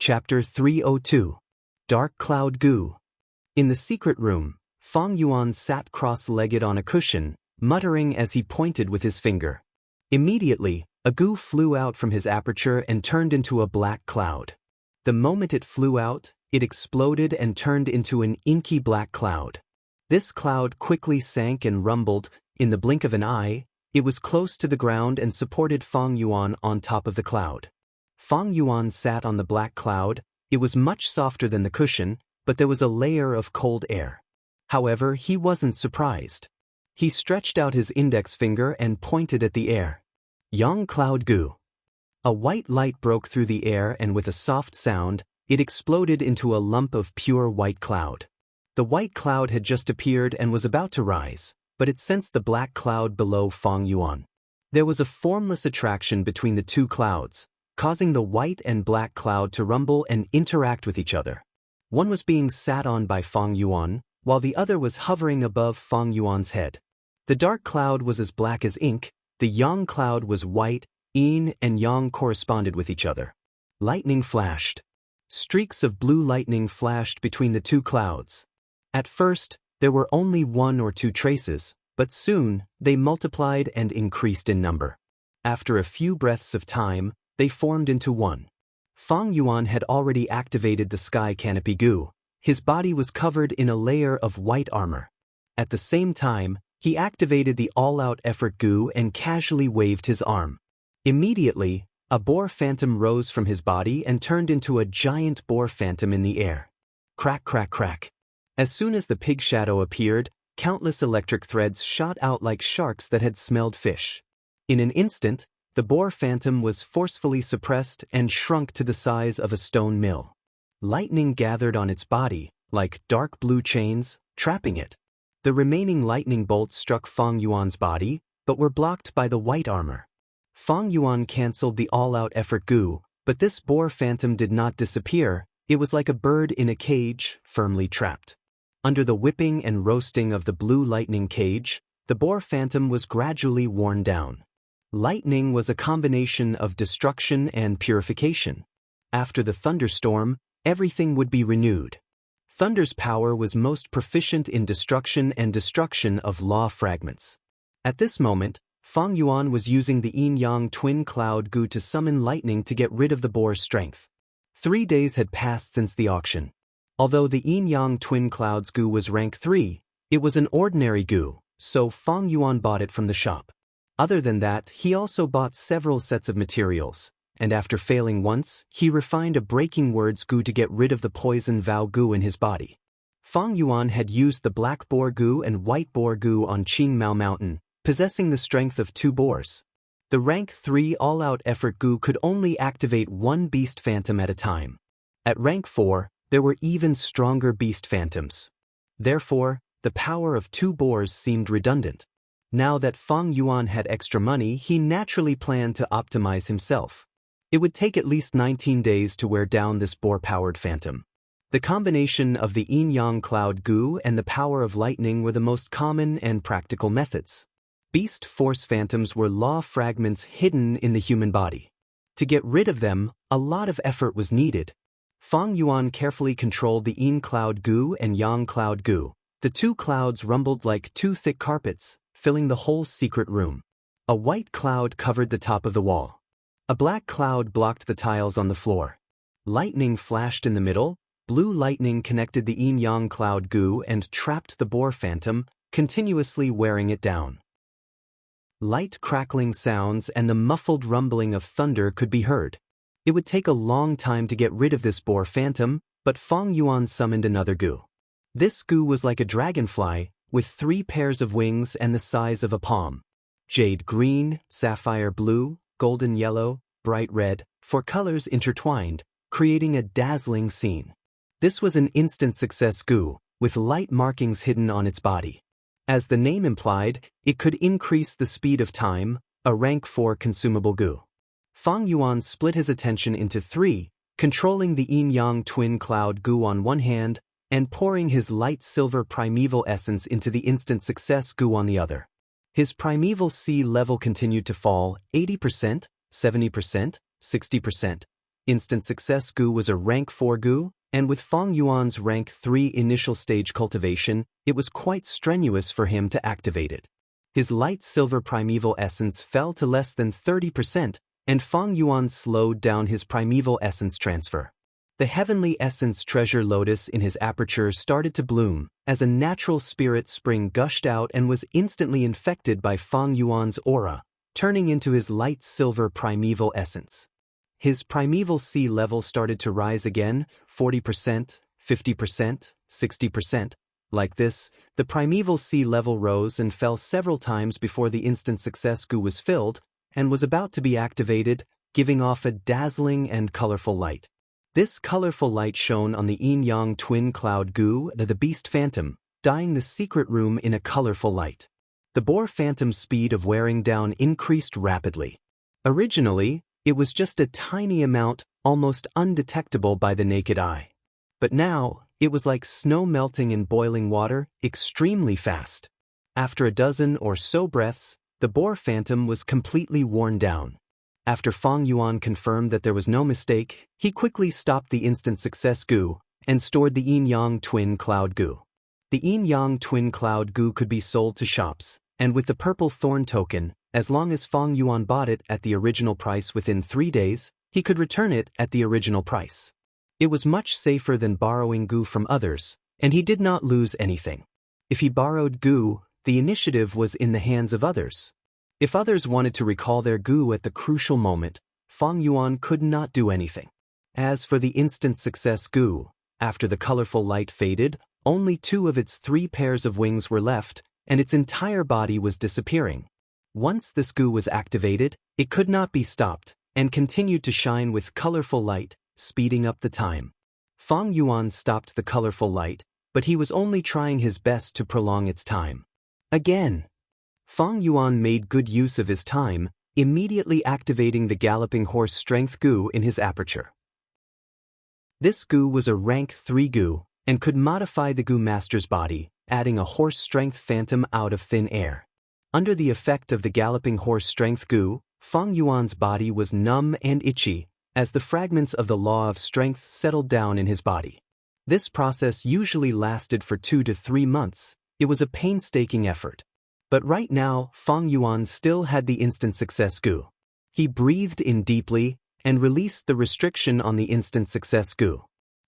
Chapter 302. Dark Cloud Goo. In the secret room, Feng Yuan sat cross-legged on a cushion, muttering as he pointed with his finger. Immediately, a goo flew out from his aperture and turned into a black cloud. The moment it flew out, it exploded and turned into an inky black cloud. This cloud quickly sank and rumbled. In the blink of an eye, it was close to the ground and supported Feng Yuan on top of the cloud. Feng Yuan sat on the black cloud. It was much softer than the cushion, but there was a layer of cold air. However, he wasn't surprised. He stretched out his index finger and pointed at the air. Yang Cloud Goo. A white light broke through the air, and with a soft sound, it exploded into a lump of pure white cloud. The white cloud had just appeared and was about to rise, but it sensed the black cloud below Feng Yuan. There was a formless attraction between the two clouds, causing the white and black cloud to rumble and interact with each other. One was being sat on by Feng Yuan, while the other was hovering above Feng Yuan's head. The dark cloud was as black as ink, the yang cloud was white, yin and yang corresponded with each other. Lightning flashed. Streaks of blue lightning flashed between the two clouds. At first, there were only 1 or 2 traces, but soon, they multiplied and increased in number. After a few breaths of time, they formed into one. Feng Yuan had already activated the sky canopy goo. His body was covered in a layer of white armor. At the same time, he activated the all-out effort goo and casually waved his arm. Immediately, a boar phantom rose from his body and turned into a giant boar phantom in the air. Crack, crack, crack. As soon as the pig shadow appeared, countless electric threads shot out like sharks that had smelled fish. In an instant, the boar phantom was forcefully suppressed and shrunk to the size of a stone mill. Lightning gathered on its body, like dark blue chains, trapping it. The remaining lightning bolts struck Feng Yuan's body, but were blocked by the white armor. Feng Yuan cancelled the all-out effort goo, but this boar phantom did not disappear. It was like a bird in a cage, firmly trapped. Under the whipping and roasting of the blue lightning cage, the boar phantom was gradually worn down. Lightning was a combination of destruction and purification. After the thunderstorm, everything would be renewed. Thunder's power was most proficient in destruction and destruction of law fragments. At this moment, Feng Yuan was using the yin-yang twin cloud goo to summon lightning to get rid of the boar's strength. 3 days had passed since the auction. Although the yin-yang twin clouds goo was rank 3, it was an ordinary goo, so Feng Yuan bought it from the shop. Other than that, he also bought several sets of materials, and after failing once, he refined a breaking words goo to get rid of the poison vow goo in his body. Feng Yuan had used the black boar goo and white boar goo on Qingmao Mountain, possessing the strength of 2 boars. The rank 3 all-out effort goo could only activate 1 beast phantom at a time. At rank 4, there were even stronger beast phantoms. Therefore, the power of 2 boars seemed redundant. Now that Feng Yuan had extra money, he naturally planned to optimize himself. It would take at least 19 days to wear down this boar-powered phantom. The combination of the yin-yang cloud goo and the power of lightning were the most common and practical methods. Beast force phantoms were law fragments hidden in the human body. To get rid of them, a lot of effort was needed. Feng Yuan carefully controlled the yin cloud goo and yang cloud goo. The 2 clouds rumbled like 2 thick carpets, filling the whole secret room. A white cloud covered the top of the wall. A black cloud blocked the tiles on the floor. Lightning flashed in the middle. Blue lightning connected the yin-yang cloud goo and trapped the boar phantom, continuously wearing it down. Light crackling sounds and the muffled rumbling of thunder could be heard. It would take a long time to get rid of this boar phantom, but Feng Yuan summoned another goo. This goo was like a dragonfly, with 3 pairs of wings and the size of a palm. Jade green, sapphire blue, golden yellow, bright red, 4 colors intertwined, creating a dazzling scene. This was an instant success goo, with light markings hidden on its body. As the name implied, it could increase the speed of time, a rank 4 consumable goo. Feng Yuan split his attention into 3, controlling the yin-yang twin cloud goo on one hand, and pouring his light silver primeval essence into the instant success goo on the other. His primeval sea level continued to fall, 80%, 70%, 60%. Instant Success Goo was a rank 4 goo, and with Fong Yuan's rank 3 initial stage cultivation, it was quite strenuous for him to activate it. His light silver primeval essence fell to less than 30%, and Fong Yuan slowed down his primeval essence transfer. The heavenly essence treasure lotus in his aperture started to bloom, as a natural spirit spring gushed out and was instantly infected by Fong Yuan's aura, turning into his light silver primeval essence. His primeval sea level started to rise again, 40%, 50%, 60%. Like this, the primeval sea level rose and fell several times before the instant success goo was filled and was about to be activated, giving off a dazzling and colorful light. This colorful light shone on the yin-yang twin cloud goo, the beast phantom, dyeing the secret room in a colorful light. The boar phantom's speed of wearing down increased rapidly. Originally, it was just a tiny amount, almost undetectable by the naked eye. But now, it was like snow melting in boiling water, extremely fast. After a dozen or so breaths, the boar phantom was completely worn down. After Fong Yuan confirmed that there was no mistake, he quickly stopped the instant success goo and stored the yin-yang twin cloud goo. The yin-yang twin cloud goo could be sold to shops, and with the purple thorn token, as long as Fong Yuan bought it at the original price within 3 days, he could return it at the original price. It was much safer than borrowing goo from others, and he did not lose anything. If he borrowed goo, the initiative was in the hands of others. If others wanted to recall their goo at the crucial moment, Fong Yuan could not do anything. As for the instant success goo, after the colorful light faded, only 2 of its 3 pairs of wings were left, and its entire body was disappearing. Once this goo was activated, it could not be stopped, and continued to shine with colorful light, speeding up the time. Fong Yuan stopped the colorful light, but he was only trying his best to prolong its time. Again, Fong Yuan made good use of his time, immediately activating the galloping horse strength goo in his aperture. This goo was a rank 3 goo, and could modify the goo master's body, adding a horse strength phantom out of thin air. Under the effect of the galloping horse strength goo, Fong Yuan's body was numb and itchy, as the fragments of the law of strength settled down in his body. This process usually lasted for 2 to 3 months. It was a painstaking effort. But right now, Fong Yuan still had the instant success goo. He breathed in deeply and released the restriction on the instant success goo.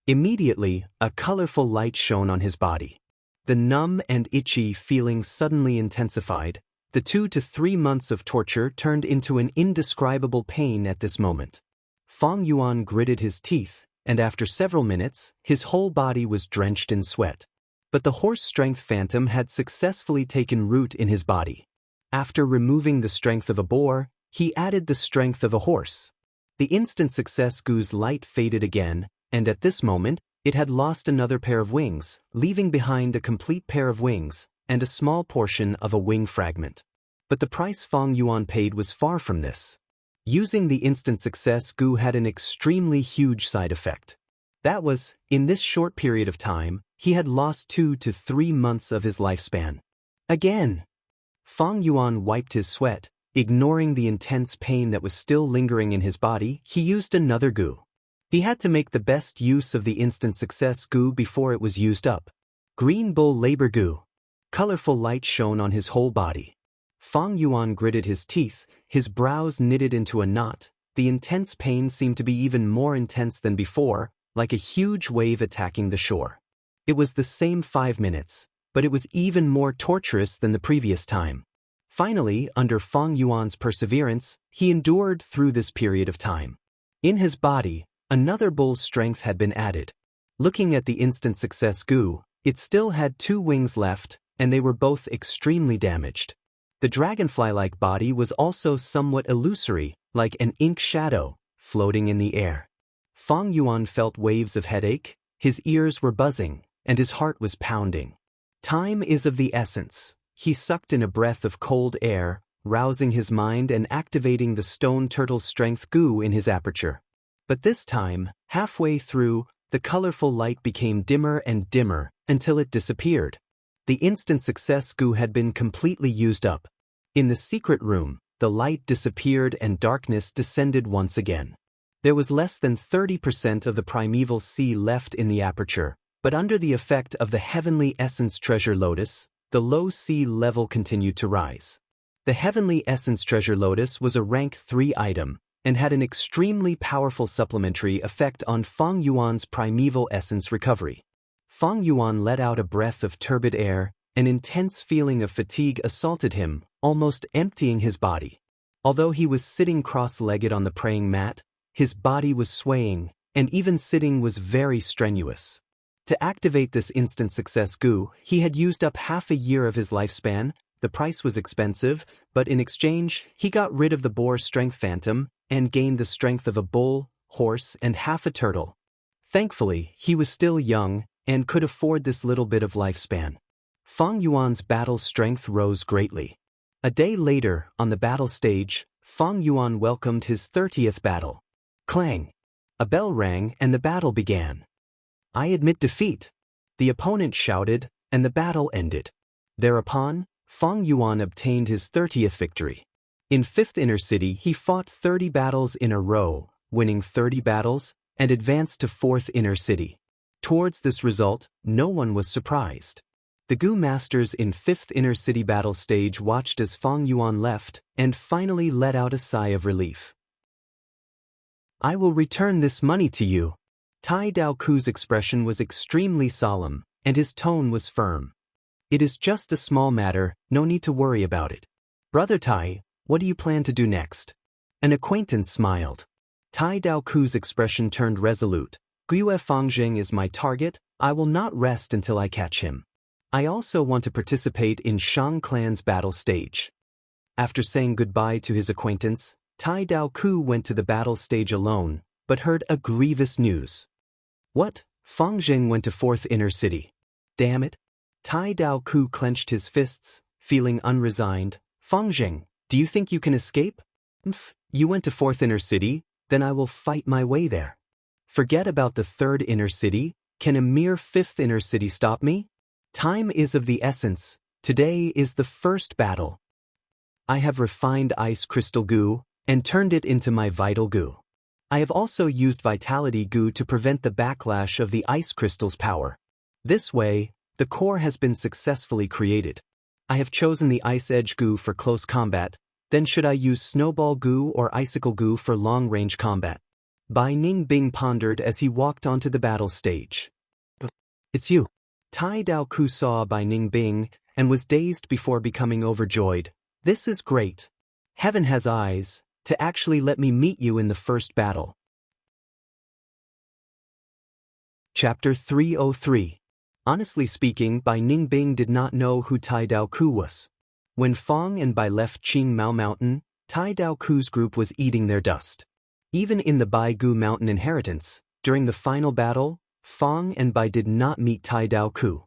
Immediately, a colorful light shone on his body. The numb and itchy feelings suddenly intensified. The 2 to 3 months of torture turned into an indescribable pain at this moment. Fong Yuan gritted his teeth, and after several minutes, his whole body was drenched in sweat. But the horse strength phantom had successfully taken root in his body. After removing the strength of a boar, he added the strength of a horse. The instant success goo's light faded again, and at this moment, it had lost another pair of wings, leaving behind a complete pair of wings and a small portion of a wing fragment. But the price Fong Yuan paid was far from this. Using the instant success goo had an extremely huge side effect. That was, in this short period of time, he had lost 2 to 3 months of his lifespan. Again, Fong Yuan wiped his sweat, ignoring the intense pain that was still lingering in his body. He used another goo. He had to make the best use of the instant success goo before it was used up. Green Bull Labor Goo. Colorful light shone on his whole body. Fong Yuan gritted his teeth, his brows knitted into a knot. The intense pain seemed to be even more intense than before, like a huge wave attacking the shore. It was the same 5 minutes, but it was even more torturous than the previous time. Finally, under Fong Yuan's perseverance, he endured through this period of time. In his body, another bull's strength had been added. Looking at the instant success goo, it still had 2 wings left, and they were both extremely damaged. The dragonfly-like body was also somewhat illusory, like an ink shadow, floating in the air. Fong Yuan felt waves of headache, his ears were buzzing, and his heart was pounding. Time is of the essence. He sucked in a breath of cold air, rousing his mind and activating the stone turtle's strength goo in his aperture. But this time, halfway through, the colorful light became dimmer and dimmer until it disappeared. The instant success goo had been completely used up. In the secret room, the light disappeared and darkness descended once again. There was less than 30% of the primeval sea left in the aperture, but under the effect of the heavenly essence treasure lotus, the low sea level continued to rise. The heavenly essence treasure lotus was a rank 3 item, and had an extremely powerful supplementary effect on Feng Yuan's primeval essence recovery. Feng Yuan let out a breath of turbid air. An intense feeling of fatigue assaulted him, almost emptying his body. Although he was sitting cross-legged on the praying mat, his body was swaying, and even sitting was very strenuous. To activate this instant success goo, he had used up half a year of his lifespan. The price was expensive, but in exchange, he got rid of the boar strength phantom, and gained the strength of a bull, horse, and half a turtle. Thankfully, he was still young, and could afford this little bit of lifespan. Feng Yuan's battle strength rose greatly. A day later, on the battle stage, Feng Yuan welcomed his 30th battle. Clang! A bell rang and the battle began. "I admit defeat," the opponent shouted, and the battle ended. Thereupon, Feng Yuan obtained his 30th victory. In 5th Inner City, he fought 30 battles in a row, winning 30 battles, and advanced to 4th Inner City. Towards this result, no one was surprised. The Gu masters in 5th Inner City battle stage watched as Feng Yuan left, and finally let out a sigh of relief. "I will return this money to you." Tai Dao Ku's expression was extremely solemn, and his tone was firm. "It is just a small matter, no need to worry about it. Brother Tai, what do you plan to do next?" An acquaintance smiled. Tai Dao Ku's expression turned resolute. "Gue Fangzheng is my target, I will not rest until I catch him. I also want to participate in Shang Clan's battle stage." After saying goodbye to his acquaintance, Tai Dao Ku went to the battle stage alone, but heard a grievous news. "What? Fang Zheng went to 4th Inner City. Damn it." Tai Dao Ku clenched his fists, feeling unresigned. "Fang Zheng, do you think you can escape? You went to 4th Inner City, then I will fight my way there. Forget about the 3rd Inner City, can a mere 5th Inner City stop me? Time is of the essence, today is the first battle. I have refined ice crystal goo, and turned it into my vital goo. I have also used vitality goo to prevent the backlash of the ice crystal's power. This way, the core has been successfully created. I have chosen the ice edge goo for close combat, then should I use snowball goo or icicle goo for long-range combat?" Bai Ning Bing pondered as he walked onto the battle stage. "It's you." Tai Dao Ku saw Bai Ning Bing, and was dazed before becoming overjoyed. "This is great. Heaven has eyes, to actually let me meet you in the first battle." Chapter 303. Honestly speaking, Bai Ning Bing did not know who Tai Dao Ku was. When Fang and Bai left Qing Mao Mountain, Tai Dao Ku's group was eating their dust. Even in the Bai Gu Mountain inheritance, during the final battle, Fang and Bai did not meet Tai Dao Ku.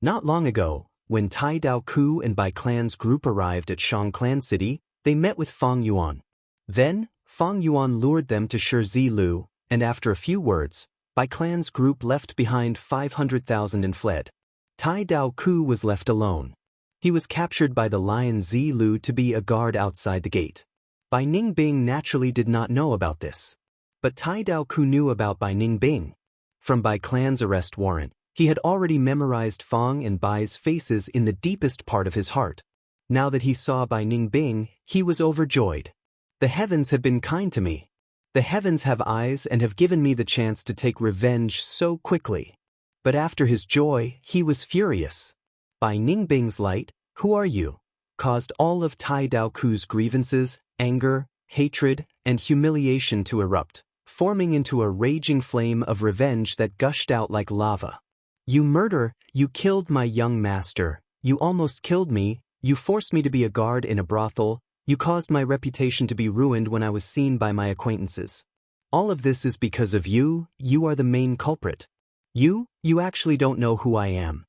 Not long ago, when Tai Dao Ku and Bai Clan's group arrived at Shang Clan City, they met with Feng Yuan. Then, Feng Yuan lured them to Shizi Lu, and after a few words, Bai Clan's group left behind 500,000 and fled. Tai Dao Ku was left alone. He was captured by the lion Zi Lu to be a guard outside the gate. Bai Ning Bing naturally did not know about this. But Tai Dao Ku knew about Bai Ning Bing. From Bai Clan's arrest warrant, he had already memorized Fang and Bai's faces in the deepest part of his heart. Now that he saw Bai Ning Bing, he was overjoyed. "The heavens have been kind to me. The heavens have eyes and have given me the chance to take revenge so quickly." But after his joy, he was furious. Bai Ning Bing's light, "Who are you?" caused all of Tai Dao Ku's grievances, anger, hatred, and humiliation to erupt, forming into a raging flame of revenge that gushed out like lava. "You murder, you killed my young master, you almost killed me, you forced me to be a guard in a brothel, you caused my reputation to be ruined when I was seen by my acquaintances. All of this is because of you, you are the main culprit. You actually don't know who I am."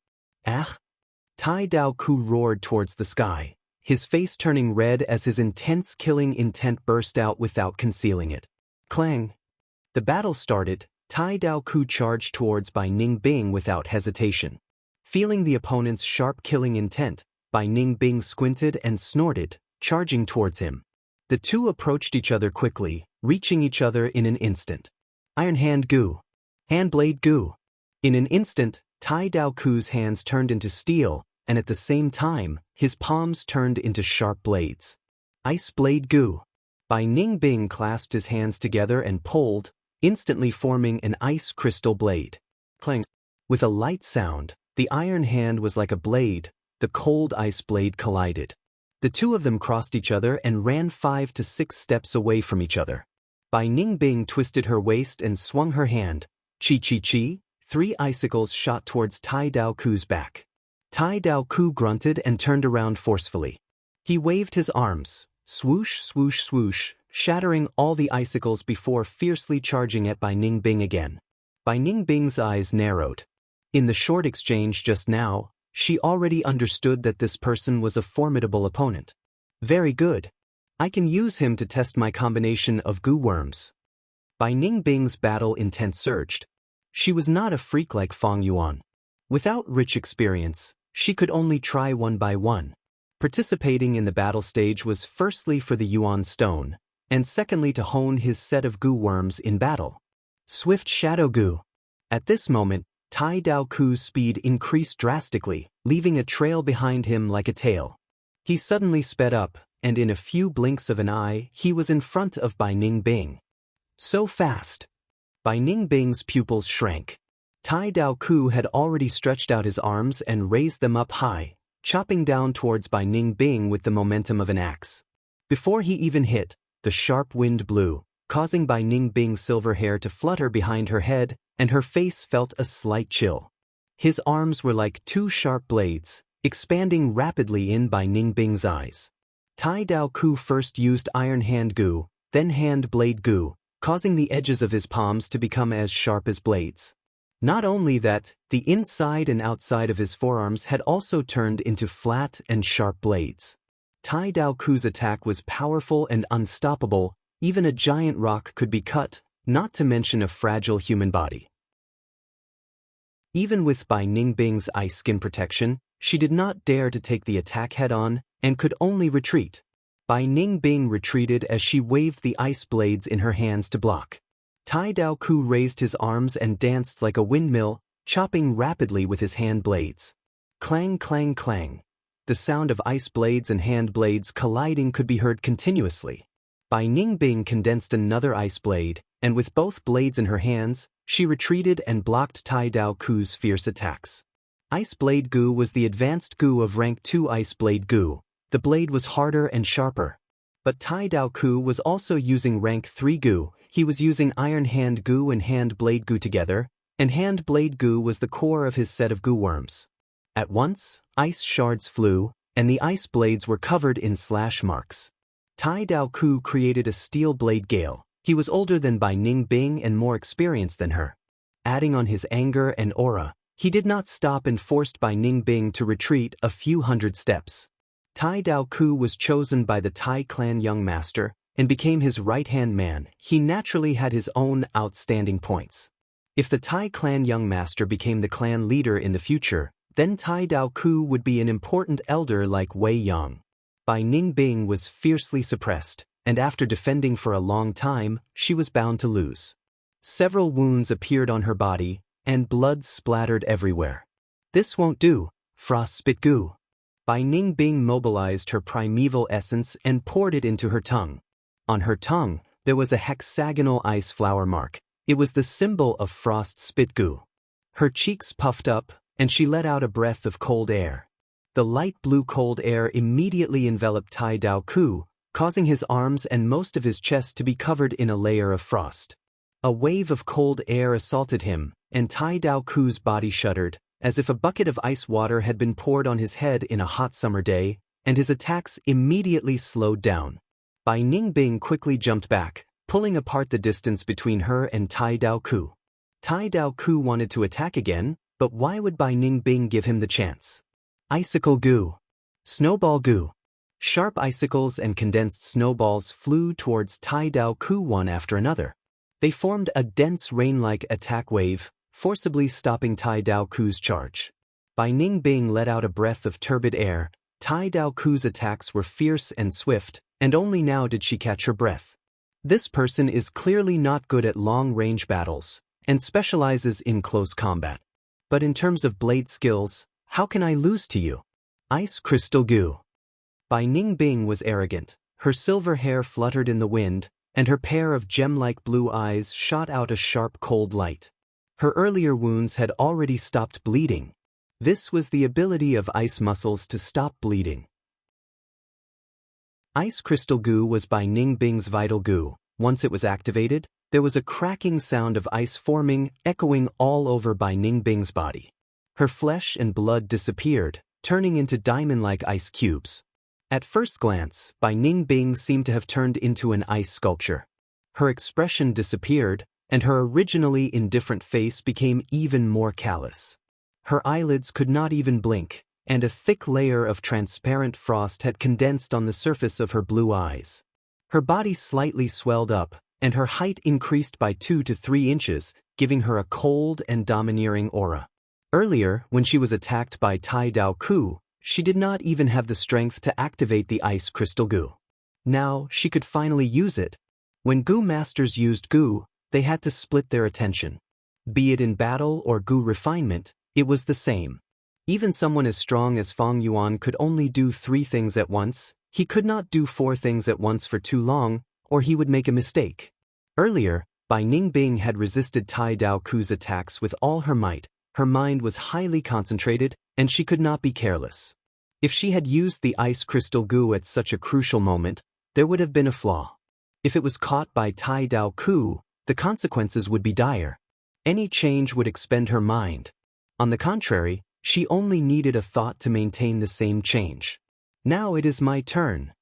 "Ah?" Tai Dao Ku roared towards the sky, his face turning red as his intense killing intent burst out without concealing it. Clang! The battle started. Tai Dao Ku charged towards Bai Ning Bing without hesitation. Feeling the opponent's sharp killing intent, Bai Ning Bing squinted and snorted, charging towards him. The two approached each other quickly, reaching each other in an instant. Iron Hand Gu. Hand Blade Gu. In an instant, Tai Dao Ku's hands turned into steel, and at the same time, his palms turned into sharp blades. Ice Blade Gu. Bai Ningbing clasped his hands together and pulled, instantly forming an ice crystal blade. Clang. With a light sound, the iron hand was like a blade, the cold ice blade collided. The two of them crossed each other and ran 5 to 6 steps away from each other. Bai Ningbing twisted her waist and swung her hand. Chi chi chi, 3 icicles shot towards Tai Dao Ku's back. Tai Dao Ku grunted and turned around forcefully. He waved his arms, swoosh swoosh swoosh, shattering all the icicles before fiercely charging at Bai Ningbing again. Bai Ningbing's eyes narrowed. In the short exchange just now, she already understood that this person was a formidable opponent. Very good. I can use him to test my combination of goo worms. Bai Ningbing's battle intent surged. She was not a freak like Fang Yuan. Without rich experience, she could only try one by one. Participating in the battle stage was firstly for the Yuan Stone, and secondly to hone his set of goo worms in battle. Swift Shadow Goo. At this moment, Tai Dao Ku's speed increased drastically, leaving a trail behind him like a tail. He suddenly sped up, and in a few blinks of an eye, he was in front of Bai Ningbing. So fast! Bai Ningbing's pupils shrank. Tai Dao Ku had already stretched out his arms and raised them up high, chopping down towards Bai Ningbing with the momentum of an axe. Before he even hit, the sharp wind blew, causing Bai Ningbing's silver hair to flutter behind her head, and her face felt a slight chill. His arms were like 2 sharp blades, expanding rapidly in Bai Ningbing's eyes. Tai Dao Ku first used Iron Hand Gu, then Hand Blade Gu, causing the edges of his palms to become as sharp as blades. Not only that, the inside and outside of his forearms had also turned into flat and sharp blades. Tai Dao Ku's attack was powerful and unstoppable, even a giant rock could be cut, not to mention a fragile human body. Even with Bai Ningbing's ice skin protection, she did not dare to take the attack head-on, and could only retreat. Bai Ningbing retreated as she waved the ice blades in her hands to block. Tai Dao Ku raised his arms and danced like a windmill, chopping rapidly with his hand blades. Clang clang clang. The sound of ice blades and hand blades colliding could be heard continuously. Bai Ningbing condensed another ice blade, and with both blades in her hands, she retreated and blocked Tai Dao Ku's fierce attacks. Ice Blade Gu was the advanced Gu of rank 2 Ice Blade Gu. The blade was harder and sharper. But Tai Dao Ku was also using rank 3 Gu. He was using Iron Hand Gu and Hand Blade Gu together, and Hand Blade Gu was the core of his set of goo worms. At once, ice shards flew, and the ice blades were covered in slash marks. Tai Dao Ku created a steel blade gale. He was older than Bai Ningbing and more experienced than her. Adding on his anger and aura, he did not stop and forced Bai Ningbing to retreat a few hundred steps. Tai Dao Ku was chosen by the Tai clan young master and became his right-hand man. He naturally had his own outstanding points. If the Tai clan young master became the clan leader in the future, then Tai Dao Ku would be an important elder like Wei Yang. Bai Ningbing was fiercely suppressed, and after defending for a long time, she was bound to lose. Several wounds appeared on her body, and blood splattered everywhere. This won't do, Frost Spit Gu. Bai Ningbing mobilized her primeval essence and poured it into her tongue. On her tongue, there was a hexagonal ice flower mark. It was the symbol of Frost Spit Gu. Her cheeks puffed up, and she let out a breath of cold air. The light blue cold air immediately enveloped Tai Dao Ku, causing his arms and most of his chest to be covered in a layer of frost. A wave of cold air assaulted him, and Tai Dao Ku's body shuddered, as if a bucket of ice water had been poured on his head in a hot summer day, and his attacks immediately slowed down. Bai Ningbing quickly jumped back, pulling apart the distance between her and Tai Dao Ku. Tai Dao Ku wanted to attack again, but why would Bai Ningbing give him the chance? Icicle Gu. Snowball Gu. Sharp icicles and condensed snowballs flew towards Tai Dao Ku one after another. They formed a dense rain-like attack wave, forcibly stopping Tai Dao Ku's charge. Bai Ningbing let out a breath of turbid air. Tai Dao Ku's attacks were fierce and swift, and only now did she catch her breath. This person is clearly not good at long-range battles, and specializes in close combat. But in terms of blade skills, how can I lose to you? Ice Crystal Goo. Bai Ningbing was arrogant. Her silver hair fluttered in the wind, and her pair of gem-like blue eyes shot out a sharp cold light. Her earlier wounds had already stopped bleeding. This was the ability of ice muscles to stop bleeding. Ice Crystal Goo was Bai Ningbing's vital goo. Once it was activated, there was a cracking sound of ice forming, echoing all over Bai Ningbing's body. Her flesh and blood disappeared, turning into diamond-like ice cubes. At first glance, Bai Ningbing seemed to have turned into an ice sculpture. Her expression disappeared, and her originally indifferent face became even more callous. Her eyelids could not even blink, and a thick layer of transparent frost had condensed on the surface of her blue eyes. Her body slightly swelled up, and her height increased by 2 to 3 inches, giving her a cold and domineering aura. Earlier, when she was attacked by Tai Dao Ku, she did not even have the strength to activate the Ice Crystal Goo. Now, she could finally use it. When Goo Masters used Goo, they had to split their attention. Be it in battle or Goo refinement, it was the same. Even someone as strong as Fang Yuan could only do 3 things at once. He could not do 4 things at once for too long, or he would make a mistake. Earlier, Bai Ningbing had resisted Tai Dao Ku's attacks with all her might. Her mind was highly concentrated, and she could not be careless. If she had used the Ice Crystal Goo at such a crucial moment, there would have been a flaw. If it was caught by Tai Dao Ku, the consequences would be dire. Any change would expend her mind. On the contrary, she only needed a thought to maintain the same change. Now it is my turn.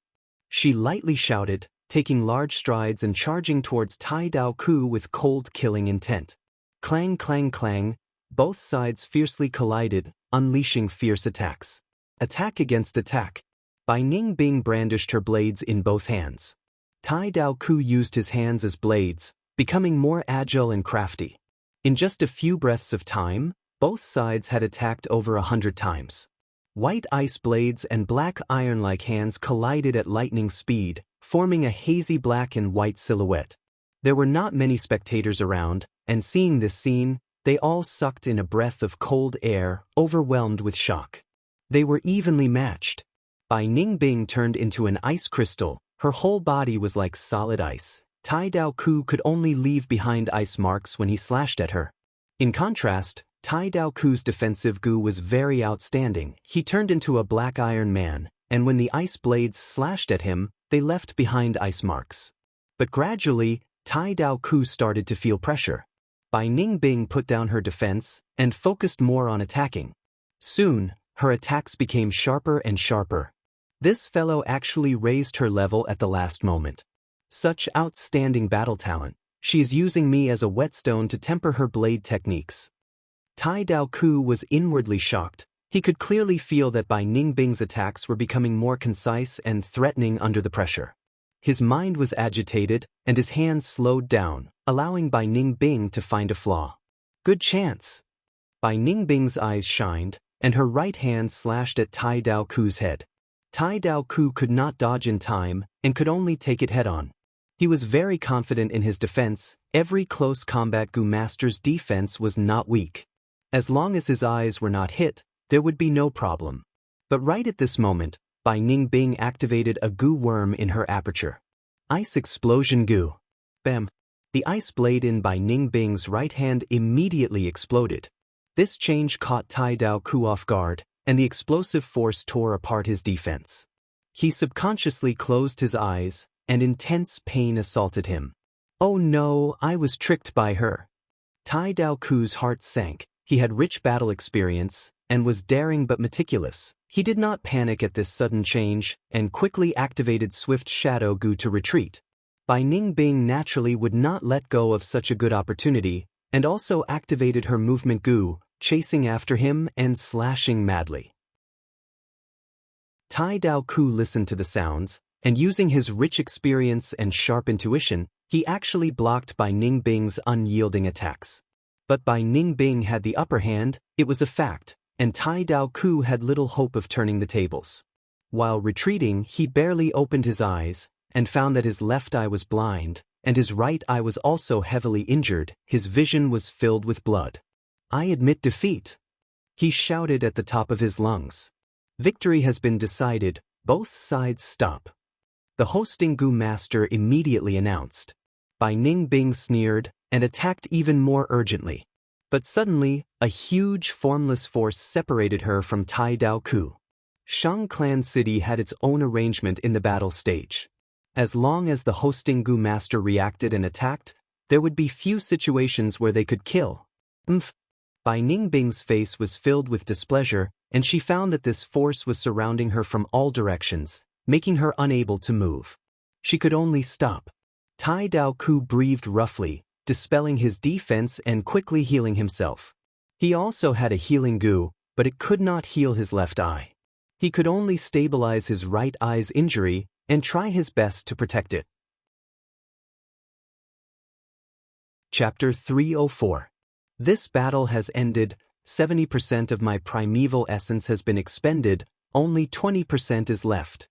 She lightly shouted, taking large strides and charging towards Tai Dao Ku with cold killing intent. Clang, clang, clang. Both sides fiercely collided, unleashing fierce attacks. Attack against attack. Bai Ningbing brandished her blades in both hands. Tai Dao Ku used his hands as blades, becoming more agile and crafty. In just a few breaths of time, both sides had attacked over 100 times. White ice blades and black iron-like hands collided at lightning speed, forming a hazy black and white silhouette. There were not many spectators around, and seeing this scene, they all sucked in a breath of cold air, overwhelmed with shock. They were evenly matched. Bai Ningbing turned into an ice crystal. Her whole body was like solid ice. Tai Dao Ku could only leave behind ice marks when he slashed at her. In contrast, Tai Dao Ku's defensive goo was very outstanding. He turned into a black iron man, and when the ice blades slashed at him, they left behind ice marks. But gradually, Tai Dao Ku started to feel pressure. Bai Ningbing put down her defense and focused more on attacking. Soon, her attacks became sharper and sharper. This fellow actually raised her level at the last moment. Such outstanding battle talent. She is using me as a whetstone to temper her blade techniques. Tai Dao Ku was inwardly shocked. He could clearly feel that Bai Ningbing's attacks were becoming more concise and threatening under the pressure. His mind was agitated, and his hands slowed down, allowing Bai Ningbing to find a flaw. Good chance. Bai Ningbing's eyes shined, and her right hand slashed at Tai Dao Ku's head. Tai Dao Ku could not dodge in time, and could only take it head-on. He was very confident in his defense. Every close combat Goo Master's defense was not weak. As long as his eyes were not hit, there would be no problem. But right at this moment, Bai Ningbing activated a goo worm in her aperture. Ice Explosion Goo. Bam! The ice blade in Bai Ningbing's right hand immediately exploded. This change caught Tai Dao Ku off guard, and the explosive force tore apart his defense. He subconsciously closed his eyes, and intense pain assaulted him. Oh no, I was tricked by her. Tai Dao Ku's heart sank. He had rich battle experience, and was daring but meticulous. He did not panic at this sudden change, and quickly activated Swift Shadow Goo to retreat. Bai Ningbing naturally would not let go of such a good opportunity, and also activated her movement Goo, chasing after him and slashing madly. Tai Dao Ku listened to the sounds, and using his rich experience and sharp intuition, he actually blocked Bai Ningbing's unyielding attacks. But Bai Ningbing had the upper hand, it was a fact, and Tai Dao Ku had little hope of turning the tables. While retreating, he barely opened his eyes, and found that his left eye was blind, and his right eye was also heavily injured. His vision was filled with blood. "I admit defeat," he shouted at the top of his lungs. "Victory has been decided, both sides stop." The hosting Gu master immediately announced. Bai Ningbing sneered and attacked even more urgently. But suddenly, a huge formless force separated her from Tai Dao Ku. Shang Clan City had its own arrangement in the battle stage. As long as the hosting Gu master reacted and attacked, there would be few situations where they could kill. Bai Ningbing's face was filled with displeasure, and she found that this force was surrounding her from all directions, making her unable to move. She could only stop. Tai Dao Ku breathed roughly, dispelling his defense and quickly healing himself. He also had a healing Gu, but it could not heal his left eye. He could only stabilize his right eye's injury and try his best to protect it. Chapter 304. This battle has ended, 70% of my primeval essence has been expended, only 20% is left.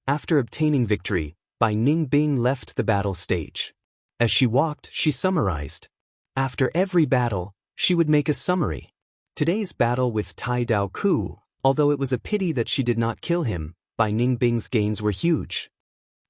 After obtaining victory, Bai Ningbing left the battle stage. As she walked, she summarized. After every battle, she would make a summary. Today's battle with Tai Dao Ku, although it was a pity that she did not kill him, Bai Ningbing's gains were huge.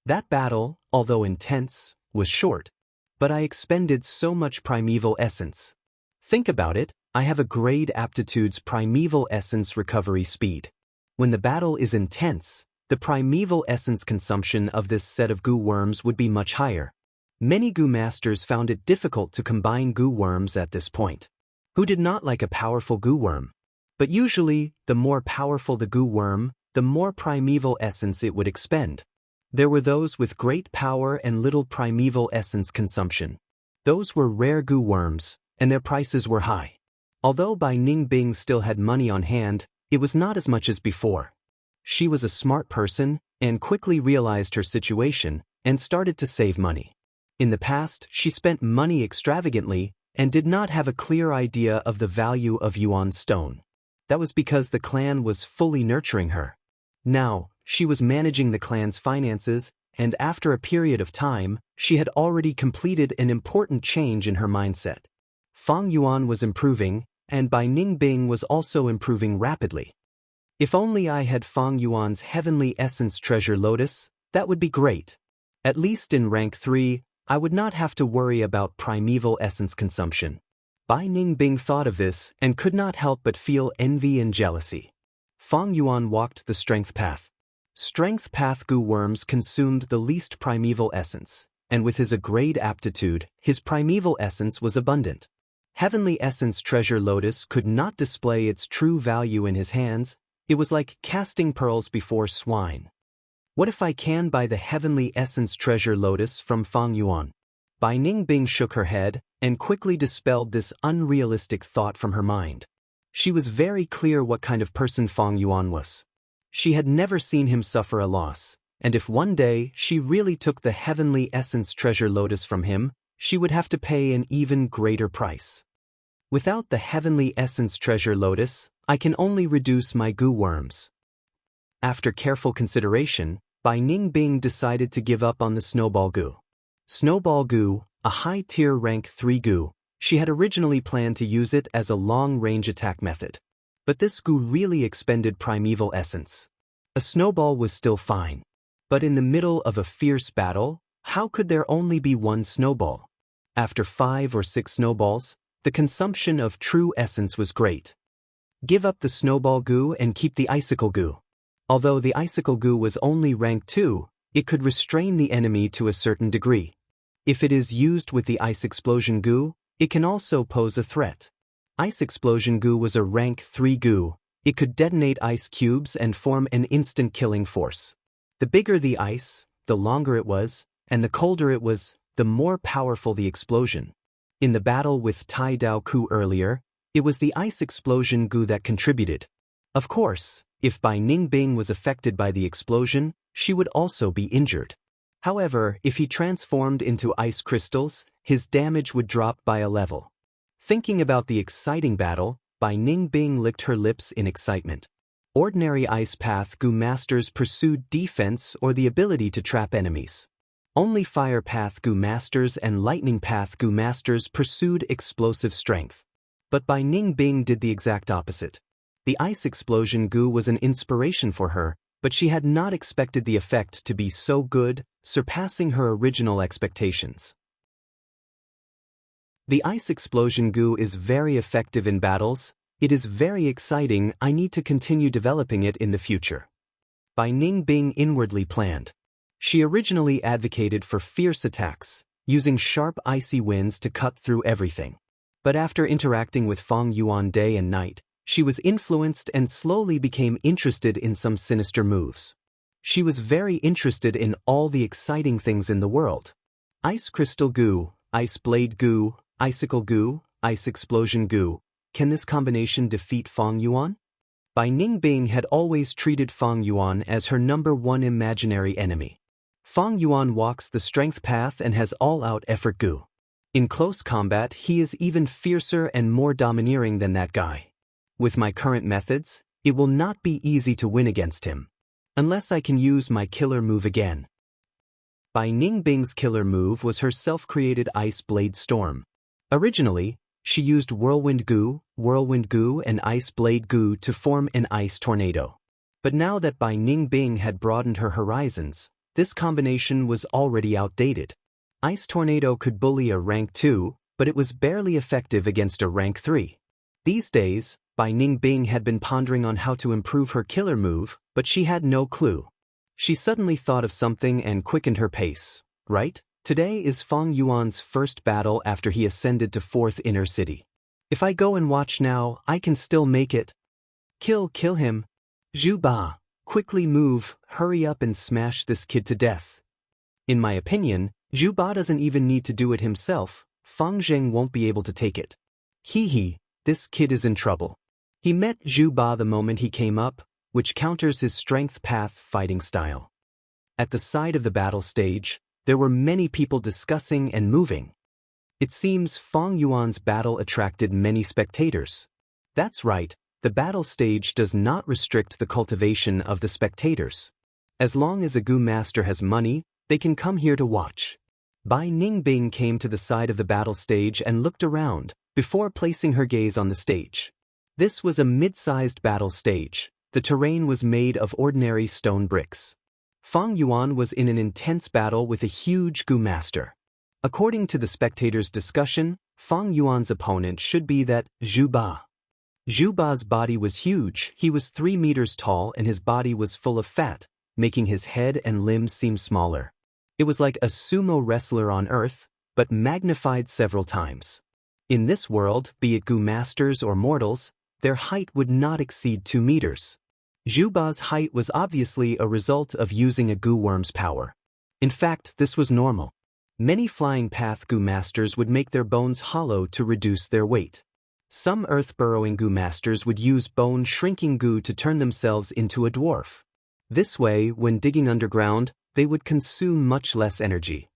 That battle, although intense, was short, but I expended so much primeval essence. Think about it, I have a grade aptitude's primeval essence recovery speed. When the battle is intense, the primeval essence consumption of this set of Gu worms would be much higher. Many Gu masters found it difficult to combine Gu worms at this point. Who did not like a powerful Gu worm? But usually, the more powerful the Gu worm, the more primeval essence it would expend. There were those with great power and little primeval essence consumption. Those were rare Gu worms, and their prices were high. Although Bai Ningbing still had money on hand, it was not as much as before. She was a smart person and quickly realized her situation and started to save money. In the past, she spent money extravagantly and did not have a clear idea of the value of Yuan stone. That was because the clan was fully nurturing her. Now, she was managing the clan's finances, and after a period of time, she had already completed an important change in her mindset. Fang Yuan was improving, and Bai Ningbing was also improving rapidly. If only I had Fang Yuan's Heavenly Essence Treasure Lotus, that would be great. At least in rank 3, I would not have to worry about primeval essence consumption. Bai Ningbing thought of this and could not help but feel envy and jealousy. Fang Yuan walked the strength path. Strength path Gu worms consumed the least primeval essence, and with his grade aptitude, his primeval essence was abundant. Heavenly Essence Treasure Lotus could not display its true value in his hands. It was like casting pearls before swine. What if I can buy the Heavenly Essence Treasure Lotus from Fang Yuan? Bai Ningbing shook her head and quickly dispelled this unrealistic thought from her mind. She was very clear what kind of person Fang Yuan was. She had never seen him suffer a loss, and if one day she really took the Heavenly Essence Treasure Lotus from him, she would have to pay an even greater price. Without the Heavenly Essence Treasure Lotus, I can only reduce my Gu worms. After careful consideration, Bai Ningbing decided to give up on the Snowball Gu. Snowball Gu, a high-tier rank 3 Gu, she had originally planned to use it as a long-range attack method. But this Gu really expended primeval essence. A snowball was still fine. But in the middle of a fierce battle, how could there only be one snowball? After 5 or 6 snowballs, the consumption of true essence was great. Give up the Snowball Gu and keep the Icicle Gu. Although the Icicle Gu was only rank 2, it could restrain the enemy to a certain degree. If it is used with the Ice Explosion Gu, it can also pose a threat. Ice Explosion Gu was a rank 3 Gu. It could detonate ice cubes and form an instant killing force. The bigger the ice, the longer it was, and the colder it was, the more powerful the explosion. In the battle with Tai Dao Ku earlier, it was the Ice Explosion Gu that contributed. Of course, if Bai Ningbing was affected by the explosion, she would also be injured. However, if he transformed into ice crystals, his damage would drop by a level. Thinking about the exciting battle, Bai Ningbing licked her lips in excitement. Ordinary Ice Path Gu masters pursued defense or the ability to trap enemies. Only Fire Path Gu Masters and Lightning Path Gu Masters pursued explosive strength. But Bai Ningbing did the exact opposite. The Ice Explosion Gu was an inspiration for her, but she had not expected the effect to be so good, surpassing her original expectations. The Ice Explosion Gu is very effective in battles. It is very exciting. I need to continue developing it in the future. Bai Ningbing inwardly planned. She originally advocated for fierce attacks, using sharp icy winds to cut through everything. But after interacting with Feng Yuan day and night, she was influenced and slowly became interested in some sinister moves. She was very interested in all the exciting things in the world. Ice Crystal Gu, Ice Blade Gu, Icicle Gu, Ice Explosion Gu. Can this combination defeat Feng Yuan? Bai Ningbing had always treated Feng Yuan as her #1 imaginary enemy. Feng Yuan walks the strength path and has all-out effort Gu. In close combat, he is even fiercer and more domineering than that guy. With my current methods, it will not be easy to win against him. Unless I can use my killer move again. Bai Ningbing's killer move was her self-created Ice Blade Storm. Originally, she used Whirlwind Gu, and Ice Blade Gu to form an ice tornado. But now that Bai Ningbing had broadened her horizons, this combination was already outdated. Ice Tornado could bully a rank 2, but it was barely effective against a rank 3. These days, Bai Ningbing had been pondering on how to improve her killer move, but she had no clue. She suddenly thought of something and quickened her pace. Right? Today is Feng Yuan's first battle after he ascended to 4th Inner City. If I go and watch now, I can still make it. Kill him. Zhu Ba. Quickly move, hurry up and smash this kid to death. In my opinion, Zhu Ba doesn't even need to do it himself. Feng Zheng won't be able to take it. This kid is in trouble. He met Zhu Ba the moment he came up, which counters his strength path fighting style. At the side of the battle stage, there were many people discussing and moving. It seems Feng Yuan's battle attracted many spectators. That's right. The battle stage does not restrict the cultivation of the spectators. As long as a Gu master has money, they can come here to watch. Bai Ningbing came to the side of the battle stage and looked around, before placing her gaze on the stage. This was a mid-sized battle stage. The terrain was made of ordinary stone bricks. Feng Yuan was in an intense battle with a huge Gu master. According to the spectators' discussion, Feng Yuan's opponent should be that Zhu Ba. Zhu Ba's body was huge. He was 3 meters tall and his body was full of fat, making his head and limbs seem smaller. It was like a sumo wrestler on Earth, but magnified several times. In this world, be it Gu masters or mortals, their height would not exceed 2 meters. Zhu Ba's height was obviously a result of using a Gu worm's power. In fact, this was normal. Many flying path Gu masters would make their bones hollow to reduce their weight. Some earth-burrowing Gu masters would use bone-shrinking Gu to turn themselves into a dwarf. This way, when digging underground, they would consume much less energy.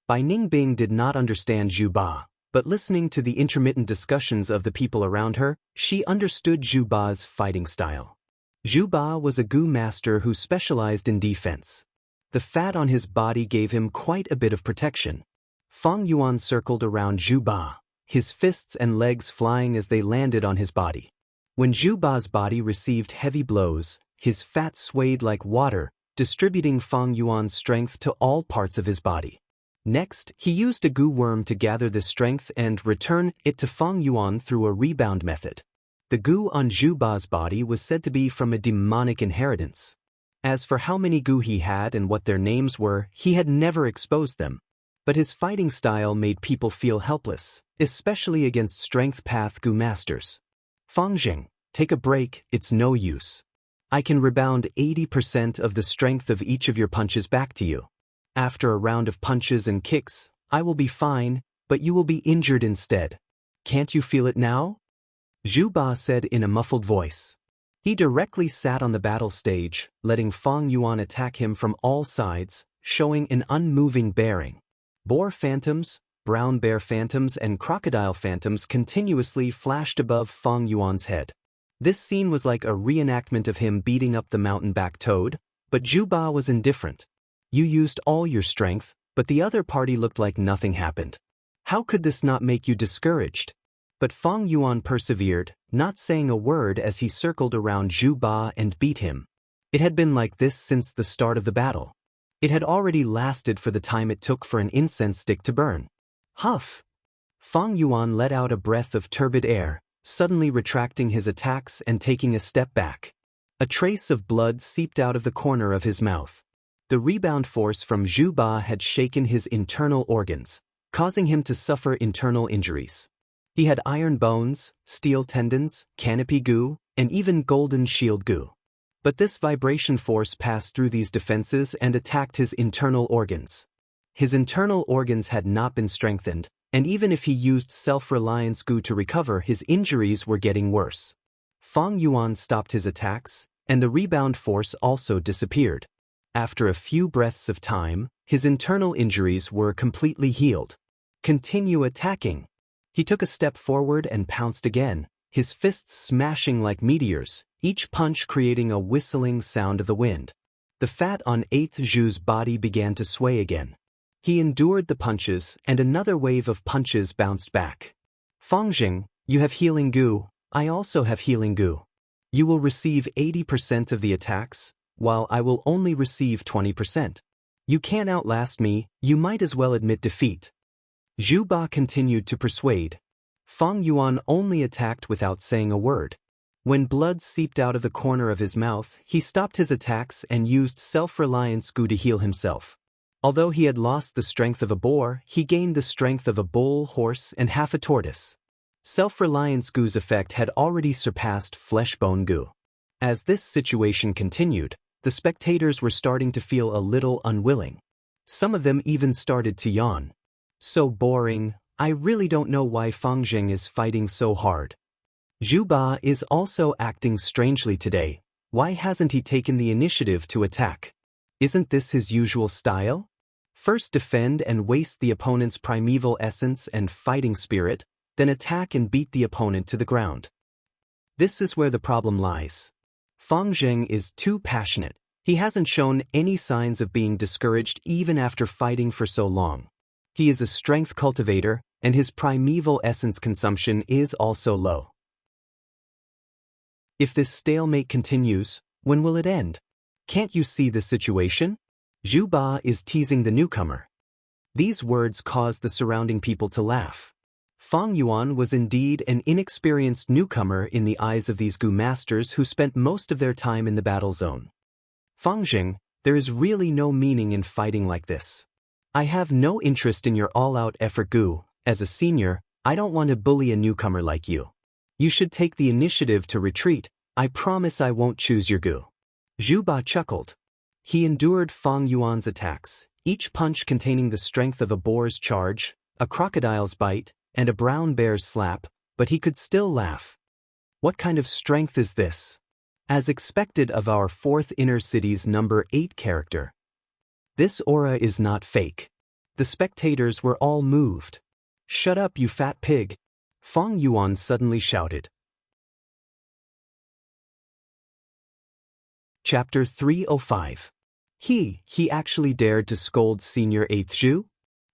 Bai Ningbing did not understand Zhu Ba, but listening to the intermittent discussions of the people around her, she understood Zhu Ba's fighting style. Zhu Ba was a Gu master who specialized in defense. The fat on his body gave him quite a bit of protection. Feng Yuan circled around Zhu Ba, his fists and legs flying as they landed on his body. When Zhu Ba's body received heavy blows, his fat swayed like water, distributing Feng Yuan's strength to all parts of his body. Next, he used a Gu worm to gather this strength and return it to Feng Yuan through a rebound method. The Gu on Zhu Ba's body was said to be from a demonic inheritance. As for how many Gu he had and what their names were, he had never exposed them. But his fighting style made people feel helpless, especially against strength path Gu masters. Feng Zheng, take a break, it's no use. I can rebound 80% of the strength of each of your punches back to you. After a round of punches and kicks, I will be fine, but you will be injured instead. Can't you feel it now? Zhu Ba said in a muffled voice. He directly sat on the battle stage, letting Feng Yuan attack him from all sides, showing an unmoving bearing. Boar phantoms, brown bear phantoms and crocodile phantoms continuously flashed above Feng Yuan's head. This scene was like a reenactment of him beating up the mountain-back toad, but Zhu Ba was indifferent. You used all your strength, but the other party looked like nothing happened. How could this not make you discouraged? But Fang Yuan persevered, not saying a word as he circled around Zhu Ba and beat him. It had been like this since the start of the battle. It had already lasted for the time it took for an incense stick to burn. Huff! Fang Yuan let out a breath of turbid air, suddenly retracting his attacks and taking a step back. A trace of blood seeped out of the corner of his mouth. The rebound force from Zhu Ba had shaken his internal organs, causing him to suffer internal injuries. He had iron bones, steel tendons, canopy goo, and even golden shield goo. But this vibration force passed through these defenses and attacked his internal organs. His internal organs had not been strengthened, and even if he used self-reliance goo to recover, his injuries were getting worse. Fang Yuan stopped his attacks, and the rebound force also disappeared. After a few breaths of time, his internal injuries were completely healed. Continue attacking. He took a step forward and pounced again, his fists smashing like meteors, each punch creating a whistling sound of the wind. The fat on 8th Zhu's body began to sway again. He endured the punches, and another wave of punches bounced back. Fangjing, you have healing goo, I also have healing goo. You will receive 80% of the attacks, while I will only receive 20%. You can't outlast me, you might as well admit defeat. Zhu Ba continued to persuade. Fang Yuan only attacked without saying a word. When blood seeped out of the corner of his mouth, he stopped his attacks and used self-reliance goo to heal himself. Although he had lost the strength of a boar, he gained the strength of a bull, horse, and half a tortoise. Self-reliance goo's effect had already surpassed flesh-bone goo. As this situation continued, the spectators were starting to feel a little unwilling. Some of them even started to yawn. So boring, I really don't know why Fangjing is fighting so hard. Zhu Ba is also acting strangely today. Why hasn't he taken the initiative to attack? Isn't this his usual style? First defend and waste the opponent's primeval essence and fighting spirit, then attack and beat the opponent to the ground. This is where the problem lies. Fangjing is too passionate. He hasn't shown any signs of being discouraged even after fighting for so long. He is a strength cultivator, and his primeval essence consumption is also low. If this stalemate continues, when will it end? Can't you see the situation? Zhu Ba is teasing the newcomer. These words caused the surrounding people to laugh. Fang Yuan was indeed an inexperienced newcomer in the eyes of these Gu masters who spent most of their time in the battle zone. Fangjing, there is really no meaning in fighting like this. I have no interest in your all-out effort Gu. As a senior, I don't want to bully a newcomer like you. You should take the initiative to retreat. I promise I won't choose your Gu. Zhu Ba chuckled. He endured Fang Yuan's attacks, each punch containing the strength of a boar's charge, a crocodile's bite, and a brown bear's slap, but he could still laugh. What kind of strength is this? As expected of our 4th Inner City's number 8 character. This aura is not fake. The spectators were all moved. Shut up, you fat pig! Fang Yuan suddenly shouted. Chapter 305. He actually dared to scold Senior 8th Zhu?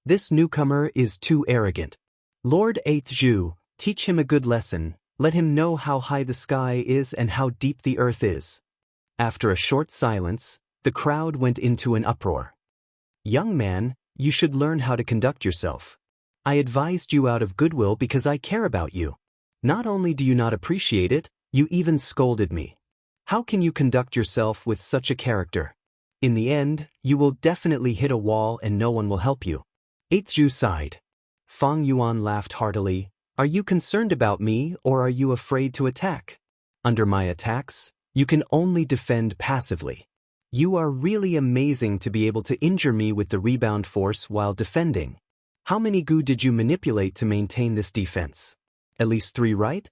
This newcomer is too arrogant. Lord 8th Zhu, teach him a good lesson, let him know how high the sky is and how deep the earth is. After a short silence, the crowd went into an uproar. Young man, you should learn how to conduct yourself. I advised you out of goodwill because I care about you. Not only do you not appreciate it, you even scolded me. How can you conduct yourself with such a character? In the end, you will definitely hit a wall and no one will help you. 8th Zhu sighed. Fang Yuan laughed heartily. Are you concerned about me or are you afraid to attack? Under my attacks, you can only defend passively. You are really amazing to be able to injure me with the rebound force while defending. How many Gu did you manipulate to maintain this defense? At least 3, right?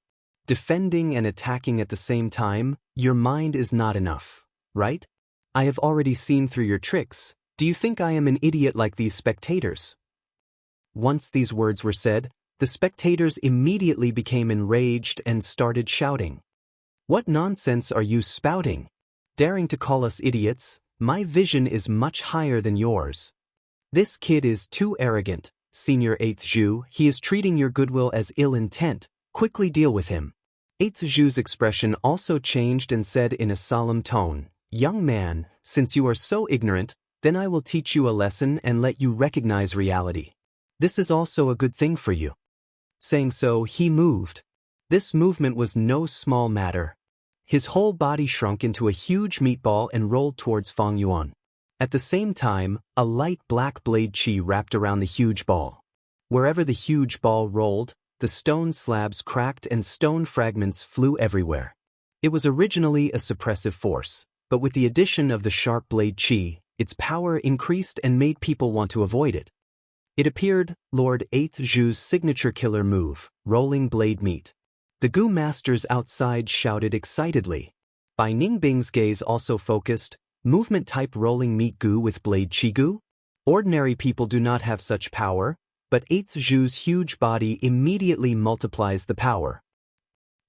Defending and attacking at the same time, your mind is not enough, right? I have already seen through your tricks. Do you think I am an idiot like these spectators? Once these words were said, the spectators immediately became enraged and started shouting. What nonsense are you spouting? Daring to call us idiots? My vision is much higher than yours. This kid is too arrogant, Senior 8th Zhu. He is treating your goodwill as ill intent. Quickly deal with him. 8th Zhu's expression also changed and said in a solemn tone, Young man, since you are so ignorant, then I will teach you a lesson and let you recognize reality. This is also a good thing for you. Saying so, he moved. This movement was no small matter. His whole body shrunk into a huge meatball and rolled towards Fang Yuan. At the same time, a light black blade chi wrapped around the huge ball. Wherever the huge ball rolled, the stone slabs cracked and stone fragments flew everywhere. It was originally a suppressive force, but with the addition of the sharp blade chi, its power increased and made people want to avoid it. It appeared, Lord 8th Zhu's signature killer move, rolling blade meat. The Gu masters outside shouted excitedly. Bai Ningbing's gaze also focused, movement-type rolling meat Gu with blade chi Gu? Ordinary people do not have such power, but 8th Zhu's huge body immediately multiplies the power.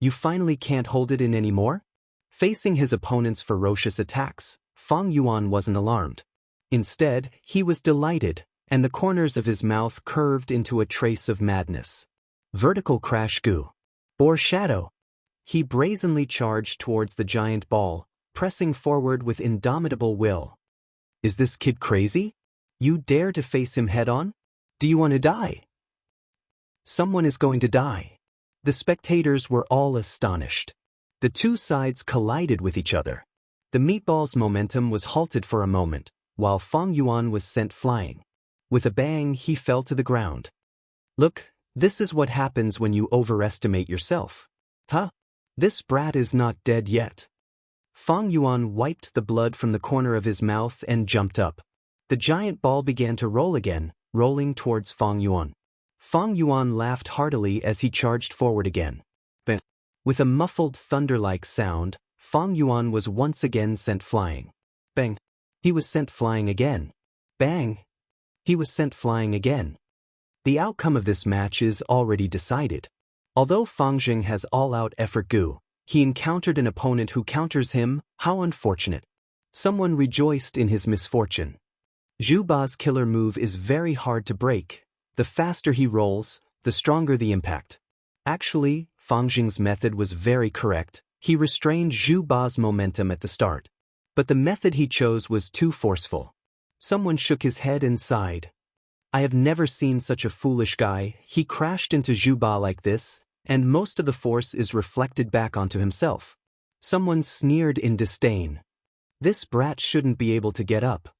You finally can't hold it in anymore? Facing his opponent's ferocious attacks, Fang Yuan wasn't alarmed. Instead, he was delighted, and the corners of his mouth curved into a trace of madness. Vertical crash Gu. Or shadow. He brazenly charged towards the giant ball, pressing forward with indomitable will. Is this kid crazy? You dare to face him head-on? Do you want to die? Someone is going to die. The spectators were all astonished. The two sides collided with each other. The meatball's momentum was halted for a moment, while Fang Yuan was sent flying. With a bang, he fell to the ground. Look, this is what happens when you overestimate yourself. Huh? This brat is not dead yet. Fang Yuan wiped the blood from the corner of his mouth and jumped up. The giant ball began to roll again, rolling towards Fang Yuan. Fang Yuan laughed heartily as he charged forward again. Bang! With a muffled thunder-like sound, Fang Yuan was once again sent flying. Bang! He was sent flying again. Bang! He was sent flying again. The outcome of this match is already decided. Although Fang Jing has all-out effort Gu, he encountered an opponent who counters him. How unfortunate. Someone rejoiced in his misfortune. Zhu Ba's killer move is very hard to break. The faster he rolls, the stronger the impact. Actually, Fang Jing's method was very correct. He restrained Zhu Ba's momentum at the start. But the method he chose was too forceful. Someone shook his head and sighed. I have never seen such a foolish guy. He crashed into Zhu Ba like this, and most of the force is reflected back onto himself. Someone sneered in disdain. This brat shouldn't be able to get up.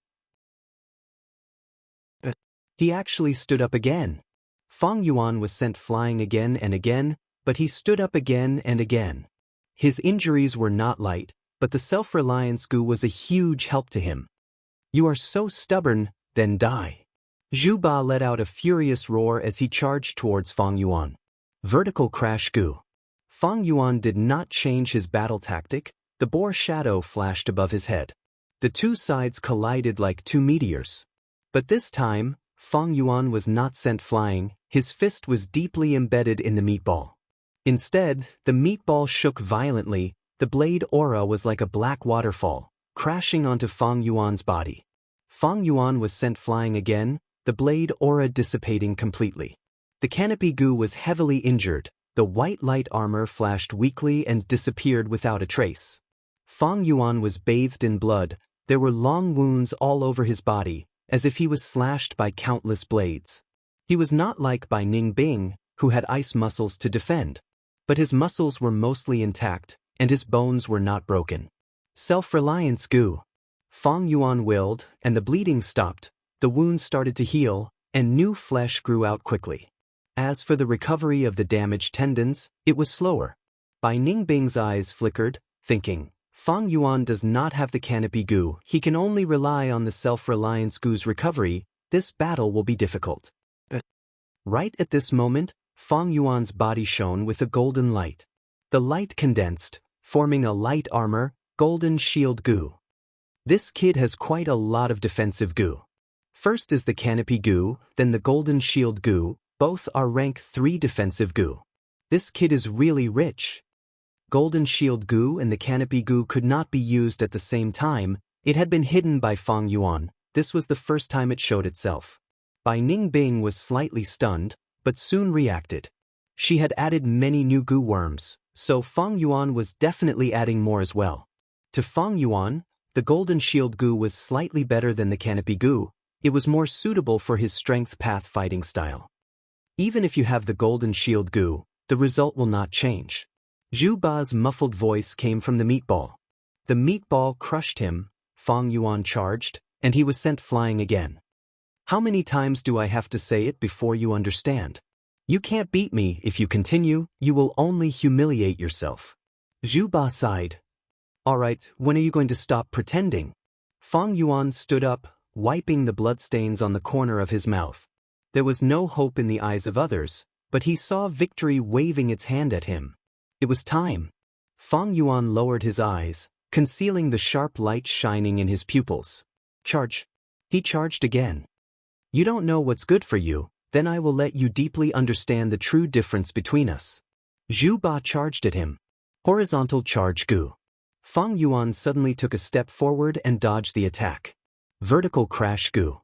He actually stood up again. Fang Yuan was sent flying again and again, but he stood up again and again. His injuries were not light, but the self-reliance Gu was a huge help to him. You are so stubborn, then die. Zhu Ba let out a furious roar as he charged towards Fang Yuan. Vertical crash Gu. Fang Yuan did not change his battle tactic. The boar shadow flashed above his head. The two sides collided like two meteors. But this time, Fang Yuan was not sent flying. His fist was deeply embedded in the meatball. Instead, the meatball shook violently. The blade aura was like a black waterfall, crashing onto Fang Yuan's body. Fang Yuan was sent flying again, the blade aura dissipating completely. The canopy Gu was heavily injured. The white light armor flashed weakly and disappeared without a trace. Fang Yuan was bathed in blood. There were long wounds all over his body, as if he was slashed by countless blades. He was not like Bai Ningbing, who had ice muscles to defend. But his muscles were mostly intact, and his bones were not broken. Self-reliance Gu. Fang Yuan willed, and the bleeding stopped. The wounds started to heal, and new flesh grew out quickly. As for the recovery of the damaged tendons, it was slower. Bai Ningbing's eyes flickered, thinking, Fang Yuan does not have the canopy Gu. He can only rely on the self-reliance Gu's recovery. This battle will be difficult. Right at this moment, Fang Yuan's body shone with a golden light. The light condensed, forming a light armor, golden shield Gu. This kid has quite a lot of defensive Gu. First is the canopy Gu, then the golden shield Gu. Both are rank 3 defensive Gu. This kid is really rich. Golden shield Gu and the canopy Gu could not be used at the same time. It had been hidden by Fang Yuan. This was the first time it showed itself. Bai Ningbing was slightly stunned, but soon reacted. She had added many new goo worms, so Fang Yuan was definitely adding more as well. To Fang Yuan, the golden shield goo was slightly better than the canopy goo. It was more suitable for his strength path fighting style. Even if you have the golden shield goo, the result will not change. Zhu Ba's muffled voice came from the meatball. The meatball crushed him, Fang Yuan charged, and he was sent flying again. How many times do I have to say it before you understand? You can't beat me. If you continue, you will only humiliate yourself. Zhu Ba sighed. Alright, when are you going to stop pretending? Fang Yuan stood up, wiping the bloodstains on the corner of his mouth. There was no hope in the eyes of others, but he saw victory waving its hand at him. It was time. Fang Yuan lowered his eyes, concealing the sharp light shining in his pupils. Charge. He charged again. You don't know what's good for you, then I will let you deeply understand the true difference between us. Zhu Ba charged at him. Horizontal charge goo. Fang Yuan suddenly took a step forward and dodged the attack. Vertical crash goo.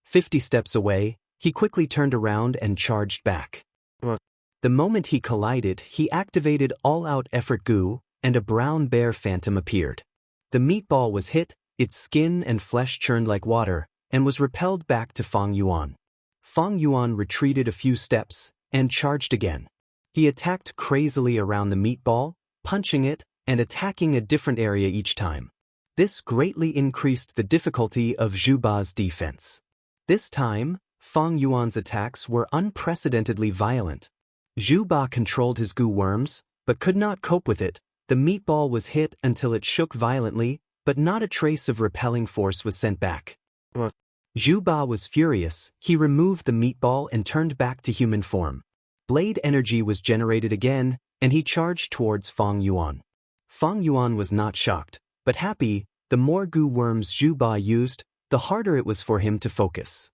50 steps away, he quickly turned around and charged back. The moment he collided, he activated all-out effort goo, and a brown bear phantom appeared. The meatball was hit, its skin and flesh churned like water, and was repelled back to Fang Yuan. Fang Yuan retreated a few steps, and charged again. He attacked crazily around the meatball, punching it, and attacking a different area each time. This greatly increased the difficulty of Zhu Ba's defense. This time, Fang Yuan's attacks were unprecedentedly violent. Zhu Ba controlled his goo worms, but could not cope with it. The meatball was hit until it shook violently, but not a trace of repelling force was sent back. Zhu Ba was furious. He removed the meatball and turned back to human form. Blade energy was generated again, and he charged towards Fang Yuan. Fang Yuan was not shocked, but happy. The more goo worms Zhu Ba used, the harder it was for him to focus.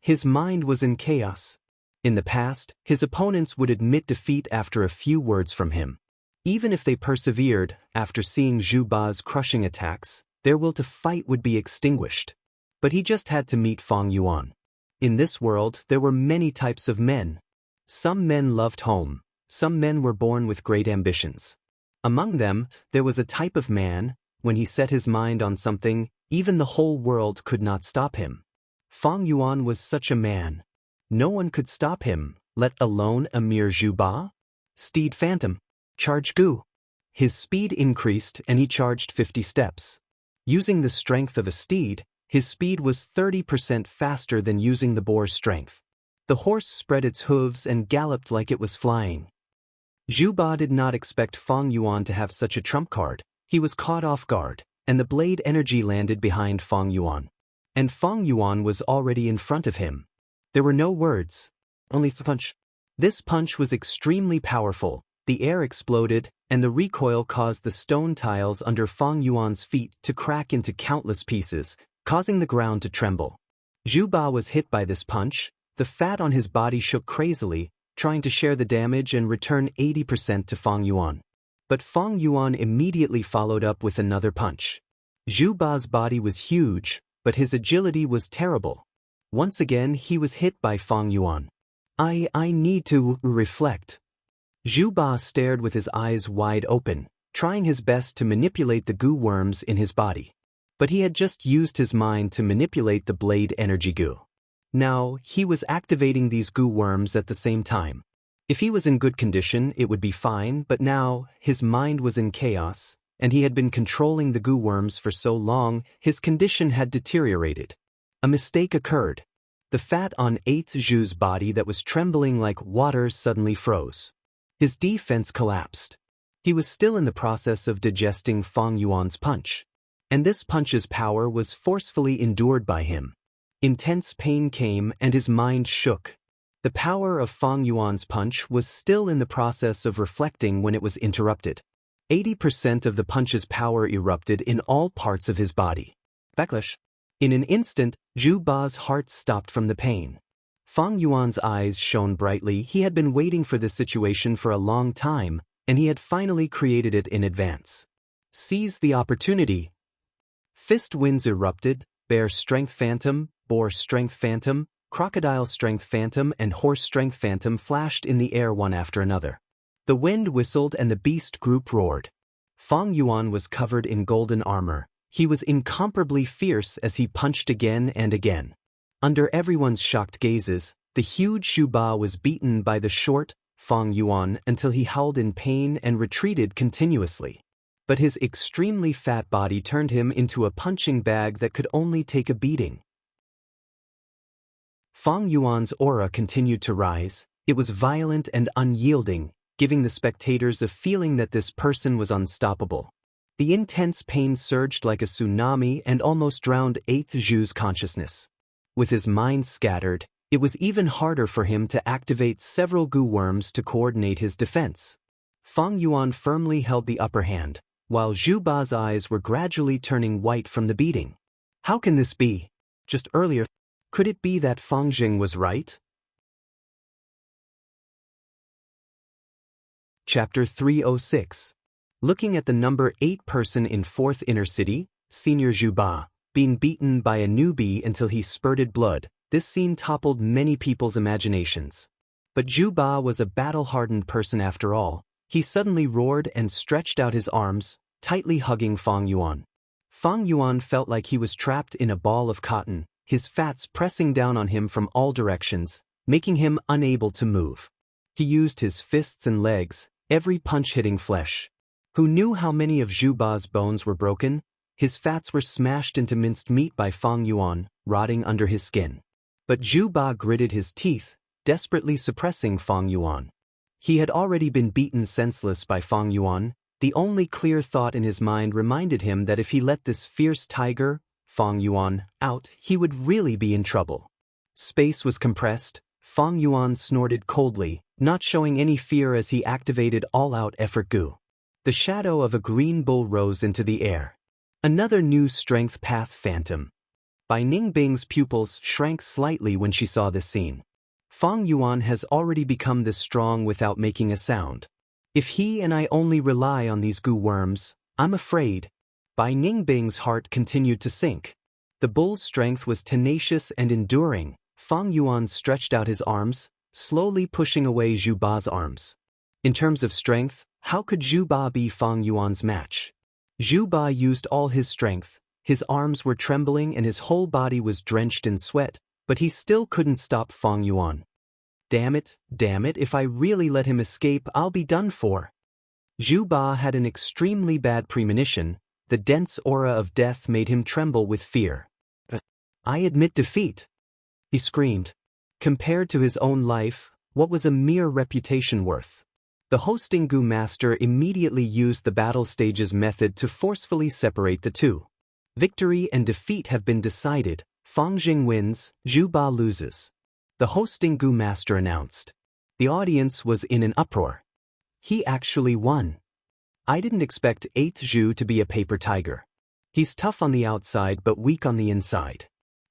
His mind was in chaos. In the past, his opponents would admit defeat after a few words from him. Even if they persevered, after seeing Zhu Ba's crushing attacks, their will to fight would be extinguished. But he just had to meet Fang Yuan. In this world, there were many types of men. Some men loved home. Some men were born with great ambitions. Among them, there was a type of man, when he set his mind on something, even the whole world could not stop him. Fang Yuan was such a man. No one could stop him, let alone a mere Zhu Ba. Steed Phantom. Charge goo. His speed increased and he charged 50 steps. Using the strength of a steed, his speed was 30% faster than using the boar's strength. The horse spread its hooves and galloped like it was flying. Zhu Ba did not expect Fang Yuan to have such a trump card. He was caught off guard, and the blade energy landed behind Fang Yuan. And Fang Yuan was already in front of him. There were no words, only the punch. This punch was extremely powerful. The air exploded, and the recoil caused the stone tiles under Fang Yuan's feet to crack into countless pieces, causing the ground to tremble. Zhu Ba was hit by this punch. The fat on his body shook crazily, trying to share the damage and return 80% to Fang Yuan. But Fang Yuan immediately followed up with another punch. Zhu Ba's body was huge, but his agility was terrible. Once again he was hit by Fang Yuan. I need to reflect. Zhu Ba stared with his eyes wide open, trying his best to manipulate the goo worms in his body. But he had just used his mind to manipulate the blade energy goo. Now, he was activating these goo worms at the same time. If he was in good condition, it would be fine, but now, his mind was in chaos, and he had been controlling the goo worms for so long, his condition had deteriorated. A mistake occurred. The fat on 8th Zhu's body that was trembling like water suddenly froze. His defense collapsed. He was still in the process of digesting Fang Yuan's punch. And this punch's power was forcefully endured by him. Intense pain came and his mind shook. The power of Fang Yuan's punch was still in the process of reflecting when it was interrupted. 80% of the punch's power erupted in all parts of his body. Backlash. In an instant, Zhu Ba's heart stopped from the pain. Fang Yuan's eyes shone brightly. He had been waiting for this situation for a long time, and he had finally created it in advance. Seize the opportunity, Fist winds erupted, bear strength phantom, boar strength phantom, crocodile strength phantom and horse strength phantom flashed in the air one after another. The wind whistled and the beast group roared. Fang Yuan was covered in golden armor. He was incomparably fierce as he punched again and again. Under everyone's shocked gazes, the huge Zhu Ba was beaten by the short Fang Yuan until he howled in pain and retreated continuously. But his extremely fat body turned him into a punching bag that could only take a beating. Fang Yuan's aura continued to rise. It was violent and unyielding, giving the spectators a feeling that this person was unstoppable. The intense pain surged like a tsunami and almost drowned 8th Zhu's consciousness. With his mind scattered, it was even harder for him to activate several goo worms to coordinate his defense. Fang Yuan firmly held the upper hand, while Zhu Ba's eyes were gradually turning white from the beating. How can this be? Just earlier, could it be that Fang Jing was right? Chapter 306. Looking at the number 8 person in 4th Inner City, Senior Zhu Ba, being beaten by a newbie until he spurted blood, this scene toppled many people's imaginations. But Zhu Ba was a battle-hardened person after all. He suddenly roared and stretched out his arms, tightly hugging Fang Yuan. Fang Yuan felt like he was trapped in a ball of cotton, his fats pressing down on him from all directions, making him unable to move. He used his fists and legs, every punch hitting flesh. Who knew how many of Zhu Ba's bones were broken? His fats were smashed into minced meat by Fang Yuan, rotting under his skin. But Zhu Ba gritted his teeth, desperately suppressing Fang Yuan. He had already been beaten senseless by Fang Yuan. The only clear thought in his mind reminded him that if he let this fierce tiger, Fang Yuan, out, he would really be in trouble. Space was compressed. Fang Yuan snorted coldly, not showing any fear as he activated all-out effort goo. The shadow of a green bull rose into the air. Another new strength path phantom. Bai Ningbing's pupils shrank slightly when she saw this scene. Fang Yuan has already become this strong without making a sound. If he and I only rely on these goo worms, I'm afraid. Bai Ningbing's heart continued to sink. The bull's strength was tenacious and enduring. Fang Yuan stretched out his arms, slowly pushing away Zhu Ba's arms. In terms of strength, how could Zhu Ba be Fang Yuan's match? Zhu Ba used all his strength. His arms were trembling and his whole body was drenched in sweat, but he still couldn't stop Fang Yuan. Damn it, if I really let him escape, I'll be done for. Zhu Ba had an extremely bad premonition. The dense aura of death made him tremble with fear. I admit defeat, he screamed. Compared to his own life, what was a mere reputation worth? The hosting goo master immediately used the battle stages method to forcefully separate the two. Victory and defeat have been decided. Fang Jing wins, Zhu Ba loses. The hosting goo master announced. The audience was in an uproar. He actually won. I didn't expect 8th Zhu to be a paper tiger. He's tough on the outside but weak on the inside.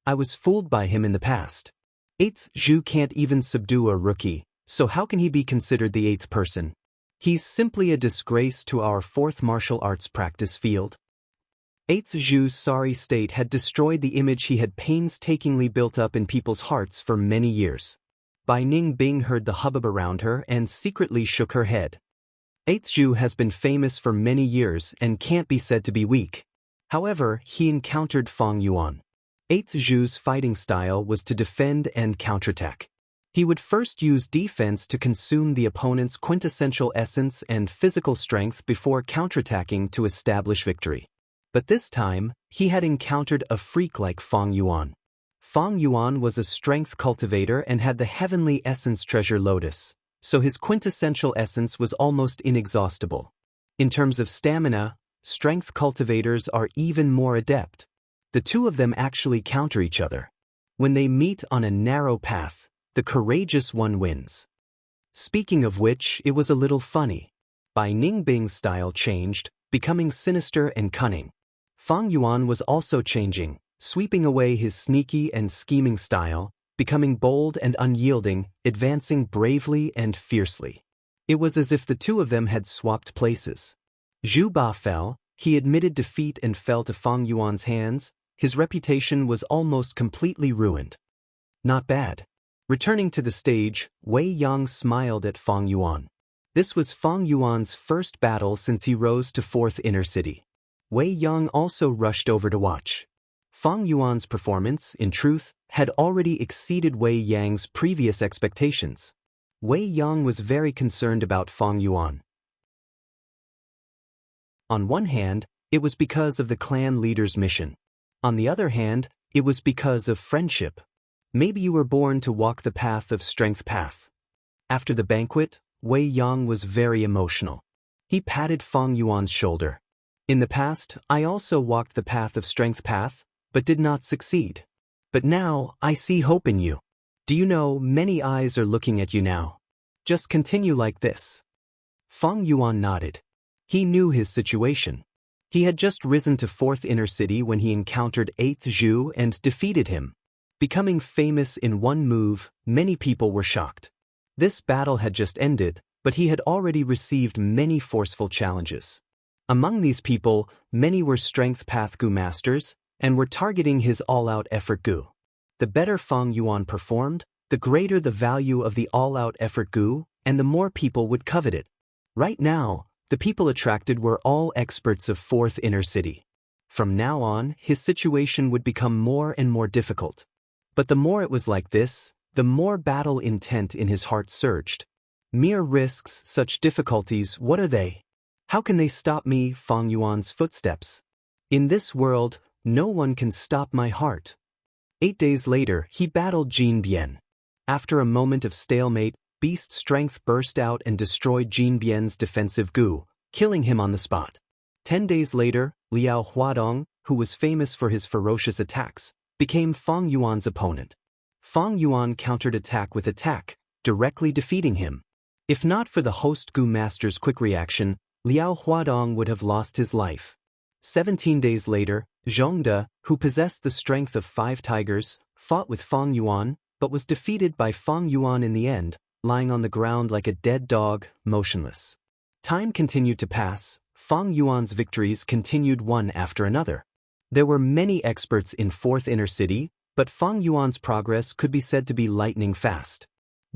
I was fooled by him in the past. 8th Zhu can't even subdue a rookie, so how can he be considered the 8th person? He's simply a disgrace to our 4th martial arts practice field. 8th Zhu's sorry state had destroyed the image he had painstakingly built up in people's hearts for many years. Bai Ningbing heard the hubbub around her and secretly shook her head. 8th Zhu has been famous for many years and can't be said to be weak. However, he encountered Fang Yuan. 8th Zhu's fighting style was to defend and counterattack. He would first use defense to consume the opponent's quintessential essence and physical strength before counterattacking to establish victory. But this time, he had encountered a freak like Fang Yuan. Fang Yuan was a strength cultivator and had the heavenly essence treasure lotus, so his quintessential essence was almost inexhaustible. In terms of stamina, strength cultivators are even more adept. The two of them actually counter each other. When they meet on a narrow path, the courageous one wins. Speaking of which, it was a little funny. Bai Ningbing's style changed, becoming sinister and cunning. Fang Yuan was also changing, sweeping away his sneaky and scheming style, becoming bold and unyielding, advancing bravely and fiercely. It was as if the two of them had swapped places. Zhu Ba fell. he admitted defeat and fell to Fang Yuan's hands, his reputation was almost completely ruined. Not bad. Returning to the stage, Wei Yang smiled at Fang Yuan. This was Fang Yuan's first battle since he rose to 4th Inner City. Wei Yang also rushed over to watch. Fang Yuan's performance, in truth, had already exceeded Wei Yang's previous expectations. Wei Yang was very concerned about Fang Yuan. On one hand, it was because of the clan leader's mission. On the other hand, it was because of friendship. Maybe you were born to walk the path of strength path. After the banquet, Wei Yang was very emotional. He patted Fang Yuan's shoulder. In the past, I also walked the path of strength path, but did not succeed. But now, I see hope in you. Do you know, many eyes are looking at you now. Just continue like this. Fang Yuan nodded. He knew his situation. He had just risen to 4th Inner City when he encountered 8th Zhu and defeated him. Becoming famous in one move, many people were shocked. This battle had just ended, but he had already received many forceful challenges. Among these people, many were Strength Path Gu masters, and were targeting his all-out effort Gu. The better Fang Yuan performed, the greater the value of the all-out effort Gu, and the more people would covet it. Right now, the people attracted were all experts of 4th Inner City. From now on, his situation would become more and more difficult. But the more it was like this, the more battle intent in his heart surged. Mere risks, such difficulties, what are they? How can they stop me, Fang Yuan's footsteps? In this world, no one can stop my heart. 8 days later, he battled Jin Bian. After a moment of stalemate, beast strength burst out and destroyed Jin Bian's defensive Gu, killing him on the spot. 10 days later, Liao Huadong, who was famous for his ferocious attacks, became Fang Yuan's opponent. Fang Yuan countered attack with attack, directly defeating him. If not for the host Gu master's quick reaction, Liao Huadong would have lost his life. 17 days later, Zhongde, who possessed the strength of 5 tigers, fought with Fang Yuan, but was defeated by Fang Yuan in the end, lying on the ground like a dead dog, motionless. Time continued to pass. Fang Yuan's victories continued one after another. There were many experts in 4th Inner City, but Fang Yuan's progress could be said to be lightning fast.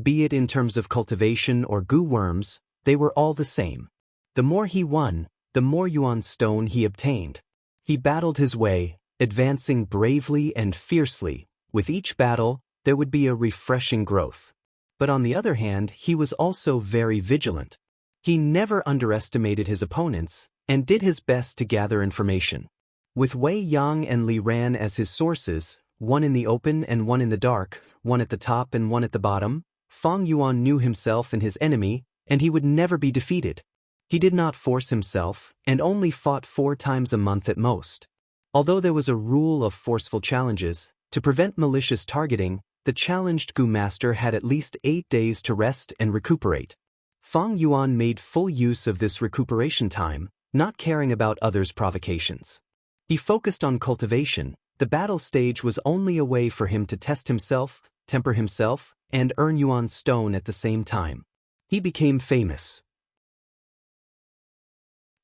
Be it in terms of cultivation or Gu worms, they were all the same. The more he won, the more Yuan stone he obtained. He battled his way, advancing bravely and fiercely. With each battle, there would be a refreshing growth. But on the other hand, he was also very vigilant. He never underestimated his opponents, and did his best to gather information. With Wei Yang and Li Ran as his sources, one in the open and one in the dark, one at the top and one at the bottom, Fang Yuan knew himself and his enemy, and he would never be defeated. He did not force himself, and only fought 4 times a month at most. Although there was a rule of forceful challenges, to prevent malicious targeting, the challenged Gu master had at least 8 days to rest and recuperate. Fang Yuan made full use of this recuperation time, not caring about others' provocations. He focused on cultivation. The battle stage was only a way for him to test himself, temper himself, and earn Yuan's stone at the same time. He became famous.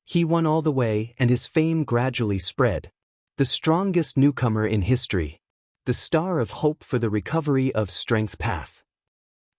He won all the way, and his fame gradually spread. The strongest newcomer in history. The star of hope for the recovery of Strength Path.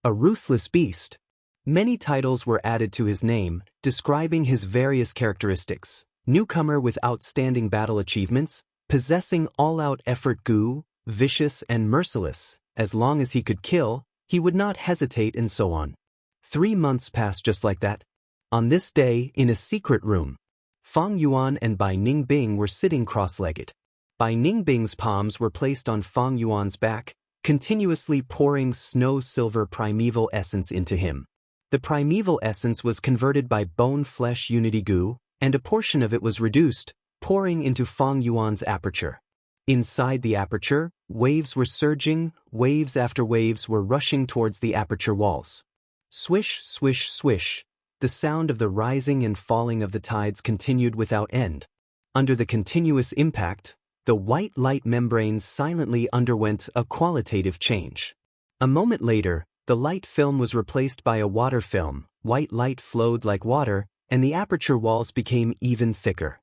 A ruthless beast. Many titles were added to his name, describing his various characteristics. Newcomer with outstanding battle achievements, possessing all-out effort Gu, vicious and merciless. As long as he could kill, he would not hesitate, and so on. 3 months passed just like that. On this day, in a secret room, Fang Yuan and Bai Ningbing were sitting cross-legged. Bai Ningbing's palms were placed on Fang Yuan's back, continuously pouring snow-silver primeval essence into him. The primeval essence was converted by bone-flesh unity Gu, and a portion of it was reduced, pouring into Fang Yuan's aperture. Inside the aperture, waves were surging, waves after waves were rushing towards the aperture walls. Swish, swish, swish. The sound of the rising and falling of the tides continued without end. Under the continuous impact, the white light membranes silently underwent a qualitative change. A moment later, the light film was replaced by a water film, white light flowed like water, and the aperture walls became even thicker.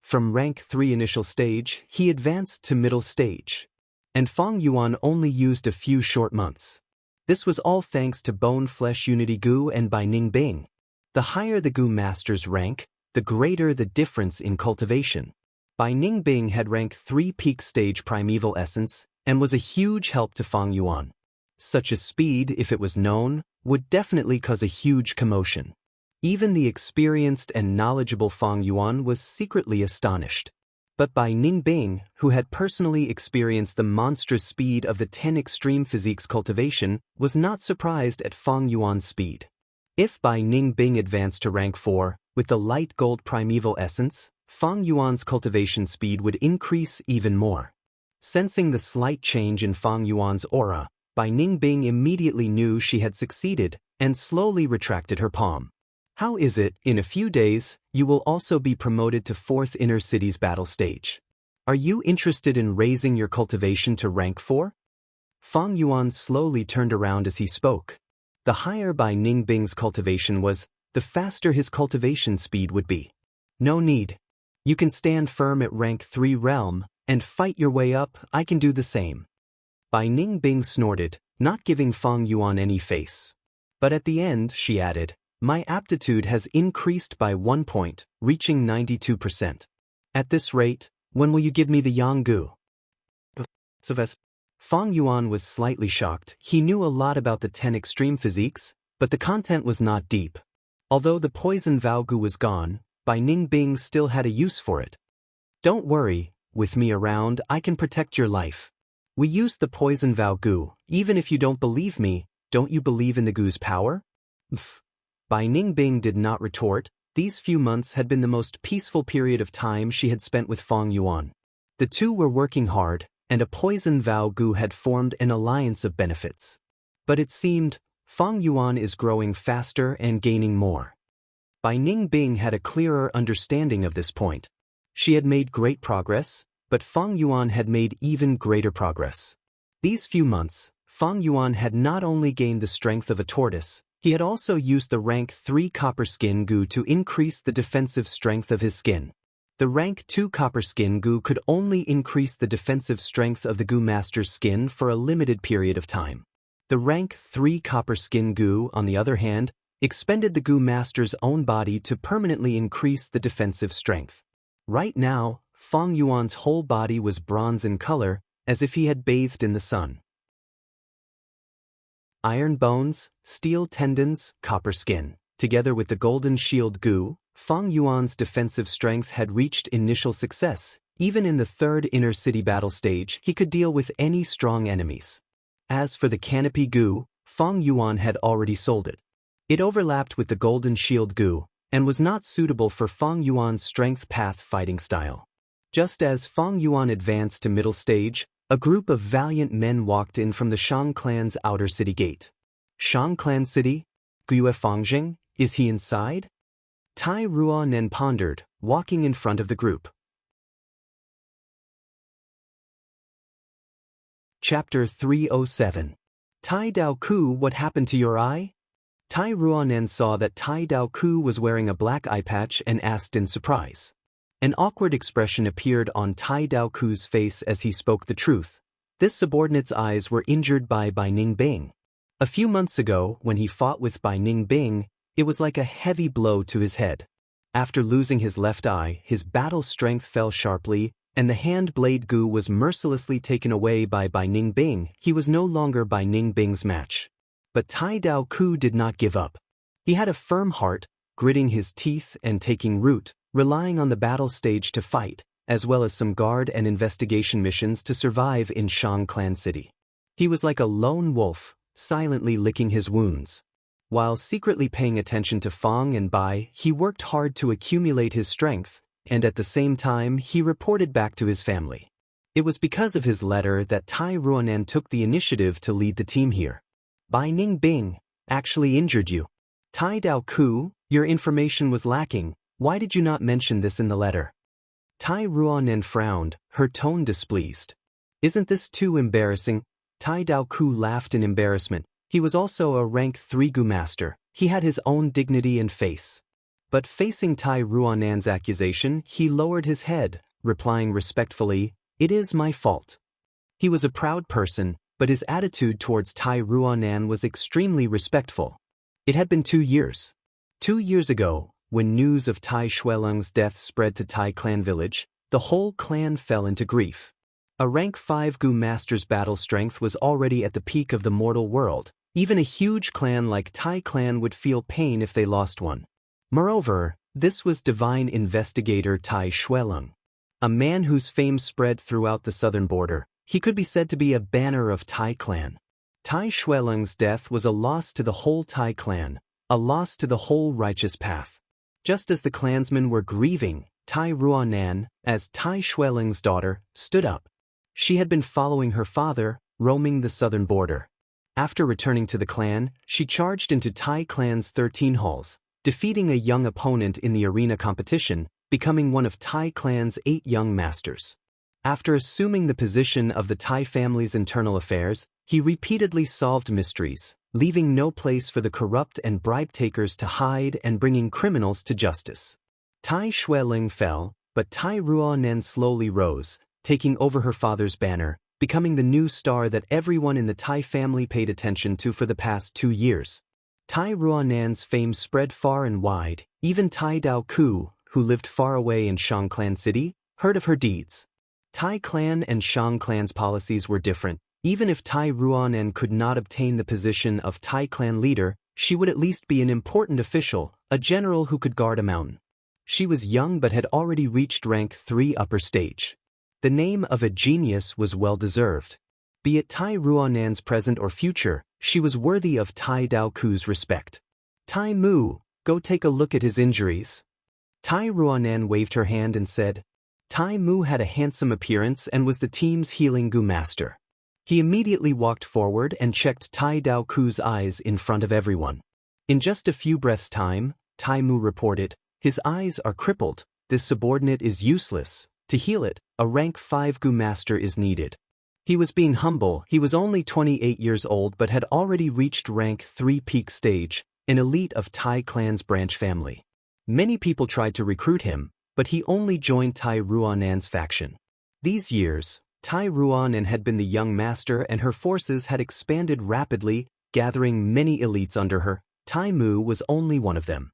From rank 3 initial stage, he advanced to middle stage. And Fang Yuan only used a few short months. This was all thanks to Bone Flesh Unity Gu and Bai Ning Bing. The higher the Gu master's rank, the greater the difference in cultivation. Bai Ning Bing had rank 3 peak stage primeval essence and was a huge help to Fang Yuan. Such a speed, if it was known, would definitely cause a huge commotion. Even the experienced and knowledgeable Fang Yuan was secretly astonished. But Bai Ning Bing, who had personally experienced the monstrous speed of the 10 extreme physiques cultivation, was not surprised at Fang Yuan's speed. If Bai Ning Bing advanced to rank 4, with the light gold primeval essence, Fang Yuan's cultivation speed would increase even more. Sensing the slight change in Fang Yuan's aura, Bai Ning Bing immediately knew she had succeeded and slowly retracted her palm. How is it, in a few days, you will also be promoted to 4th Inner City's battle stage? Are you interested in raising your cultivation to rank 4? Fang Yuan slowly turned around as he spoke. The higher Bai Ning Bing's cultivation was, the faster his cultivation speed would be. No need. You can stand firm at rank 3 realm, and fight your way up. I can do the same. Bai Ning Bing snorted, not giving Fang Yuan any face. But at the end, she added, my aptitude has increased by 1 point, reaching 92%. At this rate, when will you give me the Yanggu? Fang Yuan was slightly shocked. He knew a lot about the 10 extreme physiques, but the content was not deep. Although the poison Vaogu was gone, Bai Ning Bing still had a use for it. Don't worry, with me around, I can protect your life. We used the poison Vaogu. Even if you don't believe me, don't you believe in the Gu's power? Bai Ning Bing did not retort. These few months had been the most peaceful period of time she had spent with Fang Yuan. The two were working hard, and a poison Vaogu had formed an alliance of benefits. But it seemed, Fang Yuan is growing faster and gaining more. Bai Ning Bing had a clearer understanding of this point. She had made great progress, but Fang Yuan had made even greater progress. These few months, Fang Yuan had not only gained the strength of a tortoise, he had also used the rank 3 copper skin Gu to increase the defensive strength of his skin. The rank 2 copper skin Gu could only increase the defensive strength of the Gu master's skin for a limited period of time. The rank 3 copper skin Gu, on the other hand, expended the Gu master's own body to permanently increase the defensive strength. Right now, Fang Yuan's whole body was bronze in color, as if he had bathed in the sun. Iron bones, steel tendons, copper skin. Together with the golden shield Gu, Fang Yuan's defensive strength had reached initial success. Even in the 3rd Inner City battle stage, he could deal with any strong enemies. As for the canopy Gu, Fang Yuan had already sold it. It overlapped with the golden shield Gu, and was not suitable for Fang Yuan's strength path fighting style. Just as Fang Yuan advanced to middle stage, a group of valiant men walked in from the Shang clan's outer city gate. Shang clan city? Guyue Fangjing, is he inside? Tai Ruanen pondered, walking in front of the group. Chapter 307. Tai Dao Ku, what happened to your eye? Tai Ruanen saw that Tai Dao Ku was wearing a black eye patch and asked in surprise. An awkward expression appeared on Tai Dao Ku's face as he spoke the truth. This subordinate's eyes were injured by Bai Ning Bing. A few months ago, when he fought with Bai Ning Bing, it was like a heavy blow to his head. After losing his left eye, his battle strength fell sharply, and the hand blade Gu was mercilessly taken away by Bai Ning Bing. He was no longer Bai Ning Bing's match. But Tai Dao Ku did not give up. He had a firm heart, gritting his teeth and taking root, relying on the battle stage to fight, as well as some guard and investigation missions to survive in Shang Clan City. He was like a lone wolf, silently licking his wounds. While secretly paying attention to Fang and Bai, he worked hard to accumulate his strength, and at the same time he reported back to his family. It was because of his letter that Tai Ruanen took the initiative to lead the team here. Bai Ning Bing actually injured you. Tai Dao Ku, your information was lacking. Why did you not mention this in the letter? Tai Ruanen frowned, her tone displeased. Isn't this too embarrassing? Tai Dao Ku laughed in embarrassment. He was also a rank 3 Gu master. He had his own dignity and face. But facing Tai Ruanan's accusation, he lowered his head, replying respectfully, "It is my fault." He was a proud person, but his attitude towards Tai Ruanan was extremely respectful. It had been 2 years. 2 years ago, when news of Tai Shueleng's death spread to Tai clan village, the whole clan fell into grief. A rank 5 Gu master's battle strength was already at the peak of the mortal world. Even a huge clan like Tai clan would feel pain if they lost one. Moreover, this was divine investigator Tai Shueleng, a man whose fame spread throughout the southern border. He could be said to be a banner of Tai clan. Tai Shueleng's death was a loss to the whole Tai clan, a loss to the whole righteous path. Just as the clansmen were grieving, Tai Ruanan, as Tai Shueleng's daughter, stood up. She had been following her father, roaming the southern border. After returning to the clan, she charged into Tai clan's 13 halls, defeating a young opponent in the arena competition, becoming one of Tai clan's 8 young masters. After assuming the position of the Tai family's internal affairs, he repeatedly solved mysteries, leaving no place for the corrupt and bribe-takers to hide and bringing criminals to justice. Tai Shueleng fell, but Tai Ruanan slowly rose, taking over her father's banner, becoming the new star that everyone in the Tai family paid attention to for the past 2 years. Tai Ruanan's fame spread far and wide. Even Tai Dao Ku, who lived far away in Shang Clan City, heard of her deeds. Tai clan and Shang clan's policies were different. Even if Tai Ruanan could not obtain the position of Tai clan leader, she would at least be an important official, a general who could guard a mountain. She was young but had already reached rank 3 upper stage. The name of a genius was well-deserved. Be it Tai Ruanan's present or future, she was worthy of Tai Dao Ku's respect. Tai Mu, go take a look at his injuries. Tai Ruanan waved her hand and said. Tai Mu had a handsome appearance and was the team's healing Gu master. He immediately walked forward and checked Tai Dao Ku's eyes in front of everyone. In just a few breaths' time, Tai Mu reported, "His eyes are crippled. This subordinate is useless. To heal it, a rank 5 Gu master is needed." He was being humble. He was only 28 years old but had already reached rank 3 peak stage, an elite of Tai clan's branch family. Many people tried to recruit him, but he only joined Tai Ruanan's faction. These years, Tai Ruanan had been the young master and her forces had expanded rapidly, gathering many elites under her. Tai Mu was only one of them.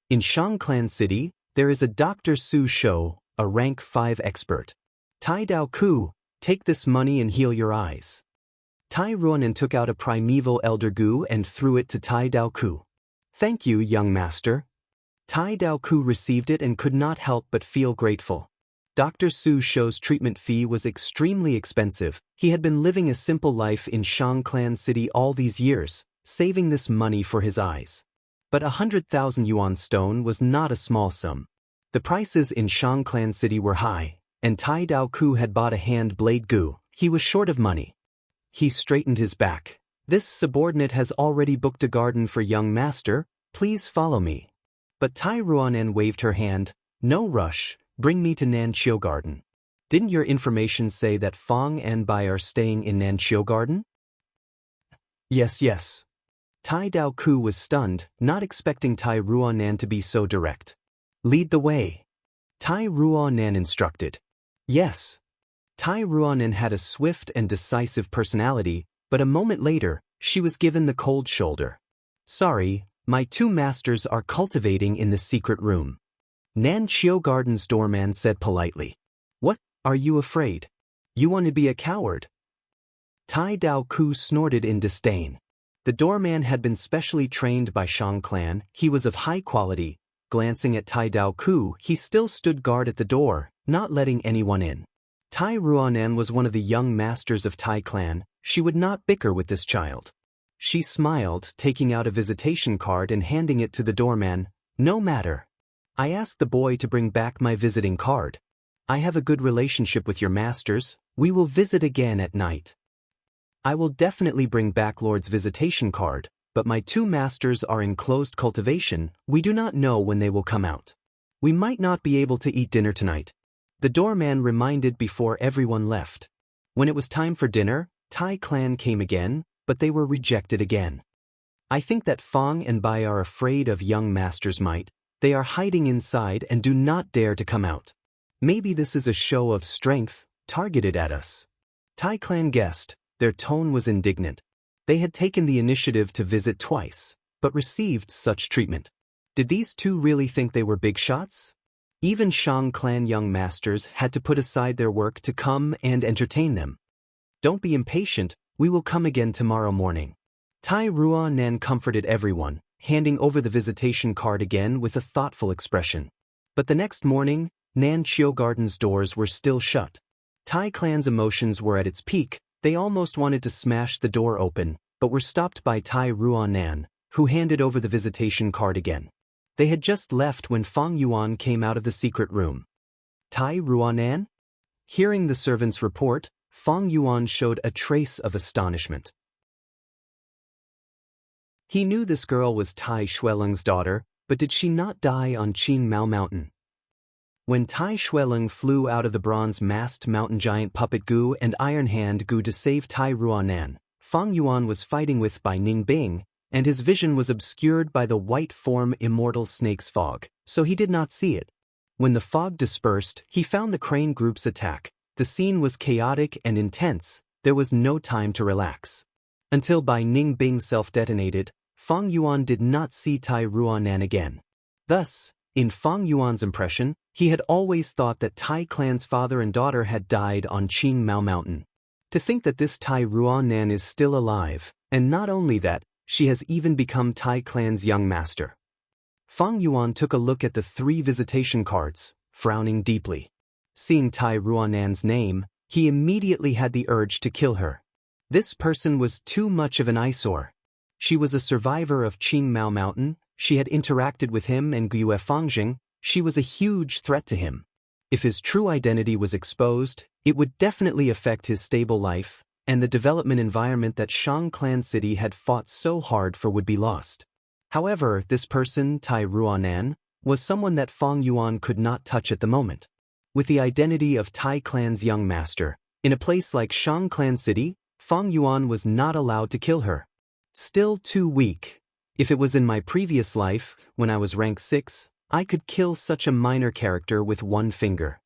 In Shang Clan City, there is a Dr. Su Shou, a rank 5 expert. Tai Dao Ku, take this money and heal your eyes. Tai Ruanan took out a primeval elder Gu and threw it to Tai Dao Ku. Thank you, young master. Tai Dao Ku received it and could not help but feel grateful. Dr. Su Shou's treatment fee was extremely expensive. He had been living a simple life in Shang Clan City all these years, saving this money for his eyes. But 100,000 yuan stone was not a small sum. The prices in Shang Clan City were high, and Tai Dao Ku had bought a hand blade Gu. He was short of money. He straightened his back. This subordinate has already booked a garden for young master. Please follow me. But Tai Ruanan waved her hand. No rush, bring me to Nanqiu Garden. Didn't your information say that Fong and Bai are staying in Nanqiu Garden? Yes. Tai Dao Ku was stunned, not expecting Tai Ruanan to be so direct. Lead the way. Tai Ruanan instructed. Yes. Tai Ruanan had a swift and decisive personality, but a moment later, she was given the cold shoulder. Sorry, my 2 masters are cultivating in the secret room. Nanqiu Garden's doorman said politely. What, are you afraid? You want to be a coward? Tai Dao Ku snorted in disdain. The doorman had been specially trained by Shang Clan. He was of high quality. Glancing at Tai Dao Ku, he still stood guard at the door, not letting anyone in. Tai Ruanan was one of the young masters of Tai Clan. She would not bicker with this child. She smiled, taking out a visitation card and handing it to the doorman. No matter. I asked the boy to bring back my visiting card. I have a good relationship with your masters. We will visit again at night. I will definitely bring back Lord's visitation card, but my 2 masters are in closed cultivation. We do not know when they will come out. We might not be able to eat dinner tonight. The doorman reminded before everyone left. When it was time for dinner, Tai Clan came again, but they were rejected again. I think that Fang and Bai are afraid of young master's might. They are hiding inside and do not dare to come out. Maybe this is a show of strength, targeted at us. Tai clan guessed. Their tone was indignant. They had taken the initiative to visit twice, but received such treatment. Did these two really think they were big shots? Even Shang clan young masters had to put aside their work to come and entertain them. Don't be impatient, we will come again tomorrow morning. Tai Ruanan comforted everyone, handing over the visitation card again with a thoughtful expression. But the next morning, Nan Chiu Garden's doors were still shut. Tai clan's emotions were at its peak. They almost wanted to smash the door open, but were stopped by Tai Ruanan, who handed over the visitation card again. They had just left when Fang Yuan came out of the secret room. Tai Ruanan? Hearing the servant's report, Fang Yuan showed a trace of astonishment. He knew this girl was Tai Xueleng's daughter, but did she not die on Qin Mao Mountain? When Tai Xueleng flew out of the bronze-masked mountain giant puppet Gu and Iron Hand Gu to save Tai Ruanan, Fang Yuan was fighting with Bai Ningbing, and his vision was obscured by the white form immortal snake's fog, so he did not see it. When the fog dispersed, he found the crane group's attack. The scene was chaotic and intense. There was no time to relax. Until Bai Ningbing self-detonated, Fang Yuan did not see Tai Ruanan again. Thus, in Fang Yuan's impression, he had always thought that Tai clan's father and daughter had died on Qin Mao Mountain. To think that this Tai Ruanan is still alive, and not only that, she has even become Tai clan's young master. Fang Yuan took a look at the 3 visitation cards, frowning deeply. Seeing Tai Ruanan's name, he immediately had the urge to kill her. This person was too much of an eyesore. She was a survivor of Qin Mao Mountain, she had interacted with him and Gue Fangjing, she was a huge threat to him. If his true identity was exposed, it would definitely affect his stable life, and the development environment that Shang Clan City had fought so hard for would be lost. However, this person, Tai Ruanan, was someone that Fang Yuan could not touch at the moment. With the identity of Tai Clan's young master, in a place like Shang Clan City, Fang Yuan was not allowed to kill her. Still too weak. If it was in my previous life, when I was rank 6, I could kill such a minor character with one finger.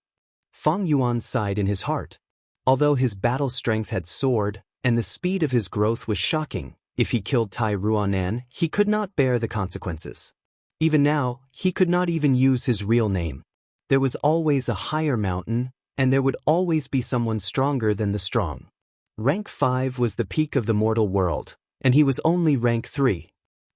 Fang Yuan sighed in his heart. Although his battle strength had soared, and the speed of his growth was shocking, if he killed Tai Ruanan, he could not bear the consequences. Even now, he could not even use his real name. There was always a higher mountain, and there would always be someone stronger than the strong. Rank 5 was the peak of the mortal world, and he was only rank 3.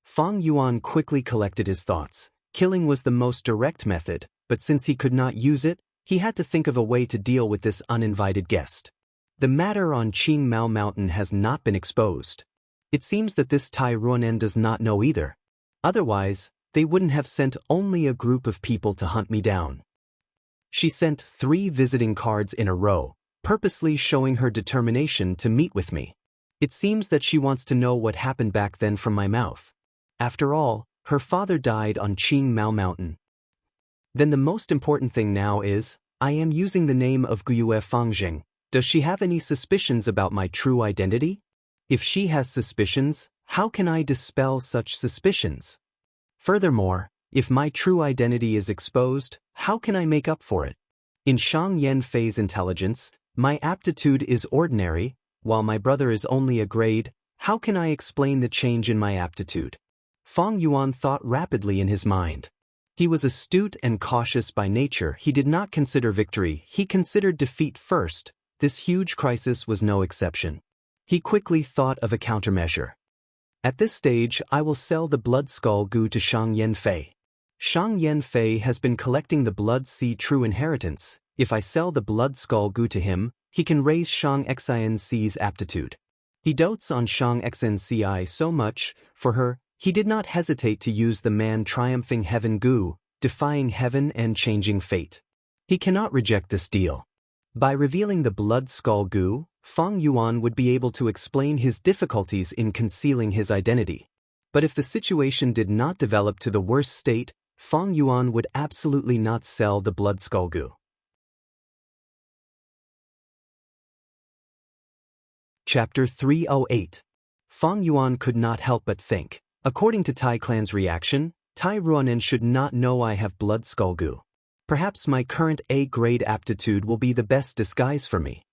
Fang Yuan quickly collected his thoughts. Killing was the most direct method, but since he could not use it, he had to think of a way to deal with this uninvited guest. The matter on Qin Mao Mountain has not been exposed. It seems that this Tai Ruanan does not know either. Otherwise, they wouldn't have sent only a group of people to hunt me down. She sent 3 visiting cards in a row, purposely showing her determination to meet with me. It seems that she wants to know what happened back then from my mouth. After all, her father died on Qin Mao Mountain. Then the most important thing now is, I am using the name of Gue Fangjing. Does she have any suspicions about my true identity? If she has suspicions, how can I dispel such suspicions? Furthermore, if my true identity is exposed, how can I make up for it? In Shang Yanfei's intelligence, my aptitude is ordinary, while my brother is only a grade. How can I explain the change in my aptitude? Fang Yuan thought rapidly in his mind. He was astute and cautious by nature. He did not consider victory, he considered defeat first. This huge crisis was no exception. He quickly thought of a countermeasure. At this stage, I will sell the Blood Skull Gu to Shang Yanfei. Shang Yanfei has been collecting the Blood Sea True Inheritance. If I sell the Blood Skull Gu to him, he can raise Shang Xianxi's aptitude. He dotes on Shang Xianxi so much, for her, he did not hesitate to use the man triumphing heaven Gu, defying heaven and changing fate. He cannot reject this deal. By revealing the Blood Skull Gu, Fang Yuan would be able to explain his difficulties in concealing his identity. But if the situation did not develop to the worst state, Fang Yuan would absolutely not sell the Blood Skull Gu. Chapter 308. Fang Yuan could not help but think, According to Tai Clan's reaction, Tai Ruanen should not know I have blood skull goo. Perhaps my current A-grade aptitude will be the best disguise for me.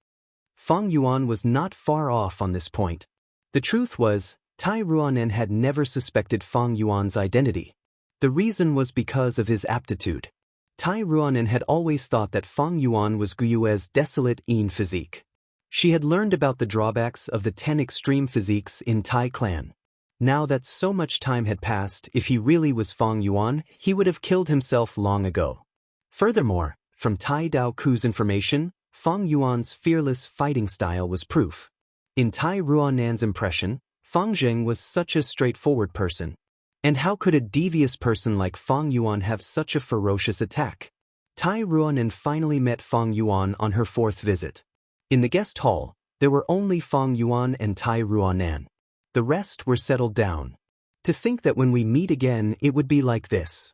Fang Yuan was not far off on this point. The truth was, Tai Ruanen had never suspected Fang Yuan's identity. The reason was because of his aptitude. Tai Ruanen had always thought that Fang Yuan was Guyue's desolate in physique. She had learned about the drawbacks of the 10 extreme physiques in Tai Clan. Now that so much time had passed, if he really was Fang Yuan, he would have killed himself long ago. Furthermore, from Tai Dao Ku's information, Fang Yuan's fearless fighting style was proof. In Tai Ruanen's impression, Fang Zheng was such a straightforward person. And how could a devious person like Fang Yuan have such a ferocious attack? Tai Ruanen finally met Fang Yuan on her 4th visit. In the guest hall, there were only Fang Yuan and Tai Ruanen. The rest were settled down. To think that when we meet again it would be like this.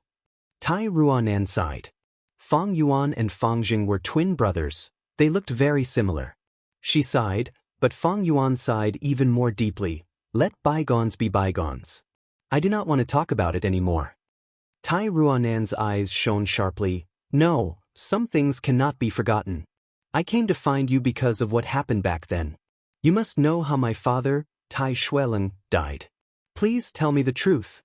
Tai Ruanen sighed. Fang Yuan and Fang Zheng were twin brothers. They looked very similar. She sighed, but Fang Yuan sighed even more deeply. Let bygones be bygones. I do not want to talk about it anymore. Tai Ruanen's eyes shone sharply. No, some things cannot be forgotten. I came to find you because of what happened back then. You must know how my father, Tai Shueleng, died. Please tell me the truth.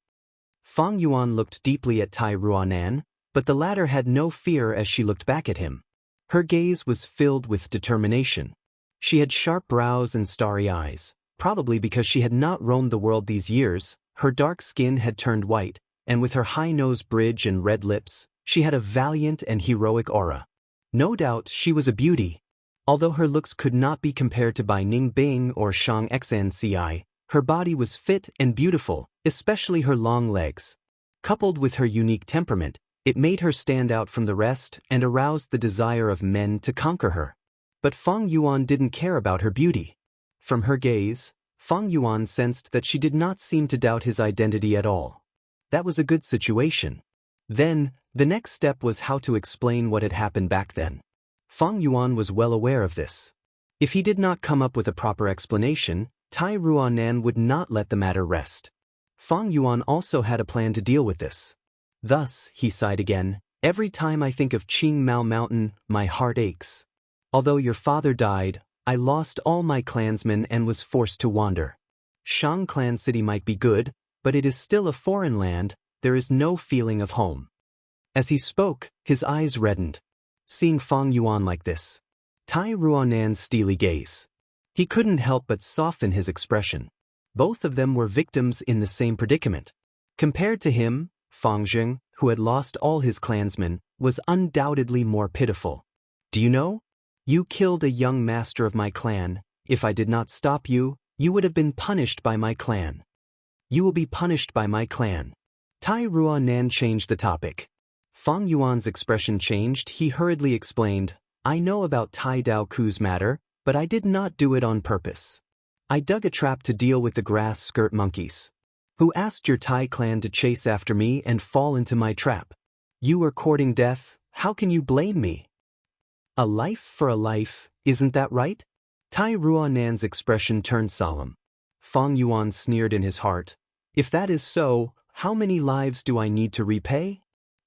Fang Yuan looked deeply at Tai Ruanen, but the latter had no fear as she looked back at him. Her gaze was filled with determination. She had sharp brows and starry eyes, probably because she had not roamed the world these years. Her dark skin had turned white, and with her high nose bridge and red lips, she had a valiant and heroic aura. No doubt she was a beauty. Although her looks could not be compared to Bai Ning Bing or Xianxia, her body was fit and beautiful, especially her long legs. Coupled with her unique temperament, it made her stand out from the rest and aroused the desire of men to conquer her. But Fang Yuan didn't care about her beauty. From her gaze, Fang Yuan sensed that she did not seem to doubt his identity at all. That was a good situation. Then, the next step was how to explain what had happened back then. Fang Yuan was well aware of this. If he did not come up with a proper explanation, Tai Ruanen would not let the matter rest. Fang Yuan also had a plan to deal with this. Thus, he sighed again, every time I think of Qing Mao Mountain, my heart aches. Although your father died, I lost all my clansmen and was forced to wander. Shang Clan City might be good, but it is still a foreign land. There is no feeling of home. As he spoke, his eyes reddened. Seeing Fang Yuan like this, Tai Ruanen's steely gaze. He couldn't help but soften his expression. Both of them were victims in the same predicament. Compared to him, Fang Zheng, who had lost all his clansmen, was undoubtedly more pitiful. Do you know? You killed a young master of my clan. If I did not stop you, you would have been punished by my clan. You will be punished by my clan. Tai Ruanen changed the topic. Fang Yuan's expression changed. He hurriedly explained, I know about Tai Dao Ku's matter, but I did not do it on purpose. I dug a trap to deal with the grass skirt monkeys. Who asked your Tai clan to chase after me and fall into my trap? You were courting death, how can you blame me? A life for a life, isn't that right? Tai Ruanen's expression turned solemn. Fang Yuan sneered in his heart. If that is so, how many lives do I need to repay?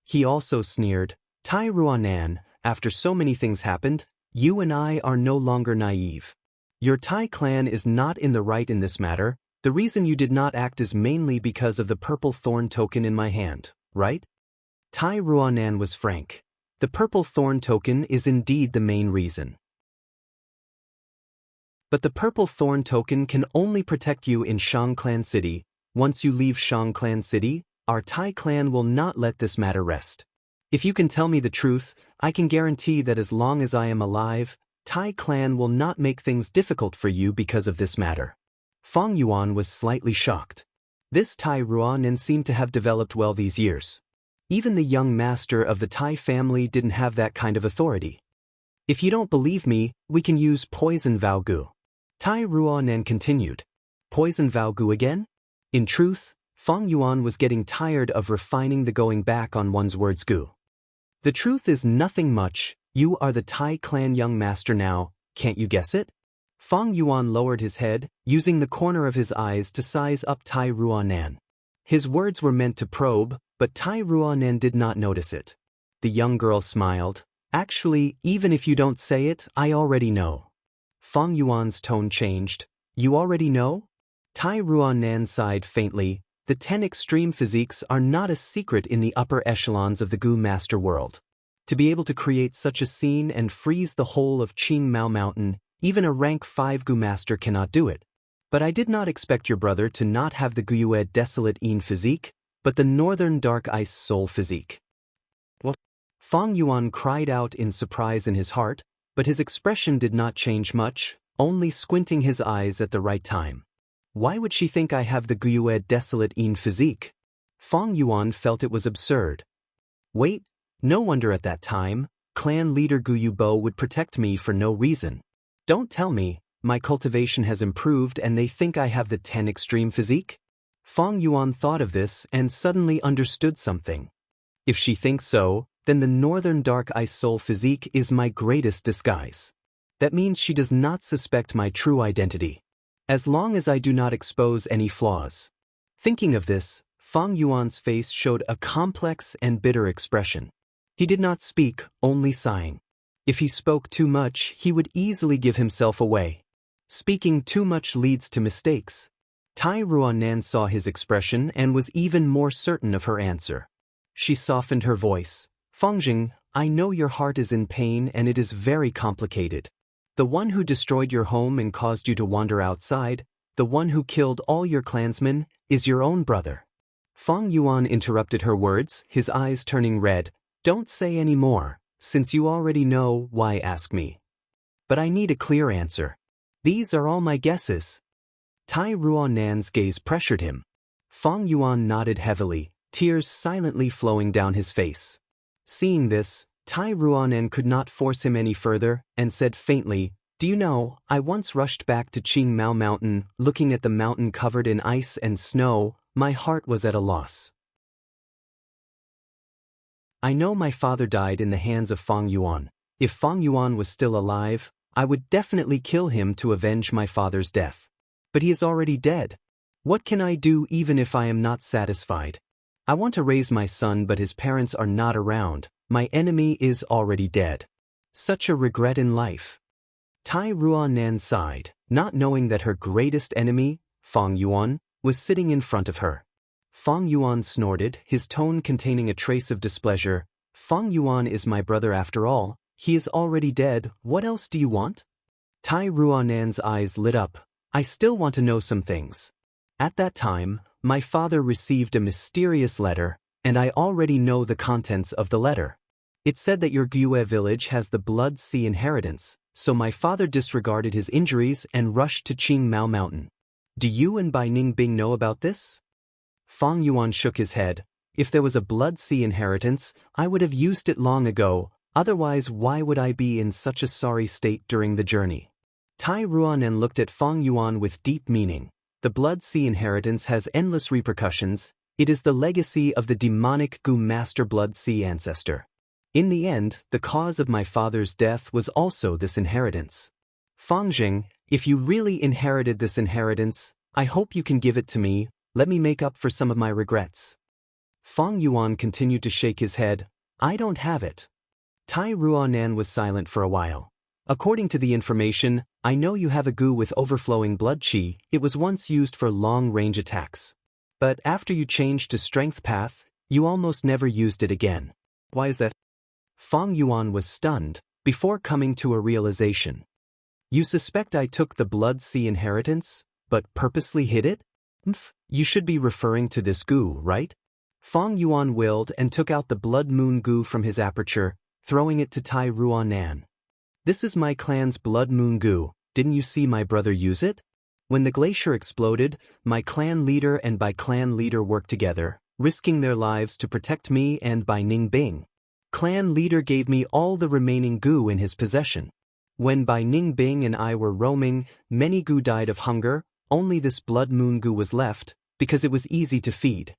He also sneered, Tai Ruanen, after so many things happened, you and I are no longer naive. Your Tai clan is not in the right in this matter. The reason you did not act is mainly because of the purple thorn token in my hand, right? Tai Ruanen was frank. The purple thorn token is indeed the main reason. But the purple thorn token can only protect you in Shang Clan City. Once you leave Shang Clan City, our Tai clan will not let this matter rest. If you can tell me the truth, I can guarantee that as long as I am alive, Tai clan will not make things difficult for you because of this matter. Fang Yuan was slightly shocked. This Tai Ruanen seemed to have developed well these years. Even the young master of the Tai family didn't have that kind of authority. If you don't believe me, we can use poison Vao Gu. Tai Ruanen continued. Poison Vao Gu again? In truth, Fang Yuan was getting tired of refining the going back on one's words Gu. The truth is nothing much. You are the Tai clan young master now, can't you guess it? Fang Yuan lowered his head, using the corner of his eyes to size up Tai Ruanen. His words were meant to probe, but Tai Ruanan did not notice it. The young girl smiled. Actually, even if you don't say it, I already know. Fang Yuan's tone changed. You already know? Tai Ruanan sighed faintly. The 10 extreme physiques are not a secret in the upper echelons of the Gu Master world. To be able to create such a scene and freeze the whole of Qingmao Mountain, even a rank 5 Gu Master cannot do it. But I did not expect your brother to not have the Guyue Desolate Yin physique, but the Northern Dark Ice Soul physique. What? Fang Yuan cried out in surprise in his heart, but his expression did not change much, only squinting his eyes at the right time. Why would she think I have the Guyue Desolate Yin physique? Fang Yuan felt it was absurd. Wait, no wonder at that time, clan leader Guyu Bo would protect me for no reason. Don't tell me, my cultivation has improved and they think I have the 10 extreme physique? Fang Yuan thought of this and suddenly understood something. If she thinks so, then the Northern Dark Ice Soul physique is my greatest disguise. That means she does not suspect my true identity. As long as I do not expose any flaws. Thinking of this, Fang Yuan's face showed a complex and bitter expression. He did not speak, only sighing. If he spoke too much, he would easily give himself away. Speaking too much leads to mistakes. Tai Ruanan saw his expression and was even more certain of her answer. She softened her voice. Fangjing, I know your heart is in pain and it is very complicated. The one who destroyed your home and caused you to wander outside, the one who killed all your clansmen, is your own brother. Fang Yuan interrupted her words, his eyes turning red. Don't say any more, since you already know, why ask me? But I need a clear answer. These are all my guesses. Tai Ruanan's gaze pressured him. Fang Yuan nodded heavily, tears silently flowing down his face. Seeing this, Tai Ruanan could not force him any further, and said faintly, Do you know, I once rushed back to Qingmao Mountain, looking at the mountain covered in ice and snow, my heart was at a loss. I know my father died in the hands of Fang Yuan. If Fang Yuan was still alive, I would definitely kill him to avenge my father's death. But he is already dead. What can I do even if I am not satisfied? I want to raise my son but his parents are not around. My enemy is already dead. Such a regret in life. Tai Ruanan sighed, not knowing that her greatest enemy, Fang Yuan, was sitting in front of her. Fang Yuan snorted, his tone containing a trace of displeasure. Fang Yuan is my brother after all. He is already dead. What else do you want? Tai Ruanan's eyes lit up. I still want to know some things. At that time, my father received a mysterious letter, and I already know the contents of the letter. It said that your Guyue village has the Blood Sea inheritance, so my father disregarded his injuries and rushed to Qingmao Mountain. Do you and Bai Ningbing know about this? Fang Yuan shook his head. If there was a Blood Sea inheritance, I would have used it long ago, otherwise why would I be in such a sorry state during the journey? Tai Ruanan looked at Fang Yuan with deep meaning. The Blood Sea inheritance has endless repercussions. It is the legacy of the demonic Gu Master Blood Sea ancestor. In the end, the cause of my father's death was also this inheritance. Fangjing, if you really inherited this inheritance, I hope you can give it to me. Let me make up for some of my regrets. Fang Yuan continued to shake his head. I don't have it. Tai Ruanan was silent for a while. According to the information, I know you have a Gu with overflowing blood qi. It was once used for long-range attacks. But after you changed to Strength Path, you almost never used it again. Why is that? Fang Yuan was stunned, before coming to a realization. You suspect I took the Blood Sea inheritance, but purposely hid it? You should be referring to this Gu, right? Fang Yuan willed and took out the Blood Moon Gu from his aperture, throwing it to Tai Ruanan. This is my clan's Blood Moon Gu. Didn't you see my brother use it? When the glacier exploded, my clan leader and Bai clan leader worked together, risking their lives to protect me and Bai Ningbing. Clan leader gave me all the remaining Gu in his possession. When Bai Ningbing and I were roaming, many Gu died of hunger. Only this Blood Moon Gu was left, because it was easy to feed.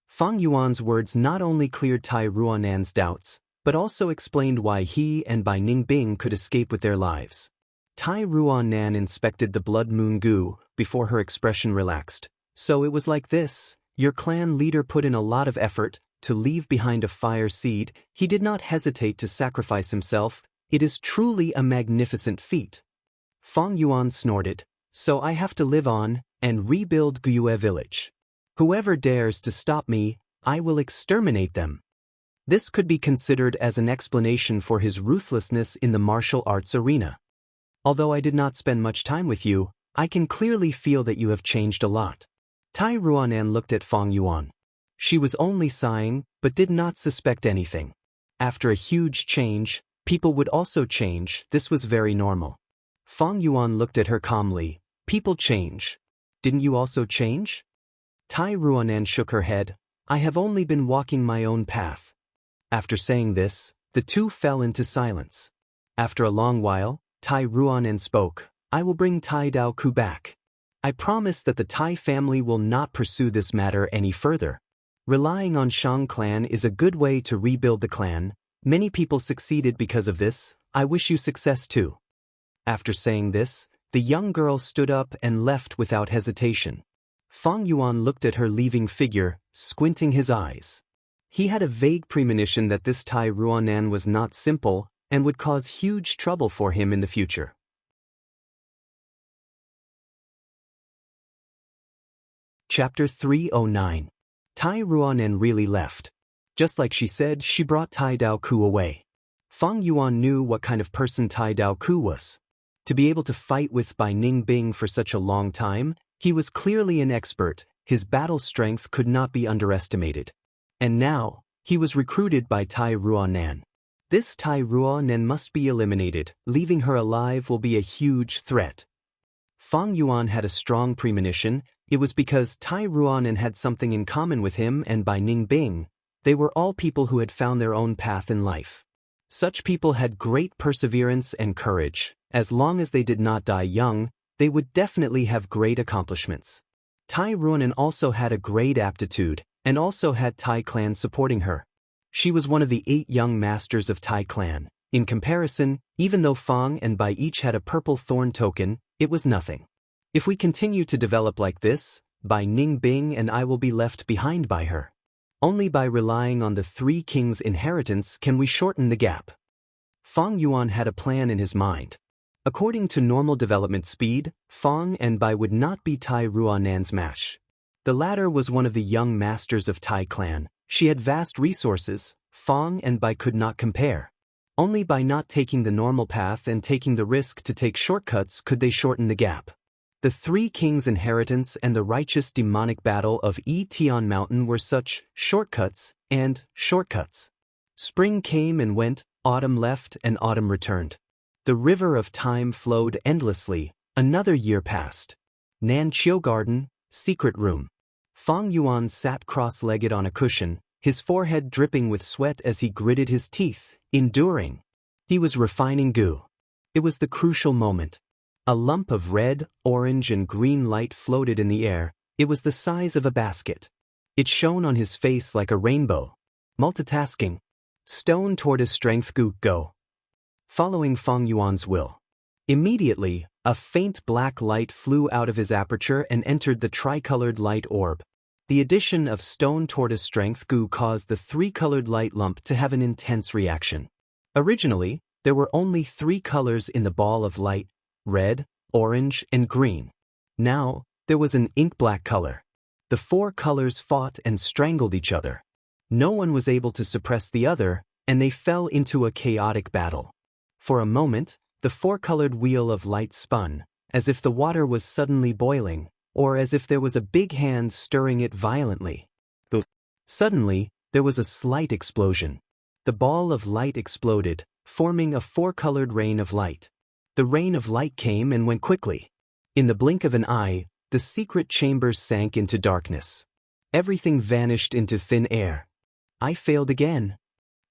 Fang Yuan's words not only cleared Tai Ruanan's doubts, but also explained why he and Bai Ningbing could escape with their lives. Tai Ruanan inspected the Blood Moon Gu before her expression relaxed. So it was like this. Your clan leader put in a lot of effort to leave behind a fire seed. He did not hesitate to sacrifice himself. It is truly a magnificent feat. Fang Yuan snorted. So I have to live on and rebuild Guiyue village. Whoever dares to stop me, I will exterminate them. This could be considered as an explanation for his ruthlessness in the martial arts arena. Although I did not spend much time with you, I can clearly feel that you have changed a lot. Tai Ruanan looked at Fang Yuan. She was only sighing, but did not suspect anything. After a huge change, people would also change. This was very normal. Fang Yuan looked at her calmly. People change. Didn't you also change? Tai Ruanan shook her head. I have only been walking my own path. After saying this, the two fell into silence. After a long while, Tai Ruanan spoke. I will bring Tai Dao Ku back. I promise that the Tai family will not pursue this matter any further. Relying on Shang clan is a good way to rebuild the clan. Many people succeeded because of this. I wish you success too. After saying this, the young girl stood up and left without hesitation. Fang Yuan looked at her leaving figure, squinting his eyes. He had a vague premonition that this Tai Ruanan was not simple and would cause huge trouble for him in the future. Chapter 309. Tai Ruanan really left. Just like she said, she brought Tai Dao Ku away. Fang Yuan knew what kind of person Tai Dao Ku was. To be able to fight with Bai Ningbing for such a long time, he was clearly an expert. His battle strength could not be underestimated. And now, he was recruited by Tai Ruanan. This Tai Ruanan must be eliminated. Leaving her alive will be a huge threat. Fang Yuan had a strong premonition. It was because Tai Ruanan had something in common with him and Bai Ningbing. They were all people who had found their own path in life. Such people had great perseverance and courage. As long as they did not die young, they would definitely have great accomplishments. Tai Ruanan also had a great aptitude, and also had Tai clan supporting her. She was one of the 8 young masters of Tai clan. In comparison, even though Fang and Bai each had a purple thorn token, it was nothing. If we continue to develop like this, Bai Ningbing and I will be left behind by her. Only by relying on the 3 kings' inheritance can we shorten the gap. Fang Yuan had a plan in his mind. According to normal development speed, Fang and Bai would not be Tai Ruanan's match. The latter was one of the young masters of Tai clan. She had vast resources. Fang and Bai could not compare. Only by not taking the normal path and taking the risk to take shortcuts could they shorten the gap. The 3 kings' inheritance and the righteous demonic battle of Tian Mountain were such shortcuts and shortcuts. Spring came and went, autumn left and autumn returned. The river of time flowed endlessly. Another year passed. Nanqiu Garden, secret room. Fang Yuan sat cross-legged on a cushion, his forehead dripping with sweat as he gritted his teeth, enduring. He was refining goo. It was the crucial moment. A lump of red, orange and green light floated in the air. It was the size of a basket. It shone on his face like a rainbow. Multitasking. Stone tortoise strength goo go. Following Fang Yuan's will. Immediately, a faint black light flew out of his aperture and entered the tricolored light orb. The addition of stone tortoise strength goo caused the 3-colored light lump to have an intense reaction. Originally, there were only 3 colors in the ball of light: red, orange, and green. Now, there was an ink-black color. The 4 colors fought and strangled each other. No one was able to suppress the other, and they fell into a chaotic battle. For a moment, the 4-colored wheel of light spun, as if the water was suddenly boiling, or as if there was a big hand stirring it violently. Suddenly, there was a slight explosion. The ball of light exploded, forming a 4-colored rain of light. The rain of light came and went quickly. In the blink of an eye, the secret chambers sank into darkness. Everything vanished into thin air. I failed again.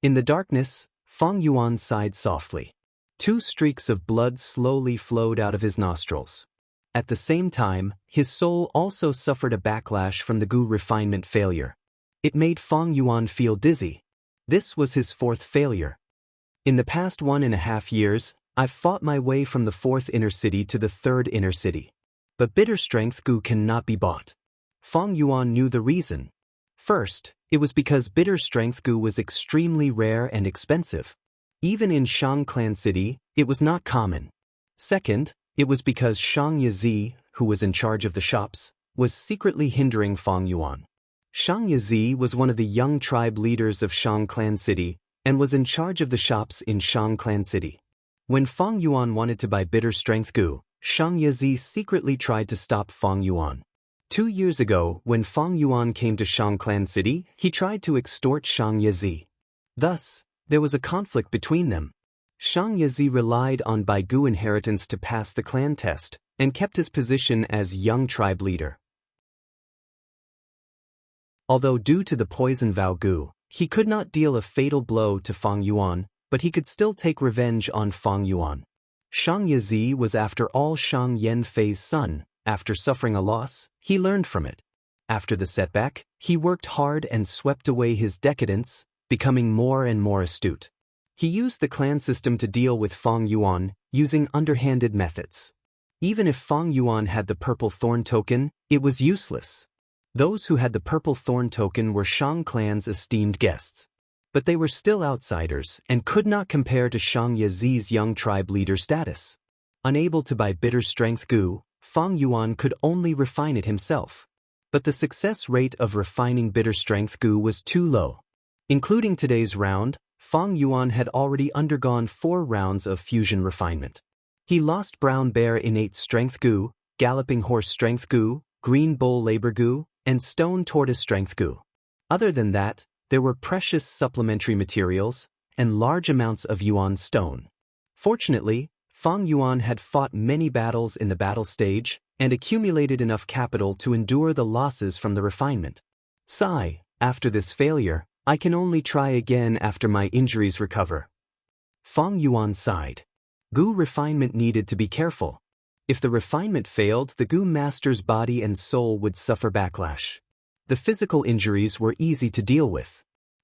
In the darkness, Fang Yuan sighed softly. 2 streaks of blood slowly flowed out of his nostrils. At the same time, his soul also suffered a backlash from the goo refinement failure. It made Fang Yuan feel dizzy. This was his 4th failure. In the past 1.5 years, I've fought my way from the 4th inner city to the 3rd inner city. But bitter strength goo cannot be bought. Fang Yuan knew the reason. First, it was because bitter strength Gu was extremely rare and expensive. Even in Shang Clan City, it was not common. Second, it was because Xianxia, who was in charge of the shops, was secretly hindering Fang Yuan. Xianxia was one of the young tribe leaders of Shang Clan City and was in charge of the shops in Shang Clan City. When Fang Yuan wanted to buy bitter strength Gu, Xianxia secretly tried to stop Fang Yuan. 2 years ago, when Fang Yuan came to Shang Clan City, he tried to extort Xianxia. Thus, there was a conflict between them. Xianxia relied on Bai Gu inheritance to pass the clan test and kept his position as young tribe leader. Although due to the poison vow Gu, he could not deal a fatal blow to Fang Yuan, but he could still take revenge on Fang Yuan. Xianxia was after all Shang Yanfei's son. After suffering a loss, he learned from it. After the setback, he worked hard and swept away his decadence, becoming more and more astute. He used the clan system to deal with Fang Yuan, using underhanded methods. Even if Fang Yuan had the purple thorn token, it was useless. Those who had the purple thorn token were Shang clan's esteemed guests. But they were still outsiders and could not compare to Xianxia's young tribe leader status. Unable to buy bitter strength Gu, Fang Yuan could only refine it himself. But the success rate of refining bitter strength Gu was too low. Including today's round, Fang Yuan had already undergone 4 rounds of fusion refinement. He lost brown bear innate strength Gu, galloping horse strength Gu, green bull labor Gu, and stone tortoise strength Gu. Other than that, there were precious supplementary materials and large amounts of Yuan stone. Fortunately, Fang Yuan had fought many battles in the battle stage and accumulated enough capital to endure the losses from the refinement. Sigh, after this failure, I can only try again after my injuries recover. Fang Yuan sighed. Gu refinement needed to be careful. If the refinement failed, the Gu master's body and soul would suffer backlash. The physical injuries were easy to deal with.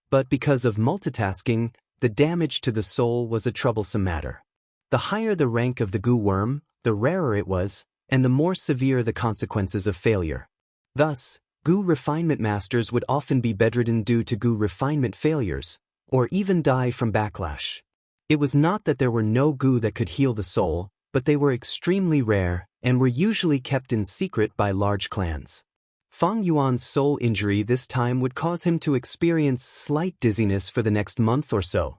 But because of multitasking, the damage to the soul was a troublesome matter. The higher the rank of the Gu worm, the rarer it was, and the more severe the consequences of failure. Thus, Gu refinement masters would often be bedridden due to Gu refinement failures, or even die from backlash. It was not that there were no Gu that could heal the soul, but they were extremely rare and were usually kept in secret by large clans. Fang Yuan's soul injury this time would cause him to experience slight dizziness for the next month or so.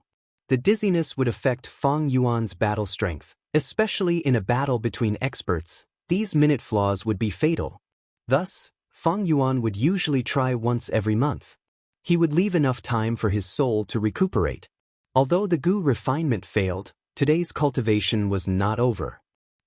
The dizziness would affect Fang Yuan's battle strength, especially in a battle between experts. These minute flaws would be fatal. Thus, Fang Yuan would usually try once every month. He would leave enough time for his soul to recuperate. Although the Gu refinement failed, today's cultivation was not over.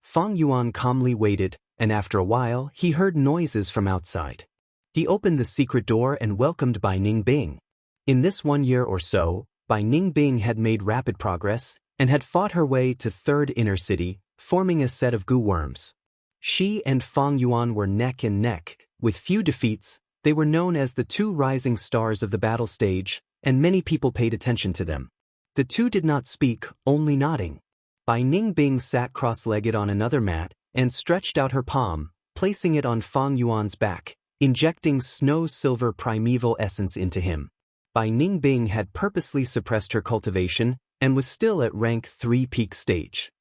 Fang Yuan calmly waited, and after a while he heard noises from outside. He opened the secret door and welcomed Bai Ningbing. In this 1 year or so, Bai Ningbing had made rapid progress and had fought her way to 3rd Inner City, forming a set of Gu worms. She and Fang Yuan were neck and neck. With few defeats, they were known as the 2 rising stars of the battle stage, and many people paid attention to them. The 2 did not speak, only nodding. Bai Ningbing sat cross-legged on another mat and stretched out her palm, placing it on Fang Yuan's back, injecting snow-silver primeval essence into him. Bai Ningbing had purposely suppressed her cultivation and was still at rank 3 peak stage.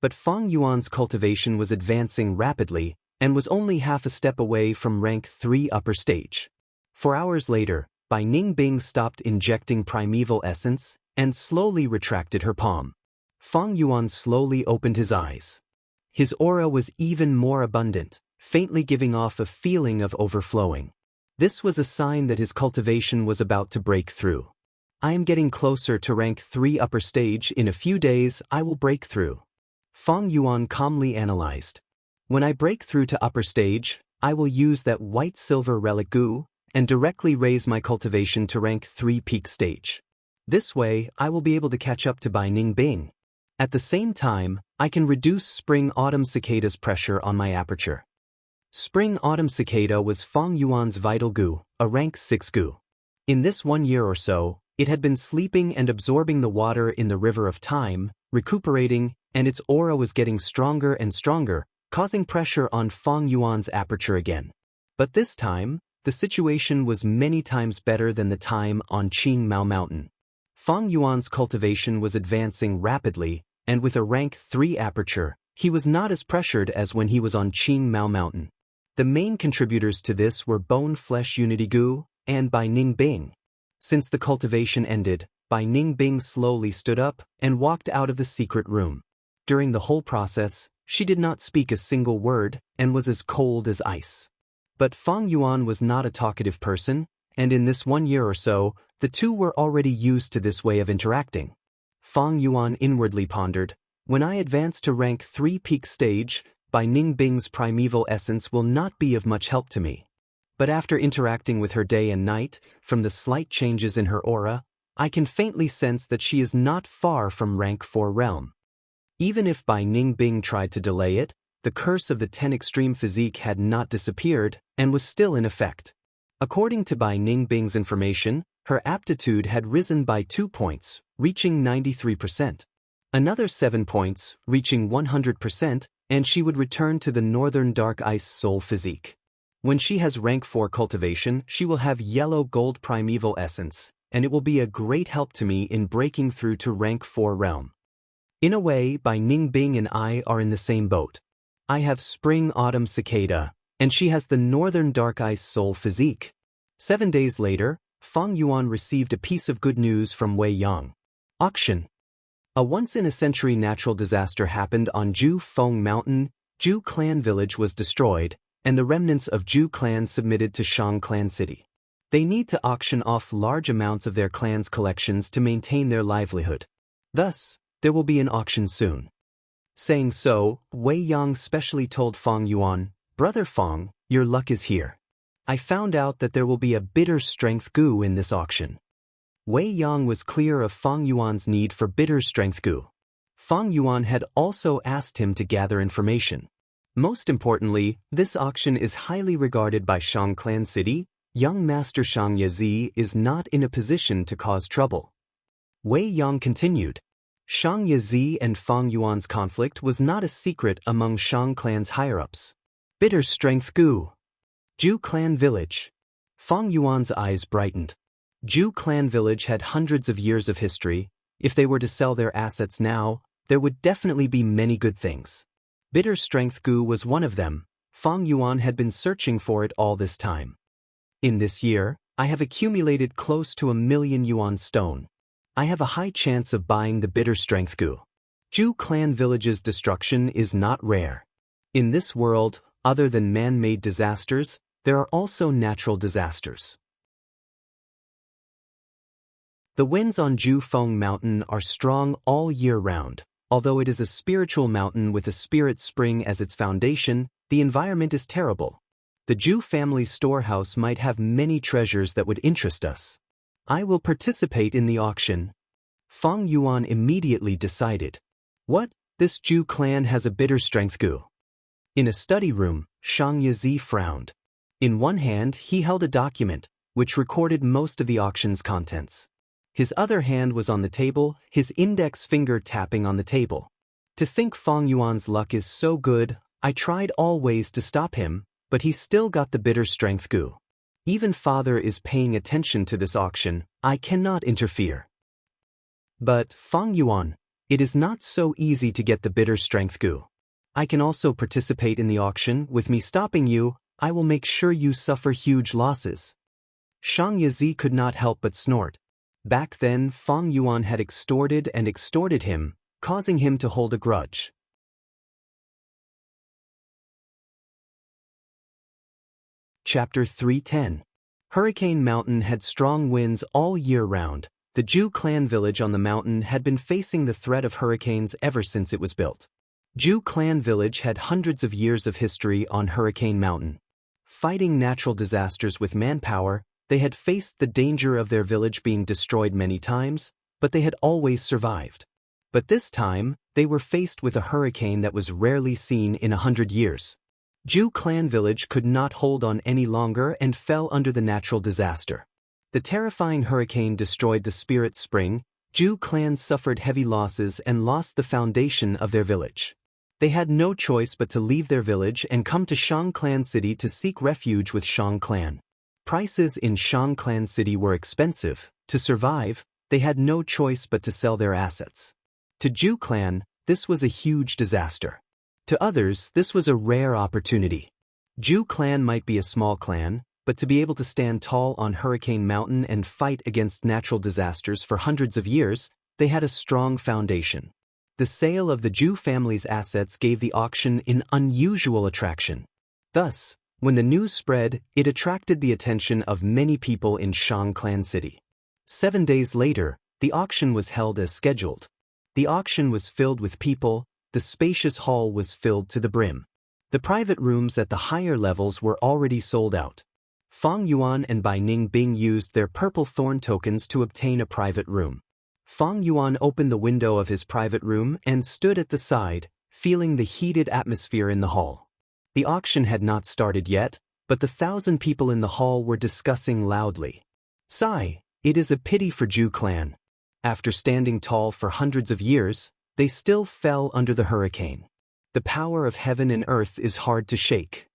But Fang Yuan's cultivation was advancing rapidly and was only half a step away from rank 3 upper stage. 4 hours later, Bai Ningbing stopped injecting primeval essence and slowly retracted her palm. Fang Yuan slowly opened his eyes. His aura was even more abundant, faintly giving off a feeling of overflowing. This was a sign that his cultivation was about to break through. I am getting closer to rank 3 upper stage. In a few days, I will break through. Fang Yuan calmly analyzed. When I break through to upper stage, I will use that white-silver relic Gu and directly raise my cultivation to rank 3 peak stage. This way, I will be able to catch up to Bai Ningbing. At the same time, I can reduce Spring-Autumn Cicada's pressure on my aperture. Spring-Autumn Cicada was Fang Yuan's vital Gu, a rank 6 Gu. In this 1 year or so, it had been sleeping and absorbing the water in the river of time, recuperating, and its aura was getting stronger and stronger, causing pressure on Fang Yuan's aperture again. But this time, the situation was many times better than the time on Qing Mao Mountain. Fang Yuan's cultivation was advancing rapidly, and with a rank 3 aperture, he was not as pressured as when he was on Qing Mao Mountain. The main contributors to this were Bone Flesh Unity Gu and Bai Ningbing. Since the cultivation ended, Bai Ningbing slowly stood up and walked out of the secret room. During the whole process, she did not speak a single word and was as cold as ice. But Fang Yuan was not a talkative person, and in this 1 year or so, the two were already used to this way of interacting. Fang Yuan inwardly pondered, when I advance to rank 3 peak stage, Bai Ningbing's primeval essence will not be of much help to me. But after interacting with her day and night, from the slight changes in her aura, I can faintly sense that she is not far from rank 4 realm. Even if Bai Ningbing tried to delay it, the curse of the 10 extreme physique had not disappeared and was still in effect. According to Bai Ningbing's information, her aptitude had risen by 2 points, reaching 93%. Another 7 points, reaching 100%, and she would return to the Northern Dark Ice Soul physique. When she has rank 4 cultivation, she will have yellow gold primeval essence, and it will be a great help to me in breaking through to rank 4 realm. In a way, Bai Ningbing and I are in the same boat. I have Spring-Autumn Cicada, and she has the Northern Dark Ice Soul physique. 7 days later, Fang Yuan received a piece of good news from Wei Yang. Auction. A once-in-a-century natural disaster happened on Ju Feng Mountain. Ju clan village was destroyed, and the remnants of Ju clan submitted to Shang clan city. They need to auction off large amounts of their clan's collections to maintain their livelihood. Thus, there will be an auction soon. Saying so, Wei Yang specially told Fang Yuan, Brother Fang, your luck is here. I found out that there will be a bitter strength gu in this auction. Wei Yang was clear of Fang Yuan's need for bitter strength gu. Fang Yuan had also asked him to gather information. Most importantly, this auction is highly regarded by Shang clan city. Young Master Xianxia is not in a position to cause trouble. Wei Yang continued. Xianxia and Fang Yuan's conflict was not a secret among Shang clan's higher-ups. Bitter strength gu. Ju clan village. Fang Yuan's eyes brightened. Ju clan village had hundreds of years of history. If they were to sell their assets now, there would definitely be many good things. Bitter strength gu was one of them. Fang Yuan had been searching for it all this time. In this year, I have accumulated close to 1,000,000 yuan stone. I have a high chance of buying the bitter strength gu. Ju clan village's destruction is not rare. In this world, other than man-made disasters, there are also natural disasters. The winds on Ju Feng Mountain are strong all year round. Although it is a spiritual mountain with a spirit spring as its foundation, the environment is terrible. The Ju family's storehouse might have many treasures that would interest us. I will participate in the auction. Fang Yuan immediately decided. What? This Ju clan has a bitter strength gu. In a study room, Xianxia frowned. In one hand, he held a document, which recorded most of the auction's contents. His other hand was on the table, his index finger tapping on the table. To think Fang Yuan's luck is so good, I tried all ways to stop him, but he still got the bitter strength gu. Even father is paying attention to this auction, I cannot interfere. But, Fang Yuan, it is not so easy to get the bitter strength gu. I can also participate in the auction. With me stopping you, I will make sure you suffer huge losses. Xianxia could not help but snort. Back then, Fang Yuan had extorted and extorted him, causing him to hold a grudge. Chapter 310. Hurricane Mountain had strong winds all year round. The Ju clan village on the mountain had been facing the threat of hurricanes ever since it was built. Ju clan village had hundreds of years of history on Hurricane Mountain. Fighting natural disasters with manpower, they had faced the danger of their village being destroyed many times, but they had always survived. But this time, they were faced with a hurricane that was rarely seen in 100 years. Ju clan village could not hold on any longer and fell under the natural disaster. The terrifying hurricane destroyed the spirit spring. Ju clan suffered heavy losses and lost the foundation of their village. They had no choice but to leave their village and come to Shang Clan City to seek refuge with Shang Clan. Prices in Shang Clan City were expensive. To survive, they had no choice but to sell their assets. To Zhu Clan, this was a huge disaster. To others, this was a rare opportunity. Zhu Clan might be a small clan, but to be able to stand tall on Hurricane Mountain and fight against natural disasters for hundreds of years, they had a strong foundation. The sale of the Zhu family's assets gave the auction an unusual attraction. Thus, when the news spread, it attracted the attention of many people in Shang Clan City. 7 days later, the auction was held as scheduled. The auction was filled with people, the spacious hall was filled to the brim. The private rooms at the higher levels were already sold out. Fang Yuan and Bai Ning Bing used their purple thorn tokens to obtain a private room. Fang Yuan opened the window of his private room and stood at the side, feeling the heated atmosphere in the hall. The auction had not started yet, but the 1,000 people in the hall were discussing loudly. Sigh, it is a pity for Zhu Clan. After standing tall for hundreds of years, they still fell under the hurricane. The power of heaven and earth is hard to shake.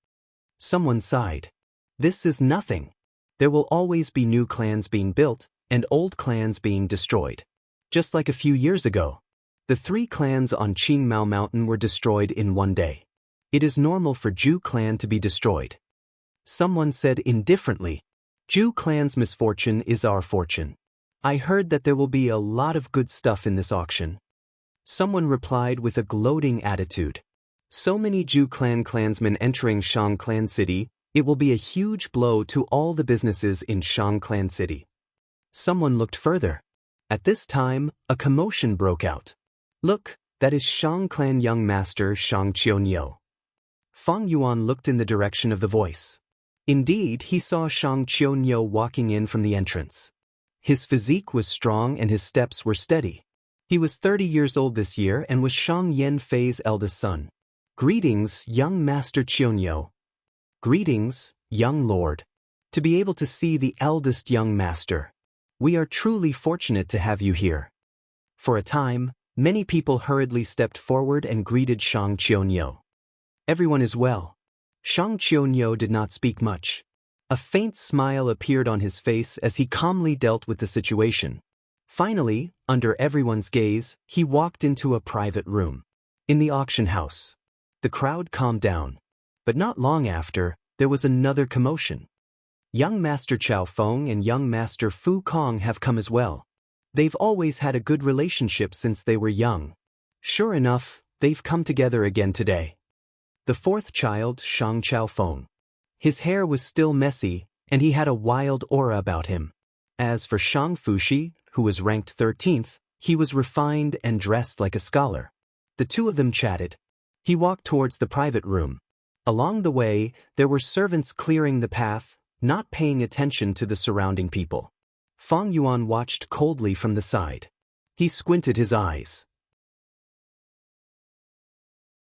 Someone sighed. This is nothing. There will always be new clans being built, and old clans being destroyed. Just like a few years ago, the 3 clans on Qingmao Mountain were destroyed in one day. It is normal for Zhu Clan to be destroyed. Someone said indifferently, Zhu Clan's misfortune is our fortune. I heard that there will be a lot of good stuff in this auction. Someone replied with a gloating attitude. So many Zhu Clan clansmen entering Shang Clan City, it will be a huge blow to all the businesses in Shang Clan City. Someone looked further. At this time, a commotion broke out. Look, that is Shang Clan young master Shang Qioniu. Fang Yuan looked in the direction of the voice. Indeed, he saw Shang Qioniu walking in from the entrance. His physique was strong and his steps were steady. He was 30 years old this year and was Shang Yanfei's eldest son. Greetings, young master Qioniu. Greetings, young lord. To be able to see the eldest young master. We are truly fortunate to have you here. For a time, many people hurriedly stepped forward and greeted Shang Qioniu. Everyone is well. Shang Qioniu did not speak much. A faint smile appeared on his face as he calmly dealt with the situation. Finally, under everyone's gaze, he walked into a private room. In the auction house. The crowd calmed down. But not long after, there was another commotion. Young Master Chao Feng and young Master Fu Kong have come as well. They've always had a good relationship since they were young. Sure enough, they've come together again today. The 4th child, Shang Chao Feng. His hair was still messy, and he had a wild aura about him. As for Shang Fushi, who was ranked 13th, he was refined and dressed like a scholar. The two of them chatted. He walked towards the private room. Along the way, there were servants clearing the path, not paying attention to the surrounding people. Fang Yuan watched coldly from the side. He squinted his eyes.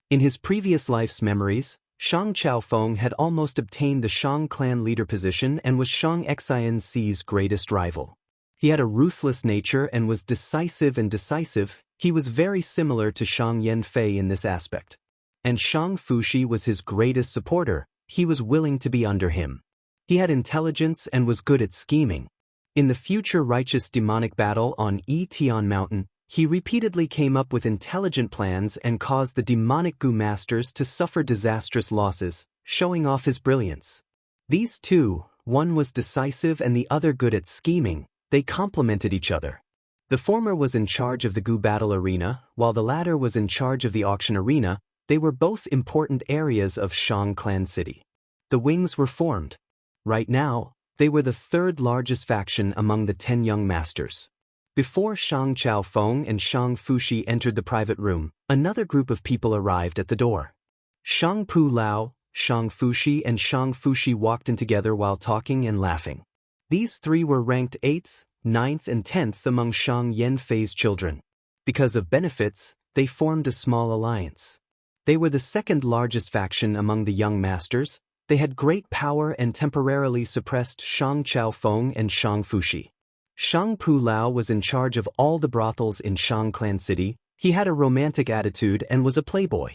In his previous life's memories, Shang Chao Feng had almost obtained the Shang clan leader position and was Shang Xianxi's greatest rival. He had a ruthless nature and was decisive and decisive. He was very similar to Shang Yanfei in this aspect. And Shang Fushi was his greatest supporter. He was willing to be under him. He had intelligence and was good at scheming. In the future righteous demonic battle on Tian Mountain, he repeatedly came up with intelligent plans and caused the demonic Gu masters to suffer disastrous losses, showing off his brilliance. These two, one was decisive and the other good at scheming, they complemented each other. The former was in charge of the Gu battle arena, while the latter was in charge of the auction arena. They were both important areas of Shang Clan City. The wings were formed. Right now, they were the 3rd largest faction among the 10 young masters. Before Shang Chao Feng and Shang Fushi entered the private room, another group of people arrived at the door. Shang Pu Lao, Shang Fushi and Shang Fushi walked in together while talking and laughing. These 3 were ranked 8th, 9th and 10th among Shang Yanfei's children. Because of benefits, they formed a small alliance. They were the 2nd largest faction among the young masters. They had great power and temporarily suppressed Shang Chao Feng and Shang Fushi. Shang Pu Lao was in charge of all the brothels in Shang Clan City. He had a romantic attitude and was a playboy.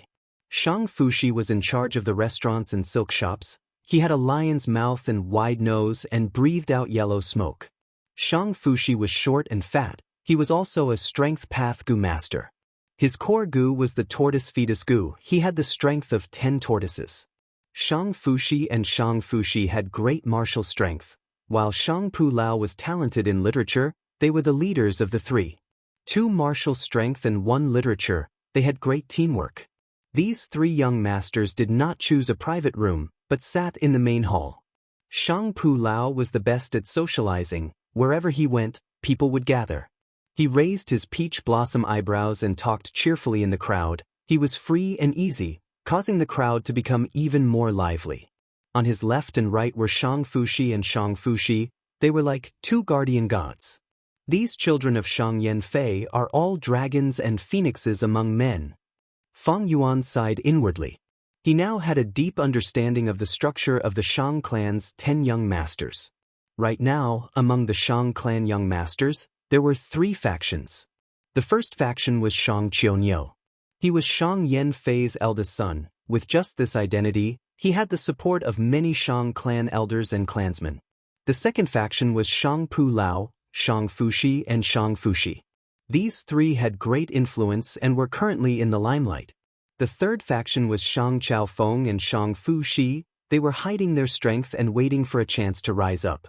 Shang Fushi was in charge of the restaurants and silk shops. He had a lion's mouth and wide nose and breathed out yellow smoke. Shang Fushi was short and fat. He was also a strength path gu master. His core gu was the tortoise fetus gu. He had the strength of 10 tortoises. Shang Fushi and Shang Fushi had great martial strength. While Shang Pu Lao was talented in literature, they were the leaders of the three. 2 martial strength and 1 literature, they had great teamwork. These 3 young masters did not choose a private room, but sat in the main hall. Shang Pu Lao was the best at socializing. Wherever he went, people would gather. He raised his peach blossom eyebrows and talked cheerfully in the crowd. He was free and easy, causing the crowd to become even more lively. On his left and right were Shang Fushi and Shang Fushi. They were like 2 guardian gods. These children of Shang Yanfei are all dragons and phoenixes among men. Fang Yuan sighed inwardly. He now had a deep understanding of the structure of the Shang clan's 10 young masters. Right now, among the Shang clan young masters, there were 3 factions. The first faction was Shang Qiunyou. He was Shang Yanfei's eldest son. With just this identity, he had the support of many Shang clan elders and clansmen. The second faction was Shang Pu Lao, Shang Fushi and Shang Fushi. These 3 had great influence and were currently in the limelight. The third faction was Shang Chaofeng and Shang Fushi. They were hiding their strength and waiting for a chance to rise up.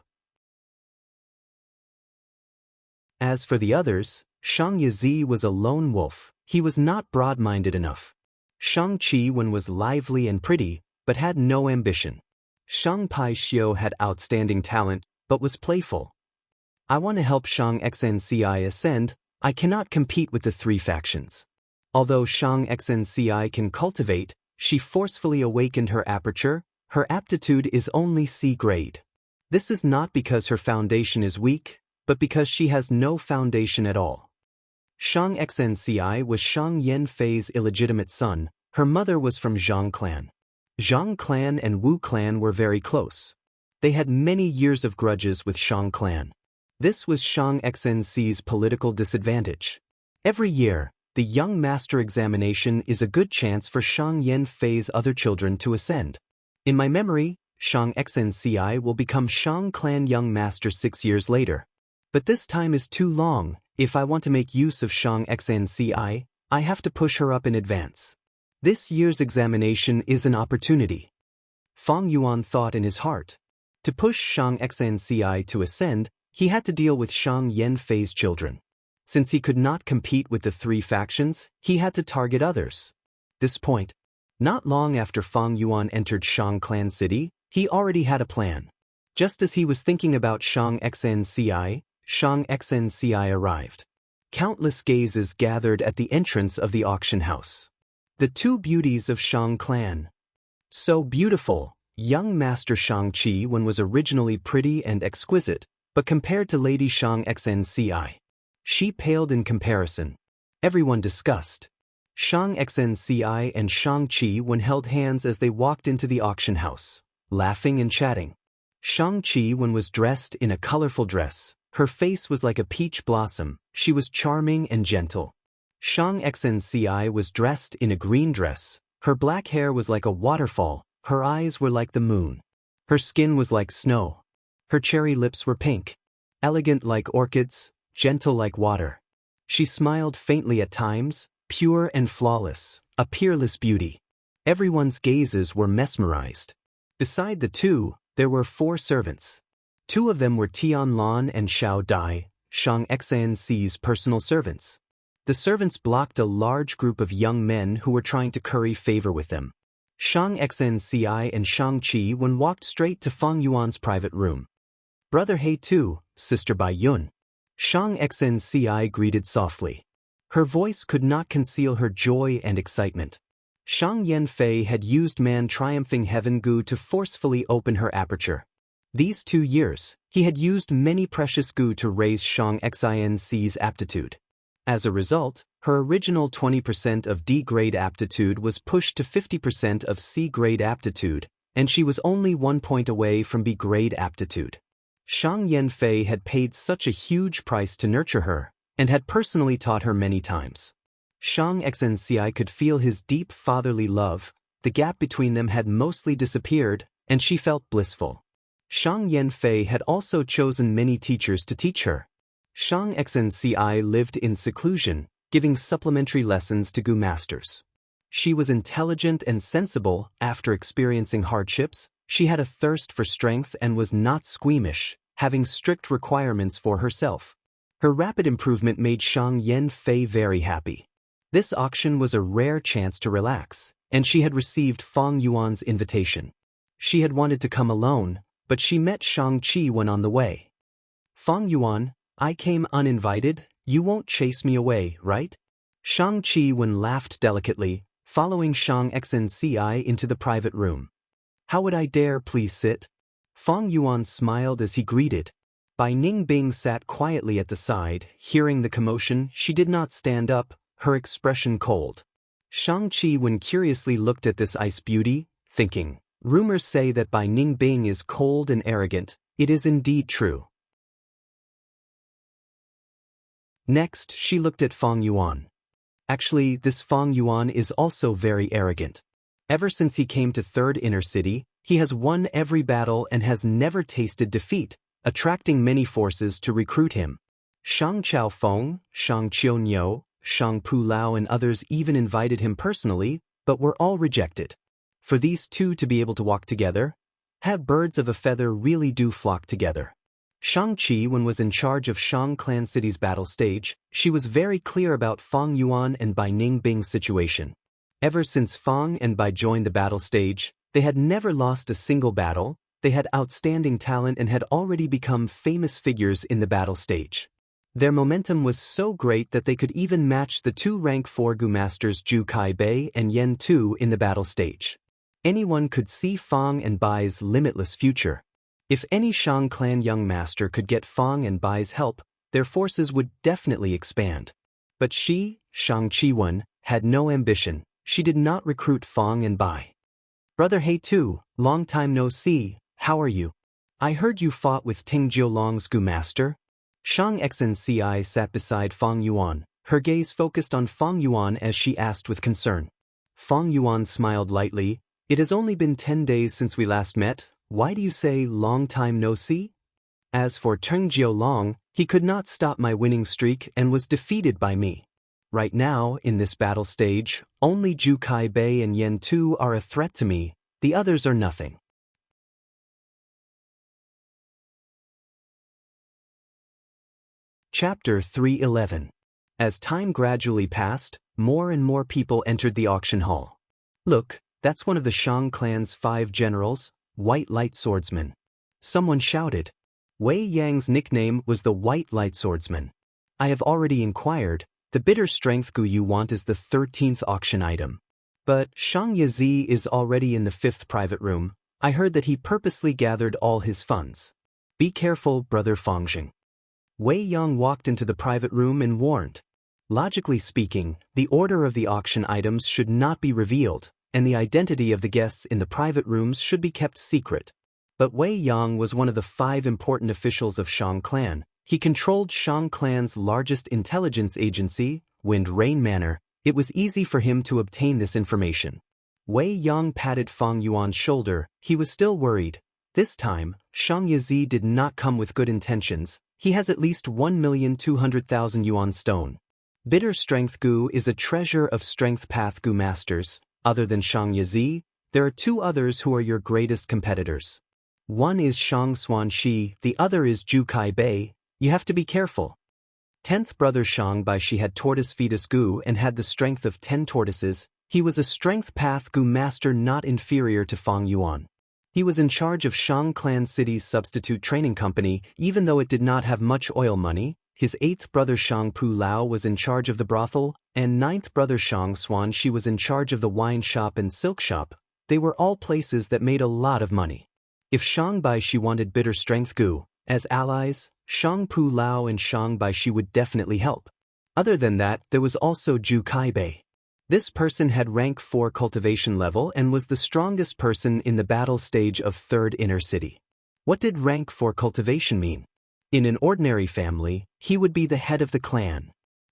As for the others, Shang Yizi was a lone wolf. He was not broad-minded enough. Shang Qiwen was lively and pretty, but had no ambition. Shang Pai Xiu had outstanding talent, but was playful. I want to help Shang Xnci ascend. I cannot compete with the 3 factions. Although Shang Xnci can cultivate, she forcefully awakened her aperture. Her aptitude is only C grade. This is not because her foundation is weak, but because she has no foundation at all. Shang Xnci was Shang Yanfei's illegitimate son. Her mother was from Zhang clan. Zhang clan and Wu clan were very close. They had many years of grudges with Shang clan. This was Shang Xnci's political disadvantage. Every year, the young master examination is a good chance for Shang Yanfei's other children to ascend. In my memory, Shang Xnci will become Shang clan young master 6 years later. But this time is too long. If I want to make use of Shang Xnci, I have to push her up in advance. This year's examination is an opportunity. Fang Yuan thought in his heart. To push Shang Xnci to ascend, he had to deal with Shang Yanfei's children. Since he could not compete with the 3 factions, he had to target others. This point, not long after Fang Yuan entered Shang clan city, he already had a plan. Just as he was thinking about Shang Xnci arrived. Countless gazes gathered at the entrance of the auction house. The 2 beauties of Shang clan. So beautiful, young Master Shang Qiwen was originally pretty and exquisite, but compared to Lady Shang Xnci, she paled in comparison. Everyone discussed. Shang Xnci and Shang Qiwen held hands as they walked into the auction house, laughing and chatting. Shang Qiwen was dressed in a colorful dress. Her face was like a peach blossom. She was charming and gentle. Shang Xnci was dressed in a green dress. Her black hair was like a waterfall. Her eyes were like the moon. Her skin was like snow. Her cherry lips were pink. Elegant like orchids, gentle like water. She smiled faintly at times, pure and flawless, a peerless beauty. Everyone's gazes were mesmerized. Beside the 2, there were 4 servants. 2 of them were Tian Lan and Xiao Dai, Shang Xnci's personal servants. The servants blocked a large group of young men who were trying to curry favor with them. Shang Xnci and Shang Qiwen walked straight to Fang Yuan's private room. Brother He Tu, Sister Bai Yun. Shang Xnci greeted softly. Her voice could not conceal her joy and excitement. Shang Yanfei had used Man Triumphing Heaven Gu to forcefully open her aperture. These 2 years, he had used many precious Gu to raise Shang Xinc's aptitude. As a result, her original 20% of D-grade aptitude was pushed to 50% of C-grade aptitude, and she was only 1 point away from B-grade aptitude. Shang Yanfei had paid such a huge price to nurture her, and had personally taught her many times. Xianxia could feel his deep fatherly love, the gap between them had mostly disappeared, and she felt blissful. Shang Yanfei had also chosen many teachers to teach her. Xianxia lived in seclusion, giving supplementary lessons to Gu masters. She was intelligent and sensible. After experiencing hardships, she had a thirst for strength and was not squeamish, having strict requirements for herself. Her rapid improvement made Shang Yanfei very happy. This auction was a rare chance to relax, and she had received Fang Yuan's invitation. She had wanted to come alone, but she met Shang-Chi when on the way. Fang Yuan, I came uninvited, you won't chase me away, right? Shang-Chi laughed delicately, following Xianxia into the private room. How would I dare please sit? Fang Yuan smiled as he greeted. Bai Ningbing sat quietly at the side, hearing the commotion. She did not stand up, her expression cold. Shang-Chi curiously looked at this ice beauty, thinking, rumors say that Bai Ningbing is cold and arrogant. It is indeed true. Next, she looked at Fang Yuan. Actually, this Fang Yuan is also very arrogant. Ever since he came to Third Inner City, he has won every battle and has never tasted defeat, attracting many forces to recruit him. Shang Chaofeng, Shang Qiunyou, Shang Pulao and others even invited him personally, but were all rejected. For these two to be able to walk together, have birds of a feather really do flock together. Shang-Chi was in charge of Shang Clan City's battle stage, she was very clear about Fang Yuan and Bai Ningbing's situation. Ever since Fang and Bai joined the battle stage, they had never lost a single battle, they had outstanding talent and had already become famous figures in the battle stage. Their momentum was so great that they could even match the two rank 4 Gu masters Zhu Kaibei and Yen Tu in the battle stage. Anyone could see Fang and Bai's limitless future. If any Shang clan young master could get Fang and Bai's help, their forces would definitely expand. But she, Shang Qiwen, had no ambition. She did not recruit Fang and Bai. Brother He Tu, long time no see, how are you? I heard you fought with Ting Jiulong's Gu master. Xianxia sat beside Fang Yuan, her gaze focused on Fang Yuan as she asked with concern. Fang Yuan smiled lightly. It has only been 10 days since we last met. Why do you say long time no see? As for Ting Jiulong, he could not stop my winning streak and was defeated by me. Right now, in this battle stage, only Zhu Kaibei and Yen Tu are a threat to me, the others are nothing. Chapter 311. As time gradually passed, more and more people entered the auction hall. Look, that's one of the Shang clan's 5 generals, White Light Swordsman. Someone shouted. Wei Yang's nickname was the White Light Swordsman. I have already inquired, the bitter strength Gu you want is the 13th auction item. But Shang Yazi is already in the 5th private room. I heard that he purposely gathered all his funds. Be careful, brother Fangjing. Wei Yang walked into the private room and warned. Logically speaking, the order of the auction items should not be revealed, and the identity of the guests in the private rooms should be kept secret. But Wei Yang was one of the 5 important officials of Shang Clan. He controlled Shang Clan's largest intelligence agency, Wind Rain Manor. It was easy for him to obtain this information. Wei Yang patted Fang Yuan's shoulder. He was still worried. This time, Shang Yazi did not come with good intentions. He has at least 1,200,000 yuan stone. Bitter Strength Gu is a treasure of Strength Path Gu masters. Other than Shang Yazi, there are 2 others who are your greatest competitors. One is Shang Xuanxi, the other is Zhu Kaibei. You have to be careful. 10th brother Shang Baishi had Tortoise Fetus Gu and had the strength of 10 tortoises. He was a Strength Path Gu master not inferior to Fang Yuan. He was in charge of Shang Clan City's substitute training company, even though it did not have much oil money. His 8th brother Shang Pu Lao was in charge of the brothel, and 9th brother Shang Xuan Shi was in charge of the wine shop and silk shop. They were all places that made a lot of money. If Shang Baishi wanted Bitter Strength Gu as allies, Shang Pu Lao and Shang Baishi would definitely help. Other than that, there was also Zhu Kaibei. This person had rank 4 cultivation level and was the strongest person in the battle stage of Third Inner City. What did rank 4 cultivation mean? In an ordinary family, he would be the head of the clan.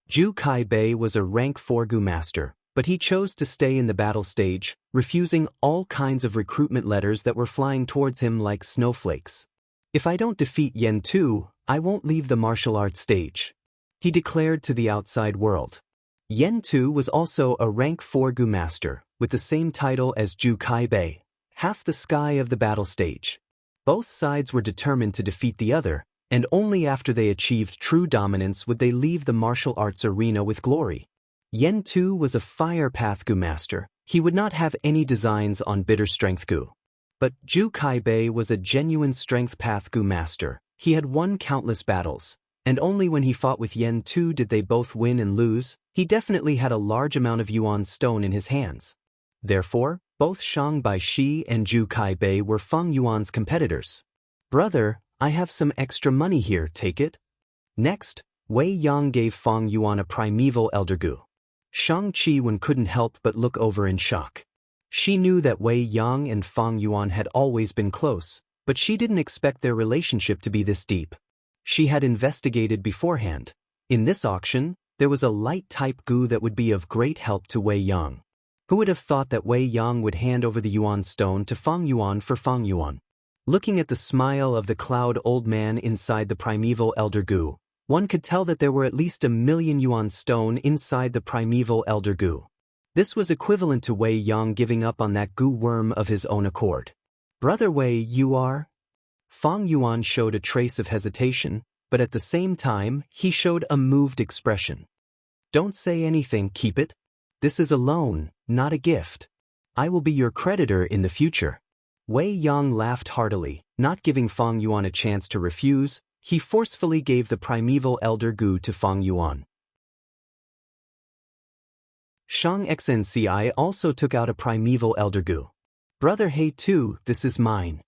Zhu Kaibei was a rank 4 Gu master, but he chose to stay in the battle stage, refusing all kinds of recruitment letters that were flying towards him like snowflakes. If I don't defeat Yen Tu, I won't leave the martial arts stage, he declared to the outside world. Yen Tu was also a rank 4 Gu master, with the same title as Zhu Kaibei, half the sky of the battle stage. Both sides were determined to defeat the other, and only after they achieved true dominance would they leave the martial arts arena with glory. Yen Tu was a fire path Gu master. He would not have any designs on bitter strength Gu. But Zhu Kaibei was a genuine strength path Gu master. He had won countless battles, and only when he fought with Yen Tu did they both win and lose. He definitely had a large amount of Yuan stone in his hands. Therefore, both Shang Baishi and Zhu Kaibei were Feng Yuan's competitors. Brother, I have some extra money here, take it. Next, Wei Yang gave Feng Yuan a primeval elder Gu. Shang Qiwen couldn't help but look over in shock. She knew that Wei Yang and Feng Yuan had always been close, but she didn't expect their relationship to be this deep. She had investigated beforehand. In this auction, there was a light-type Gu that would be of great help to Wei Yang. Who would have thought that Wei Yang would hand over the Yuan stone to Feng Yuan for Feng Yuan? Looking at the smile of the cloud old man inside the primeval elder Gu, one could tell that there were at least 1,000,000 Yuan stone inside the primeval elder Gu. This was equivalent to Wei Yang giving up on that Gu worm of his own accord. Brother Wei, you are? Feng Yuan showed a trace of hesitation, but at the same time, he showed a moved expression. Don't say anything, keep it. This is a loan, not a gift. I will be your creditor in the future. Wei Yang laughed heartily, not giving Feng Yuan a chance to refuse. He forcefully gave the primeval elder Gu to Feng Yuan. Xianxia also took out a primeval elder Gu. Brother He too, this is mine.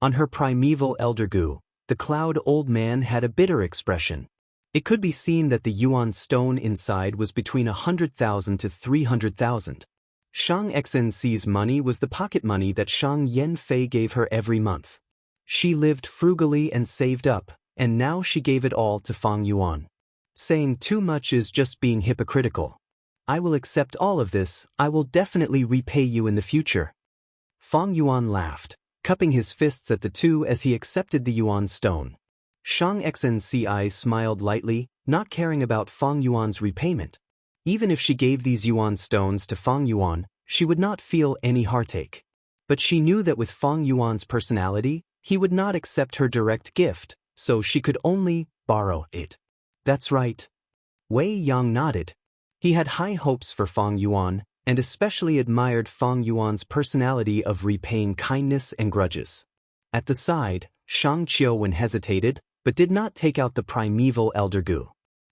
On her primeval elder Gu, the cloud old man had a bitter expression. It could be seen that the Yuan stone inside was between 100,000 to 300,000. Xianxia's money was the pocket money that Shang Yanfei gave her every month. She lived frugally and saved up, and now she gave it all to Feng Yuan. Saying too much is just being hypocritical. I will accept all of this. I will definitely repay you in the future. Feng Yuan laughed, cupping his fists at the two as he accepted the Yuan stone. Xianxia smiled lightly, not caring about Feng Yuan's repayment. Even if she gave these Yuan stones to Feng Yuan, she would not feel any heartache. But she knew that with Feng Yuan's personality, he would not accept her direct gift, so she could only borrow it. That's right. Wei Yang nodded. He had high hopes for Feng Yuan, and especially admired Feng Yuan's personality of repaying kindness and grudges. At the side, Shang Qiwen hesitated, but did not take out the primeval elder Gu.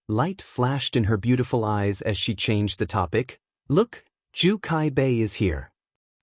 Light flashed in her beautiful eyes as she changed the topic. Look, Zhu Kaibei is here.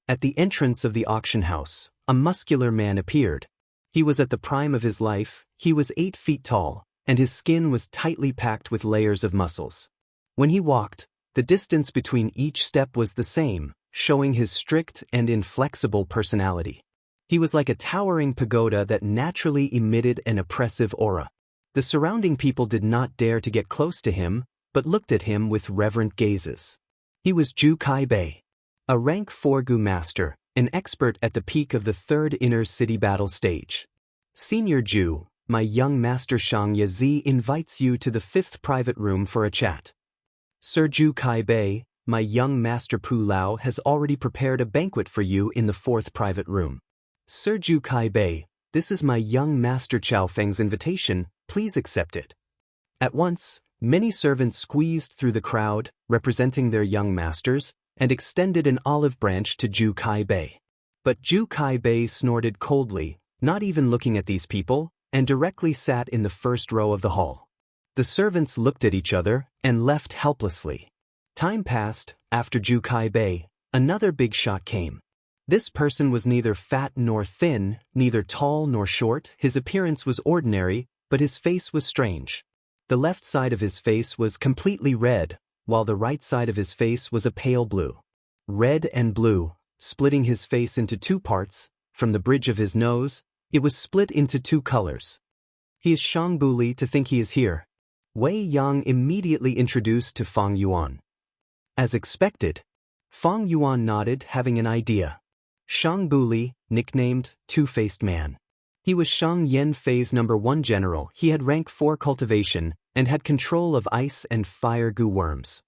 At the entrance of the auction house, a muscular man appeared. He was at the prime of his life. He was 8 feet tall, and his skin was tightly packed with layers of muscles. When he walked, the distance between each step was the same, showing his strict and inflexible personality. He was like a towering pagoda that naturally emitted an oppressive aura. The surrounding people did not dare to get close to him, but looked at him with reverent gazes. He was Zhu Kaibei, a rank 4 Gu master, an expert at the peak of the 3rd inner city battle stage. Senior Zhu, my young master Xianxia Zi invites you to the 5th private room for a chat. Sir Zhu Kaibei, my young master Pu Lao has already prepared a banquet for you in the 4th private room. Sir Zhu Kaibei, this is my young master Chao Feng's invitation, please accept it. At once, many servants squeezed through the crowd, representing their young masters, and extended an olive branch to Zhu Kaibei. But Zhu Kaibei snorted coldly, not even looking at these people, and directly sat in the first row of the hall. The servants looked at each other and left helplessly. Time passed. After Zhu Kaibei, another big shot came. This person was neither fat nor thin, neither tall nor short. His appearance was ordinary, but his face was strange. The left side of his face was completely red, while the right side of his face was a pale blue. Red and blue, splitting his face into 2 parts. From the bridge of his nose, it was split into 2 colors. He is Shang Buli to think he is here. Wei Yang immediately introduced to Fang Yuan. As expected, Fang Yuan nodded, having an idea. Shang Buli, nicknamed Two-Faced Man. He was Shang Yanfei's #1 general. He had rank 4 cultivation and had control of ice and fire goo worms.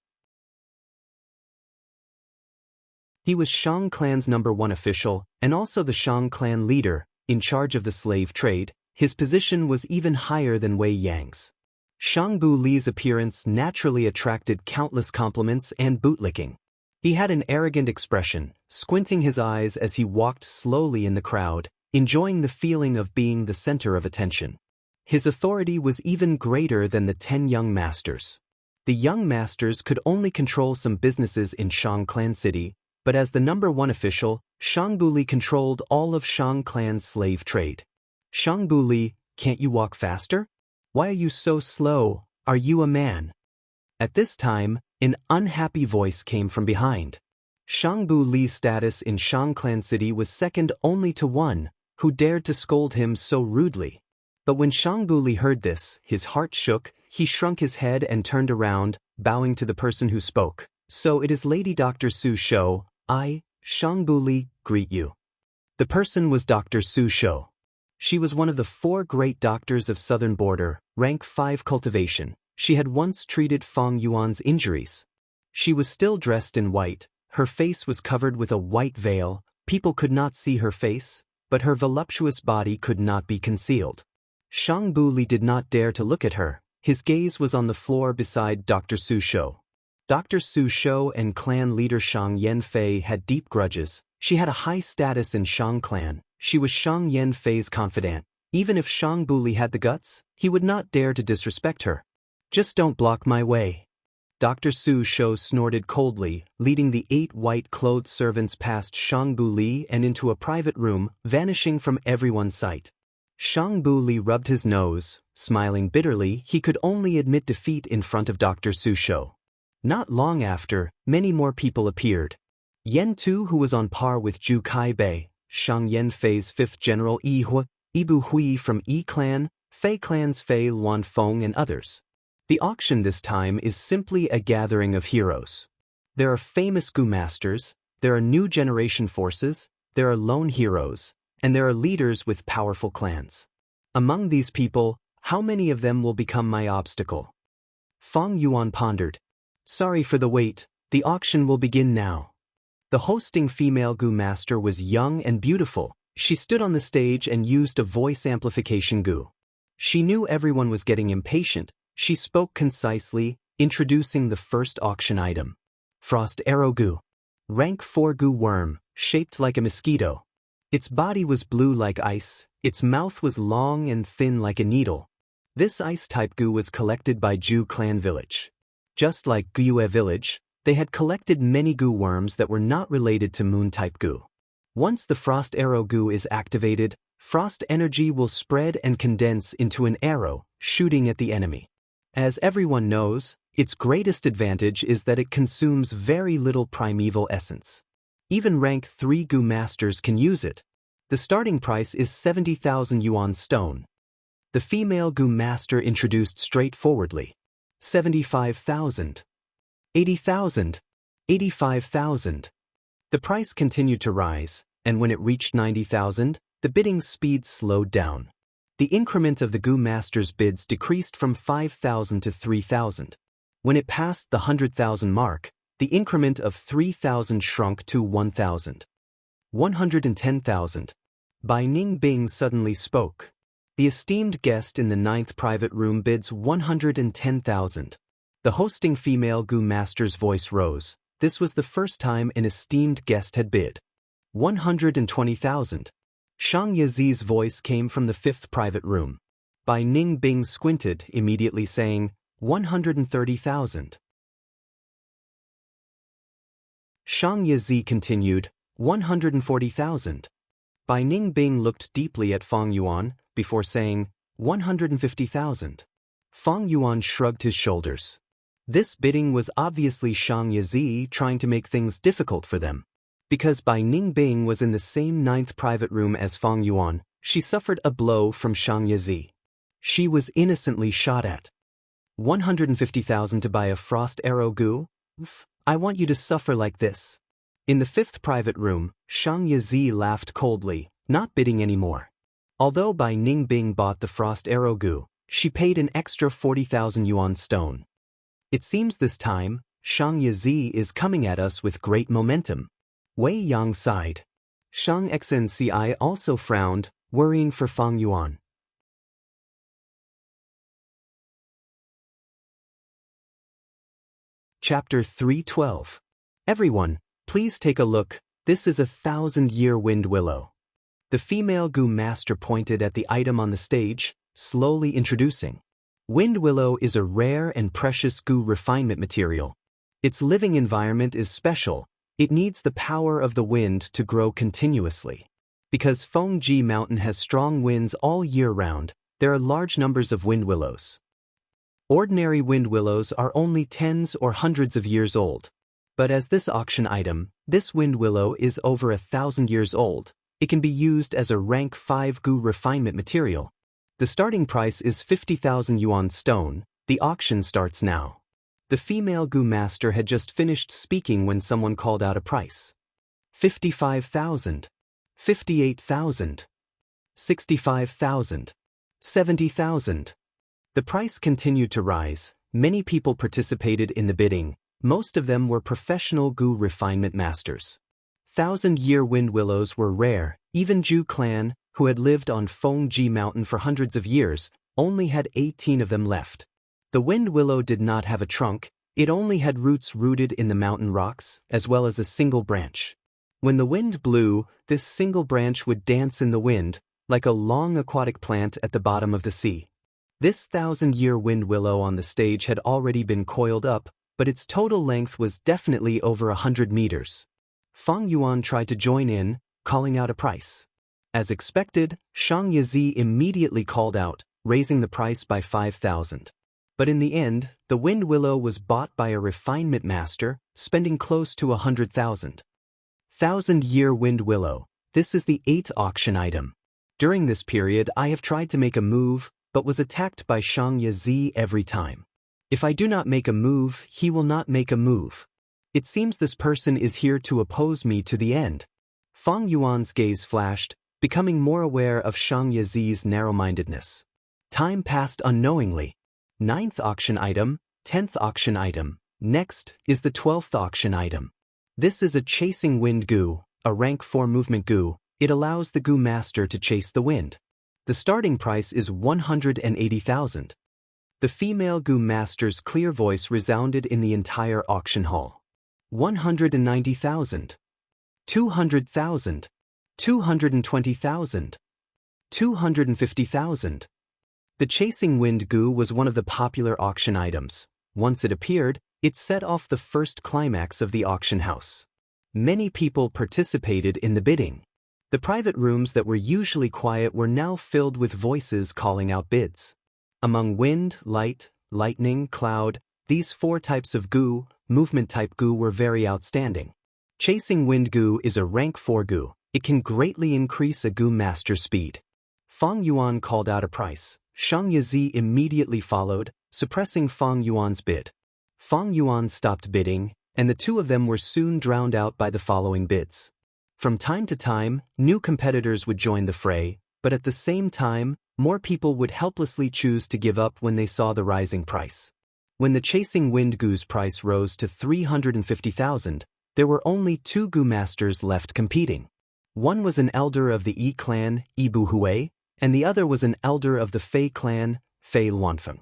He was Shang clan's #1 official and also the Shang clan leader, in charge of the slave trade. His position was even higher than Wei Yang's. Shang Buli's appearance naturally attracted countless compliments and bootlicking. He had an arrogant expression, squinting his eyes as he walked slowly in the crowd, enjoying the feeling of being the center of attention. His authority was even greater than the 10 young masters. The young masters could only control some businesses in Shang Clan City, but as the #1 official, Shang Buli controlled all of Shang Clan's slave trade. Shang Buli, can't you walk faster? Why are you so slow? Are you a man? At this time, an unhappy voice came from behind. Shang Buli's status in Shang Clan City was second only to one who dared to scold him so rudely. But when Shang Buli heard this, his heart shook, he shrunk his head and turned around, bowing to the person who spoke. So it is Lady Dr. Su Shou, I, Shang Buli, greet you. The person was Dr. Su Shou. She was one of the 4 great doctors of Southern Border, rank 5 cultivation. She had once treated Fang Yuan's injuries. She was still dressed in white, her face was covered with a white veil, people could not see her face, but her voluptuous body could not be concealed. Shang Buli did not dare to look at her, his gaze was on the floor beside Dr. Su Shou. Dr. Su Shou and clan leader Shang Yanfei had deep grudges. She had a high status in Shang clan. She was Shang Yanfei's confidant. Even if Shang Buli had the guts, he would not dare to disrespect her. Just don't block my way. Dr. Su Shou snorted coldly, leading the 8 white-clothed servants past Shang Buli and into a private room, vanishing from everyone's sight. Shang Buli rubbed his nose, smiling bitterly. He could only admit defeat in front of Dr. Su Shou. Not long after, many more people appeared. Yen Tu, who was on par with Zhu Kaibei, Shang Yanfei's 5th general Ibu Hui from Yi clan, Fei clan's Fei Luanfeng and others. The auction this time is simply a gathering of heroes. There are famous Gu masters, there are new generation forces, there are lone heroes, and there are leaders with powerful clans. Among these people, how many of them will become my obstacle? Fang Yuan pondered. Sorry for the wait, the auction will begin now. The hosting female Gu master was young and beautiful. She stood on the stage and used a voice amplification Gu. She knew everyone was getting impatient. She spoke concisely, introducing the first auction item. Frost Arrow Gu. Rank 4 Gu worm, shaped like a mosquito. Its body was blue like ice, its mouth was long and thin like a needle. This ice-type Gu was collected by Zhu clan village. Just like Guyue village, they had collected many Gu worms that were not related to moon-type Gu. Once the Frost Arrow Gu is activated, frost energy will spread and condense into an arrow, shooting at the enemy. As everyone knows, its greatest advantage is that it consumes very little primeval essence. Even rank 3 Gu masters can use it. The starting price is 70,000 yuan stone. The female Gu master introduced straightforwardly. 75,000. 80,000. 85,000. The price continued to rise, and when it reached 90,000, the bidding speed slowed down. The increment of the Gu master's bids decreased from 5,000 to 3,000. When it passed the 100,000 mark, the increment of 3,000 shrunk to 1,000. 110,000. Bai Ningbing suddenly spoke. The esteemed guest in the 9th private room bids 110,000. The hosting female Gu master's voice rose. This was the first time an esteemed guest had bid. 120,000. Shang Yazi's voice came from the 5th private room. Bai Ningbing squinted, immediately saying, 130,000. Shang Yazi continued, 140,000. Bai Ningbing looked deeply at Fang Yuan, before saying, 150,000. Fang Yuan shrugged his shoulders. This bidding was obviously Shang Yazi trying to make things difficult for them. Because Bai Ningbing was in the same 9th private room as Fang Yuan, she suffered a blow from Shang Yazi. She was innocently shot at. 150,000 to buy a frost arrow goo? I want you to suffer like this. In the fifth private room, Xianxia laughed coldly, not bidding anymore. Although Bai Ningbing bought the frost arrow goo, she paid an extra 40,000 yuan stone. It seems this time, Xianxia is coming at us with great momentum. Wei Yang sighed. Xianxia also frowned, worrying for Fang Yuan. Chapter 312. Everyone, please take a look, this is a 1,000-year wind willow. The female goo master pointed at the item on the stage, slowly introducing. Wind willow is a rare and precious goo refinement material. Its living environment is special, it needs the power of the wind to grow continuously. Because Fengji Mountain has strong winds all year round, there are large numbers of wind willows. Ordinary wind willows are only tens or hundreds of years old. But as this auction item, this wind willow is over 1,000 years old. It can be used as a rank 5 goo refinement material. The starting price is 50,000 yuan stone. The auction starts now. The female goo master had just finished speaking when someone called out a price. 55,000. 58,000. 65,000. 70,000. The price continued to rise. Many people participated in the bidding. Most of them were professional goo refinement masters. 1,000-year wind willows were rare. Even Zhu clan, who had lived on Fengji Mountain for hundreds of years, only had 18 of them left. The wind willow did not have a trunk, it only had roots rooted in the mountain rocks, as well as a single branch. When the wind blew, this single branch would dance in the wind, like a long aquatic plant at the bottom of the sea. This 1,000-year wind willow on the stage had already been coiled up, but its total length was definitely over 100 meters. Fang Yuan tried to join in, calling out a price. As expected, Xianxia immediately called out, raising the price by 5,000. But in the end, the wind willow was bought by a refinement master, spending close to 100,000. 1,000-year wind willow. This is the 8th auction item. During this period, I have tried to make a move, but was attacked by Xianxia every time. If I do not make a move, he will not make a move. It seems this person is here to oppose me to the end. Fang Yuan's gaze flashed, becoming more aware of Xianxia's narrow-mindedness. Time passed unknowingly. 9th auction item, 10th auction item. Next is the 12th auction item. This is a chasing wind goo, a rank 4 movement goo. It allows the goo master to chase the wind. The starting price is 180,000. The female goo master's clear voice resounded in the entire auction hall. 190,000. 200,000. 220,000. 250,000. The chasing wind goo was one of the popular auction items. Once it appeared, it set off the first climax of the auction house. Many people participated in the bidding. The private rooms that were usually quiet were now filled with voices calling out bids. Among wind, light, lightning, cloud, these 4 types of goo, movement-type goo were very outstanding. Chasing wind goo is a rank 4 goo. It can greatly increase a goo master's speed. Fang Yuan called out a price. Xianxia immediately followed, suppressing Fang Yuan's bid. Fang Yuan stopped bidding, and the two of them were soon drowned out by the following bids. From time to time, new competitors would join the fray, but at the same time, more people would helplessly choose to give up when they saw the rising price. When the chasing wind goo's price rose to 350,000, there were only 2 goo masters left competing. One was an elder of the Yi clan, Yibu Hui, and the other was an elder of the Fei clan, Fei Luanfeng.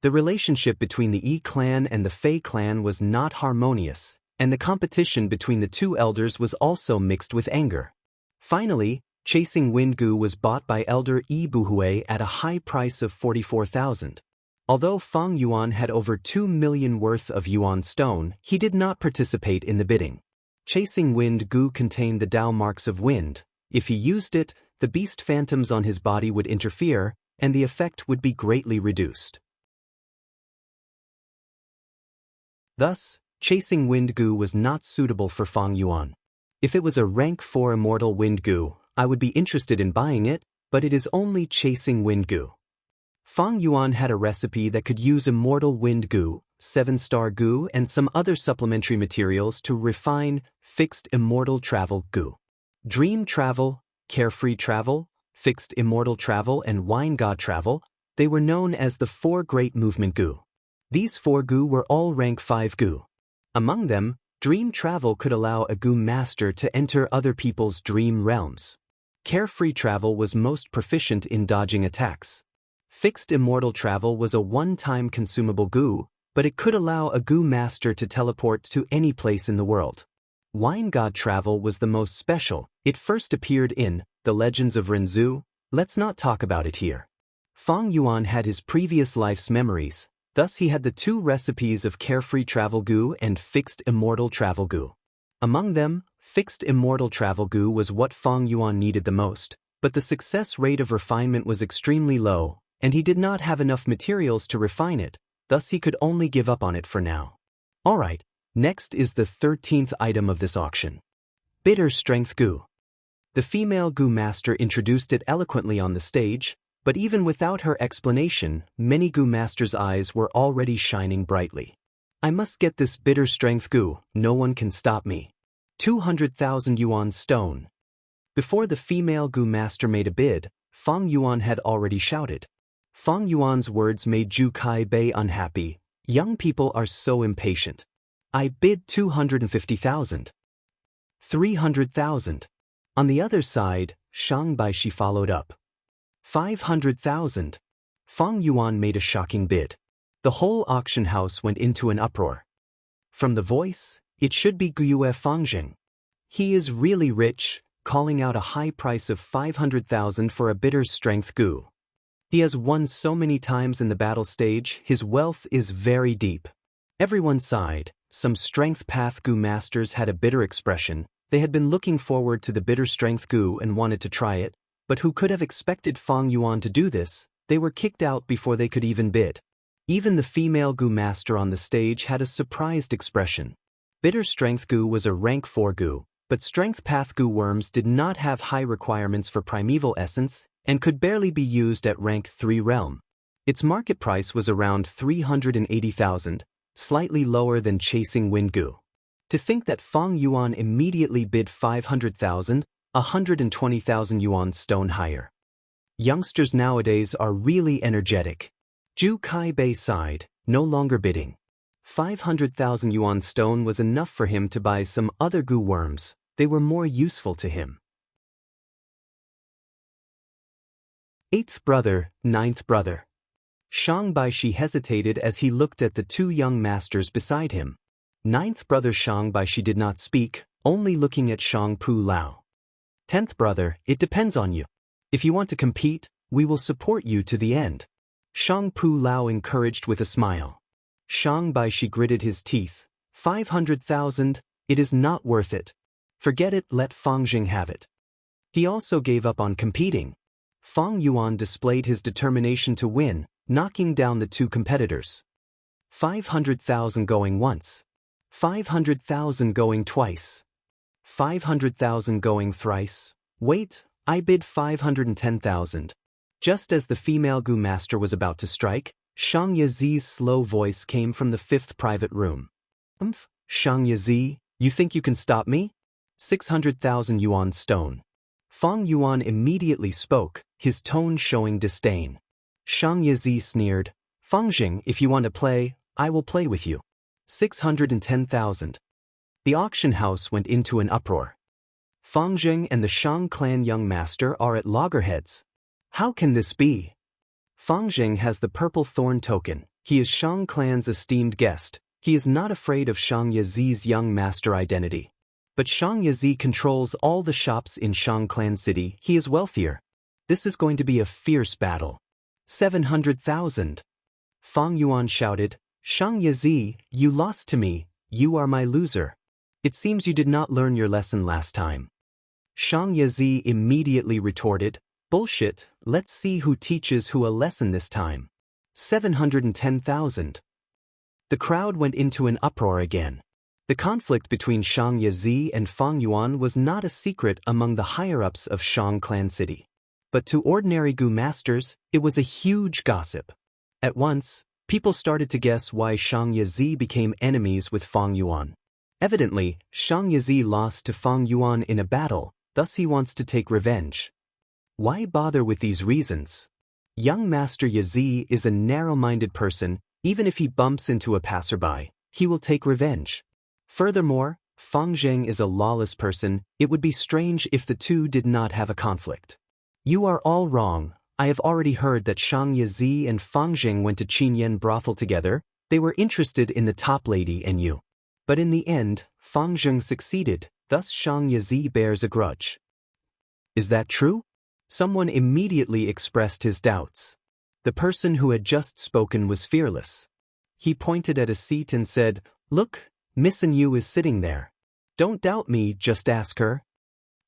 The relationship between the Yi clan and the Fei clan was not harmonious, and the competition between the 2 elders was also mixed with anger. Finally, chasing wind goo was bought by elder Yibu Hui at a high price of 44,000. Although Fang Yuan had over 2 million worth of yuan stone, he did not participate in the bidding. Chasing wind goo contained the Dao marks of wind. If he used it, the beast phantoms on his body would interfere, and the effect would be greatly reduced. Thus, chasing wind goo was not suitable for Fang Yuan. If it was a rank 4 immortal wind goo, I would be interested in buying it, but it is only chasing wind goo. Fang Yuan had a recipe that could use immortal wind goo, 7-star goo and some other supplementary materials to refine fixed immortal travel goo. Dream travel, carefree travel, fixed immortal travel and wine god travel, they were known as the 4 great movement goo. These 4 goo were all rank 5 goo. Among them, dream travel could allow a goo master to enter other people's dream realms. Carefree travel was most proficient in dodging attacks. Fixed immortal travel was a one-time consumable goo, but it could allow a goo master to teleport to any place in the world. Wine god travel was the most special. It first appeared in The Legends of Renzu. Let's not talk about it here. Fang Yuan had his previous life's memories, thus he had the 2 recipes of carefree travel goo and fixed immortal travel goo. Among them, fixed immortal travel goo was what Fang Yuan needed the most, but the success rate of refinement was extremely low, and he did not have enough materials to refine it, thus he could only give up on it for now. Alright, next is the 13th item of this auction. Bitter Strength Goo. The female goo master introduced it eloquently on the stage, but even without her explanation, many goo masters' eyes were already shining brightly. I must get this bitter strength goo, no one can stop me. 200,000 yuan stone. Before the female goo master made a bid, Fang Yuan had already shouted. Fang Yuan's words made Zhu Kaibei unhappy. Young people are so impatient. I bid 250,000. 300,000. On the other side, Shang Baishi followed up. 500,000. Fang Yuan made a shocking bid. The whole auction house went into an uproar. From the voice, it should be Guyue Fangjing. He is really rich, calling out a high price of 500,000 for a bitter strength goo. He has won so many times in the battle stage, his wealth is very deep. Everyone sighed. Some strength path goo masters had a bitter expression. They had been looking forward to the bitter strength goo and wanted to try it, but who could have expected Fang Yuan to do this? They were kicked out before they could even bid. Even the female goo master on the stage had a surprised expression. Bitter strength goo was a rank 4 goo, but strength path goo worms did not have high requirements for primeval essence and could barely be used at rank 3 realm. Its market price was around 380,000, slightly lower than chasing wind goo. To think that Fang Yuan immediately bid 500,000, 120,000 yuan stone higher. Youngsters nowadays are really energetic. Zhu Kaibei sighed, no longer bidding. 500,000 yuan stone was enough for him to buy some other goo worms. They were more useful to him. 8th brother, 9th brother. Shang Baishi hesitated as he looked at the 2 young masters beside him. 9th brother Shang Baishi did not speak, only looking at Shang Pu Lao. 10th brother, it depends on you. If you want to compete, we will support you to the end. Shang Pu Lao encouraged with a smile. Shang Baishi gritted his teeth. 500,000, it is not worth it. Forget it, let Fangjing have it. He also gave up on competing. Fang Yuan displayed his determination to win, knocking down the 2 competitors. 500,000 going once. 500,000 going twice. 500,000 going thrice. Wait, I bid 510,000. Just as the female goo master was about to strike, Shang Yazi's slow voice came from the 5th private room. Shang Yazi, you think you can stop me? 600,000 yuan stone. Fang Yuan immediately spoke, his tone showing disdain. Shang Yazi sneered, Fangjing, if you want to play, I will play with you. 610,000. The auction house went into an uproar. Fangjing and the Shang clan young master are at loggerheads. How can this be? Fangjing has the purple thorn token. He is Shang clan's esteemed guest. He is not afraid of Shang Yazi's young master identity. But Shang Yazi controls all the shops in Shang clan city. He is wealthier. This is going to be a fierce battle. 700,000. Fang Yuan shouted, Shang Yazi, you lost to me. You are my loser. It seems you did not learn your lesson last time. Shang Yazi immediately retorted, bullshit, let's see who teaches who a lesson this time. 710,000. The crowd went into an uproar again. The conflict between Shang Yazi and Fang Yuan was not a secret among the higher-ups of Shang clan city. But to ordinary Gu masters, it was a huge gossip. At once, people started to guess why Xianxia became enemies with Fang Yuan. Evidently, Xianxia lost to Fang Yuan in a battle, thus he wants to take revenge. Why bother with these reasons? Young Master Yazi is a narrow-minded person. Even if he bumps into a passerby, he will take revenge. Furthermore, Fang Zheng is a lawless person. It would be strange if the two did not have a conflict. You are all wrong. I have already heard that Xianxia and Fang Zheng went to Qinyan brothel together. They were interested in the top lady and you. But in the end, Fang Zheng succeeded, thus Xianxia bears a grudge. Is that true? Someone immediately expressed his doubts. The person who had just spoken was fearless. He pointed at a seat and said, "Look, Miss Yu is sitting there. Don't doubt me, just ask her."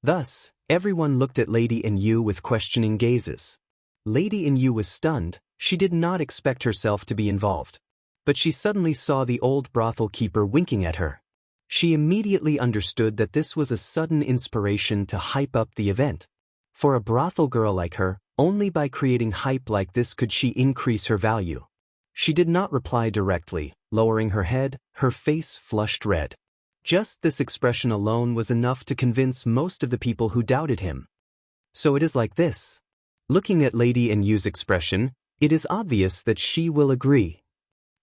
Thus, everyone looked at Lady Yu with questioning gazes. Lady Yu was stunned. She did not expect herself to be involved. But she suddenly saw the old brothel keeper winking at her. She immediately understood that this was a sudden inspiration to hype up the event. For a brothel girl like her, only by creating hype like this could she increase her value. She did not reply directly, lowering her head, her face flushed red. Just this expression alone was enough to convince most of the people who doubted him. So it is like this. Looking at Lady Yu's expression, it is obvious that she will agree.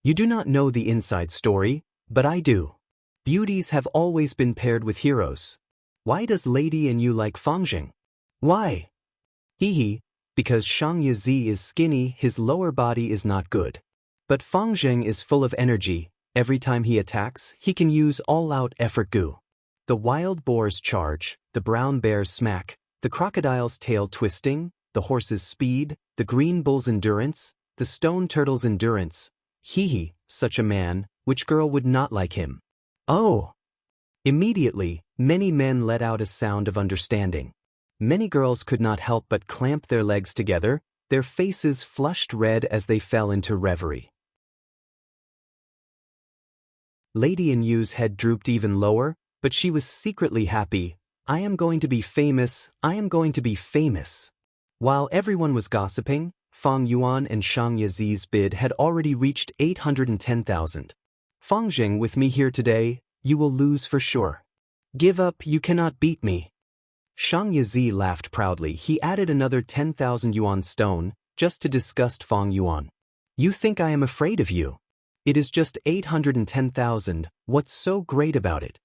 You do not know the inside story, but I do. Beauties have always been paired with heroes. Why does Lady Yu like Fang Zheng? Why? Hee, because Xianxia is skinny, his lower body is not good. But Fang Zheng is full of energy. Every time he attacks, he can use all-out effort Gu. The wild boar's charge, the brown bear's smack, the crocodile's tail twisting, the horse's speed, the green bull's endurance, the stone turtle's endurance. Hee, such a man, which girl would not like him? Oh! Immediately, many men let out a sound of understanding. Many girls could not help but clamp their legs together, their faces flushed red as they fell into reverie. Lady Yu's head drooped even lower, but she was secretly happy. I am going to be famous, I am going to be famous. While everyone was gossiping, Fang Yuan and Xianxia's bid had already reached 810,000. Fang Zheng, with me here today, you will lose for sure. Give up, you cannot beat me. Xianxia laughed proudly. He added another 10,000 yuan stone, just to disgust Fang Yuan. You think I am afraid of you? It is just 810,000, what's so great about it?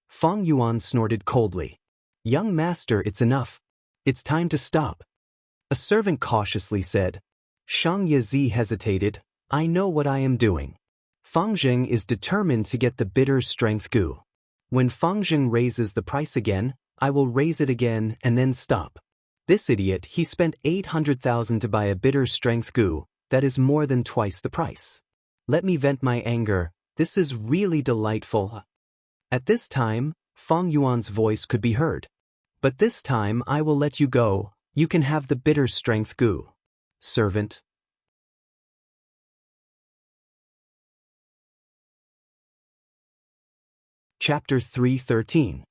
Fang Yuan snorted coldly. Young master, it's enough. It's time to stop. A servant cautiously said. Xianxia hesitated. I know what I am doing. Fang Zheng is determined to get the bitter strength Gu. When Fang Zheng raises the price again, I will raise it again and then stop. This idiot, he spent 800,000 to buy a bitter strength Gu, that is more than twice the price. Let me vent my anger, this is really delightful. At this time, Fang Yuan's voice could be heard. But this time I will let you go, you can have the bitter strength Gu. Servant. Chapter 3:13.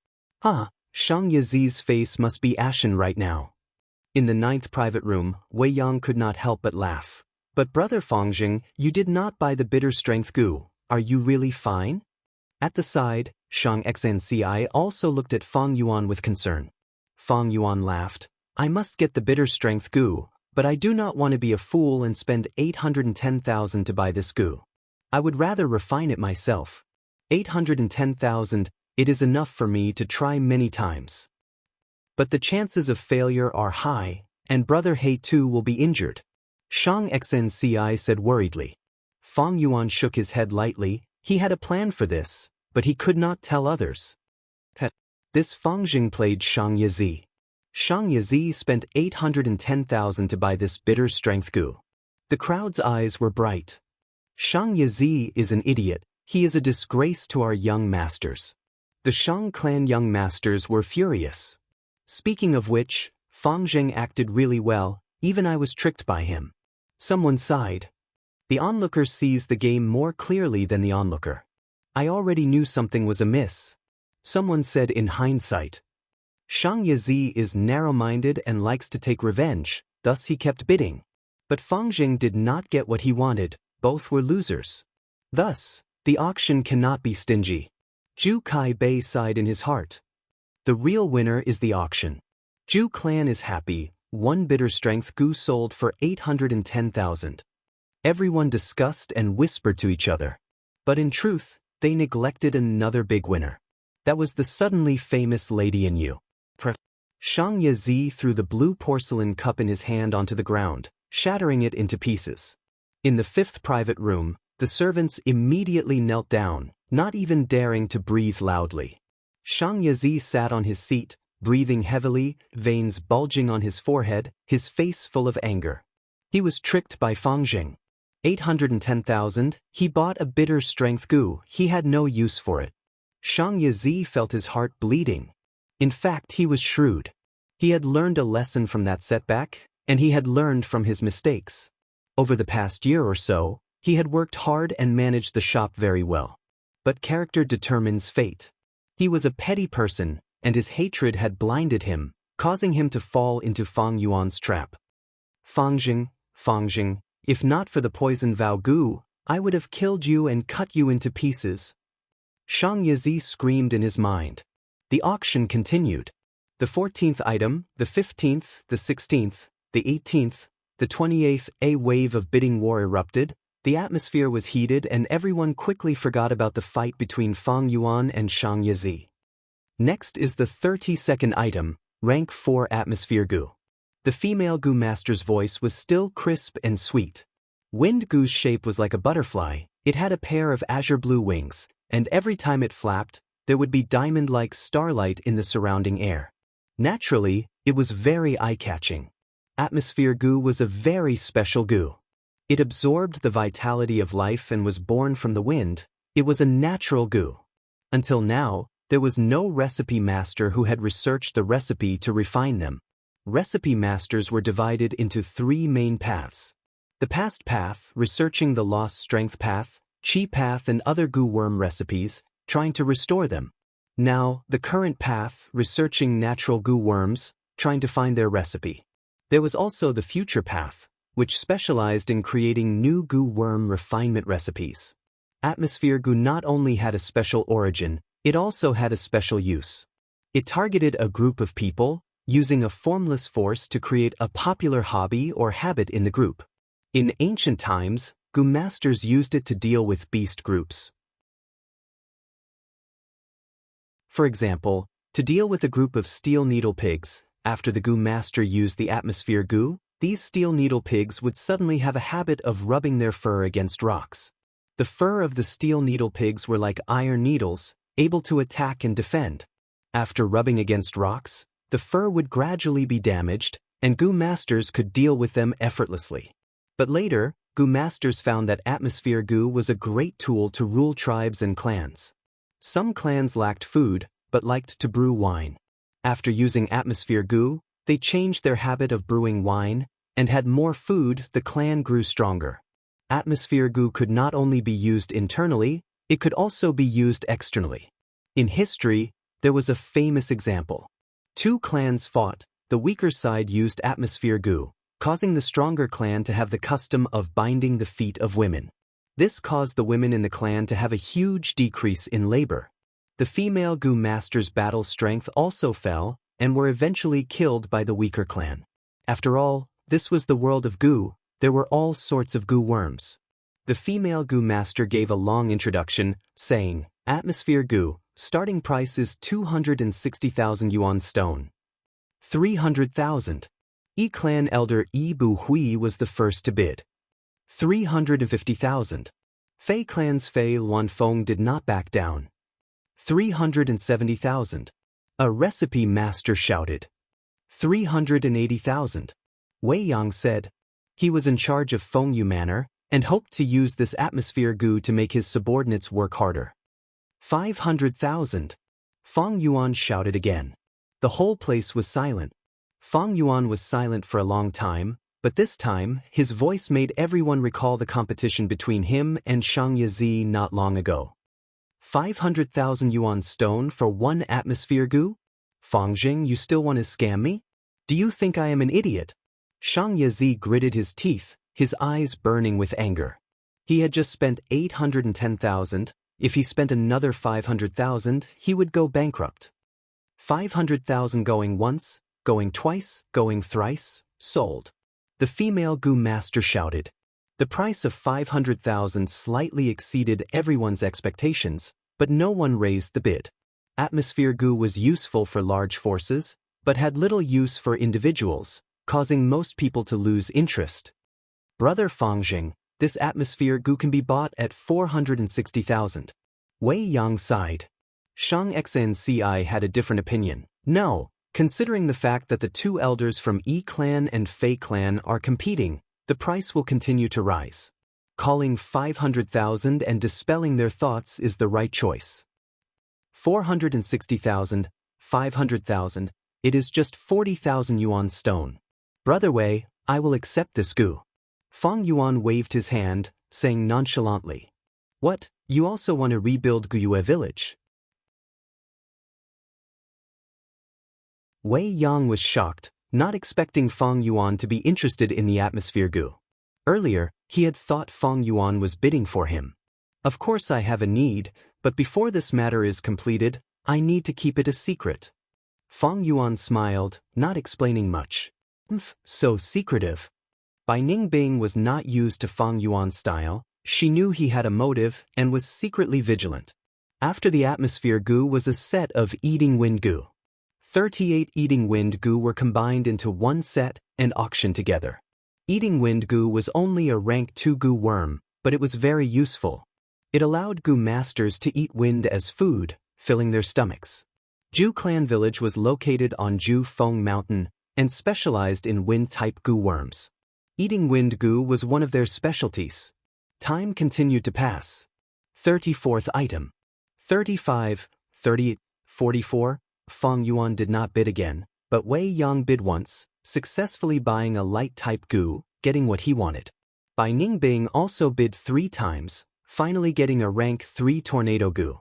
Xianxia's face must be ashen right now. In the 9th private room, Wei Yang could not help but laugh. But brother Fang Zheng, you did not buy the bitter strength Gu. Are you really fine? At the side, Xianxia also looked at Fang Yuan with concern. Fang Yuan laughed. I must get the bitter strength Gu, but I do not want to be a fool and spend 810,000 to buy this Gu. I would rather refine it myself. 810,000, it is enough for me to try many times. But the chances of failure are high, and brother He too will be injured. Xianxia said worriedly. Fang Yuan shook his head lightly. He had a plan for this, but he could not tell others. This Fang Zheng played Xianxia. Xianxia spent 810,000 to buy this bitter strength Gu. The crowd's eyes were bright. Xianxia is an idiot. He is a disgrace to our young masters. The Shang clan young masters were furious. Speaking of which, Fang Zheng acted really well, even I was tricked by him. Someone sighed. The onlooker sees the game more clearly than the onlooker. I already knew something was amiss. Someone said in hindsight. Xianxia is narrow-minded and likes to take revenge, thus he kept bidding. But Fangjing did not get what he wanted, both were losers. Thus, the auction cannot be stingy. Zhu Kai Bei sighed in his heart. The real winner is the auction. Zhu clan is happy, one bitter strength Gu sold for 810,000. Everyone discussed and whispered to each other. But in truth, they neglected another big winner. That was the suddenly famous lady in Yu. Xianxia threw the blue porcelain cup in his hand onto the ground, shattering it into pieces. In the 5th private room, the servants immediately knelt down, not even daring to breathe loudly. Xianxia sat on his seat, breathing heavily, veins bulging on his forehead, his face full of anger. He was tricked by Fangjing. 810,000, he bought a bitter strength Gu, he had no use for it. Xianxia felt his heart bleeding. In fact, he was shrewd. He had learned a lesson from that setback, and he had learned from his mistakes. Over the past year or so, he had worked hard and managed the shop very well. But character determines fate. He was a petty person, and his hatred had blinded him, causing him to fall into Fang Yuan's trap. Fangjing, if not for the poison vow Gu, I would have killed you and cut you into pieces. Xianxia screamed in his mind. The auction continued. The 14th item, the 15th, the 16th, the 18th, the 28th, a wave of bidding war erupted. The atmosphere was heated and everyone quickly forgot about the fight between Fang Yuan and Xianxia. Next is the 32nd item, rank 4 atmosphere Gu. The female Gu master's voice was still crisp and sweet. Wind Gu's shape was like a butterfly, it had a pair of azure blue wings, and every time it flapped, there would be diamond-like starlight in the surrounding air. Naturally, it was very eye-catching. Atmosphere Gu was a very special Gu. It absorbed the vitality of life and was born from the wind. It was a natural Gu. Until now, there was no recipe master who had researched the recipe to refine them. Recipe masters were divided into 3 main paths. The past path, researching the lost strength path, chi path and other Gu worm recipes, trying to restore them. Now, the current path, researching natural Gu worms, trying to find their recipe. There was also the future path, which specialized in creating new Gu worm refinement recipes. Atmosphere Gu not only had a special origin, it also had a special use. It targeted a group of people, using a formless force to create a popular hobby or habit in the group. In ancient times, Gu masters used it to deal with beast groups. For example, to deal with a group of steel needle pigs, after the Gu master used the atmosphere Gu, these steel needle pigs would suddenly have a habit of rubbing their fur against rocks. The fur of the steel needle pigs were like iron needles, able to attack and defend. After rubbing against rocks, the fur would gradually be damaged, and Gu masters could deal with them effortlessly. But later, Gu masters found that atmosphere Gu was a great tool to rule tribes and clans. Some clans lacked food, but liked to brew wine. After using atmosphere Gu, they changed their habit of brewing wine, and had more food, the clan grew stronger. Atmosphere Gu could not only be used internally, it could also be used externally. In history, there was a famous example. 2 clans fought, the weaker side used atmosphere Gu, causing the stronger clan to have the custom of binding the feet of women. This caused the women in the clan to have a huge decrease in labor. The female Gu master's battle strength also fell, and were eventually killed by the weaker clan. After all, this was the world of Gu, there were all sorts of Gu worms. The female Gu master gave a long introduction, saying, Atmosphere Gu, starting price is 260,000 yuan stone. 300,000. E-clan elder Yi Bu Hui was the first to bid. 350,000. Fei clan's Fei Luanfeng did not back down. 370,000. A recipe master shouted. 380,000. Wei Yang said. He was in charge of Fengyu Manor, and hoped to use this atmosphere Gu to make his subordinates work harder. 500,000. Fang Yuan shouted again. The whole place was silent. Fang Yuan was silent for a long time, but this time, his voice made everyone recall the competition between him and Xianxia not long ago. 500,000 yuan stone for 1 atmosphere Gu? Fangjing, you still want to scam me? Do you think I am an idiot? Xianxia gritted his teeth, his eyes burning with anger. He had just spent 810,000. If he spent another 500,000, he would go bankrupt. 500,000 going once, going twice, going thrice, sold. The female Gu master shouted. The price of 500,000 slightly exceeded everyone's expectations, but no one raised the bid. Atmosphere Gu was useful for large forces, but had little use for individuals, causing most people to lose interest. Brother Fangjing, this atmosphere Gu can be bought at 460,000. Wei Yang sighed. Xianxia had a different opinion. No, considering the fact that the two elders from Yi clan and Fei clan are competing, the price will continue to rise. Calling 500,000 and dispelling their thoughts is the right choice. 460,000, 500,000, it is just 40,000 yuan stone. Brother Wei, I will accept this Gu. Fang Yuan waved his hand, saying nonchalantly. What, you also want to rebuild Guyue village? Wei Yang was shocked, not expecting Fang Yuan to be interested in the atmosphere Gu. Earlier, he had thought Fang Yuan was bidding for him. Of course I have a need, but before this matter is completed, I need to keep it a secret. Fang Yuan smiled, not explaining much. So secretive. Bai Ningbing was not used to Fang Yuan's style. She knew he had a motive and was secretly vigilant. After the atmosphere Gu was a set of Eating Wind Gu. 38 Eating Wind Gu were combined into one set and auctioned together. Eating Wind Gu was only a rank 2 Gu worm, but it was very useful. It allowed Gu masters to eat wind as food, filling their stomachs. Ju Clan Village was located on Ju Feng Mountain and specialized in wind-type Gu worms. Eating Wind Gu was one of their specialties. Time continued to pass. 34th item. 35, 30, 44. Fang Yuan did not bid again, but Wei Yang bid once, successfully buying a light-type Gu, getting what he wanted. Bai Ningbing also bid 3 times, finally getting a rank 3 Tornado Gu.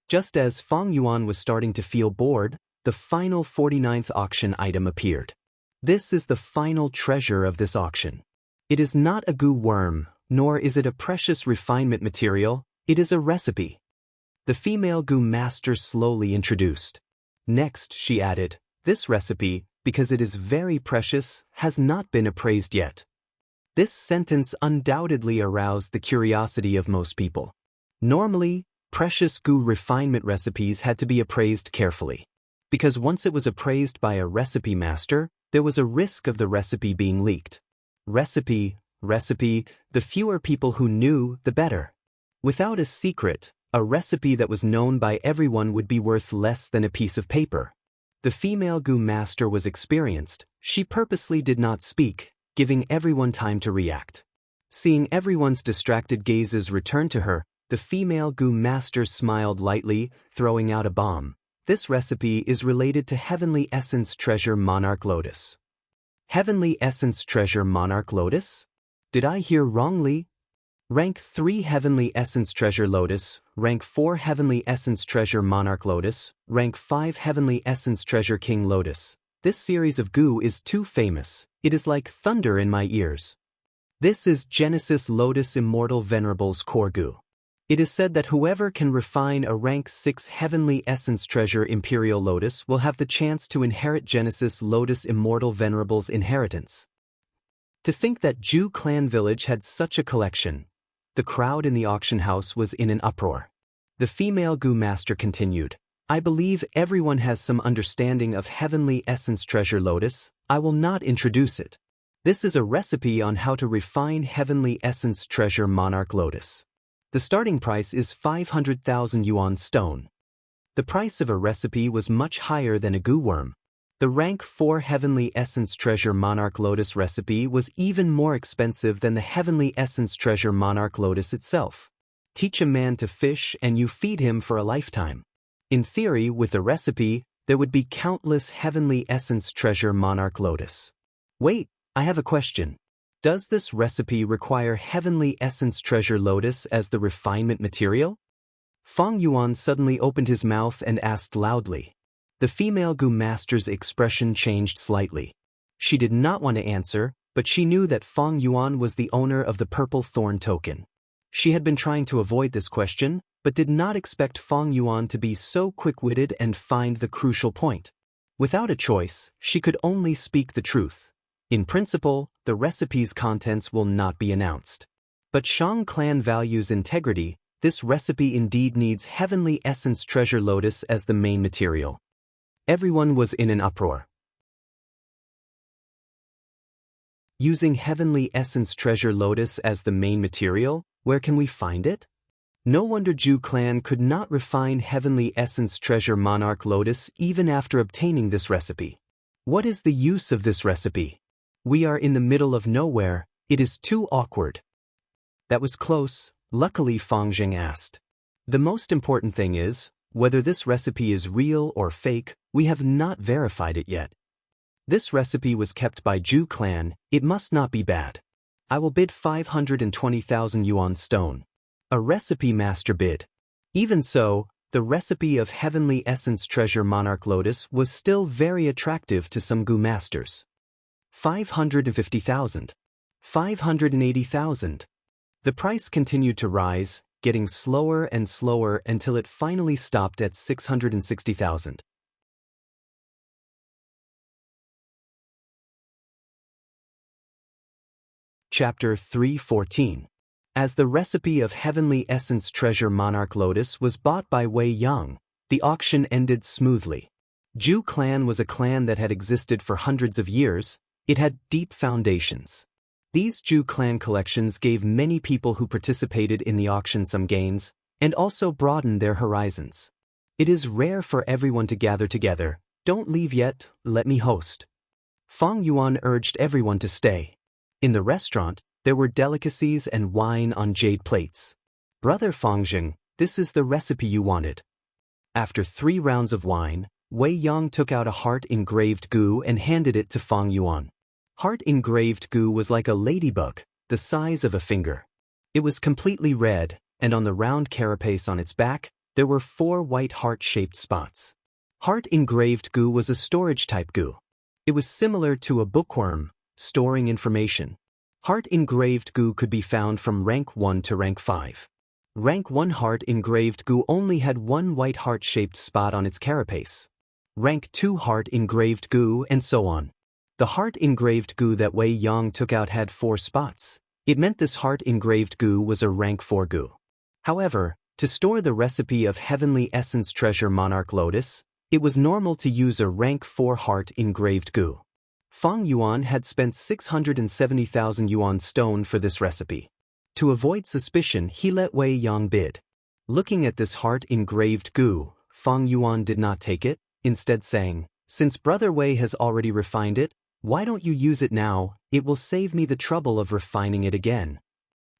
Just as Fang Yuan was starting to feel bored, the final 49th auction item appeared. This is the final treasure of this auction. It is not a Gu worm, nor is it a precious refinement material, it is a recipe. The female Gu master slowly introduced. Next, she added, this recipe, because it is very precious, has not been appraised yet. This sentence undoubtedly aroused the curiosity of most people. Normally, precious Gu refinement recipes had to be appraised carefully. Because once it was appraised by a recipe master, there was a risk of the recipe being leaked. Recipe, the fewer people who knew, the better. Without a secret, a recipe that was known by everyone would be worth less than a piece of paper. The female Gu master was experienced. She purposely did not speak, giving everyone time to react. Seeing everyone's distracted gazes return to her, the female Gu master smiled lightly, throwing out a bomb. This recipe is related to Heavenly Essence Treasure Monarch Lotus. Heavenly Essence Treasure Monarch Lotus? Did I hear wrongly? Rank 3 Heavenly Essence Treasure Lotus, Rank 4 Heavenly Essence Treasure Monarch Lotus, Rank 5 Heavenly Essence Treasure King Lotus. This series of Gu is too famous, it is like thunder in my ears. This is Genesis Lotus Immortal Venerable's core Gu. It is said that whoever can refine a Rank 6 Heavenly Essence Treasure Imperial Lotus will have the chance to inherit Genesis Lotus Immortal Venerable's inheritance. To think that Ju Clan Village had such a collection. The crowd in the auction house was in an uproar. The female Gu master continued, I believe everyone has some understanding of Heavenly Essence Treasure Lotus. I will not introduce it. This is a recipe on how to refine Heavenly Essence Treasure Monarch Lotus. The starting price is 500,000 yuan stone. The price of a recipe was much higher than a Gu worm. The Rank 4 Heavenly Essence Treasure Monarch Lotus recipe was even more expensive than the Heavenly Essence Treasure Monarch Lotus itself. Teach a man to fish and you feed him for a lifetime. In theory, with the recipe, there would be countless Heavenly Essence Treasure Monarch Lotus. Wait, I have a question. Does this recipe require Heavenly Essence Treasure Lotus as the refinement material? Fang Yuan suddenly opened his mouth and asked loudly. The female Gu master's expression changed slightly. She did not want to answer, but she knew that Fang Yuan was the owner of the purple thorn token. She had been trying to avoid this question, but did not expect Fang Yuan to be so quick-witted and find the crucial point. Without a choice, she could only speak the truth. In principle, the recipe's contents will not be announced. But Shang clan values integrity. This recipe indeed needs heavenly essence treasure lotus as the main material. Everyone was in an uproar. Using heavenly essence treasure lotus as the main material, where can we find it? No wonder Zhu clan could not refine heavenly essence treasure monarch lotus even after obtaining this recipe. What is the use of this recipe? We are in the middle of nowhere, it is too awkward. That was close, luckily Fang Zheng asked. The most important thing is, whether this recipe is real or fake, we have not verified it yet. This recipe was kept by Zhu clan, it must not be bad. I will bid 520,000 yuan stone. A recipe master bid. Even so, the recipe of heavenly essence treasure monarch lotus was still very attractive to some Gu masters. 550,000. 580,000. The price continued to rise, getting slower and slower until it finally stopped at 660,000. Chapter 314. As the recipe of heavenly essence treasure monarch lotus was bought by Wei Yang, the auction ended smoothly. Zhu clan was a clan that had existed for hundreds of years. It had deep foundations. These Zhu clan collections gave many people who participated in the auction some gains, and also broadened their horizons. It is rare for everyone to gather together. Don't leave yet, let me host. Fang Yuan urged everyone to stay. In the restaurant, there were delicacies and wine on jade plates. Brother Fang Zheng, this is the recipe you wanted. After 3 rounds of wine, Wei Yang took out a heart-engraved gu and handed it to Fang Yuan. Heart-engraved gu was like a ladybug, the size of a finger. It was completely red, and on the round carapace on its back, there were 4 white heart-shaped spots. Heart-engraved gu was a storage-type gu. It was similar to a bookworm, storing information. Heart-engraved gu could be found from rank 1 to rank 5. Rank 1 heart-engraved gu only had 1 white heart-shaped spot on its carapace. Rank 2 heart-engraved gu, and so on. The heart-engraved gu that Wei Yang took out had 4 spots. It meant this heart-engraved gu was a rank 4 gu. However, to store the recipe of heavenly essence treasure monarch lotus, it was normal to use a rank 4 heart-engraved gu. Fang Yuan had spent 670,000 yuan stone for this recipe. To avoid suspicion, he let Wei Yang bid. Looking at this heart-engraved gu, Fang Yuan did not take it, instead saying, "Since Brother Wei has already refined it, why don't you use it now? It will save me the trouble of refining it again."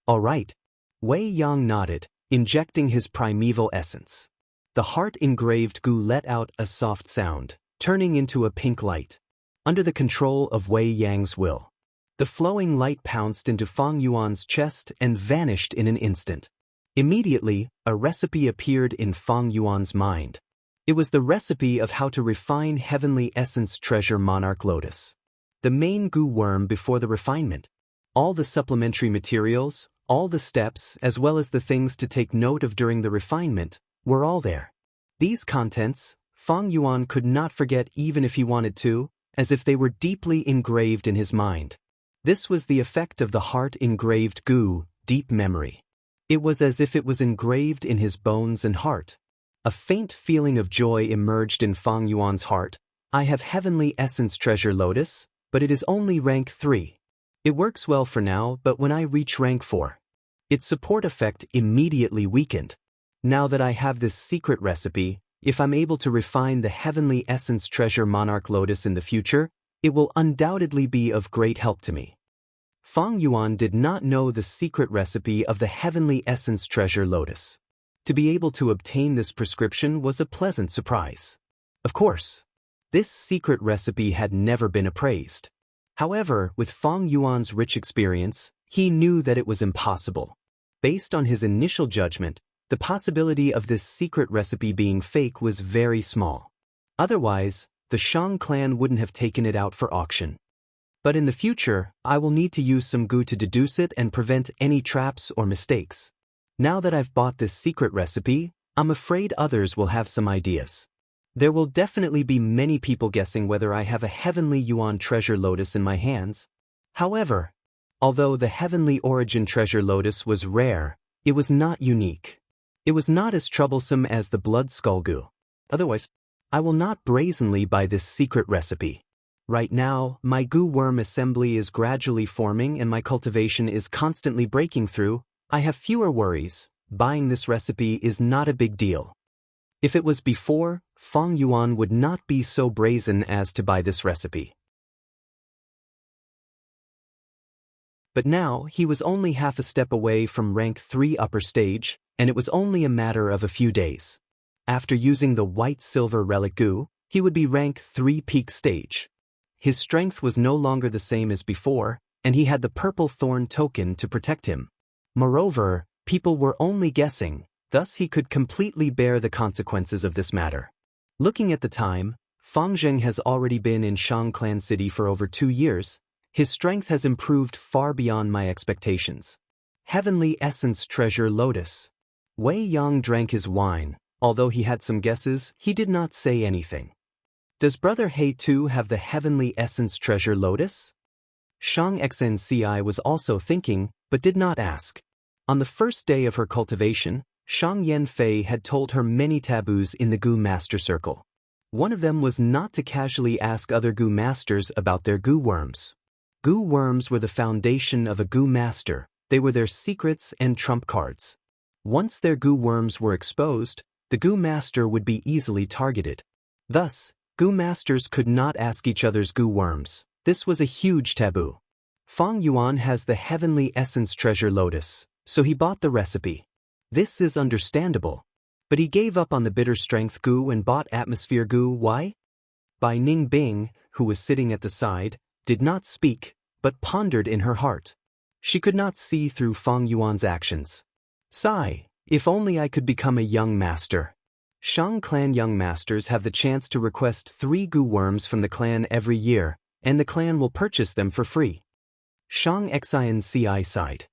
"All right." Wei Yang nodded, injecting his primeval essence. The heart-engraved gu let out a soft sound, turning into a pink light. Under the control of Wei Yang's will, the flowing light pounced into Fang Yuan's chest and vanished in an instant. Immediately, a recipe appeared in Fang Yuan's mind. It was the recipe of how to refine heavenly essence treasure monarch lotus. The main gu worm before the refinement. All the supplementary materials, all the steps, as well as the things to take note of during the refinement, were all there. These contents, Fang Yuan could not forget even if he wanted to, as if they were deeply engraved in his mind. This was the effect of the heart-engraved gu, deep memory. It was as if it was engraved in his bones and heart. A faint feeling of joy emerged in Fang Yuan's heart. I have heavenly essence treasure lotus, but it is only rank 3. It works well for now, but when I reach rank 4, its support effect immediately weakened. Now that I have this secret recipe, if I'm able to refine the heavenly essence treasure monarch lotus in the future, it will undoubtedly be of great help to me. Fang Yuan did not know the secret recipe of the heavenly essence treasure lotus. To be able to obtain this prescription was a pleasant surprise. Of course, this secret recipe had never been appraised. However, with Fang Yuan's rich experience, he knew that it was impossible. Based on his initial judgment, the possibility of this secret recipe being fake was very small. Otherwise, the Shang clan wouldn't have taken it out for auction. But in the future, I will need to use some goo to deduce it and prevent any traps or mistakes. Now that I've bought this secret recipe, I'm afraid others will have some ideas. There will definitely be many people guessing whether I have a heavenly yuan treasure lotus in my hands. However, although the heavenly origin treasure lotus was rare, it was not unique. It was not as troublesome as the blood skull goo. Otherwise, I will not brazenly buy this secret recipe. Right now, my goo worm assembly is gradually forming and my cultivation is constantly breaking through. I have fewer worries. Buying this recipe is not a big deal. If it was before, Feng Yuan would not be so brazen as to buy this recipe. But now, he was only half a step away from rank 3 upper stage, and it was only a matter of a few days. After using the white-silver relic goo, he would be rank 3 peak stage. His strength was no longer the same as before, and he had the purple thorn token to protect him. Moreover, people were only guessing, thus he could completely bear the consequences of this matter. Looking at the time, Fang Zheng has already been in Shang Clan City for over 2 years. His strength has improved far beyond my expectations. Heavenly Essence Treasure Lotus. Wei Yang drank his wine. Although he had some guesses, he did not say anything. Does Brother He too have the Heavenly Essence Treasure Lotus? Xianxia was also thinking, but did not ask. On the first day of her cultivation, Shang Yanfei had told her many taboos in the Goo Master Circle. One of them was not to casually ask other Goo Masters about their Goo Worms. Goo Worms were the foundation of a Goo Master. They were their secrets and trump cards. Once their Goo Worms were exposed, the Goo Master would be easily targeted. Thus, Goo Masters could not ask each other's Goo Worms. This was a huge taboo. Feng Yuan has the Heavenly Essence Treasure Lotus, so he bought the recipe. This is understandable. But he gave up on the Bitter Strength Goo and bought Atmosphere Goo. Why? Bai Ning Bing, who was sitting at the side, did not speak, but pondered in her heart. She could not see through Feng Yuan's actions. Sigh, if only I could become a young master. Shang Clan young masters have the chance to request 3 Goo Worms from the clan every year, and the clan will purchase them for free. Xianxia sighed.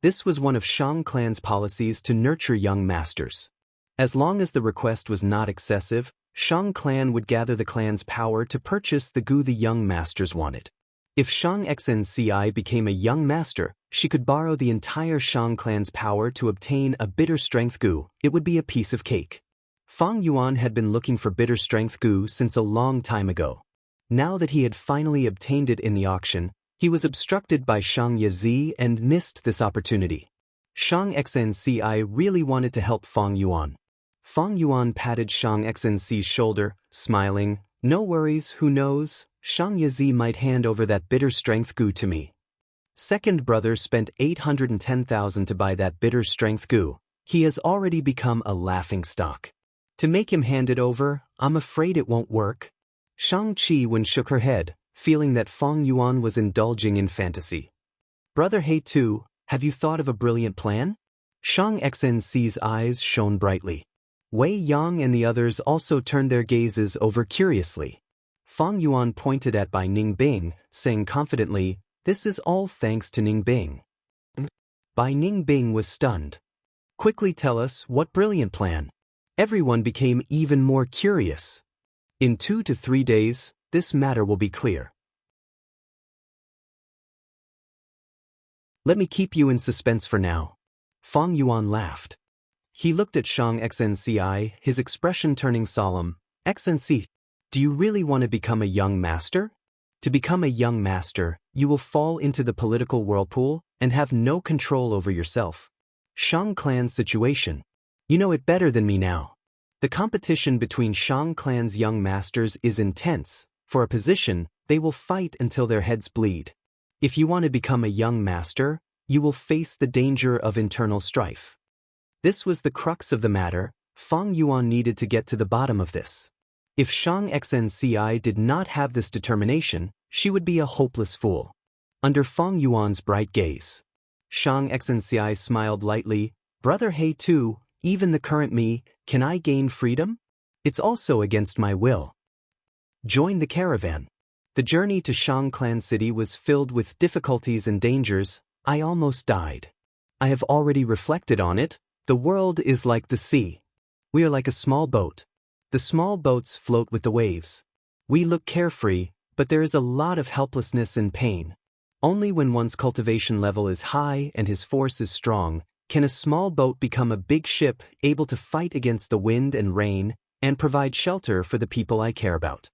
This was one of Shang Clan's policies to nurture young masters. As long as the request was not excessive, Shang Clan would gather the clan's power to purchase the goo the young masters wanted. If Xianxia became a young master, she could borrow the entire Shang Clan's power to obtain a Bitter Strength Goo. It would be a piece of cake. Feng Yuan had been looking for Bitter Strength Goo since a long time ago. Now that he had finally obtained it in the auction, he was obstructed by Shang Yazi and missed this opportunity. Xianxia really wanted to help Feng Yuan. Feng Yuan patted Xianxia's shoulder, smiling. No worries, who knows? Shang Yazi might hand over that Bitter Strength Goo to me. Second brother spent 810,000 to buy that Bitter Strength Goo. He has already become a laughingstock. To make him hand it over, I'm afraid it won't work. Shang Qi shook her head, feeling that Feng Yuan was indulging in fantasy. Brother He too, have you thought of a brilliant plan? Xianxi's eyes shone brightly. Wei Yang and the others also turned their gazes over curiously. Feng Yuan pointed at Bai Ning Bing, saying confidently, "This is all thanks to Ning Bing." Bai Ning Bing was stunned. Quickly tell us, what brilliant plan? Everyone became even more curious. In 2 to 3 days, this matter will be clear. Let me keep you in suspense for now. Feng Yuan laughed. He looked at Xianxia, his expression turning solemn. Excellency, do you really want to become a young master? To become a young master, you will fall into the political whirlpool and have no control over yourself. Shang Clan's situation. You know it better than me now. The competition between Shang Clan's young masters is intense. For a position, they will fight until their heads bleed. If you want to become a young master, you will face the danger of internal strife. This was the crux of the matter. Feng Yuan needed to get to the bottom of this. If Xianxia did not have this determination, she would be a hopeless fool. Under Feng Yuan's bright gaze, Xianxia smiled lightly. Brother He too, even the current me, can I gain freedom? It's also against my will. Join the caravan. The journey to Xianxia City was filled with difficulties and dangers. I almost died. I have already reflected on it. The world is like the sea. We are like a small boat. The small boats float with the waves. We look carefree, but there is a lot of helplessness and pain. Only when one's cultivation level is high and his force is strong, can a small boat become a big ship able to fight against the wind and rain, and provide shelter for the people I care about.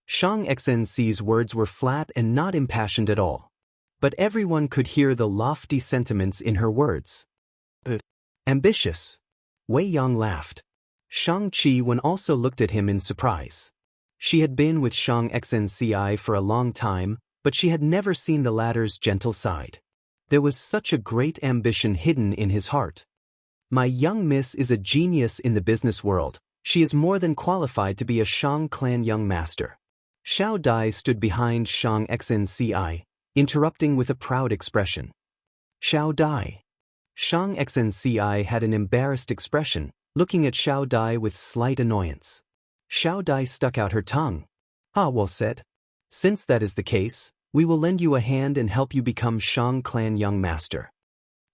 Xianxia's words were flat and not impassioned at all. But everyone could hear the lofty sentiments in her words. Ambitious. Wei Yang laughed. Xianxia also looked at him in surprise. She had been with Xianxia for a long time, but she had never seen the latter's gentle side. There was such a great ambition hidden in his heart. My young miss is a genius in the business world. She is more than qualified to be a Shang clan young master. Xiao Dai stood behind Xianxia, interrupting with a proud expression. Xiao Dai. Xianxia had an embarrassed expression, looking at Xiao Dai with slight annoyance. Xiao Dai stuck out her tongue. Ah, well said. Since that is the case, we will lend you a hand and help you become Shang clan young master.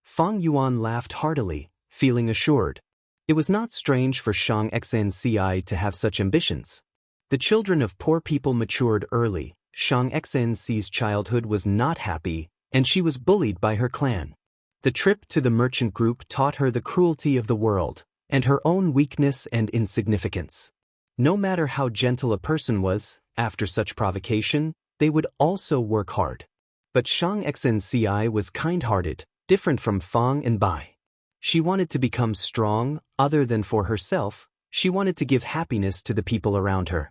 Fang Yuan laughed heartily, feeling assured. It was not strange for Xianxia to have such ambitions. The children of poor people matured early. Xianxia's childhood was not happy, and she was bullied by her clan. The trip to the merchant group taught her the cruelty of the world, and her own weakness and insignificance. No matter how gentle a person was, after such provocation, they would also work hard. But Xianxia was kind-hearted, different from Fang and Bai. She wanted to become strong, other than for herself. She wanted to give happiness to the people around her.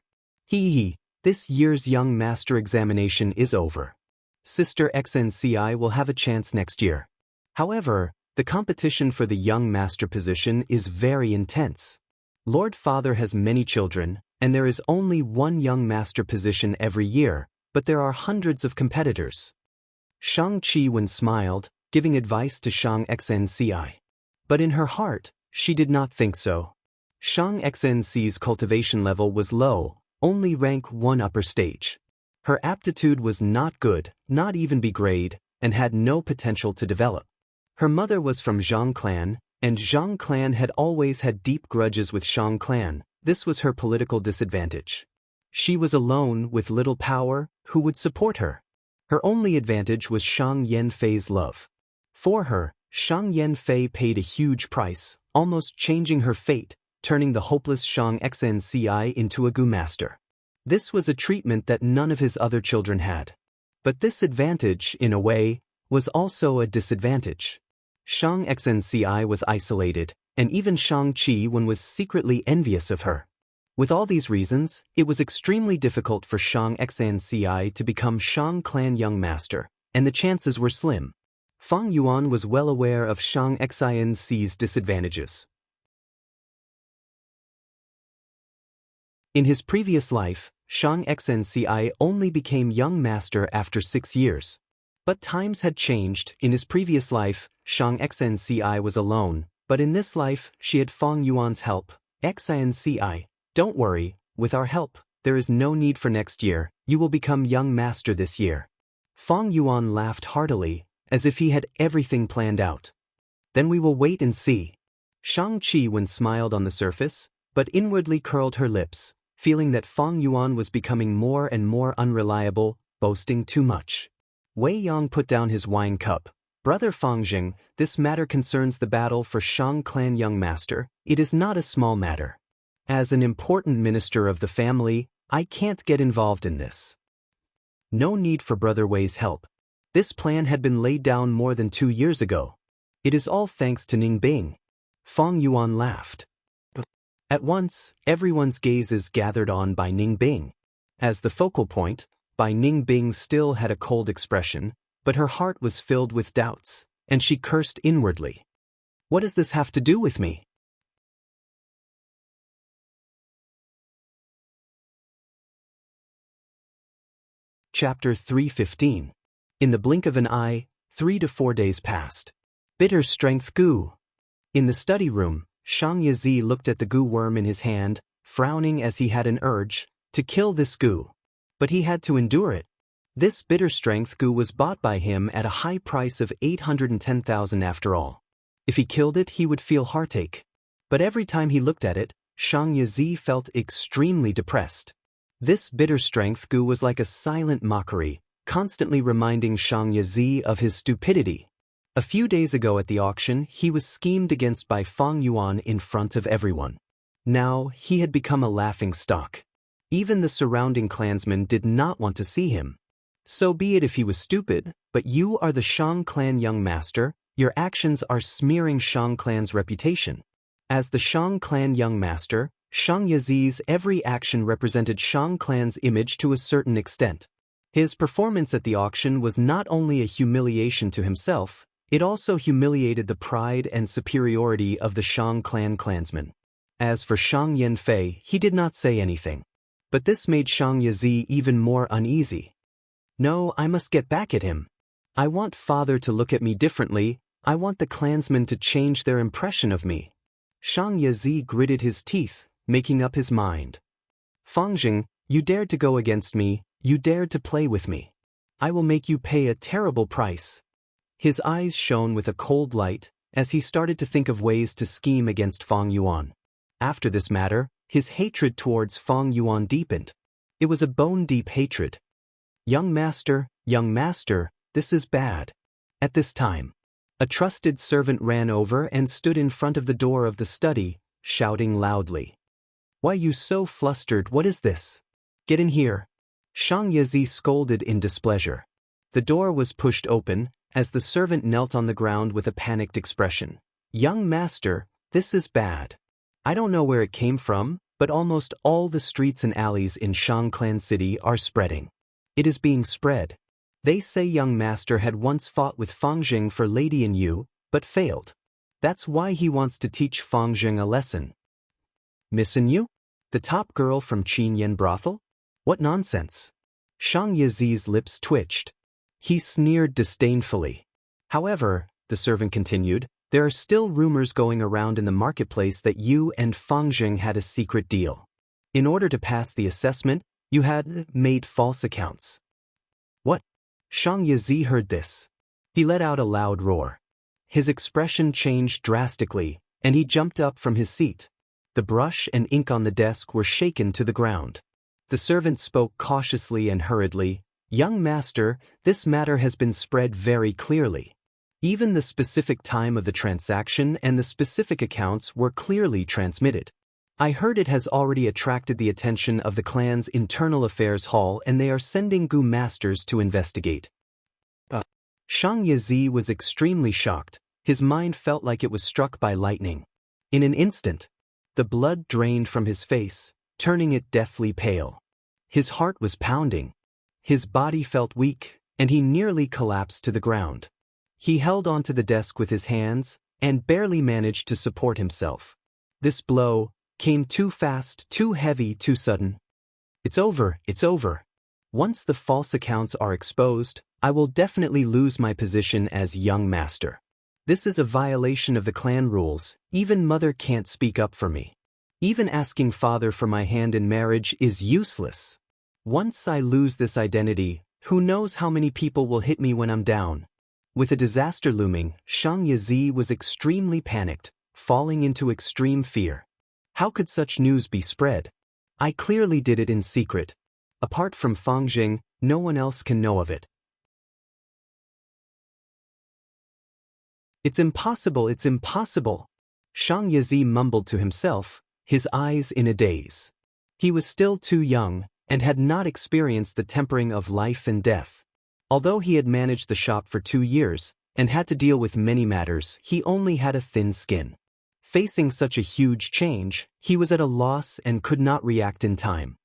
This year's young master examination is over. Sister Xianxia will have a chance next year. However, the competition for the young master position is very intense. Lord Father has many children, and there is only one young master position every year, but there are hundreds of competitors. Shang Qiwen smiled, giving advice to Xianxia. But in her heart, she did not think so. Xianxia's cultivation level was low, only rank 1 upper stage. Her aptitude was not good, not even B grade, and had no potential to develop. Her mother was from Zhang clan, and Zhang clan had always had deep grudges with Shang clan. This was her political disadvantage. She was alone with little power. Who would support her? Her only advantage was Shang Yanfei's love. For her, Shang Yanfei paid a huge price, almost changing her fate, turning the hopeless Xianxia into a Gu master. This was a treatment that none of his other children had. But this advantage, in a way, was also a disadvantage. Xianxia was isolated, and even Shang Qiwen was secretly envious of her. With all these reasons, it was extremely difficult for Xianxia to become Shang clan young master, and the chances were slim. Fang Yuan was well aware of Xianxia's disadvantages. In his previous life, Xianxia only became young master after 6 years. But times had changed. In his previous life, Xianxia was alone, but in this life, she had Fang Yuan's help. Xianxia, don't worry, with our help, there is no need for next year. You will become young master this year. Fang Yuan laughed heartily, as if he had everything planned out. Then we will wait and see. Shang Qiwen smiled on the surface, but inwardly curled her lips, feeling that Fang Yuan was becoming more and more unreliable, boasting too much. Wei Yang put down his wine cup. Brother Fangjing, this matter concerns the battle for Shang clan young master. It is not a small matter. As an important minister of the family, I can't get involved in this. No need for Brother Wei's help. This plan had been laid down more than 2 years ago. It is all thanks to Ning Bing. Fang Yuan laughed. At once, everyone's gazes gathered on Bai Ning Bing. As the focal point, Bai Ning Bing still had a cold expression, but her heart was filled with doubts, and she cursed inwardly. What does this have to do with me? Chapter 3:15. In the blink of an eye, 3 to 4 days passed. Bitter strength Gu. In the study room, Shang Yazi looked at the Gu worm in his hand, frowning as he had an urge to kill this Gu. But he had to endure it. This bitter strength goo was bought by him at a high price of 810,000 after all. If he killed it, he would feel heartache. But every time he looked at it, Xianxia felt extremely depressed. This bitter strength goo was like a silent mockery, constantly reminding Xianxia of his stupidity. A few days ago at the auction, he was schemed against by Fang Yuan in front of everyone. Now, he had become a laughingstock. Even the surrounding clansmen did not want to see him. So be it if he was stupid, but you are the Shang clan young master, your actions are smearing Shang clan's reputation. As the Shang clan young master, Xiangxia's every action represented Shang clan's image to a certain extent. His performance at the auction was not only a humiliation to himself, it also humiliated the pride and superiority of the Shang clan clansmen. As for Shang Yanfei, he did not say anything. But this made Xianxia even more uneasy. No, I must get back at him. I want father to look at me differently, I want the clansmen to change their impression of me. Xianxia gritted his teeth, making up his mind. Fangjing, you dared to go against me, you dared to play with me. I will make you pay a terrible price. His eyes shone with a cold light, as he started to think of ways to scheme against Fang Yuan. After this matter, his hatred towards Fang Yuan deepened. It was a bone-deep hatred. Young master, this is bad. At this time, a trusted servant ran over and stood in front of the door of the study, shouting loudly. Why you so flustered, what is this? Get in here. Xianxia scolded in displeasure. The door was pushed open, as the servant knelt on the ground with a panicked expression. Young master, this is bad. I don't know where it came from, but almost all the streets and alleys in Shang Clan City are spreading. It is being spread. They say young master had once fought with Fangjing for Lady in You, but failed. That's why he wants to teach Fangjing a lesson. Miss in You? The top girl from Qinyan brothel? What nonsense. Xiangxia's lips twitched. He sneered disdainfully. However, the servant continued, there are still rumors going around in the marketplace that you and Fangjing had a secret deal. In order to pass the assessment, you had made false accounts. What? Xianxia heard this. He let out a loud roar. His expression changed drastically, and he jumped up from his seat. The brush and ink on the desk were shaken to the ground. The servant spoke cautiously and hurriedly, Young master, this matter has been spread very clearly. Even the specific time of the transaction and the specific accounts were clearly transmitted. I heard it has already attracted the attention of the clan's internal affairs hall and they are sending Gu masters to investigate. Xianxia was extremely shocked. His mind felt like it was struck by lightning. In an instant, the blood drained from his face, turning it deathly pale. His heart was pounding. His body felt weak, and he nearly collapsed to the ground. He held onto the desk with his hands, and barely managed to support himself. This blow came too fast, too heavy, too sudden. It's over, it's over. Once the false accounts are exposed, I will definitely lose my position as young master. This is a violation of the clan rules, even mother can't speak up for me. Even asking father for my hand in marriage is useless. Once I lose this identity, who knows how many people will hit me when I'm down. With a disaster looming, Xianxia was extremely panicked, falling into extreme fear. How could such news be spread? I clearly did it in secret. Apart from Fangjing, no one else can know of it. It's impossible, it's impossible. Xianxia mumbled to himself, his eyes in a daze. He was still too young, and had not experienced the tempering of life and death. Although he had managed the shop for 2 years, and had to deal with many matters, he only had a thin skin. Facing such a huge change, he was at a loss and could not react in time.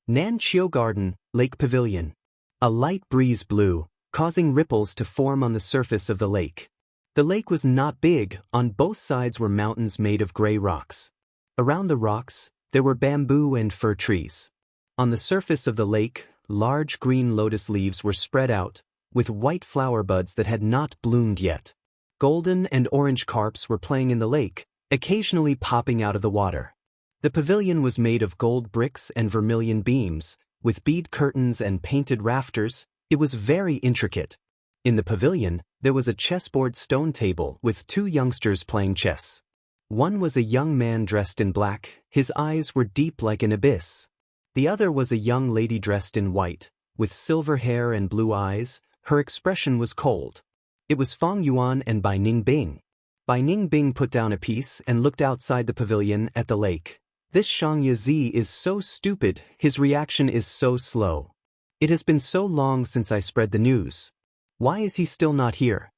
Nanqiu Garden, Lake Pavilion. A light breeze blew, causing ripples to form on the surface of the lake. The lake was not big, on both sides were mountains made of gray rocks. Around the rocks, there were bamboo and fir trees. On the surface of the lake, large green lotus leaves were spread out, with white flower buds that had not bloomed yet. Golden and orange carps were playing in the lake, occasionally popping out of the water. The pavilion was made of gold bricks and vermilion beams, with bead curtains and painted rafters. It was very intricate. In the pavilion, there was a chessboard stone table with two youngsters playing chess. One was a young man dressed in black, his eyes were deep like an abyss. The other was a young lady dressed in white, with silver hair and blue eyes. Her expression was cold. It was Fang Yuan and Bai Ningbing. Bai Ningbing put down a piece and looked outside the pavilion at the lake. This Xianxia is so stupid, his reaction is so slow. It has been so long since I spread the news. Why is he still not here?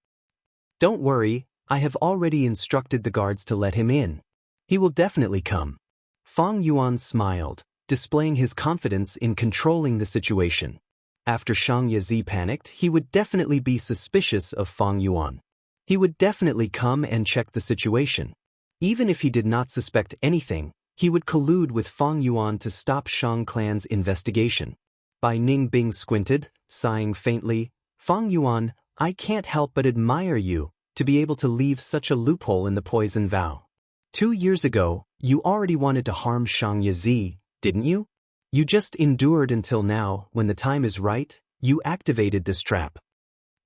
Don't worry, I have already instructed the guards to let him in. He will definitely come. Fang Yuan smiled, displaying his confidence in controlling the situation. After Xianxia panicked, he would definitely be suspicious of Fang Yuan. He would definitely come and check the situation. Even if he did not suspect anything, he would collude with Fang Yuan to stop Shang clan's investigation. Bai Ningbing squinted, sighing faintly. Fang Yuan, I can't help but admire you, to be able to leave such a loophole in the poison vow. 2 years ago, you already wanted to harm Xianxia, didn't you? You just endured until now. When the time is right, you activated this trap.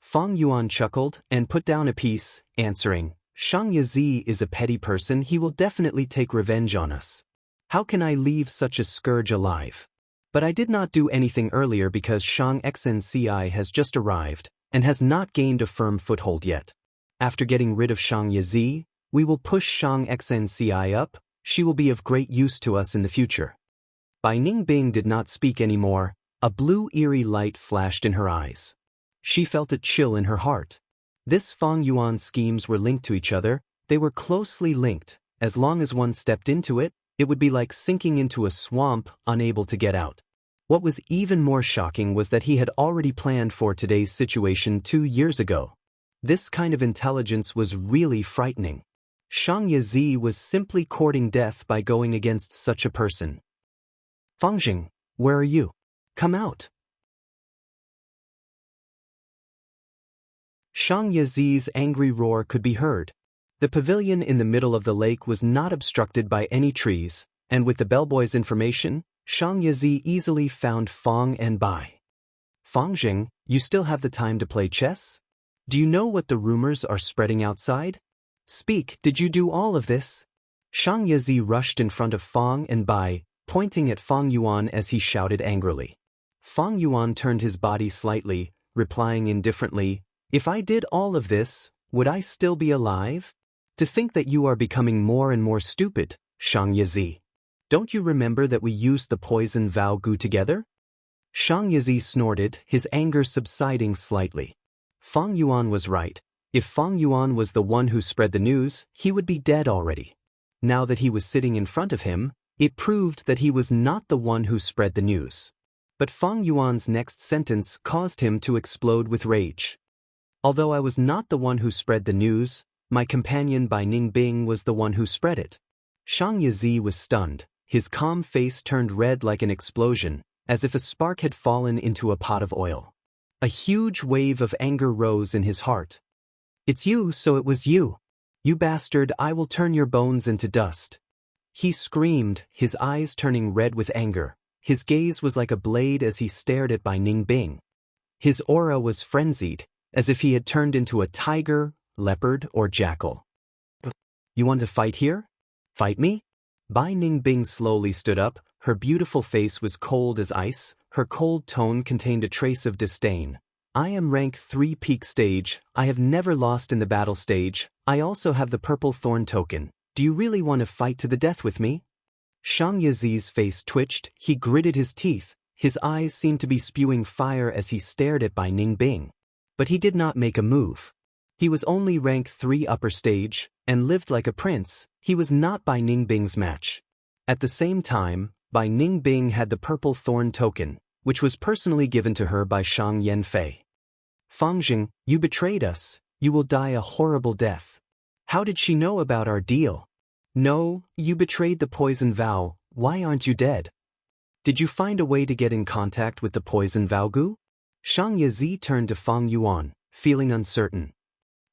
Fang Yuan chuckled and put down a piece, answering, Xianxia is a petty person, he will definitely take revenge on us. How can I leave such a scourge alive? But I did not do anything earlier because Xianxia has just arrived and has not gained a firm foothold yet. After getting rid of Xianxia, we will push Xianxia up. She will be of great use to us in the future. Bai Ningbing did not speak anymore. A blue eerie light flashed in her eyes. She felt a chill in her heart. This Fang Yuan schemes were linked to each other. They were closely linked. As long as one stepped into it, it would be like sinking into a swamp, unable to get out. What was even more shocking was that he had already planned for today's situation 2 years ago. This kind of intelligence was really frightening. Xianxia was simply courting death by going against such a person. Fangjing, where are you? Come out. Xianxia's angry roar could be heard. The pavilion in the middle of the lake was not obstructed by any trees, and with the bellboy's information, Xianxia easily found Fang and Bai. Fangjing, you still have the time to play chess? Do you know what the rumors are spreading outside? Speak, did you do all of this? Xianxia rushed in front of Fang and Bai, pointing at Fang Yuan as he shouted angrily. Fang Yuan turned his body slightly, replying indifferently, if I did all of this, would I still be alive? To think that you are becoming more and more stupid, Xianxia. Don't you remember that we used the poison vow goo together? Xianxia snorted, his anger subsiding slightly. Fang Yuan was right. If Fang Yuan was the one who spread the news, he would be dead already. Now that he was sitting in front of him, it proved that he was not the one who spread the news. But Fang Yuan's next sentence caused him to explode with rage. Although I was not the one who spread the news, my companion Bai Ningbing was the one who spread it. Xianxia was stunned, his calm face turned red like an explosion, as if a spark had fallen into a pot of oil. A huge wave of anger rose in his heart. It's you, so it was you. You bastard, I will turn your bones into dust. He screamed, his eyes turning red with anger. His gaze was like a blade as he stared at Bai Ningbing. His aura was frenzied, as if he had turned into a tiger, leopard, or jackal. You want to fight here? Fight me? Bai Ningbing slowly stood up, her beautiful face was cold as ice, her cold tone contained a trace of disdain. I am rank 3 peak stage, I have never lost in the battle stage, I also have the purple thorn token. Do you really want to fight to the death with me? Xianxia's face twitched, he gritted his teeth, his eyes seemed to be spewing fire as he stared at Bai Ningbing. But he did not make a move. He was only rank 3 upper stage, and lived like a prince. He was not Bai Ningbing's match. At the same time, Bai Ningbing had the purple thorn token, which was personally given to her by Shang Yanfei. Fangjing, you betrayed us, you will die a horrible death. How did she know about our deal? No, you betrayed the poison vow, why aren't you dead? Did you find a way to get in contact with the poison vow goo? Xianxia turned to Fang Yuan, feeling uncertain.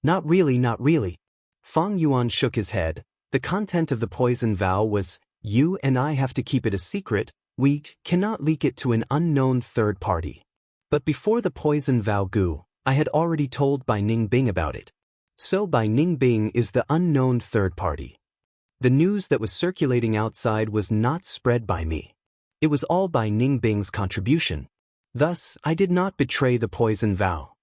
Not really, not really. Fang Yuan shook his head. The content of the poison vow was, you and I have to keep it a secret, We cannot leak it to an unknown third party. But before the poison vow Gu, I had already told Bai Ningbing about it. So Bai Ningbing is the unknown third party. The news that was circulating outside was not spread by me. It was all Bai Ningbing's contribution. Thus, I did not betray the poison vow.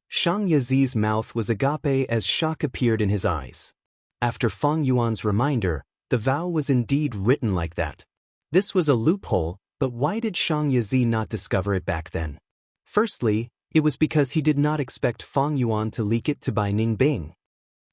Xianxia's mouth was agape as shock appeared in his eyes. After Fang Yuan's reminder, the vow was indeed written like that. This was a loophole, but why did Xianxia not discover it back then? Firstly, it was because he did not expect Fang Yuan to leak it to Bai Ningbing.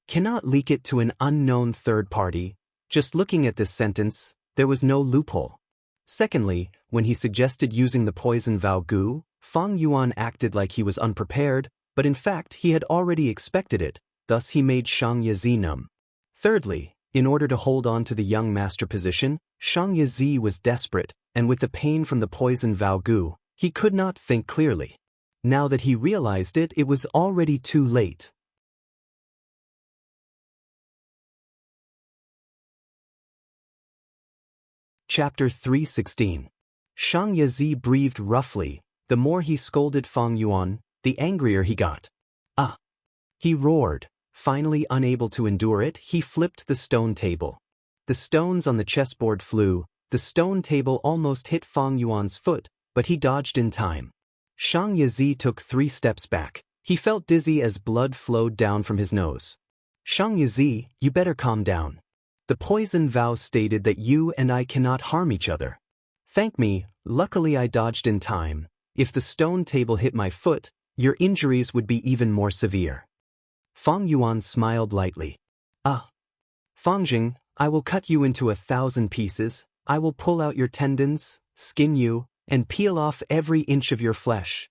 Cannot leak it to an unknown third party. Just looking at this sentence, there was no loophole. Secondly, when he suggested using the poison vow Gu, Fang Yuan acted like he was unprepared, but in fact he had already expected it, thus he made Xianxia numb. Thirdly, in order to hold on to the young master position, Xianxia was desperate, and with the pain from the poison vow Gu, he could not think clearly. Now that he realized it, it was already too late. Chapter 3:16. Xianxia breathed roughly. The more he scolded Fang Yuan, the angrier he got. Ah! He roared. Finally unable to endure it, he flipped the stone table. The stones on the chessboard flew. The stone table almost hit Fang Yuan's foot, but he dodged in time. Xianxia took 3 steps back. He felt dizzy as blood flowed down from his nose. Xianxia, you better calm down. The poison vow stated that you and I cannot harm each other. Thank me, luckily I dodged in time. If the stone table hit my foot, your injuries would be even more severe. Fang Yuan smiled lightly. Ah. Fangjing, I will cut you into 1,000 pieces. I will pull out your tendons, skin you, and peel off every inch of your flesh.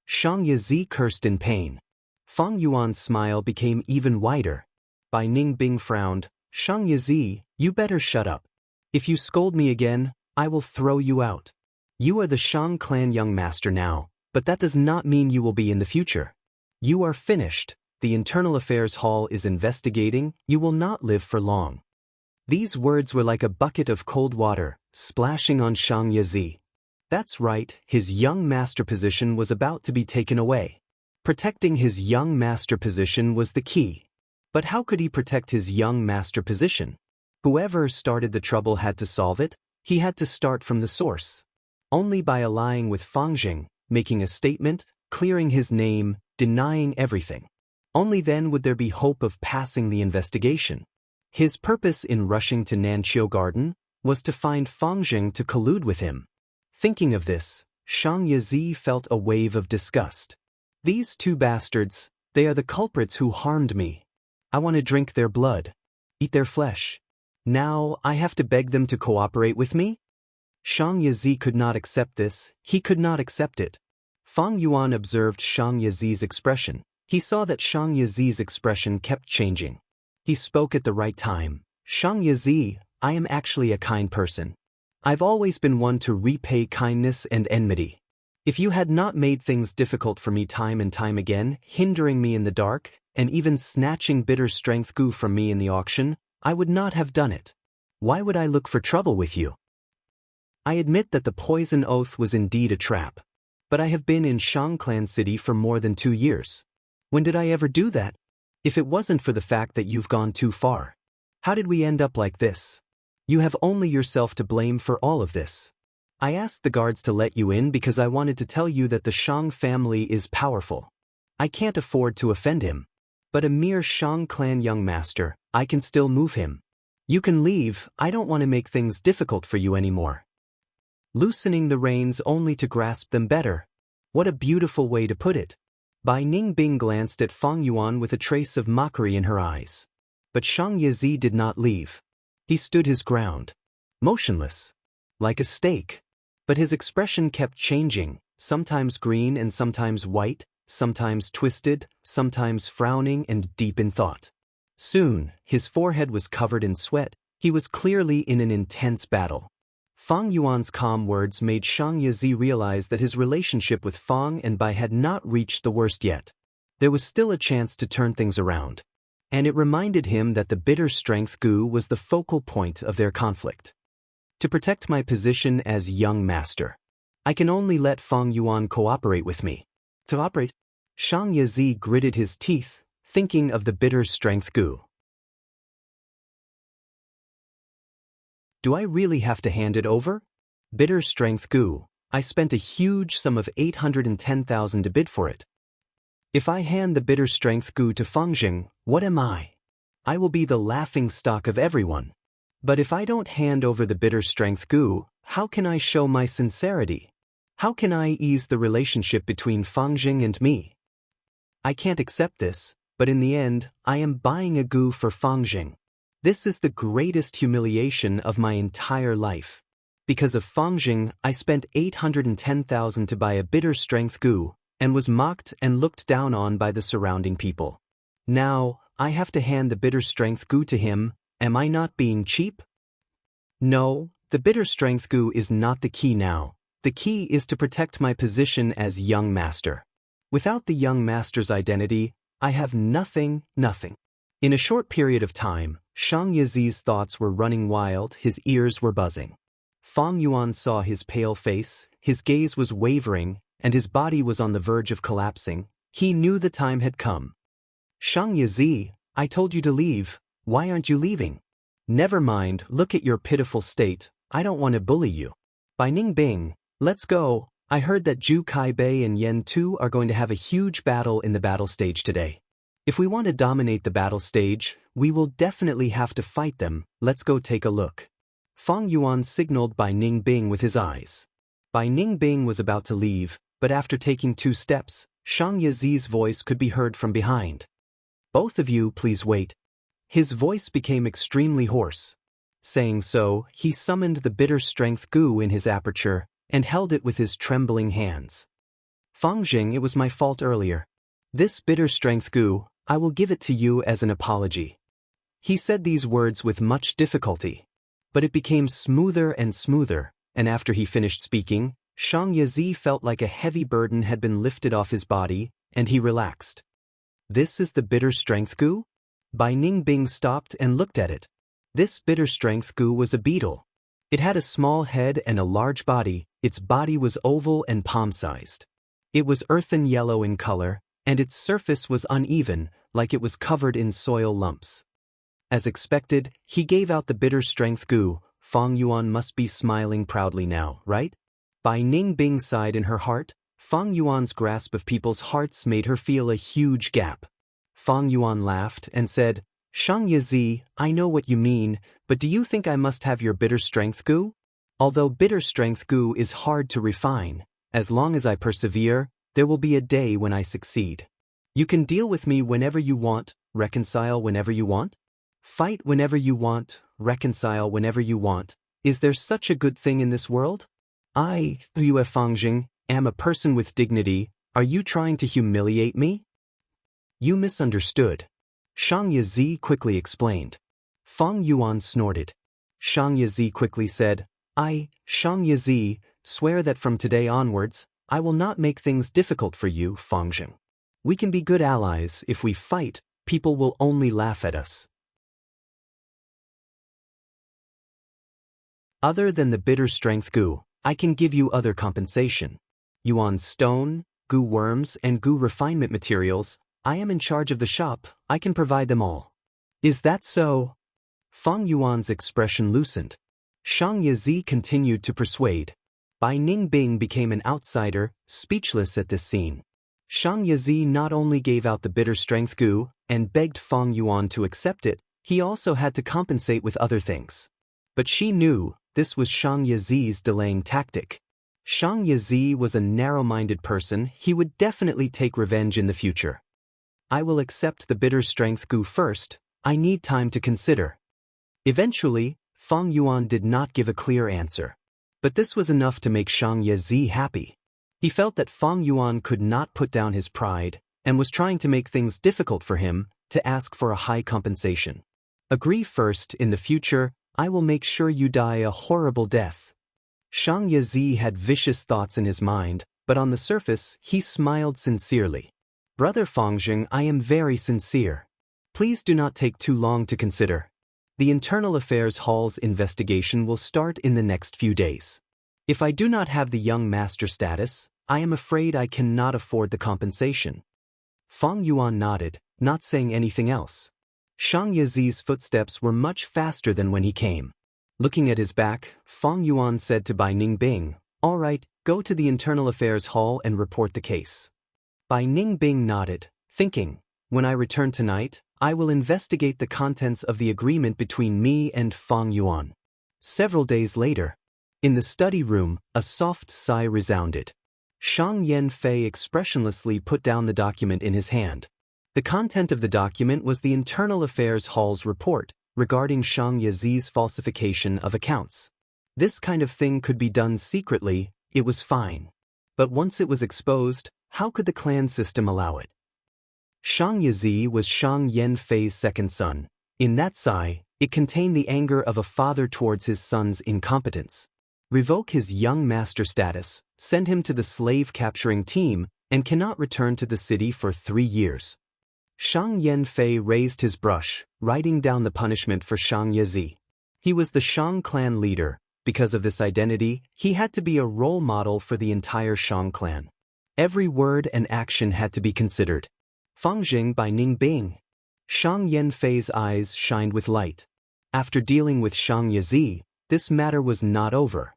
Xianxia cursed in pain. Fang Yuan's smile became even wider. Bai Ningbing frowned. Xianxia, you better shut up. If you scold me again, I will throw you out. You are the Shang clan young master now, but that does not mean you will be in the future. You are finished. The Internal Affairs Hall is investigating. You will not live for long. These words were like a bucket of cold water, splashing on Xianxia. That's right, his young master position was about to be taken away. Protecting his young master position was the key. But how could he protect his young master position? Whoever started the trouble had to solve it. He had to start from the source. Only by allying with Fangjing, making a statement, clearing his name, denying everything. Only then would there be hope of passing the investigation. His purpose in rushing to Nanqiu Garden was to find Fangjing to collude with him. Thinking of this, Xianxia felt a wave of disgust. These 2 bastards, they are the culprits who harmed me. I want to drink their blood, eat their flesh. Now I have to beg them to cooperate with me? Xianxia could not accept this. He could not accept it. Fang Yuan observed Xianxia's expression. He saw that Xianxia's expression kept changing. He spoke at the right time. Xianxia, I am actually a kind person. I've always been one to repay kindness and enmity. If you had not made things difficult for me time and time again, hindering me in the dark, and even snatching bitter strength Gu from me in the auction, I would not have done it. Why would I look for trouble with you? I admit that the poison oath was indeed a trap. But I have been in Shang Clan City for more than 2 years. When did I ever do that? If it wasn't for the fact that you've gone too far. How did we end up like this? You have only yourself to blame for all of this. I asked the guards to let you in because I wanted to tell you that the Shang family is powerful. I can't afford to offend him. But a mere Shang clan young master, I can still move him. You can leave, I don't want to make things difficult for you anymore. Loosening the reins only to grasp them better. What a beautiful way to put it. Bai Ningbing glanced at Fang Yuan with a trace of mockery in her eyes. But Xianxia did not leave. He stood his ground. Motionless. Like a stake. But his expression kept changing, sometimes green and sometimes white, sometimes twisted, sometimes frowning and deep in thought. Soon, his forehead was covered in sweat. He was clearly in an intense battle. Fang Yuan's calm words made Xianxia realize that his relationship with Fang and Bai had not reached the worst yet. There was still a chance to turn things around. And it reminded him that the bitter strength Gu was the focal point of their conflict. to protect my position as young master. I can only let Fang Yuan cooperate with me. To operate? Xianxia gritted his teeth, thinking of the bitter strength Gu. Do I really have to hand it over? Bitter strength Gu, I spent a huge sum of 810,000 to bid for it. If I hand the bitter strength Gu to Fangjing, what am I? I will be the laughing stock of everyone. But if I don't hand over the bitter strength Gu, how can I show my sincerity? How can I ease the relationship between Fangjing and me? I can't accept this, but in the end, I am buying a Gu for Fangjing. This is the greatest humiliation of my entire life. Because of Fangjing, I spent 810,000 to buy a bitter strength Gu, and was mocked and looked down on by the surrounding people. Now, I have to hand the bitter strength Gu to him. Am I not being cheap? No, the bitter strength Gu is not the key now. The key is to protect my position as young master. Without the young master's identity, I have nothing. In a short period of time, Xianxia's thoughts were running wild, his ears were buzzing. Fang Yuan saw his pale face, his gaze was wavering, and his body was on the verge of collapsing. He knew the time had come. Xianxia, I told you to leave. Why aren't you leaving? Never mind, look at your pitiful state. I don't want to bully you. By Ningbing, let's go. I heard that Zhu Kaibei and Yen Tu are going to have a huge battle in the battle stage today. If we want to dominate the battle stage, we will definitely have to fight them. Let's go take a look. Fang Yuan signaled Bai Ningbing with his eyes. Bai Ningbing was about to leave, but after taking 2 steps, Xianxia's voice could be heard from behind. Both of you, please wait. His voice became extremely hoarse. Saying so, he summoned the bitter strength Gu in his aperture, and held it with his trembling hands. Fangjing, it was my fault earlier. This bitter strength Gu, I will give it to you as an apology. He said these words with much difficulty. But it became smoother and smoother, and after he finished speaking, Xianxia felt like a heavy burden had been lifted off his body, and he relaxed. This is the bitter strength Gu? Bai Ningbing stopped and looked at it. This bitter strength Gu was a beetle. It had a small head and a large body. Its body was oval and palm-sized. It was earthen yellow in color, and its surface was uneven, like it was covered in soil lumps. As expected, he gave out the bitter strength Gu. Fang Yuan must be smiling proudly now, right? Bai Ningbing sighed in her heart. Fang Yuan's grasp of people's hearts made her feel a huge gap. Fang Yuan laughed and said, Xianxia, I know what you mean, but do you think I must have your bitter strength Gu? Although bitter strength Gu is hard to refine, as long as I persevere, there will be a day when I succeed. You can deal with me whenever you want, reconcile whenever you want, fight whenever you want, reconcile whenever you want. Is there such a good thing in this world? I, Yue Fangjing, am a person with dignity. Are you trying to humiliate me? You misunderstood. Xianxia quickly explained. Fang Yuan snorted. Xianxia quickly said, I, Xianxia, swear that from today onwards, I will not make things difficult for you, Fangjing. We can be good allies. If we fight, people will only laugh at us. Other than the bitter strength Gu, I can give you other compensation. Yuan stone, Gu worms, and Gu refinement materials. I am in charge of the shop. I can provide them all. Is that so? Fang Yuan's expression loosened. Xianxia continued to persuade. Bai Ningbing became an outsider, speechless at this scene. Xianxia not only gave out the bitter strength Gu and begged Fang Yuan to accept it, he also had to compensate with other things. But she knew this was Xianxia's delaying tactic. Xianxia was a narrow-minded person. He would definitely take revenge in the future. I will accept the bitter strength Gu first. I need time to consider. Eventually, Fang Yuan did not give a clear answer. But this was enough to make Xianxia happy. He felt that Fang Yuan could not put down his pride, and was trying to make things difficult for him to ask for a high compensation. Agree first. In the future, I will make sure you die a horrible death. Xianxia had vicious thoughts in his mind, but on the surface, he smiled sincerely. Brother Fangjing, I am very sincere. Please do not take too long to consider. The Internal Affairs Hall's investigation will start in the next few days. If I do not have the young master status, I am afraid I cannot afford the compensation. Fang Yuan nodded, not saying anything else. Xianxia's footsteps were much faster than when he came. Looking at his back, Fang Yuan said to Bai Ningbing, "All right, go to the Internal Affairs Hall and report the case." Bai Ningbing nodded, thinking, "When I return tonight, I will investigate the contents of the agreement between me and Fang Yuan." Several days later, in the study room, a soft sigh resounded. Shang Yanfei expressionlessly put down the document in his hand. The content of the document was the Internal Affairs Hall's report regarding Xianxia's falsification of accounts. This kind of thing could be done secretly, it was fine. But once it was exposed, how could the clan system allow it? Xianxia was Shang Yanfei's second son. In that sigh, it contained the anger of a father towards his son's incompetence. Revoke his young master status, send him to the slave-capturing team, and cannot return to the city for 3 years. Shang Yanfei raised his brush, writing down the punishment for Xianxia. He was the Shang clan leader. Because of this identity, he had to be a role model for the entire Shang clan. Every word and action had to be considered. Fangjing by Ningbing. Shang Yanfei's eyes shined with light. After dealing with Xianxia, this matter was not over.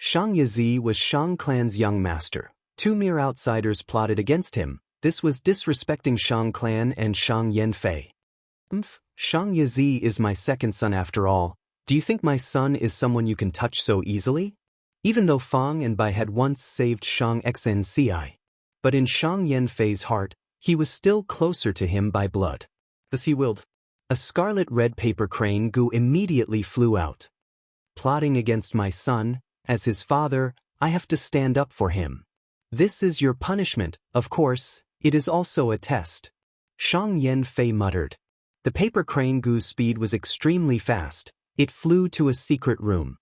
Xianxia was Shang clan's young master. 2 mere outsiders plotted against him. This was disrespecting Shang clan and Shang Yanfei. Xianxia is my second son after all. Do you think my son is someone you can touch so easily? Even though Fang and Bai had once saved Xianxia. But in Shang Yanfei's heart, he was still closer to him by blood. Thus he willed. A scarlet-red paper crane goo immediately flew out. Plotting against my son, as his father, I have to stand up for him. This is your punishment, of course, it is also a test. Shang Yanfei muttered. The paper crane goo's speed was extremely fast. It flew to a secret room.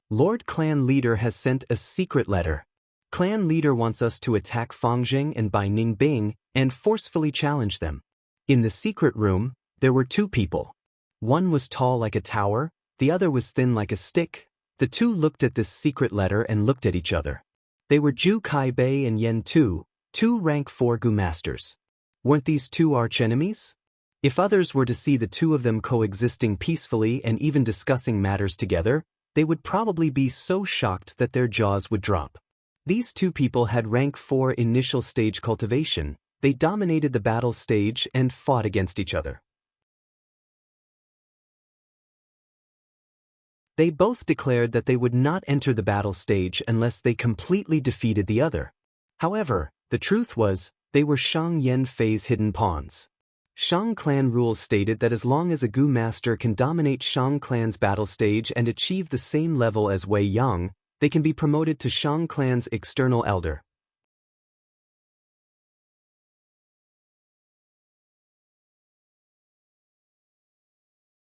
Lord Clan Leader has sent a secret letter. Clan Leader wants us to attack Fangjing and Bai Ningbing and forcefully challenge them. In the secret room, there were 2 people. One was tall like a tower, the other was thin like a stick. The 2 looked at this secret letter and looked at each other. They were Zhu Kaibei and Yen Tu, 2 rank 4 Gu masters. Weren't these 2 arch-enemies? If others were to see the 2 of them coexisting peacefully and even discussing matters together, they would probably be so shocked that their jaws would drop. These 2 people had rank 4 initial stage cultivation. They dominated the battle stage and fought against each other. They both declared that they would not enter the battle stage unless they completely defeated the other. However, the truth was, they were Shang Yanfei's hidden pawns. Shang clan rules stated that as long as a Gu master can dominate Shang clan's battle stage and achieve the same level as Wei Yang, they can be promoted to Shang clan's external elder.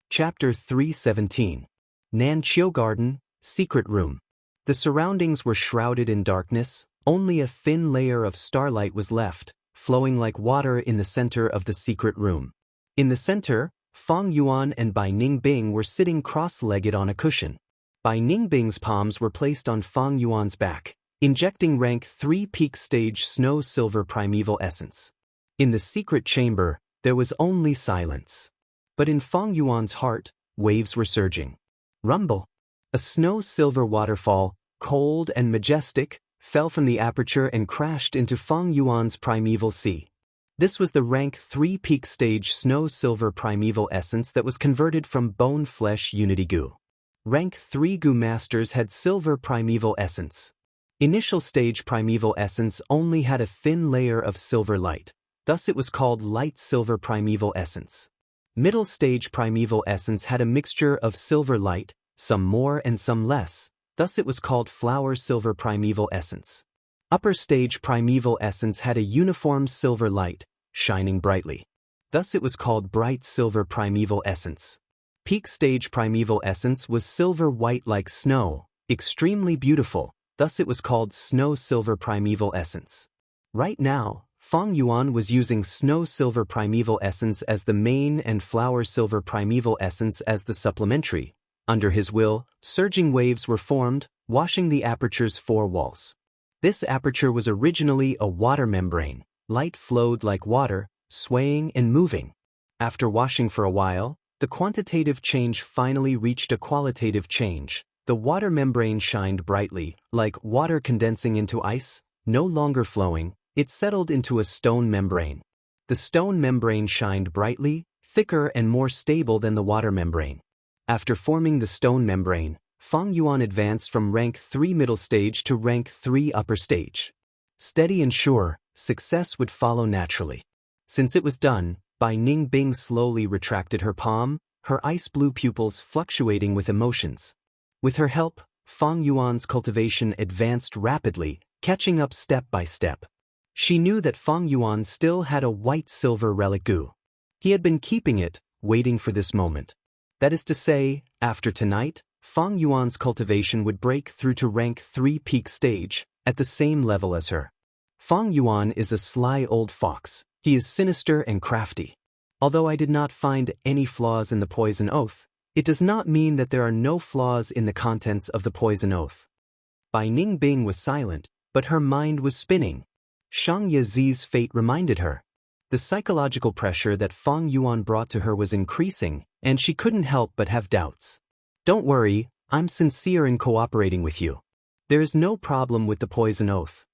Chapter 317. Nanqiu Garden, Secret Room. The surroundings were shrouded in darkness, only a thin layer of starlight was left, flowing like water in the center of the secret room. In the center, Fang Yuan and Bai Ningbing were sitting cross-legged on a cushion. Bai Ningbing's palms were placed on Fang Yuan's back, injecting rank 3 peak stage snow silver primeval essence. In the secret chamber, there was only silence. But in Fang Yuan's heart, waves were surging. Rumble. A snow-silver waterfall, cold and majestic, fell from the aperture and crashed into Fang Yuan's primeval sea. This was the rank 3 peak stage snow-silver primeval essence that was converted from bone-flesh unity goo. Rank 3 Gu masters had silver primeval essence. Initial stage primeval essence only had a thin layer of silver light, thus it was called light silver primeval essence. Middle stage primeval essence had a mixture of silver light, some more and some less, thus it was called flower silver primeval essence. Upper stage primeval essence had a uniform silver light, shining brightly. Thus it was called bright silver primeval essence. Peak stage primeval essence was silver white like snow, extremely beautiful, thus it was called snow silver primeval essence. Right now, Fang Yuan was using Snow Silver Primeval Essence as the main and Flower Silver Primeval Essence as the supplementary. Under his will, surging waves were formed, washing the aperture's four walls. This aperture was originally a water membrane. Light flowed like water, swaying and moving. After washing for a while, the quantitative change finally reached a qualitative change. The water membrane shined brightly, like water condensing into ice, no longer flowing. It settled into a stone membrane. The stone membrane shined brightly, thicker and more stable than the water membrane. After forming the stone membrane, Fang Yuan advanced from rank 3 middle stage to rank 3 upper stage. Steady and sure, success would follow naturally. Since it was done, Bai Ningbing slowly retracted her palm, her ice-blue pupils fluctuating with emotions. With her help, Fang Yuan's cultivation advanced rapidly, catching up step by step. She knew that Fang Yuan still had a white-silver relic gu. He had been keeping it, waiting for this moment. That is to say, after tonight, Fang Yuan's cultivation would break through to rank 3 peak stage, at the same level as her. Fang Yuan is a sly old fox. He is sinister and crafty. Although I did not find any flaws in the poison oath, it does not mean that there are no flaws in the contents of the poison oath. Bai Ningbing was silent, but her mind was spinning. Xianxia's fate reminded her. The psychological pressure that Fang Yuan brought to her was increasing, and she couldn't help but have doubts. Don't worry, I'm sincere in cooperating with you. There is no problem with the poison oath.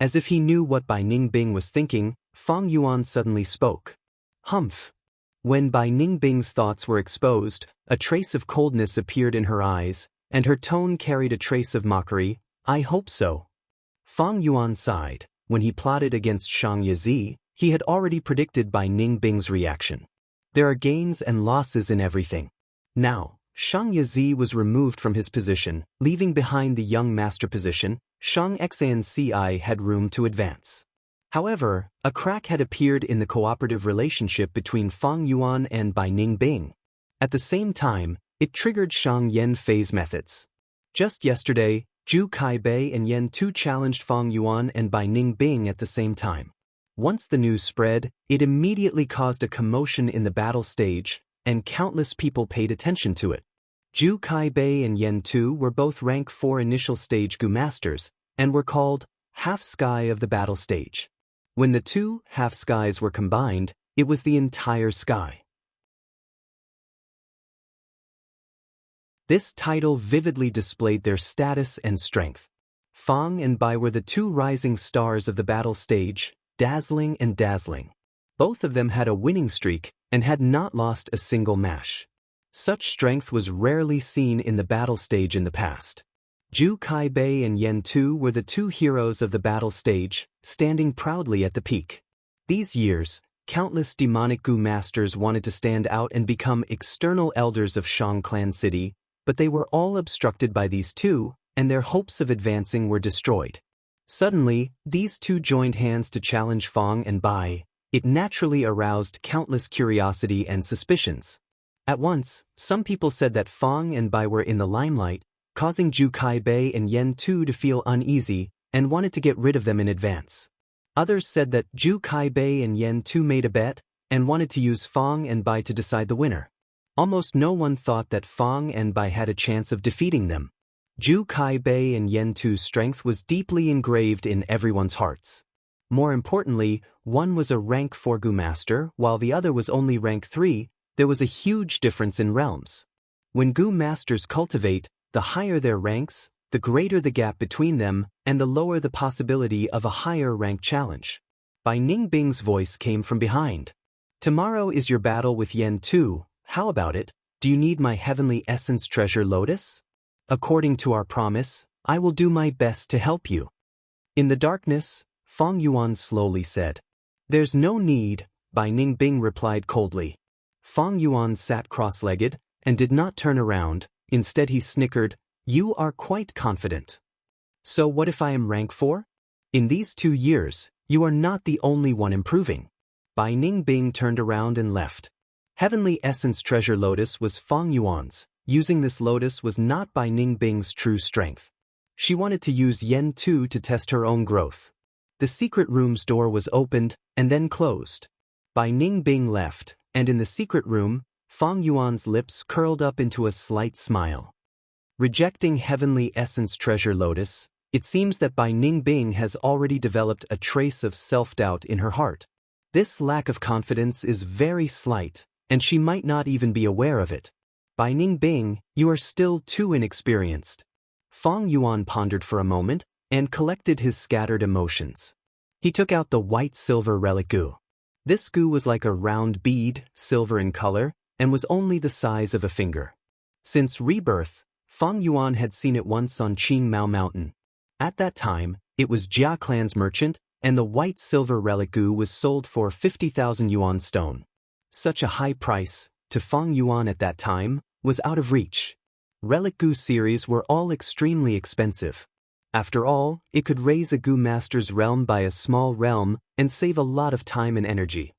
As if he knew what Bai Ningbing was thinking, Fang Yuan suddenly spoke. Humph. When Bai Ningbing's thoughts were exposed, a trace of coldness appeared in her eyes, and her tone carried a trace of mockery. I hope so. Fang Yuan sighed. When he plotted against Xianxia, he had already predicted Bai Ningbing's reaction. There are gains and losses in everything. Now, Xianxia was removed from his position, leaving behind the young master position. Xianxia had room to advance. However, a crack had appeared in the cooperative relationship between Fang Yuan and Bai Ningbing. At the same time, it triggered Shang Yen Fei's methods. Just yesterday, Zhu Kaibei and Yen Tu challenged Fang Yuan and Bai Ningbing at the same time. Once the news spread, it immediately caused a commotion in the battle stage, and countless people paid attention to it. Zhu Kaibei and Yen Tu were both rank 4 initial stage gu masters, and were called half sky of the battle stage. When the two half skies were combined, it was the entire sky. This title vividly displayed their status and strength. Fang and Bai were the two rising stars of the battle stage, dazzling and dazzling. Both of them had a winning streak and had not lost a single match. Such strength was rarely seen in the battle stage in the past. Zhu Kaibei and Yen Tu were the two heroes of the battle stage, standing proudly at the peak. These years, countless demonic gu masters wanted to stand out and become external elders of Shang Clan City, but they were all obstructed by these two, and their hopes of advancing were destroyed. Suddenly, these two joined hands to challenge Fang and Bai. It naturally aroused countless curiosity and suspicions. At once, some people said that Fang and Bai were in the limelight, causing Zhu Kaibei and Yen Tu to feel uneasy and wanted to get rid of them in advance. Others said that Zhu Kaibei and Yen Tu made a bet and wanted to use Fang and Bai to decide the winner. Almost no one thought that Fang and Bai had a chance of defeating them. Zhu Kaibei and Yen Tu's strength was deeply engraved in everyone's hearts. More importantly, one was a rank 4 gu master, while the other was only rank 3. There was a huge difference in realms. When gu masters cultivate, the higher their ranks, the greater the gap between them, and the lower the possibility of a higher rank challenge. Bai Ningbing's voice came from behind. Tomorrow is your battle with Yen Tu. How about it? Do you need my heavenly essence treasure lotus? According to our promise, I will do my best to help you. In the darkness, Fang Yuan slowly said. There's no need, Bai Ningbing replied coldly. Fang Yuan sat cross-legged and did not turn around. Instead he snickered, you are quite confident. So what if I am rank 4? In these 2 years, you are not the only one improving. Bai Ningbing turned around and left. Heavenly Essence Treasure Lotus was Fang Yuan's. Using this lotus was not Bai Ningbing's true strength. She wanted to use Yen Tu to test her own growth. The secret room's door was opened and then closed. Bai Ningbing left, and in the secret room, Fang Yuan's lips curled up into a slight smile. Rejecting Heavenly Essence Treasure Lotus, it seems that Bai Ningbing has already developed a trace of self-doubt in her heart. This lack of confidence is very slight, and she might not even be aware of it. Bai Ningbing, you are still too inexperienced. Fang Yuan pondered for a moment and collected his scattered emotions. He took out the white-silver relic goo. This goo was like a round bead, silver in color, and was only the size of a finger. Since rebirth, Fang Yuan had seen it once on Qingmao Mountain. At that time, it was Jia Clan's merchant, and the white-silver relic goo was sold for 50,000 yuan stone. Such a high price, to Fang Yuan at that time, was out of reach. Relic goo series were all extremely expensive. After all, it could raise a goo master's realm by a small realm and save a lot of time and energy.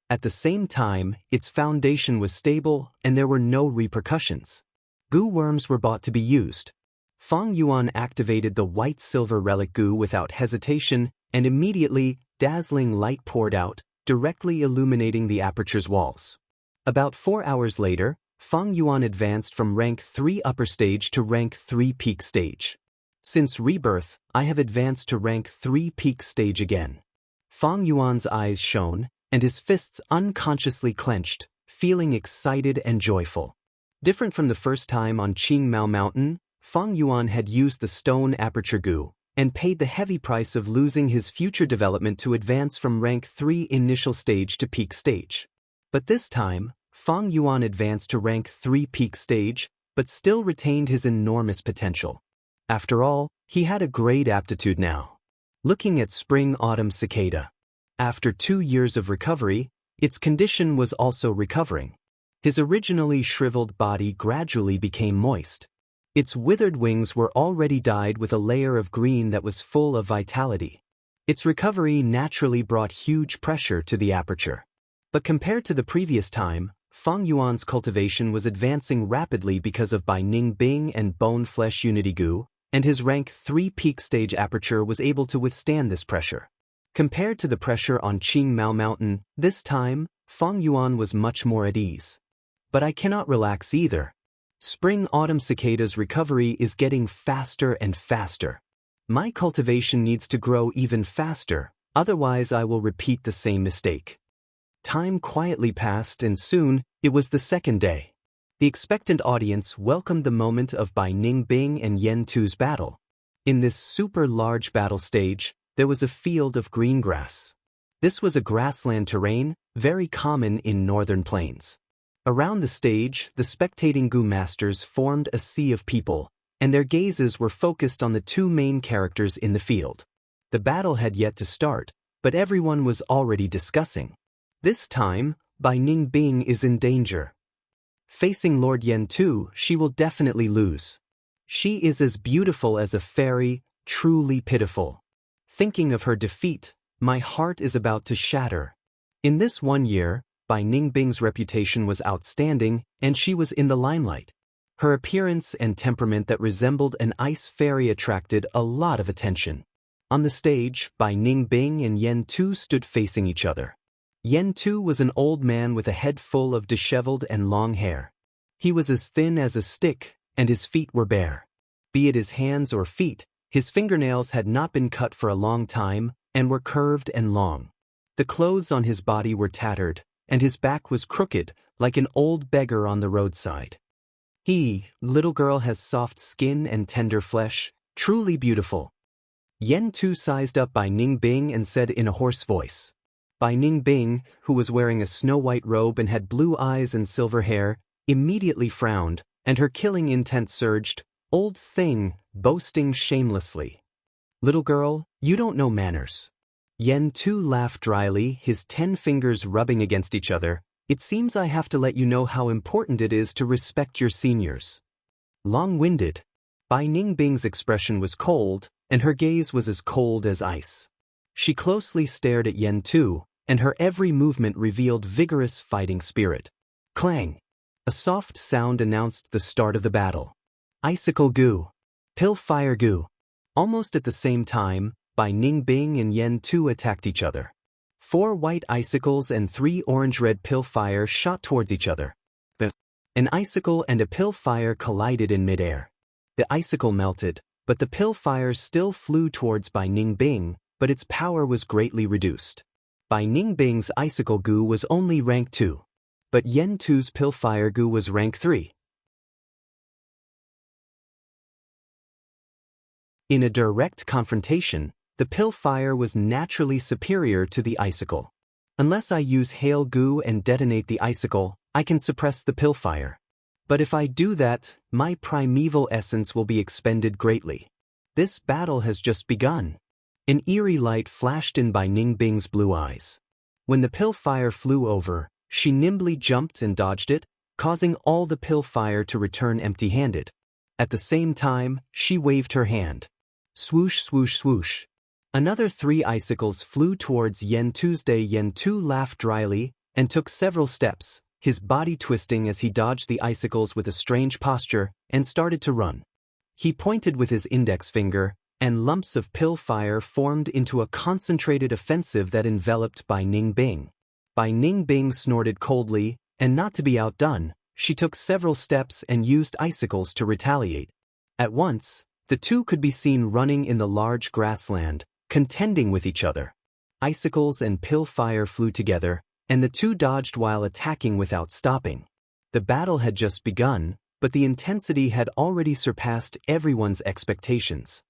At the same time, its foundation was stable and there were no repercussions. Goo worms were bought to be used. Fang Yuan activated the white-silver relic goo without hesitation, and immediately, dazzling light poured out, directly illuminating the aperture's walls. About 4 hours later, Fang Yuan advanced from rank 3 upper stage to rank 3 peak stage. Since rebirth, I have advanced to rank 3 peak stage again. Fang Yuan's eyes shone, and his fists unconsciously clenched, feeling excited and joyful. Different from the first time on Qingmao Mountain, Fang Yuan had used the stone aperture goo, and paid the heavy price of losing his future development to advance from rank 3 initial stage to peak stage. But this time, Fang Yuan advanced to rank 3 peak stage, but still retained his enormous potential. After all, he had a great aptitude now. Looking at spring-autumn cicada. After 2 years of recovery, its condition was also recovering. His originally shriveled body gradually became moist. Its withered wings were already dyed with a layer of green that was full of vitality. Its recovery naturally brought huge pressure to the aperture. But compared to the previous time, Fang Yuan's cultivation was advancing rapidly because of Bai Ningbing and Bone Flesh Unity Goo, and his rank 3 peak stage aperture was able to withstand this pressure. Compared to the pressure on Qingmao Mountain, this time, Fang Yuan was much more at ease. But I cannot relax either. Spring-autumn cicada's recovery is getting faster and faster. My cultivation needs to grow even faster, otherwise I will repeat the same mistake. Time quietly passed and soon, it was the second day. The expectant audience welcomed the moment of Bai Ningbing and Yen Tu's battle. In this super large battle stage, there was a field of green grass. This was a grassland terrain, very common in northern plains. Around the stage, the spectating Goo masters formed a sea of people, and their gazes were focused on the 2 main characters in the field. The battle had yet to start, but everyone was already discussing. This time, Bai Ningbing is in danger. Facing Lord Yen Tu, she will definitely lose. She is as beautiful as a fairy, truly pitiful. Thinking of her defeat, my heart is about to shatter. In this 1 year, Bai Ningbing's reputation was outstanding, and she was in the limelight. Her appearance and temperament that resembled an ice fairy attracted a lot of attention. On the stage, Bai Ningbing and Yen Tu stood facing each other. Yen Tu was an old man with a head full of disheveled and long hair. He was as thin as a stick, and his feet were bare. Be it his hands or feet, his fingernails had not been cut for a long time, and were curved and long. The clothes on his body were tattered, and his back was crooked, like an old beggar on the roadside. Little girl has soft skin and tender flesh, truly beautiful. Yen Tu sized up Bai Ningbing and said in a hoarse voice. Bai Ningbing, who was wearing a snow-white robe and had blue eyes and silver hair, immediately frowned, and her killing intent surged, "Old thing, boasting shamelessly. Little girl, you don't know manners." Yen Tu laughed dryly, his 10 fingers rubbing against each other. "It seems I have to let you know how important it is to respect your seniors." Long-winded. Bai Ningbing's expression was cold, and her gaze was as cold as ice. She closely stared at Yen Tu, and her every movement revealed vigorous fighting spirit. Clang! A soft sound announced the start of the battle. Icicle Goo. Pill Fire Gu. Almost at the same time, Bai Ningbing and Yen Tu attacked each other. 4 white icicles and 3 orange-red pill fire shot towards each other. An icicle and a pill fire collided in midair. The icicle melted, but the pill fire still flew towards Bai Ningbing, but its power was greatly reduced. Bai Ningbing's icicle Gu was only rank 2. But Yen Tu's pill fire Gu was rank 3. In a direct confrontation, the pill fire was naturally superior to the icicle. Unless I use hail Gu and detonate the icicle, I can suppress the pill fire. But if I do that, my primeval essence will be expended greatly. This battle has just begun. An eerie light flashed in Bai Ningbing's blue eyes. When the pill fire flew over, she nimbly jumped and dodged it, causing all the pill fire to return empty-handed. At the same time, she waved her hand. Swoosh, swoosh, swoosh. Another 3 icicles flew towards Yen Tuesday. Yen Tu laughed dryly and took several steps, his body twisting as he dodged the icicles with a strange posture and started to run. He pointed with his index finger, and lumps of pill fire formed into a concentrated offensive that enveloped Bai Ningbing. Bai Ningbing snorted coldly, and not to be outdone, she took several steps and used icicles to retaliate. At once, the two could be seen running in the large grassland, contending with each other. Icicles and pill fire flew together, and the two dodged while attacking without stopping. The battle had just begun, but the intensity had already surpassed everyone's expectations.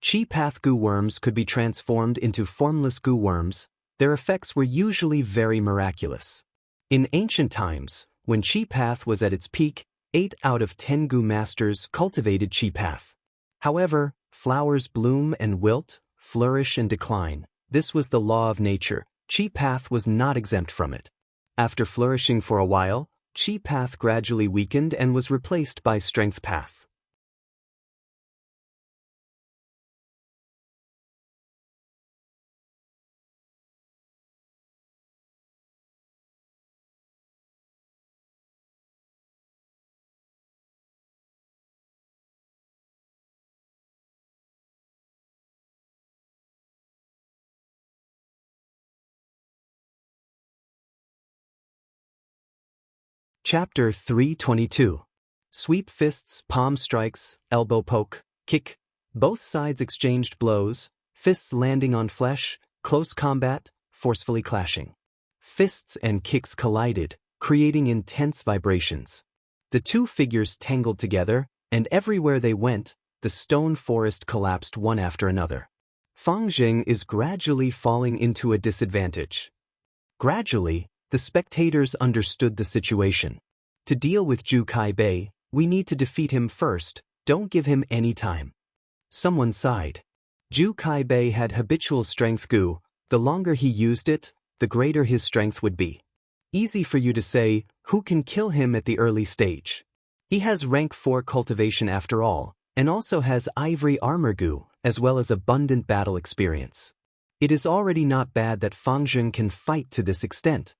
Chi path goo worms could be transformed into formless goo worms. Their effects were usually very miraculous. In ancient times, when Chi path was at its peak, 8 out of 10 goo masters cultivated Chi path. However, flowers bloom and wilt, flourish and decline. This was the law of nature. Chi path was not exempt from it. After flourishing for a while, Chi path gradually weakened and was replaced by strength path. Chapter 322. Sweep fists, palm strikes, elbow poke, kick. Both sides exchanged blows, fists landing on flesh, close combat, forcefully clashing. Fists and kicks collided, creating intense vibrations. The two figures tangled together, and everywhere they went, the stone forest collapsed one after another. Fang Jing is gradually falling into a disadvantage. Gradually, the spectators understood the situation. To deal with Zhu Kaibei, we need to defeat him first, don't give him any time. Someone sighed. Zhu Kaibei had habitual strength gu, the longer he used it, the greater his strength would be. Easy for you to say, who can kill him at the early stage? He has rank 4 cultivation after all, and also has ivory armor gu, as well as abundant battle experience. It is already not bad that Fang Jing can fight to this extent.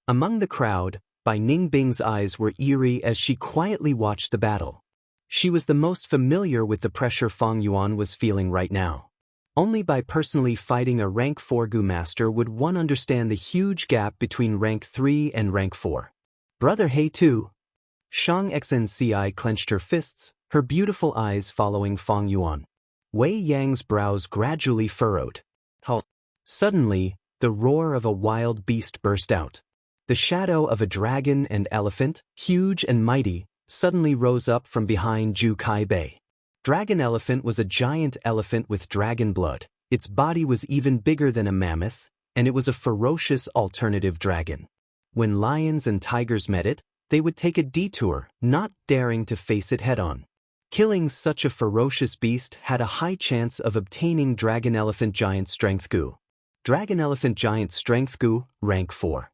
Among the crowd, Bai Ningbing's eyes were eerie as she quietly watched the battle. She was the most familiar with the pressure Fang Yuan was feeling right now. Only by personally fighting a rank 4 Gu master would one understand the huge gap between rank 3 and rank 4. Brother He Tu. Xianxia clenched her fists, her beautiful eyes following Fang Yuan. Wei Yang's brows gradually furrowed. Halt. Suddenly, the roar of a wild beast burst out. The shadow of a dragon and elephant, huge and mighty, suddenly rose up from behind Zhu Kaibei. Dragon Elephant was a giant elephant with dragon blood. Its body was even bigger than a mammoth, and it was a ferocious alternative dragon. When lions and tigers met it, they would take a detour, not daring to face it head-on. Killing such a ferocious beast had a high chance of obtaining Dragon Elephant Giant Strength Gu. Dragon Elephant Giant Strength Gu, Rank 4.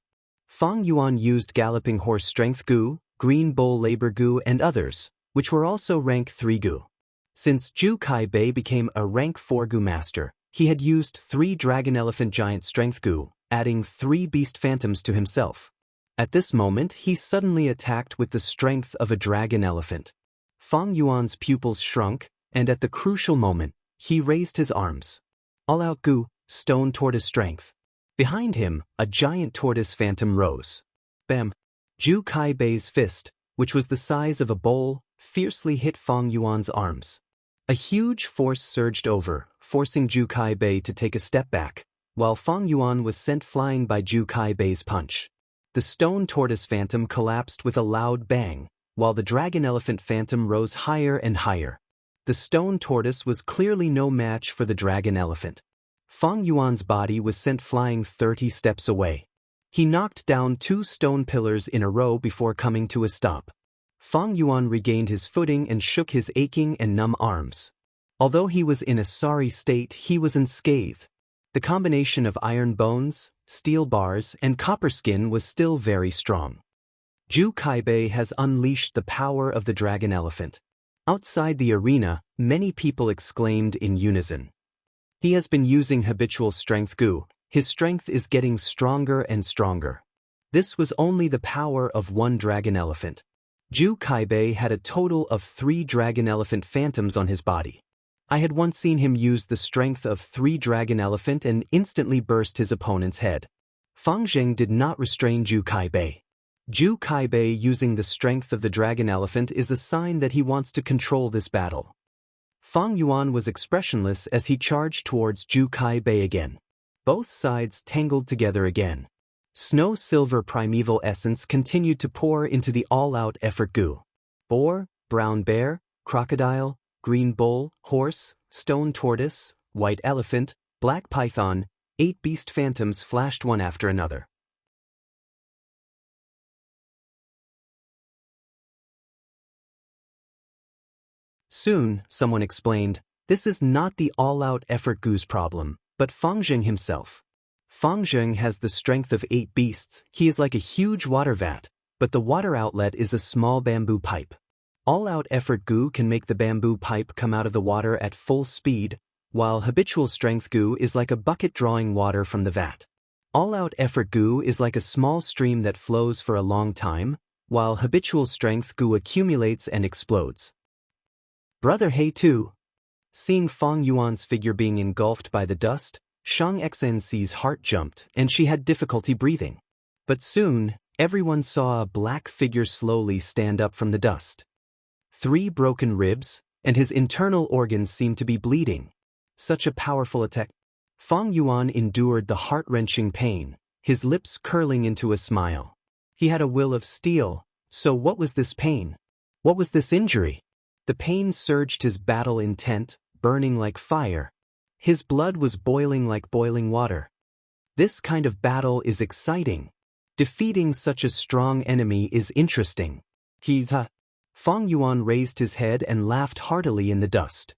Fang Yuan used Galloping Horse Strength Gu, Green Bull Labor Gu and others, which were also Rank 3 Gu. Since Zhu Kaibei became a Rank 4 Gu Master, he had used 3 Dragon Elephant Giant Strength Gu, adding 3 Beast Phantoms to himself. At this moment, he suddenly attacked with the strength of a dragon elephant. Fang Yuan's pupils shrunk, and at the crucial moment, he raised his arms. All-out Gu, Stone Tortoise Strength. Behind him, a giant tortoise phantom rose. Bam! Zhu Kaibei's fist, which was the size of a bowl, fiercely hit Fang Yuan's arms. A huge force surged over, forcing Zhu Kaibei to take a step back, while Fang Yuan was sent flying by Zhu Kaibei's punch. The stone tortoise phantom collapsed with a loud bang, while the dragon elephant phantom rose higher and higher. The stone tortoise was clearly no match for the dragon elephant. Fang Yuan's body was sent flying 30 steps away. He knocked down 2 stone pillars in a row before coming to a stop. Fang Yuan regained his footing and shook his aching and numb arms. Although he was in a sorry state, he was unscathed. The combination of iron bones, steel bars, and copper skin was still very strong. Zhu Kaibei has unleashed the power of the dragon elephant. Outside the arena, many people exclaimed in unison. He has been using habitual strength Gu. His strength is getting stronger and stronger. This was only the power of 1 dragon elephant. Zhu Kaibei had a total of 3 dragon elephant phantoms on his body. I had once seen him use the strength of 3 dragon elephant and instantly burst his opponent's head. Fang Zheng did not restrain Zhu Kaibei. Zhu Kaibei using the strength of the dragon elephant is a sign that he wants to control this battle. Fang Yuan was expressionless as he charged towards Zhu Kaibei again. Both sides tangled together again. Snow-silver primeval essence continued to pour into the all-out effort Gu. Boar, brown bear, crocodile, green bull, horse, stone tortoise, white elephant, black python, 8 beast phantoms flashed one after another. Soon, someone explained, this is not the all-out effort Gu's problem, but Fang Zheng himself. Fang Zheng has the strength of 8 beasts. He is like a huge water vat, but the water outlet is a small bamboo pipe. All-out effort Gu can make the bamboo pipe come out of the water at full speed, while habitual strength Gu is like a bucket drawing water from the vat. All-out effort Gu is like a small stream that flows for a long time, while habitual strength Gu accumulates and explodes. Brother He too. Seeing Fang Yuan's figure being engulfed by the dust, Xianxia's heart jumped and she had difficulty breathing. But soon, everyone saw a black figure slowly stand up from the dust. 3 broken ribs, and his internal organs seemed to be bleeding. Such a powerful attack. Fang Yuan endured the heart-wrenching pain, his lips curling into a smile. He had a will of steel, so what was this pain? What was this injury? The pain surged his battle intent, burning like fire. His blood was boiling like boiling water. This kind of battle is exciting. Defeating such a strong enemy is interesting. Fang Yuan raised his head and laughed heartily in the dust.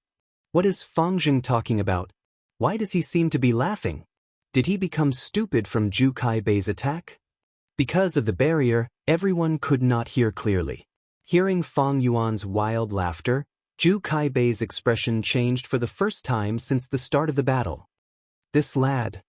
What is Fang Zheng talking about? Why does he seem to be laughing? Did he become stupid from Zhu Kaibei's attack? Because of the barrier, everyone could not hear clearly. Hearing Fang Yuan's wild laughter, Zhu Kaibei's expression changed for the first time since the start of the battle. This lad.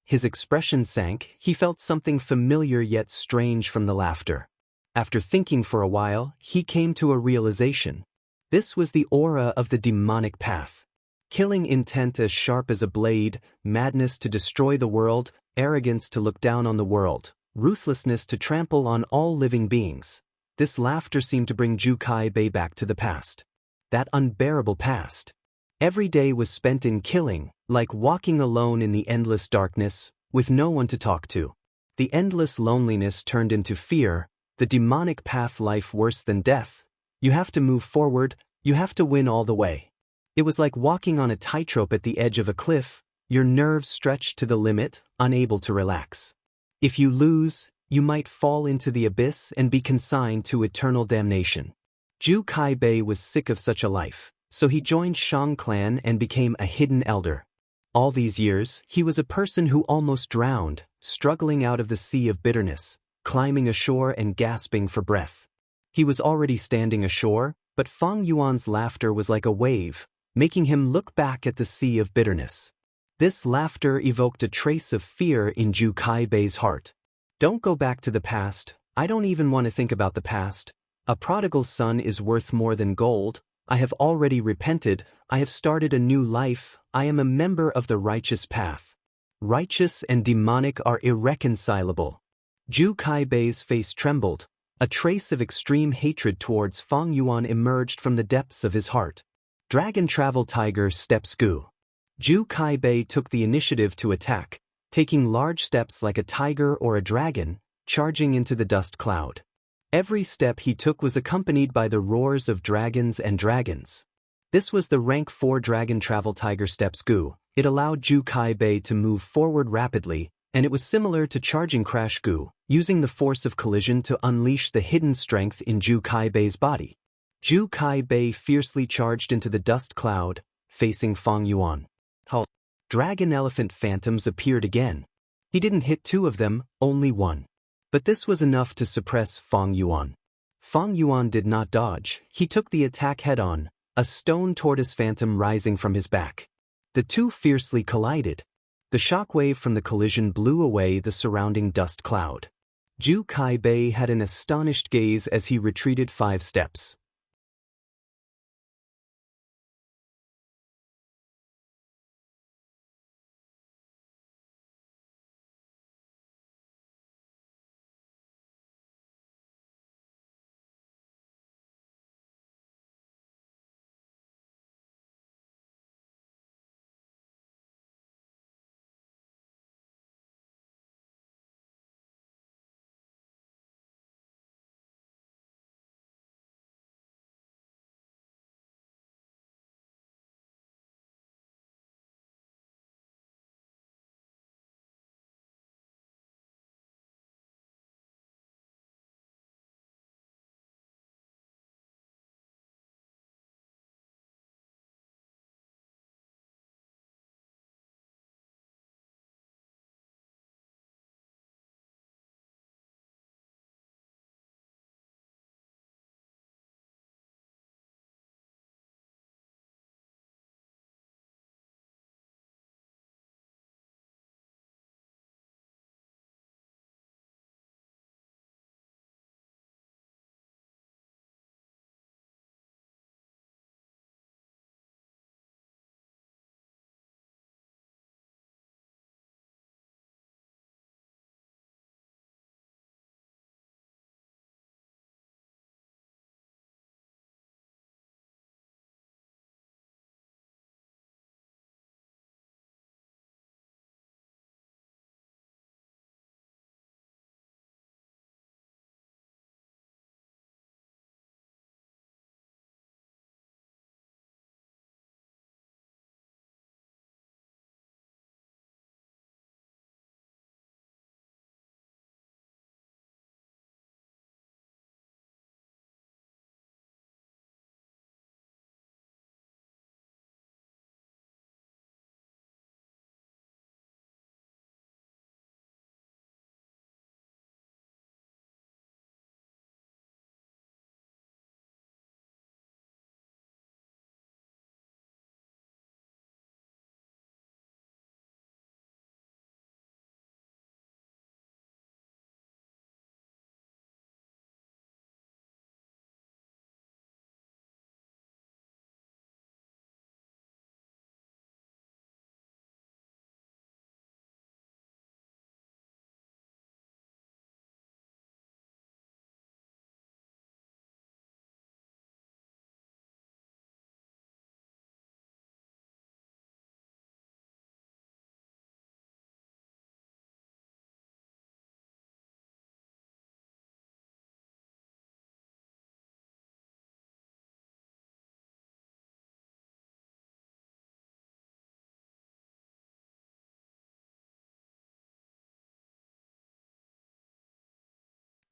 His expression sank, he felt something familiar yet strange from the laughter. After thinking for a while, he came to a realization. This was the aura of the demonic path. Killing intent as sharp as a blade, madness to destroy the world, arrogance to look down on the world, ruthlessness to trample on all living beings. This laughter seemed to bring Zhu Kaibei back to the past. That unbearable past. Every day was spent in killing, like walking alone in the endless darkness, with no one to talk to. The endless loneliness turned into fear, the demonic path life worse than death. You have to move forward, you have to win all the way. It was like walking on a tightrope at the edge of a cliff, your nerves stretched to the limit, unable to relax. If you lose, you might fall into the abyss and be consigned to eternal damnation. Zhu Kaibei was sick of such a life, so he joined Shang clan and became a hidden elder. All these years, he was a person who almost drowned, struggling out of the sea of bitterness, climbing ashore and gasping for breath. He was already standing ashore, but Fang Yuan's laughter was like a wave, making him look back at the sea of bitterness. This laughter evoked a trace of fear in Zhu Kaibei's heart. Don't go back to the past, I don't even want to think about the past. A prodigal son is worth more than gold. I have already repented, I have started a new life, I am a member of the righteous path. Righteous and demonic are irreconcilable. Zhu Kaibei's face trembled. A trace of extreme hatred towards Fang Yuan emerged from the depths of his heart. Dragon Travel Tiger Steps Gu. Zhu Kaibei took the initiative to attack, taking large steps like a tiger or a dragon, charging into the dust cloud. Every step he took was accompanied by the roars of dragons and dragons. This was the rank 4 Dragon Travel Tiger Steps Gu. It allowed Zhu Kaibei to move forward rapidly, and it was similar to charging Crash Gu, using the force of collision to unleash the hidden strength in Zhu Kaibei's body. Zhu Kaibei fiercely charged into the dust cloud, facing Fang Yuan. Dragon Elephant Phantoms appeared again. He didn't hit 2 of them, only 1. But this was enough to suppress Fang Yuan. Fang Yuan did not dodge, he took the attack head-on, a stone tortoise phantom rising from his back. The two fiercely collided. The shockwave from the collision blew away the surrounding dust cloud. Zhu Kaibei had an astonished gaze as he retreated 5 steps.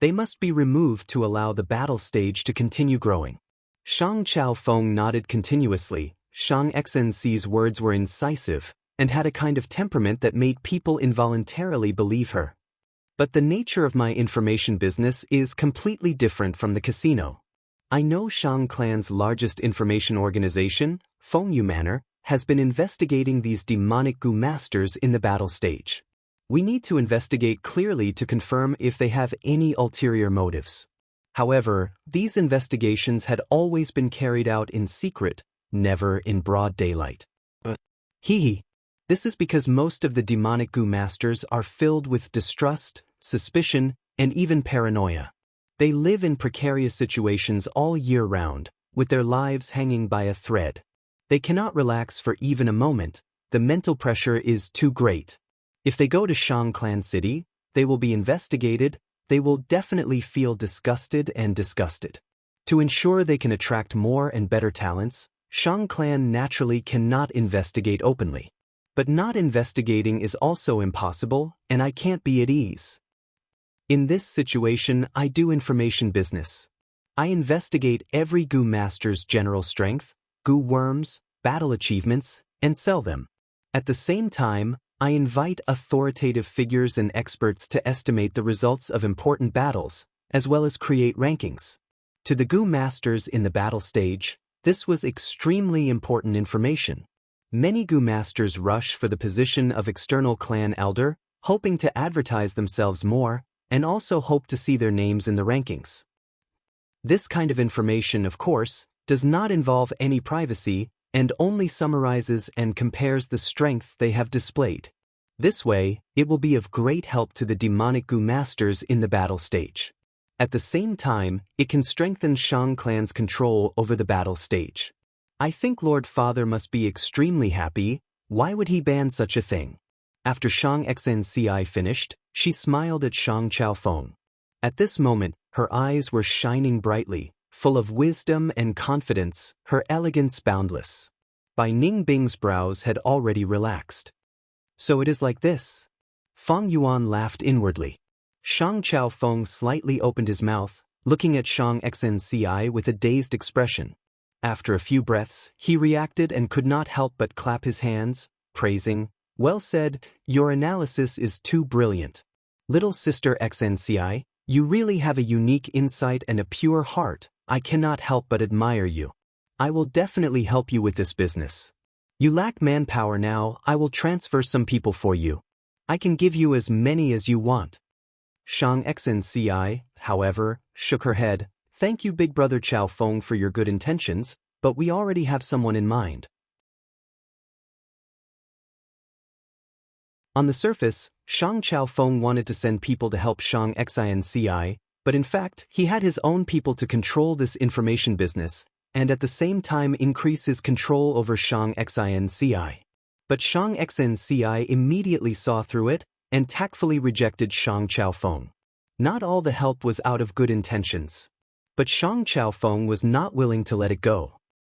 They must be removed to allow the battle stage to continue growing. Shang Chaofeng nodded continuously. Xianxia's words were incisive and had a kind of temperament that made people involuntarily believe her. But the nature of my information business is completely different from the casino. I know Shang Clan's largest information organization, Fengyu Manor, has been investigating these demonic Gu masters in the battle stage. We need to investigate clearly to confirm if they have any ulterior motives. However, these investigations had always been carried out in secret, never in broad daylight. This is because most of the demonic Gu masters are filled with distrust, suspicion, and even paranoia. They live in precarious situations all year round, with their lives hanging by a thread. They cannot relax for even a moment. The mental pressure is too great. If they go to Shang Clan City, they will be investigated. They will definitely feel disgusted and disgusted. To ensure they can attract more and better talents, Shang Clan naturally cannot investigate openly. But not investigating is also impossible, and I can't be at ease. In this situation, I do information business. I investigate every Gu master's general strength, Gu worms, battle achievements, and sell them. At the same time, I invite authoritative figures and experts to estimate the results of important battles, as well as create rankings. To the Gu masters in the battle stage, this was extremely important information. Many Gu masters rush for the position of external clan elder, hoping to advertise themselves more, and also hope to see their names in the rankings. This kind of information, of course, does not involve any privacy and only summarizes and compares the strength they have displayed. This way, it will be of great help to the demonic Gu masters in the battle stage. At the same time, it can strengthen Shang Clan's control over the battle stage. I think Lord Father must be extremely happy. Why would he ban such a thing? After Xianxia finished, she smiled at Shang Chaofeng. At this moment, her eyes were shining brightly, full of wisdom and confidence, her elegance boundless. Bai Ningbing's brows had already relaxed. So it is like this? Feng Yuan laughed inwardly. Shang Chaofeng slightly opened his mouth, looking at Xianxia with a dazed expression. After a few breaths, he reacted and could not help but clap his hands, praising, "Well said, your analysis is too brilliant. Little sister Xianxia, you really have a unique insight and a pure heart. I cannot help but admire you. I will definitely help you with this business. You lack manpower now, I will transfer some people for you. I can give you as many as you want." Xianxia, however, shook her head. "Thank you, Big Brother Chaofeng, for your good intentions, but we already have someone in mind." On the surface, Shang Chaofeng wanted to send people to help Xianxia, but in fact, he had his own people to control this information business, and at the same time increase his control over Xianxia. But Xianxia immediately saw through it, and tactfully rejected Shang Chaofeng. Not all the help was out of good intentions. But Shang Chaofeng was not willing to let it go.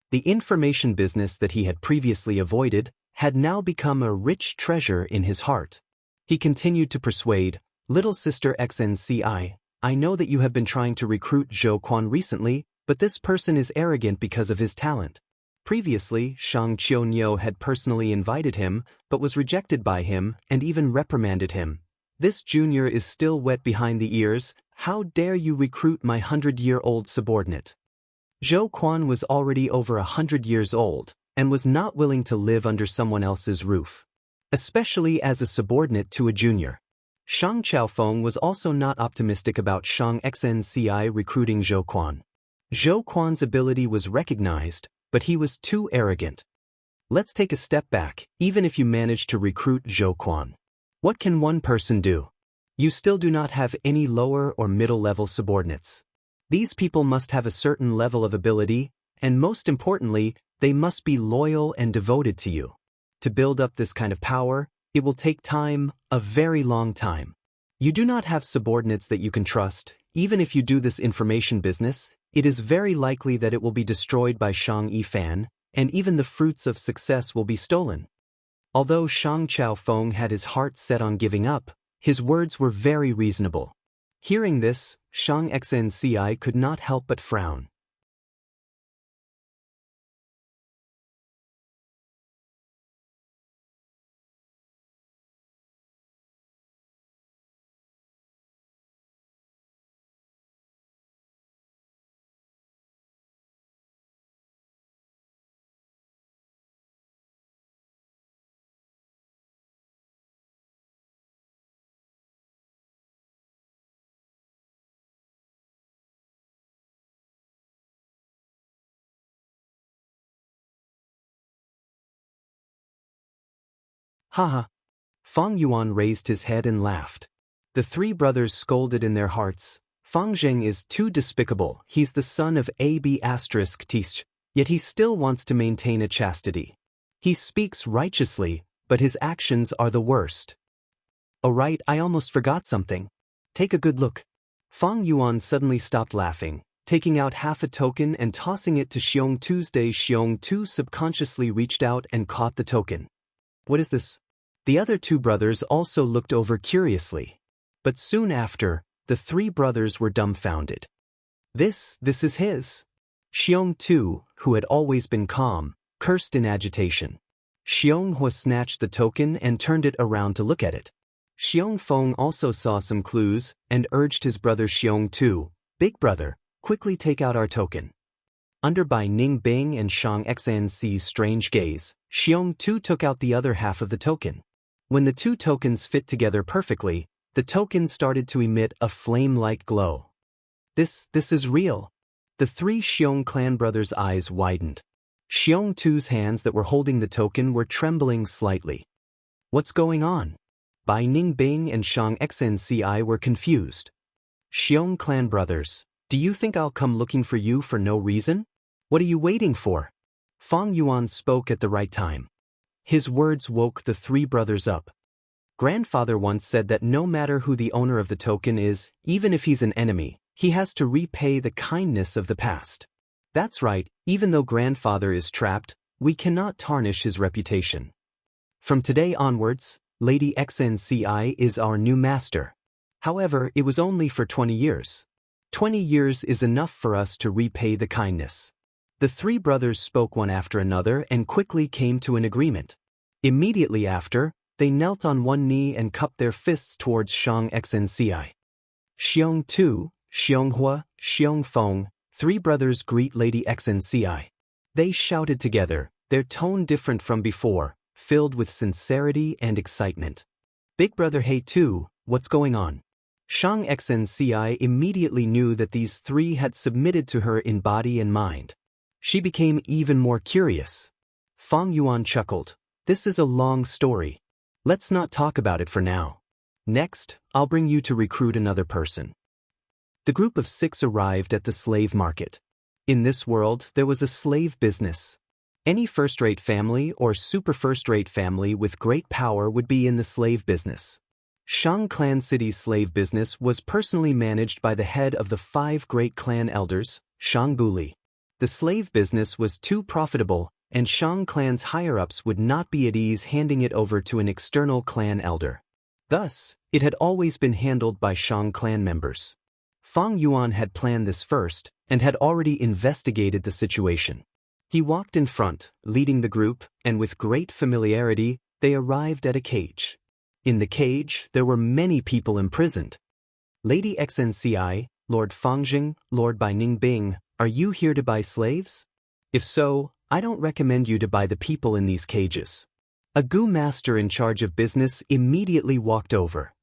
The information business that he had previously avoided had now become a rich treasure in his heart. He continued to persuade, "Little sister Xianxia, I know that you have been trying to recruit Zhou Quan recently, but this person is arrogant because of his talent. Previously, Shang Qiunyou had personally invited him, but was rejected by him and even reprimanded him. This junior is still wet behind the ears. How dare you recruit my 100-year-old subordinate?" Zhou Quan was already over 100 years old, and was not willing to live under someone else's roof, especially as a subordinate to a junior. Shang Chaofeng was also not optimistic about Xianxia recruiting Zhou Quan. Zhou Quan's ability was recognized, but he was too arrogant. Let's take a step back. Even if you manage to recruit Zhou Quan, what can one person do? You still do not have any lower or middle-level subordinates. These people must have a certain level of ability, and most importantly, they must be loyal and devoted to you. To build up this kind of power, it will take time, a very long time. You do not have subordinates that you can trust. Even if you do this information business, it is very likely that it will be destroyed by Shang Yifan, and even the fruits of success will be stolen. Although Shang Chaofeng had his heart set on giving up, his words were very reasonable. Hearing this, Xianxia could not help but frown. Haha. Fang Yuan raised his head and laughed. The three brothers scolded in their hearts. Fang Zheng is too despicable, he's the son of AB***, yet he still wants to maintain a chastity. He speaks righteously, but his actions are the worst. Oh right, I almost forgot something. Take a good look. Fang Yuan suddenly stopped laughing, taking out half a token and tossing it to Xiong Tuesday. Xiong Tu subconsciously reached out and caught the token. What is this? The other two brothers also looked over curiously. But soon after, the three brothers were dumbfounded. This is his. Xiong Tu, who had always been calm, cursed in agitation. Xiong Hua snatched the token and turned it around to look at it. Xiong Feng also saw some clues and urged his brother Xiong Tu, "Big brother, quickly take out our token." Under Bai Ning Bing and Shang Xn's strange gaze, Xiong Tu took out the other half of the token. When the two tokens fit together perfectly, the token started to emit a flame-like glow. This is real. The three Xiong clan brothers' eyes widened. Xiong Tu's hands that were holding the token were trembling slightly. What's going on? Bai Ning Bing and Shang Xnci were confused. Xiong clan brothers, do you think I'll come looking for you for no reason? What are you waiting for? Fang Yuan spoke at the right time. His words woke the three brothers up. Grandfather once said that no matter who the owner of the token is, even if he's an enemy, he has to repay the kindness of the past. That's right, even though grandfather is trapped, we cannot tarnish his reputation. From today onwards, Lady Xnci is our new master. However, it was only for 20 years. 20 years is enough for us to repay the kindness. The three brothers spoke one after another and quickly came to an agreement. Immediately after, they knelt on one knee and cupped their fists towards Shang Xnci. Xiong Tu, Xiong Hua, Xiong Feng, three brothers greet Lady Xnci. They shouted together, their tone different from before, filled with sincerity and excitement. Big brother Hey Tu, what's going on? Shang Xnci immediately knew that these three had submitted to her in body and mind. She became even more curious. Fang Yuan chuckled. This is a long story. Let's not talk about it for now. Next, I'll bring you to recruit another person. The group of 6 arrived at the slave market. In this world, there was a slave business. Any first-rate family or super first-rate family with great power would be in the slave business. Shang Clan City's slave business was personally managed by the head of the 5 great clan elders, Shang Buli. The slave business was too profitable, and Shang Clan's higher-ups would not be at ease handing it over to an external clan elder. Thus, it had always been handled by Shang Clan members. Fang Yuan had planned this first, and had already investigated the situation. He walked in front, leading the group, and with great familiarity, they arrived at a cage. In the cage, there were many people imprisoned. Lady Xnci, Lord Fangjing, Lord Bai Ning Bing, are you here to buy slaves? If so, I don't recommend you to buy the people in these cages. A Gu master in charge of business immediately walked over.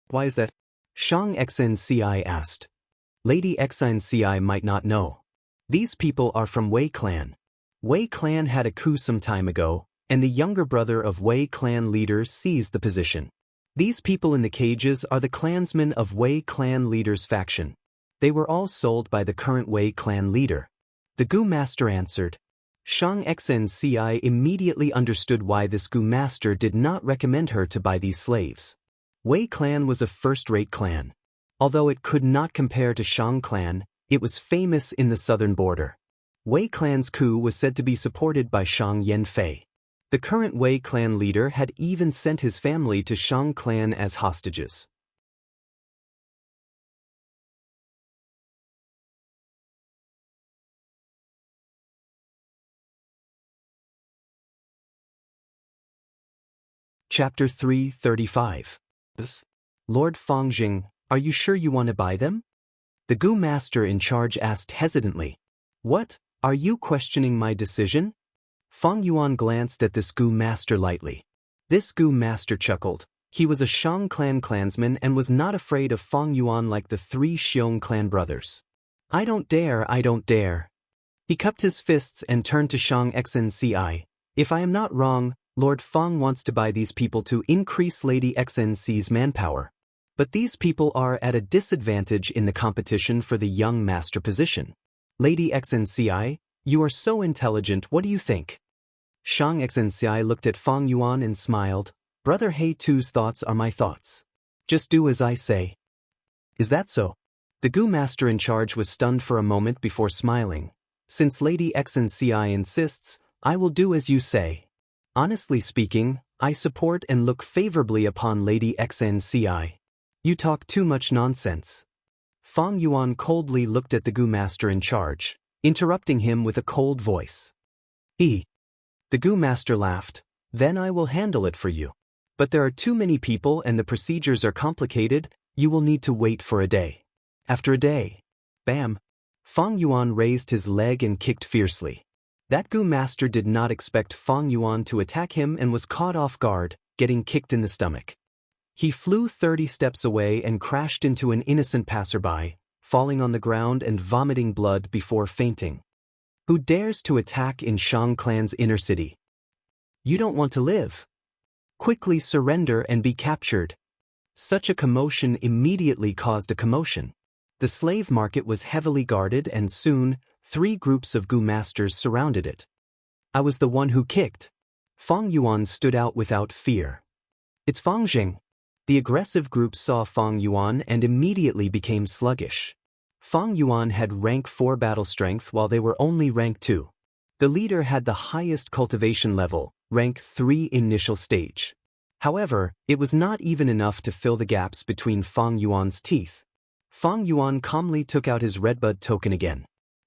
Why is that? Shang Xnci asked. Lady Xnci might not know. These people are from Wei Clan. Wei Clan had a coup some time ago, and the younger brother of Wei Clan leader seized the position. These people in the cages are the clansmen of Wei Clan leader's faction. They were all sold by the current Wei Clan leader. The Gu master answered. Shang Xnci immediately understood why this Gu master did not recommend her to buy these slaves. Wei Clan was a first-rate clan. Although it could not compare to Shang Clan, it was famous in the southern border. Wei Clan's coup was said to be supported by Shang Yanfei. The current Wei Clan leader had even sent his family to Shang Clan as hostages. Chapter 335. Lord Fangjing, are you sure you want to buy them? The Gu master in charge asked hesitantly. What? Are you questioning my decision? Fang Yuan glanced at this Gu master lightly. This Gu master chuckled. He was a Shang clan clansman and was not afraid of Fang Yuan like the three Xiong clan brothers. I don't dare, I don't dare. He cupped his fists and turned to Xianxia. If I am not wrong, Lord Fang wants to buy these people to increase Lady Xianxia's manpower. But these people are at a disadvantage in the competition for the young master position. Lady Xianxia, you are so intelligent, what do you think? Xianxia looked at Fang Yuan and smiled. Brother He Tu's thoughts are my thoughts. Just do as I say. Is that so? The Gu master in charge was stunned for a moment before smiling. Since Lady Xianxia insists, I will do as you say. Honestly speaking, I support and look favorably upon Lady Xianxia. You talk too much nonsense. Fang Yuan coldly looked at the Gu master in charge, interrupting him with a cold voice. The Gu master laughed. Then I will handle it for you. But there are too many people and the procedures are complicated, you will need to wait for a day. After a day. Bam! Fang Yuan raised his leg and kicked fiercely. That Gu master did not expect Fang Yuan to attack him and was caught off guard, getting kicked in the stomach. He flew 30 steps away and crashed into an innocent passerby, falling on the ground and vomiting blood before fainting. Who dares to attack in Shang clan's inner city? You don't want to live. Quickly surrender and be captured. Such a commotion immediately caused a commotion. The slave market was heavily guarded and soon, 3 groups of Gu masters surrounded it. I was the one who kicked. Fang Yuan stood out without fear. It's Fangjing. The aggressive group saw Fang Yuan and immediately became sluggish. Fang Yuan had rank 4 battle strength while they were only rank 2. The leader had the highest cultivation level, rank 3 initial stage. However, it was not even enough to fill the gaps between Fang Yuan's teeth. Fang Yuan calmly took out his redbud token again.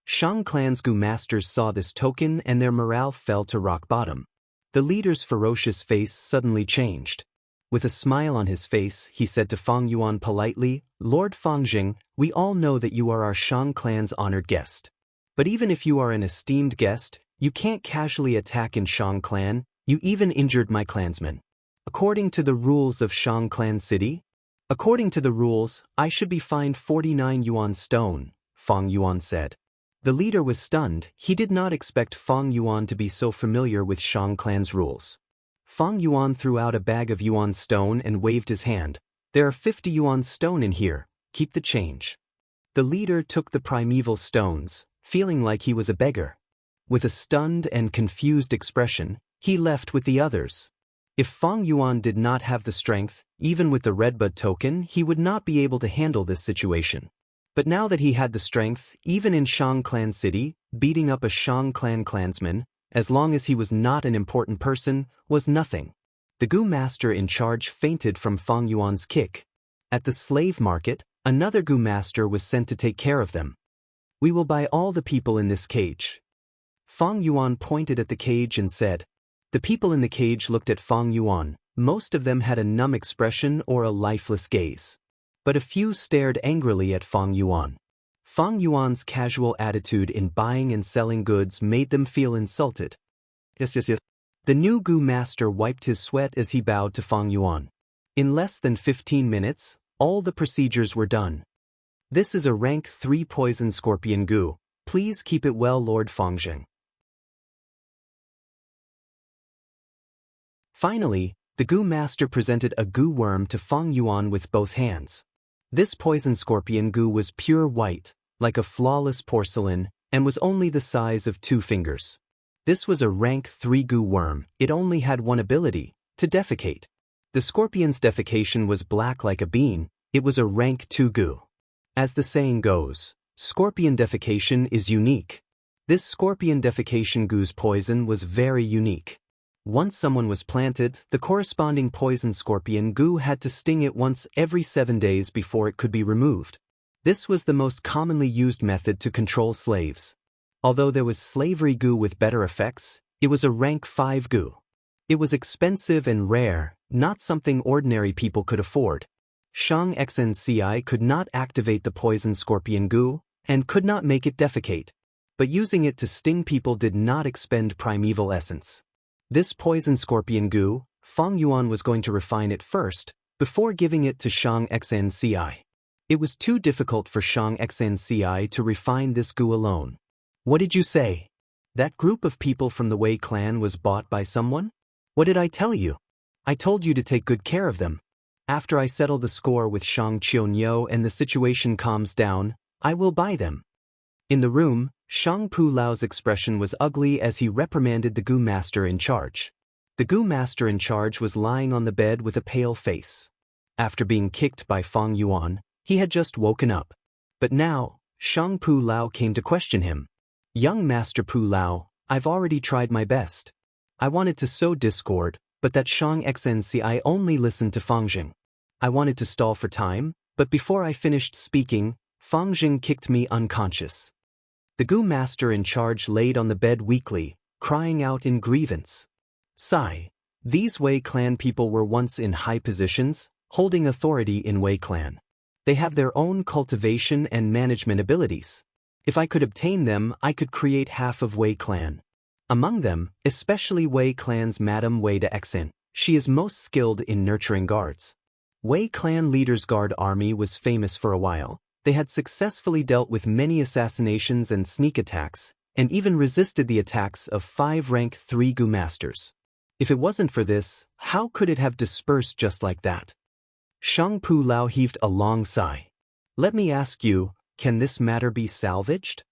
Shang clan's Gu masters saw this token and their morale fell to rock bottom. The leader's ferocious face suddenly changed. With a smile on his face, he said to Fang Yuan politely, Lord Fangjing, we all know that you are our Shang clan's honored guest. But even if you are an esteemed guest, you can't casually attack in Shang clan, you even injured my clansmen. According to the rules of Shang clan city? According to the rules, I should be fined 49 yuan stone, Fang Yuan said. The leader was stunned, he did not expect Fang Yuan to be so familiar with Shang clan's rules. Fang Yuan threw out a bag of yuan stone and waved his hand. There are 50 yuan stone in here, keep the change. The leader took the primeval stones, feeling like he was a beggar. With a stunned and confused expression, he left with the others. If Fang Yuan did not have the strength, even with the redbud token, he would not be able to handle this situation. But now that he had the strength, even in Shang clan city, beating up a Shang clan clansman, as long as he was not an important person, was nothing. The Gu master in charge fainted from Fang Yuan's kick. At the slave market, another Gu master was sent to take care of them. We will buy all the people in this cage. Fang Yuan pointed at the cage and said. The people in the cage looked at Fang Yuan. Most of them had a numb expression or a lifeless gaze. But a few stared angrily at Fang Yuan. Fang Yuan's casual attitude in buying and selling goods made them feel insulted. Yes. The new Gu master wiped his sweat as he bowed to Fang Yuan. In less than 15 minutes, all the procedures were done. This is a rank 3 poison scorpion Gu. Please keep it well, Lord Fangjing. Finally, the Gu master presented a Gu worm to Fang Yuan with both hands. This poison scorpion Gu was pure white, like a flawless porcelain, and was only the size of 2 fingers. This was a rank 3 Gu worm. It only had one ability, to defecate. The scorpion's defecation was black like a bean. It was a rank 2 Gu. As the saying goes, scorpion defecation is unique. This scorpion defecation Gu's poison was very unique. Once someone was planted, the corresponding poison scorpion Gu had to sting it once every 7 days before it could be removed. This was the most commonly used method to control slaves. Although there was slavery Gu with better effects, it was a rank 5 Gu. It was expensive and rare, not something ordinary people could afford. Xianxia could not activate the poison scorpion goo, and could not make it defecate. But using it to sting people did not expend primeval essence. This poison scorpion goo, Fang Yuan was going to refine it first, before giving it to Xianxia. It was too difficult for Xianxia to refine this goo alone. What did you say? That group of people from the Wei clan was bought by someone? What did I tell you? I told you to take good care of them. After I settle the score with Shang Qiunyou and the situation calms down, I will buy them. In the room, Shang Pu Lao's expression was ugly as he reprimanded the goo master in charge. The goo master in charge was lying on the bed with a pale face. After being kicked by Fang Yuan, he had just woken up. But now, Shang Pu Lao came to question him. Young Master Pu Lao, I've already tried my best. I wanted to sow discord, but that Xianxia only listened to Fang Jing. I wanted to stall for time, but before I finished speaking, Fang Jing kicked me unconscious. The goo master in charge laid on the bed weakly, crying out in grievance. Sigh. These Wei clan people were once in high positions, holding authority in Wei clan. They have their own cultivation and management abilities. If I could obtain them, I could create half of Wei clan. Among them, especially Wei clan's Madame Wei de Exin, she is most skilled in nurturing guards. Wei clan leader's guard army was famous for a while. They had successfully dealt with many assassinations and sneak attacks, and even resisted the attacks of 5 rank 3 goo masters. If it wasn't for this, how could it have dispersed just like that? Shang Pu Lao heaved a long sigh. Let me ask you, can this matter be salvaged?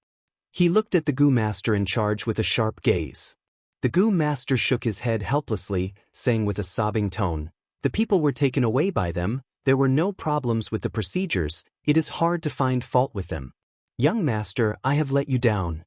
He looked at the goo master in charge with a sharp gaze. The goo master shook his head helplessly, saying with a sobbing tone, the people were taken away by them, there were no problems with the procedures, it is hard to find fault with them. Young master, I have let you down.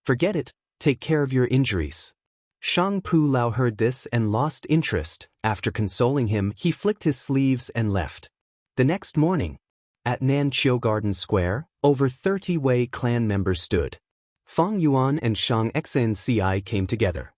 Forget it, take care of your injuries. Shang Pu Lao heard this and lost interest. After consoling him, he flicked his sleeves and left. The next morning, at Nanqiu Garden Square, over 30 Wei clan members stood. Fang Yuan and Xianxia came together.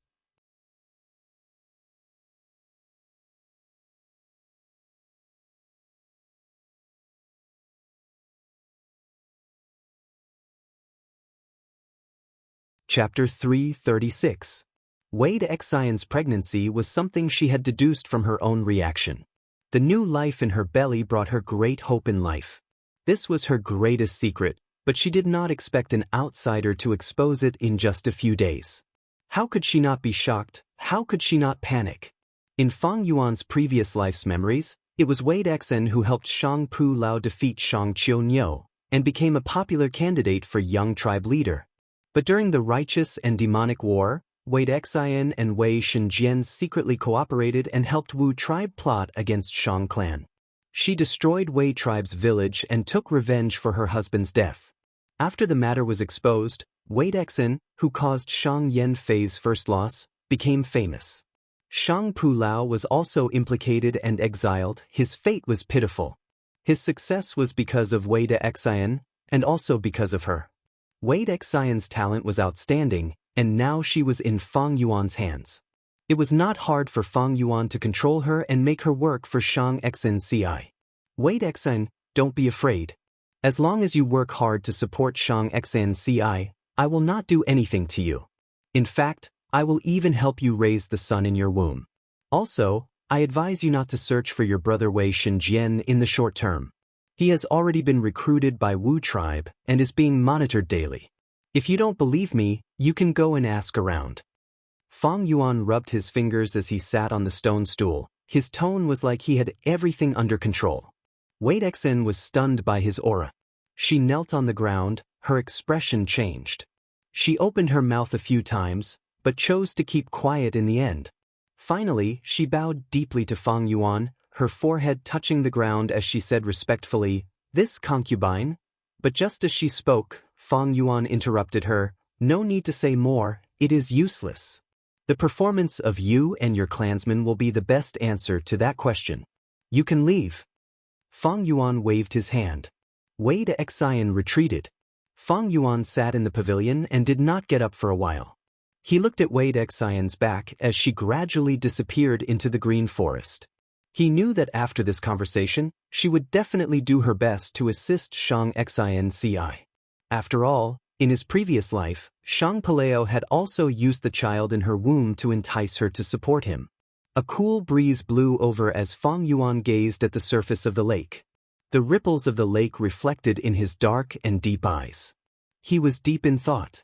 Chapter 336. Wei de Xian's pregnancy was something she had deduced from her own reaction. The new life in her belly brought her great hope in life. This was her greatest secret, but she did not expect an outsider to expose it in just a few days. How could she not be shocked? How could she not panic? In Fang Yuan's previous life's memories, it was Wei de Xian who helped Shang Pu Lao defeat Shang Qiunyou, and became a popular candidate for young tribe leader. But during the righteous and demonic war, Wei de Xian and Wei Shenzhen secretly cooperated and helped Wu tribe plot against Shang clan. She destroyed Wei tribe's village and took revenge for her husband's death. After the matter was exposed, Wei de Xian, who caused Shang Yanfei's first loss, became famous. Shang Pu Lao was also implicated and exiled. His fate was pitiful. His success was because of Wei de Xian, and also because of her. Wei de Xian's talent was outstanding, and now she was in Fang Yuan's hands. It was not hard for Fang Yuan to control her and make her work for Xianxia. Wei de Xian, don't be afraid. As long as you work hard to support Xianxia, I will not do anything to you. In fact, I will even help you raise the son in your womb. Also, I advise you not to search for your brother Wei Shenzhen in the short term. He has already been recruited by Wu tribe and is being monitored daily. If you don't believe me, you can go and ask around. Fang Yuan rubbed his fingers as he sat on the stone stool. His tone was like he had everything under control. Wei de Xian was stunned by his aura. She knelt on the ground, her expression changed. She opened her mouth a few times, but chose to keep quiet in the end. Finally, she bowed deeply to Fang Yuan, her forehead touching the ground as she said respectfully, "This concubine?" But just as she spoke, Fang Yuan interrupted her, "No need to say more, it is useless. The performance of you and your clansmen will be the best answer to that question. You can leave." Fang Yuan waved his hand. Wei de Xian retreated. Fang Yuan sat in the pavilion and did not get up for a while. He looked at Wei Dexian's back as she gradually disappeared into the green forest. He knew that after this conversation, she would definitely do her best to assist Xianxia. After all, in his previous life, Xiang Paleo had also used the child in her womb to entice her to support him. A cool breeze blew over as Fang Yuan gazed at the surface of the lake. The ripples of the lake reflected in his dark and deep eyes. He was deep in thought.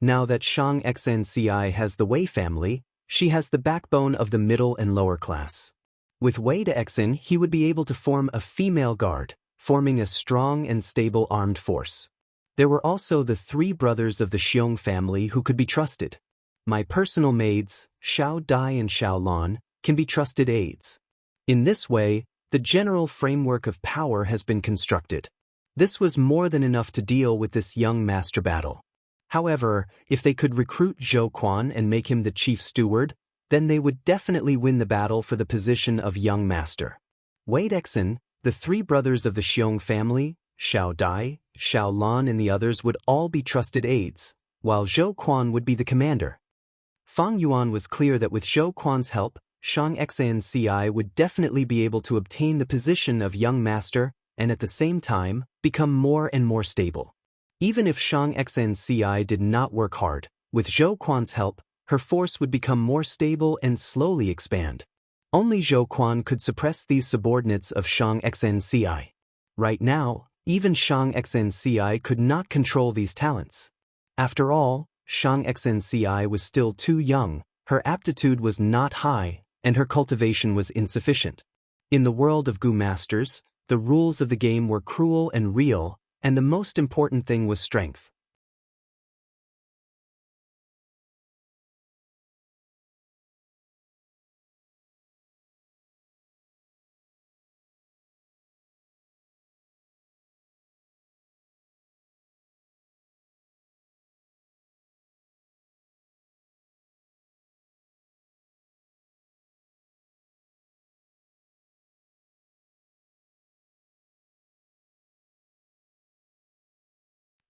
Now that Xianxia has the Wei family, she has the backbone of the middle and lower class. With Wei Dexin, he would be able to form a female guard, forming a strong and stable armed force. There were also the 3 brothers of the Xiong family who could be trusted. My personal maids, Xiao Dai and Xiao Lan, can be trusted aides. In this way, the general framework of power has been constructed. This was more than enough to deal with this young master battle. However, if they could recruit Zhou Quan and make him the chief steward, then they would definitely win the battle for the position of young master. Wei Dexin, the 3 brothers of the Xiong family, Xiao Dai, Xiao Lan and the others would all be trusted aides, while Zhou Quan would be the commander. Fang Yuan was clear that with Zhou Quan's help, Xianxia would definitely be able to obtain the position of young master and at the same time, become more and more stable. Even if Xianxia did not work hard, with Zhou Quan's help, her force would become more stable and slowly expand. Only Zhou Quan could suppress these subordinates of Xianxia. Right now, even Xianxia could not control these talents. After all, Xianxia was still too young, her aptitude was not high, and her cultivation was insufficient. In the world of Gu masters, the rules of the game were cruel and real, and the most important thing was strength.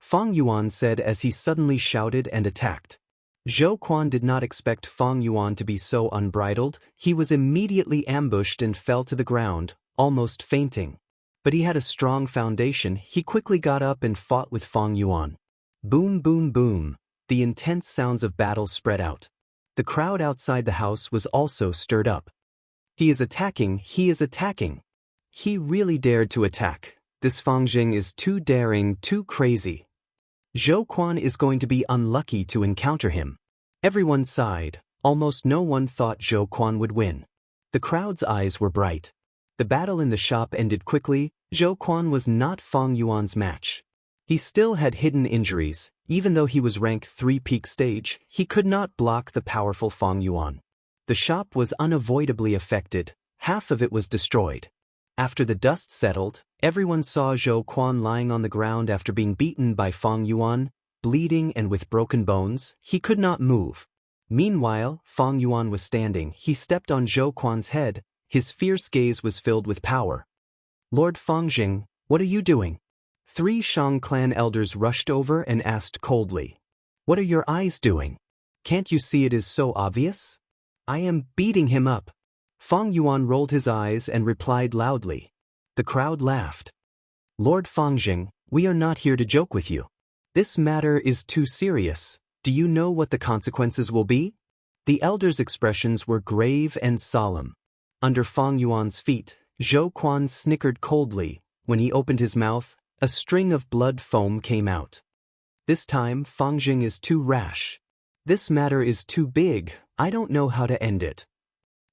Fang Yuan said as he suddenly shouted and attacked. Zhou Quan did not expect Fang Yuan to be so unbridled. He was immediately ambushed and fell to the ground, almost fainting. But he had a strong foundation. He quickly got up and fought with Fang Yuan. Boom, boom, boom. The intense sounds of battle spread out. The crowd outside the house was also stirred up. He is attacking, he is attacking. He really dared to attack. This Fang Jing is too daring, too crazy. Zhou Quan is going to be unlucky to encounter him. Everyone sighed. Almost no one thought Zhou Quan would win. The crowd's eyes were bright. The battle in the shop ended quickly. Zhou Quan was not Fang Yuan's match. He still had hidden injuries. Even though he was rank 3 peak stage, he could not block the powerful Fang Yuan. The shop was unavoidably affected. Half of it was destroyed. After the dust settled, everyone saw Zhou Quan lying on the ground after being beaten by Fang Yuan, bleeding and with broken bones. He could not move. Meanwhile, Fang Yuan was standing. He stepped on Zhou Quan's head. His fierce gaze was filled with power. Lord Fang Jing, what are you doing? 3 Shang clan elders rushed over and asked coldly. What are your eyes doing? Can't you see it is so obvious? I am beating him up. Fang Yuan rolled his eyes and replied loudly. The crowd laughed. Lord Fang Jing, we are not here to joke with you. This matter is too serious. Do you know what the consequences will be? The elders' expressions were grave and solemn. Under Fang Yuan's feet, Zhou Quan snickered coldly. When he opened his mouth, a string of blood foam came out. This time, Fang Jing is too rash. This matter is too big. I don't know how to end it.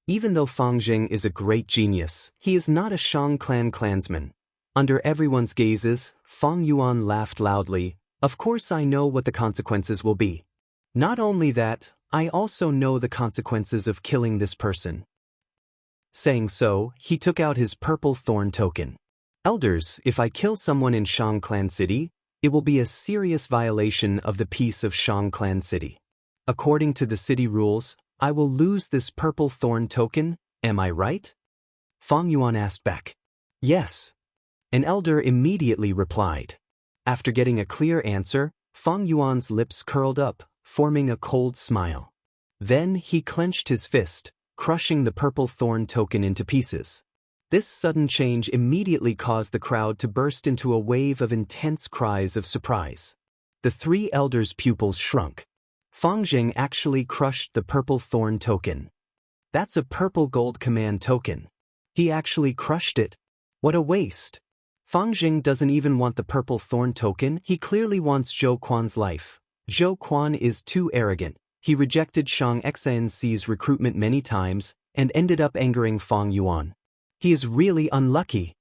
Even though Fang Jing is a great genius, he is not a Shang clan clansman. Under everyone's gazes, Fang Yuan laughed loudly. Of course I know what the consequences will be. Not only that, I also know the consequences of killing this person. Saying so, he took out his purple thorn token. Elders, if I kill someone in Shang Clan City, it will be a serious violation of the peace of Shang Clan City. According to the city rules, I will lose this purple thorn token, am I right? Fang Yuan asked back. Yes. An elder immediately replied. After getting a clear answer, Fang Yuan's lips curled up. forming a cold smile. Then he clenched his fist, crushing the purple thorn token into pieces. This sudden change immediately caused the crowd to burst into a wave of intense cries of surprise. The three elders' pupils shrunk. Fangjing actually crushed the purple thorn token. That's a purple gold command token. He actually crushed it. What a waste. Fangjing doesn't even want the purple thorn token, he clearly wants Zhou Quan's life. Zhou Quan is too arrogant. He rejected Xianxia's recruitment many times and ended up angering Fang Yuan. He is really unlucky.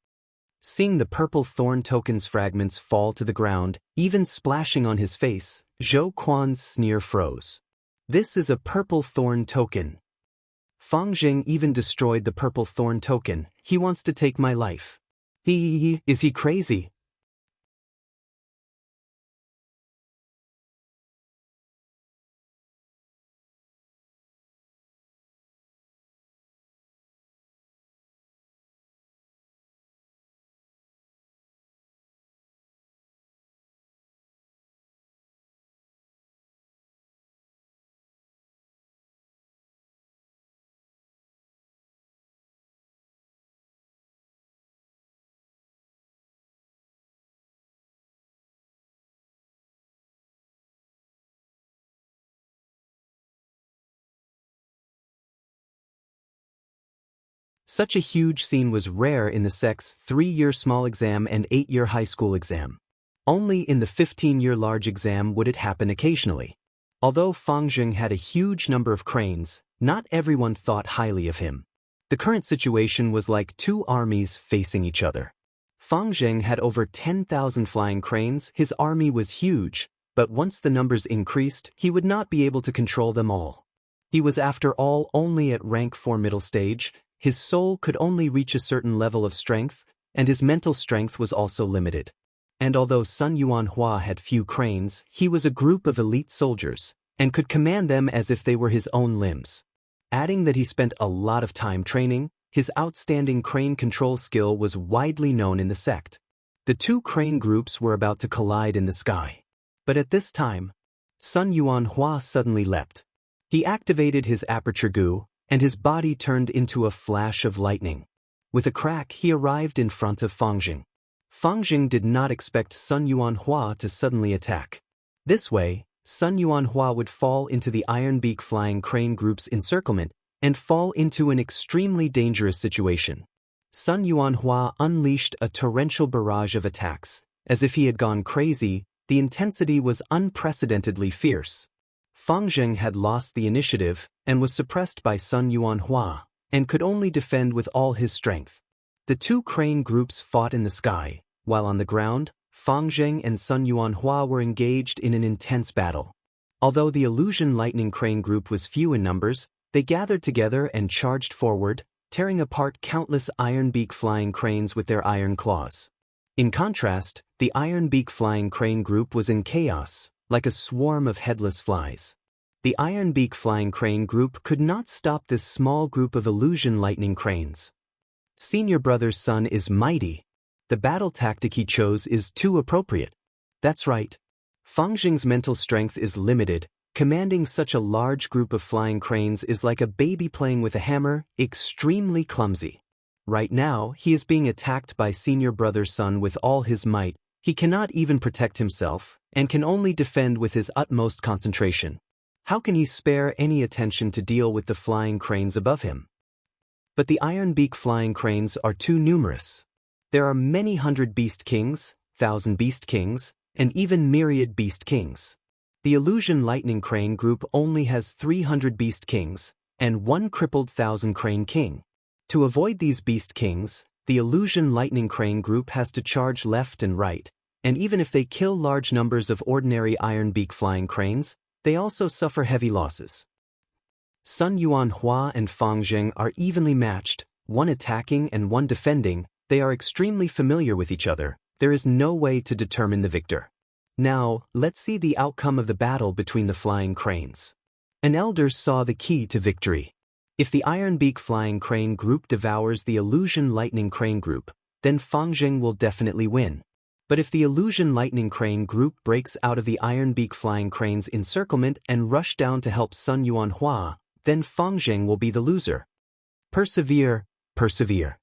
Seeing the purple thorn token's fragments fall to the ground, even splashing on his face, Zhou Quan's sneer froze. This is a purple thorn token. Fangjing even destroyed the purple thorn token. He wants to take my life. Is he crazy? Such a huge scene was rare in the sect's 3-year small exam and 8-year high school exam. Only in the 15-year large exam would it happen occasionally. Although Fangjing had a huge number of cranes, not everyone thought highly of him. The current situation was like two armies facing each other. Fangjing had over 10,000 flying cranes, his army was huge, but once the numbers increased, he would not be able to control them all. He was after all only at rank 4 middle stage. His soul could only reach a certain level of strength, and his mental strength was also limited. And although Sun Yuanhua had few cranes, he was a group of elite soldiers, and could command them as if they were his own limbs. Adding that he spent a lot of time training, his outstanding crane control skill was widely known in the sect. The two crane groups were about to collide in the sky. But at this time, Sun Yuanhua suddenly leapt. He activated his aperture gu, and his body turned into a flash of lightning. With a crack, he arrived in front of Fangjing. Fangjing did not expect Sun Yuanhua to suddenly attack. This way, Sun Yuanhua would fall into the Iron Beak flying crane group's encirclement and fall into an extremely dangerous situation. Sun Yuanhua unleashed a torrential barrage of attacks. As if he had gone crazy, the intensity was unprecedentedly fierce. Fangjing had lost the initiative and was suppressed by Sun Yuanhua, and could only defend with all his strength. The two crane groups fought in the sky, while on the ground, Fangjing and Sun Yuanhua were engaged in an intense battle. Although the illusion lightning crane group was few in numbers, they gathered together and charged forward, tearing apart countless iron beak flying cranes with their iron claws. In contrast, the iron beak flying crane group was in chaos, like a swarm of headless flies. The Iron Beak flying crane group could not stop this small group of illusion lightning cranes. Senior brother's son is mighty. The battle tactic he chose is too appropriate. That's right. Fangjing's mental strength is limited. Commanding such a large group of flying cranes is like a baby playing with a hammer, extremely clumsy. Right now, he is being attacked by senior brother's son with all his might. He cannot even protect himself, and can only defend with his utmost concentration. How can he spare any attention to deal with the flying cranes above him? But the Iron Beak flying cranes are too numerous. There are many hundred beast kings, 1,000 beast kings, and even myriad beast kings. The illusion lightning crane group only has 300 beast kings, and one crippled 1,000 crane king. To avoid these beast kings, the illusion lightning crane group has to charge left and right, and even if they kill large numbers of ordinary Iron Beak flying cranes, they also suffer heavy losses. Sun Yuanhua and Fangjing are evenly matched, one attacking and one defending. They are extremely familiar with each other. There is no way to determine the victor. Now, let's see the outcome of the battle between the flying cranes. An elder saw the key to victory. If the Iron Beak flying crane group devours the illusion lightning crane group, then Fangjing will definitely win. But if the illusion lightning crane group breaks out of the iron beak flying crane's encirclement and rush down to help Sun Yuanhua, then Fang Zheng will be the loser. Persevere, persevere.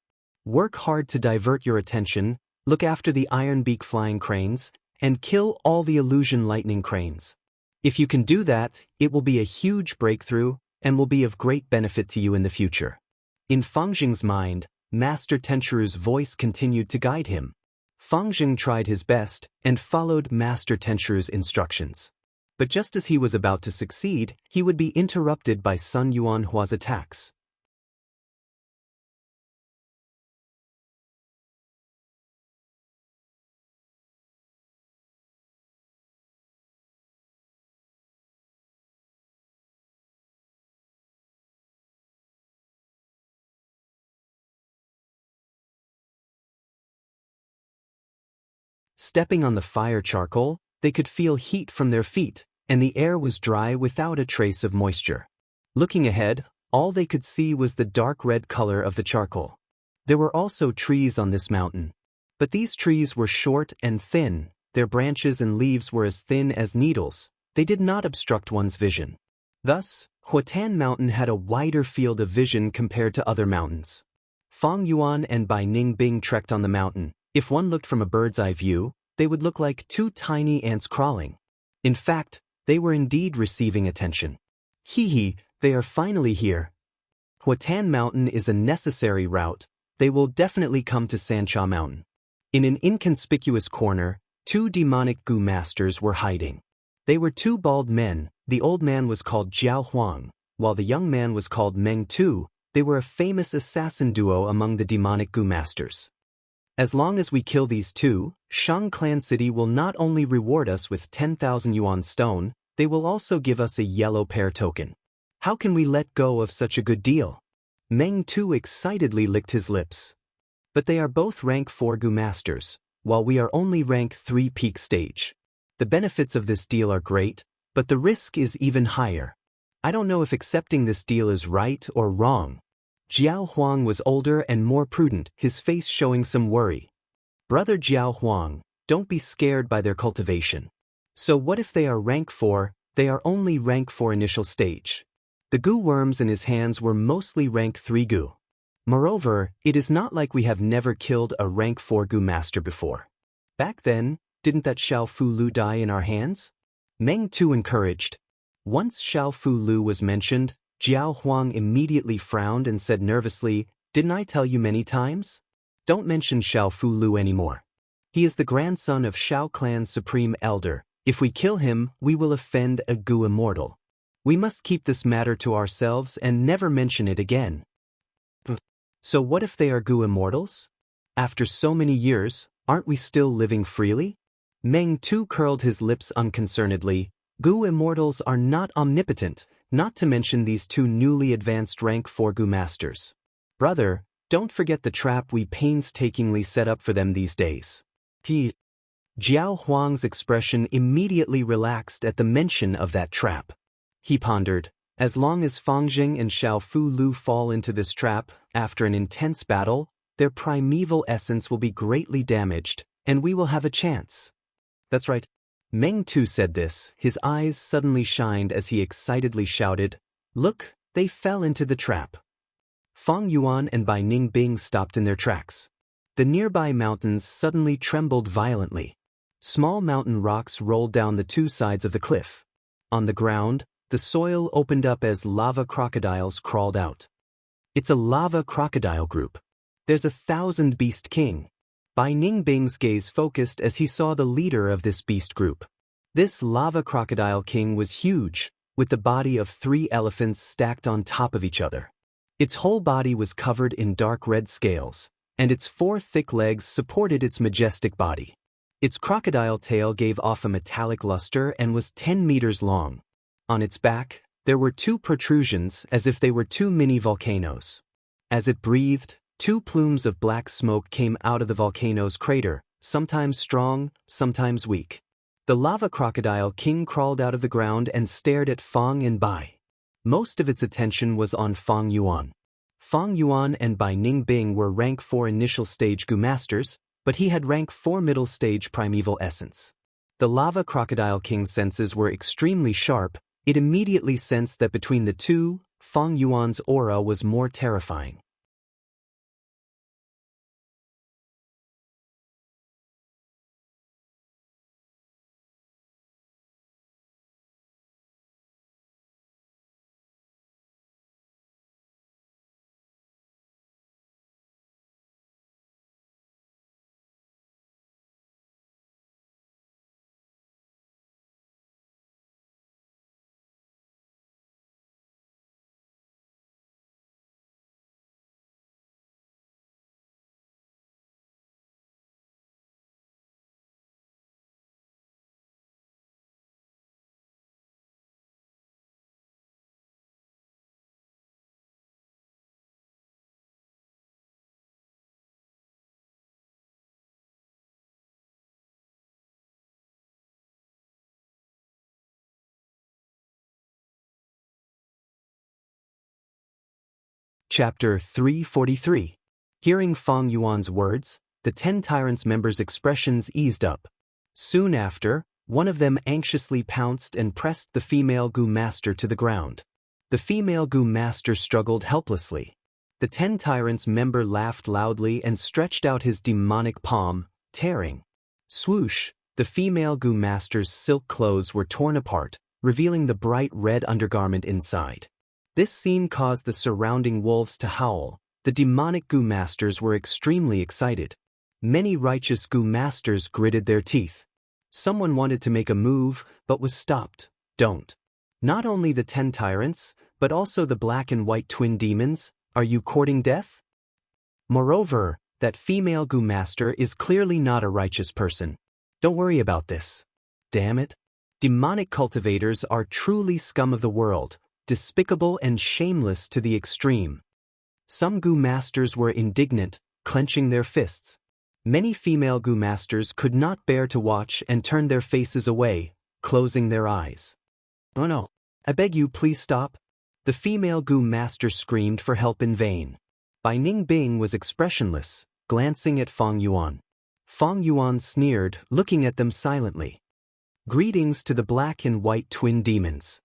Work hard to divert your attention, look after the iron beak flying cranes, and kill all the illusion lightning cranes. If you can do that, it will be a huge breakthrough and will be of great benefit to you in the future. In Fang Zheng's mind, Master Tenchiru's voice continued to guide him. Fang Zheng tried his best and followed Master Tenchiru's instructions. But just as he was about to succeed, he would be interrupted by Sun Yuanhua's attacks. Stepping on the fire charcoal, they could feel heat from their feet, and the air was dry without a trace of moisture. Looking ahead, all they could see was the dark red color of the charcoal. There were also trees on this mountain. But these trees were short and thin, their branches and leaves were as thin as needles, they did not obstruct one's vision. Thus, Huatan Mountain had a wider field of vision compared to other mountains. Fang Yuan and Bai Ningbing trekked on the mountain. If one looked from a bird's eye view, they would look like two tiny ants crawling. In fact, they were indeed receiving attention. Hee, they are finally here. Huatan Mountain is a necessary route, they will definitely come to Xianxia Mountain. In an inconspicuous corner, two demonic Gu masters were hiding. They were two bald men, the old man was called Jiao Huang, while the young man was called Meng Tu. They were a famous assassin duo among the demonic Gu masters. As long as we kill these two, Shang Clan City will not only reward us with 10,000 yuan stone, they will also give us a yellow pear token. How can we let go of such a good deal? Meng Tu excitedly licked his lips. But they are both rank 4 Gu masters, while we are only rank 3 peak stage. The benefits of this deal are great, but the risk is even higher. I don't know if accepting this deal is right or wrong. Jiao Huang was older and more prudent, his face showing some worry. Brother Jiao Huang, don't be scared by their cultivation. So what if they are rank 4, they are only rank 4 initial stage. The Gu worms in his hands were mostly rank 3 Gu. Moreover, it is not like we have never killed a rank 4 Gu master before. Back then, didn't that Xiao Fu Lu die in our hands? Meng Tu encouraged. Once Xiao Fu Lu was mentioned, Jiao Huang immediately frowned and said nervously, "Didn't I tell you many times? Don't mention Xiao Fu Lu anymore. He is the grandson of Shao Clan's supreme elder. If we kill him, we will offend a Gu immortal. We must keep this matter to ourselves and never mention it again." So what if they are Gu immortals? After so many years, aren't we still living freely? Meng Tu curled his lips unconcernedly. Gu immortals are not omnipotent, not to mention these two newly advanced rank 4 Gu masters. Brother, don't forget the trap we painstakingly set up for them these days. Jiao Huang's expression immediately relaxed at the mention of that trap. He pondered, as long as Fang Zheng and Xiao Fu Lu fall into this trap, after an intense battle, their primeval essence will be greatly damaged, and we will have a chance. That's right. Meng Tu said this, his eyes suddenly shined as he excitedly shouted, "Look, they fell into the trap." Fang Yuan and Bai Ningbing stopped in their tracks. The nearby mountains suddenly trembled violently. Small mountain rocks rolled down the two sides of the cliff. On the ground, the soil opened up as lava crocodiles crawled out. It's a lava crocodile group. There's 1,000 Beast King. Bai Ningbing's gaze focused as he saw the leader of this beast group. This lava crocodile king was huge, with the body of 3 elephants stacked on top of each other. Its whole body was covered in dark red scales, and its 4 thick legs supported its majestic body. Its crocodile tail gave off a metallic luster and was 10 meters long. On its back, there were 2 protrusions as if they were 2 mini volcanoes. As it breathed, 2 plumes of black smoke came out of the volcano's crater, sometimes strong, sometimes weak. The lava crocodile king crawled out of the ground and stared at Fang and Bai. Most of its attention was on Fang Yuan. Fang Yuan and Bai Ningbing were rank 4 initial stage Gu masters, but he had rank 4 middle stage primeval essence. The lava crocodile king's senses were extremely sharp. It immediately sensed that between the two, Fang Yuan's aura was more terrifying. Chapter 343. Hearing Fang Yuan's words, the 10 tyrants' members' expressions eased up. Soon after, one of them anxiously pounced and pressed the female Gu master to the ground. The female Gu master struggled helplessly. The 10 tyrants' member laughed loudly and stretched out his demonic palm, tearing. Swoosh! The female Gu master's silk clothes were torn apart, revealing the bright red undergarment inside. This scene caused the surrounding wolves to howl. The demonic Gu masters were extremely excited. Many righteous Gu masters gritted their teeth. Someone wanted to make a move, but was stopped. Don't. Not only the 10 tyrants, but also the black and white twin demons. Are you courting death? Moreover, that female Gu master is clearly not a righteous person. Don't worry about this. Damn it. Demonic cultivators are truly scum of the world, despicable and shameless to the extreme. Some Gu masters were indignant, clenching their fists. Many female Gu masters could not bear to watch and turned their faces away, closing their eyes. Oh no, I beg you please stop. The female Gu master screamed for help in vain. Bai Ningbing was expressionless, glancing at Fang Yuan. Fang Yuan sneered, looking at them silently. Greetings to the black and white twin demons.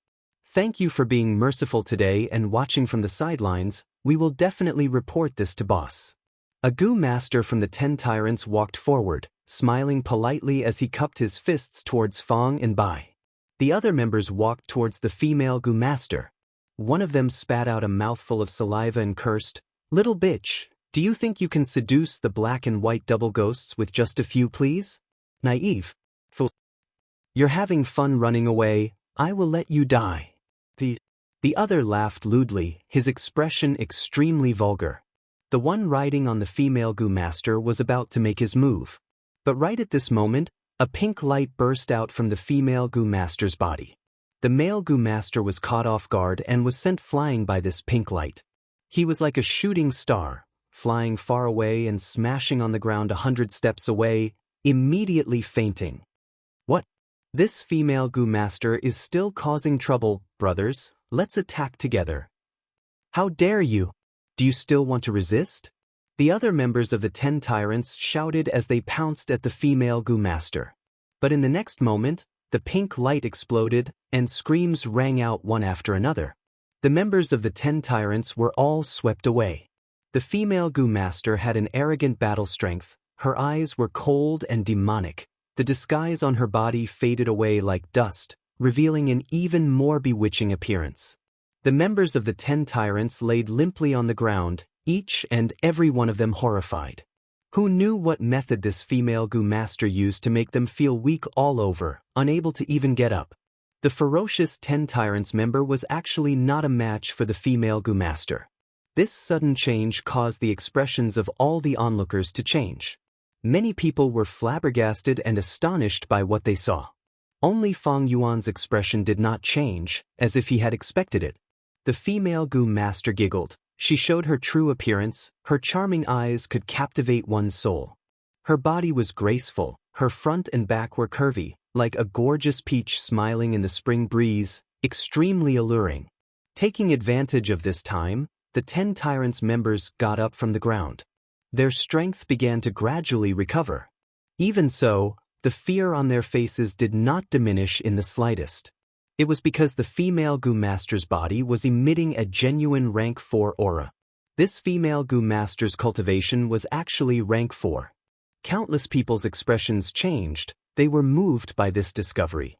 Thank you for being merciful today and watching from the sidelines. We will definitely report this to boss. A Gu master from the 10 tyrants walked forward, smiling politely as he cupped his fists towards Fang and Bai. The other members walked towards the female Gu master. One of them spat out a mouthful of saliva and cursed, "Little bitch, do you think you can seduce the black and white double ghosts with just a few pleas? Naive. Fool. You're having fun running away, I will let you die." The other laughed lewdly, his expression extremely vulgar. The one riding on the female Gu master was about to make his move. But right at this moment, a pink light burst out from the female Gu master's body. The male Gu master was caught off guard and was sent flying by this pink light. He was like a shooting star, flying far away and smashing on the ground 100 steps away, immediately fainting. What? This female Gu master is still causing trouble, brothers. Let's attack together. How dare you? Do you still want to resist? The other members of the 10 tyrants shouted as they pounced at the female Gu master. But in the next moment, the pink light exploded, and screams rang out one after another. The members of the 10 tyrants were all swept away. The female Gu master had an arrogant battle strength. Her eyes were cold and demonic. The disguise on her body faded away like dust, revealing an even more bewitching appearance. The members of the 10 tyrants laid limply on the ground, each and every one of them horrified. Who knew what method this female Gu master used to make them feel weak all over, unable to even get up? The ferocious 10 tyrants member was actually not a match for the female Gu master. This sudden change caused the expressions of all the onlookers to change. Many people were flabbergasted and astonished by what they saw. Only Fang Yuan's expression did not change, as if he had expected it. The female Gu master giggled. She showed her true appearance. Her charming eyes could captivate one's soul. Her body was graceful. Her front and back were curvy, like a gorgeous peach smiling in the spring breeze, extremely alluring. Taking advantage of this time, the 10 tyrants members got up from the ground. Their strength began to gradually recover. Even so, the fear on their faces did not diminish in the slightest. It was because the female Gu Master's body was emitting a genuine rank 4 aura. This female Gu Master's cultivation was actually rank 4. Countless people's expressions changed. They were moved by this discovery.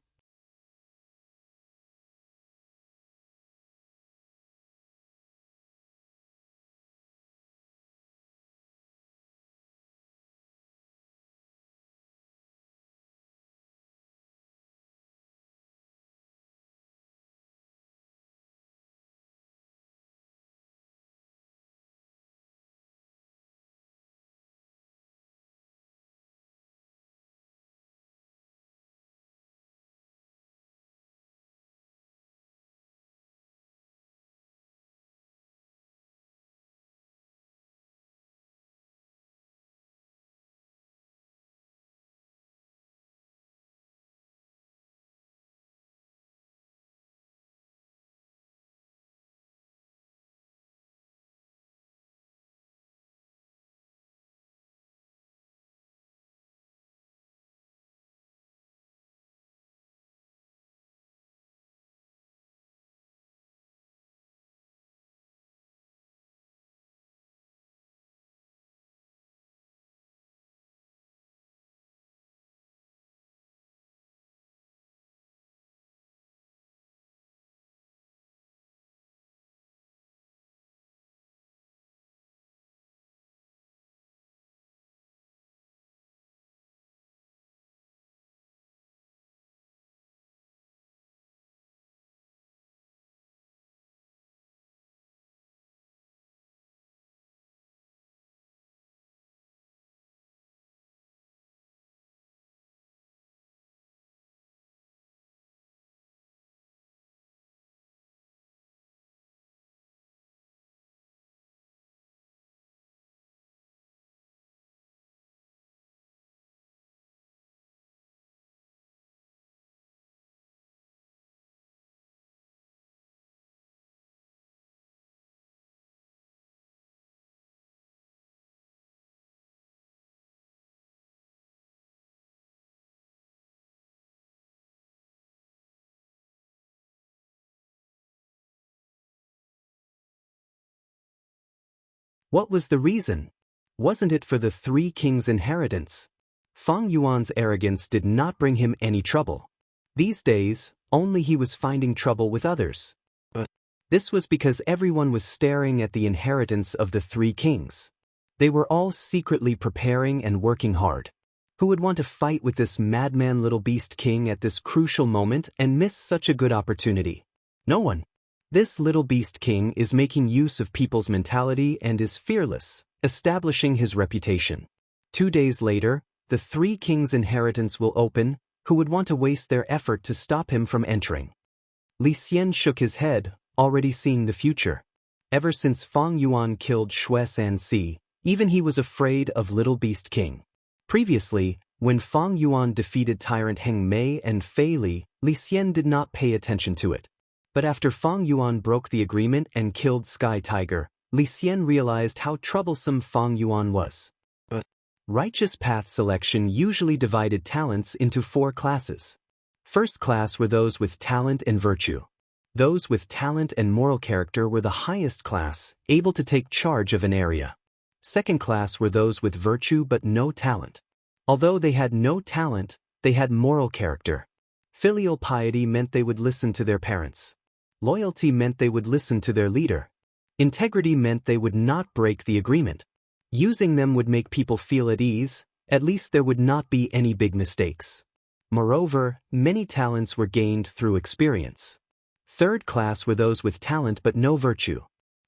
What was the reason? Wasn't it for the three kings' inheritance? Fang Yuan's arrogance did not bring him any trouble. These days, only he was finding trouble with others. But this was because everyone was staring at the inheritance of the three kings. They were all secretly preparing and working hard. Who would want to fight with this madman little beast king at this crucial moment and miss such a good opportunity? No one. This little beast king is making use of people's mentality and is fearless, establishing his reputation. 2 days later, the three kings' inheritance will open. Who would want to waste their effort to stop him from entering? Li Xian shook his head, already seeing the future. Ever since Fang Yuan killed Xianxia, even he was afraid of Little Beast King. Previously, when Fang Yuan defeated Tyrant Heng Mei and Fei Li Xian did not pay attention to it. But after Fang Yuan broke the agreement and killed Sky Tiger, Li Xian realized how troublesome Fang Yuan was. But righteous path selection usually divided talents into 4 classes. First class were those with talent and virtue. Those with talent and moral character were the highest class, able to take charge of an area. Second class were those with virtue but no talent. Although they had no talent, they had moral character. Filial piety meant they would listen to their parents. Loyalty meant they would listen to their leader. Integrity meant they would not break the agreement. Using them would make people feel at ease, at least there would not be any big mistakes. Moreover, many talents were gained through experience. Third class were those with talent but no virtue.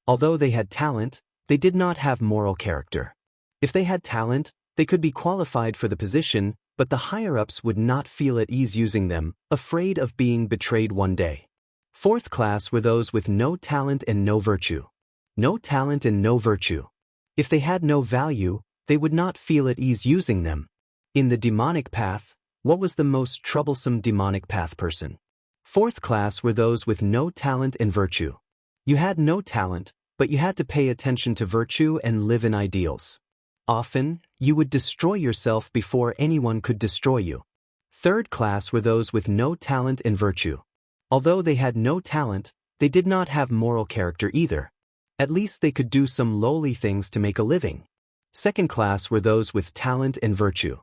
Although they had talent, they did not have moral character. If they had talent, they could be qualified for the position, but the higher-ups would not feel at ease using them, afraid of being betrayed one day. Fourth class were those with no talent and no virtue. No talent and no virtue. If they had no value, they would not feel at ease using them. In the demonic path, what was the most troublesome demonic path person? Fourth class were those with no talent and virtue. You had no talent, but you had to pay attention to virtue and live in ideals. Often, you would destroy yourself before anyone could destroy you. Third class were those with no talent and virtue. Although they had no talent, they did not have moral character either. At least they could do some lowly things to make a living. Second class were those with talent and virtue.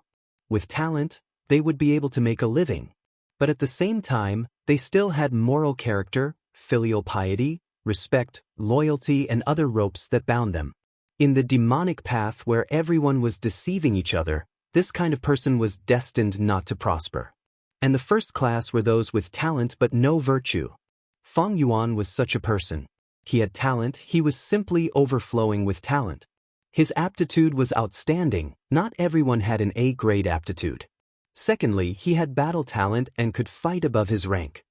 With talent, they would be able to make a living. But at the same time, they still had moral character, filial piety, respect, loyalty, and other ropes that bound them. In the demonic path where everyone was deceiving each other, this kind of person was destined not to prosper. And the first class were those with talent but no virtue. Feng Yuan was such a person. He had talent, he was simply overflowing with talent. His aptitude was outstanding, not everyone had an A-grade aptitude. Secondly, he had battle talent and could fight above his rank.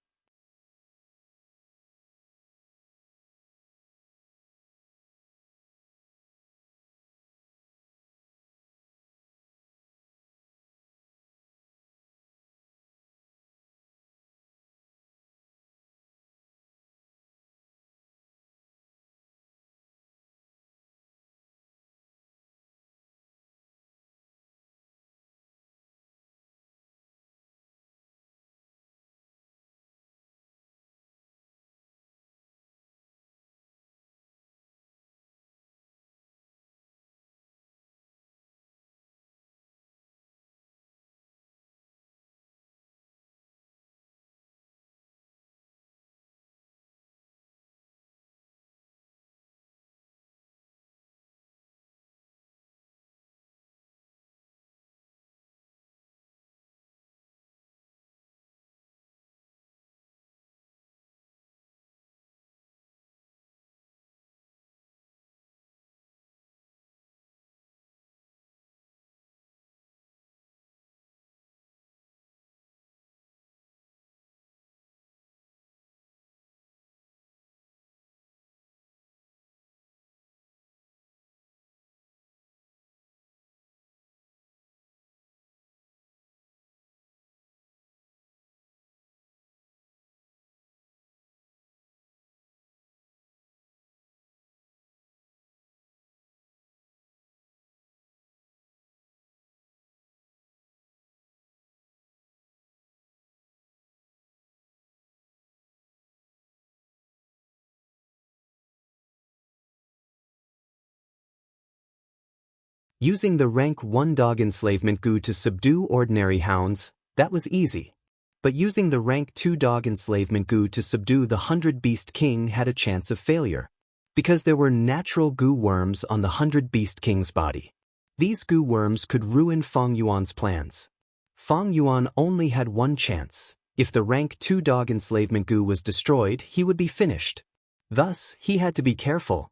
Using the rank 1 dog enslavement gu to subdue ordinary hounds, that was easy. But using the rank 2 dog enslavement gu to subdue the 100 Beast King had a chance of failure. Because there were natural gu worms on the 100 Beast King's body. These gu worms could ruin Feng Yuan's plans. Feng Yuan only had one chance. If the rank 2 dog enslavement gu was destroyed, he would be finished. Thus, he had to be careful.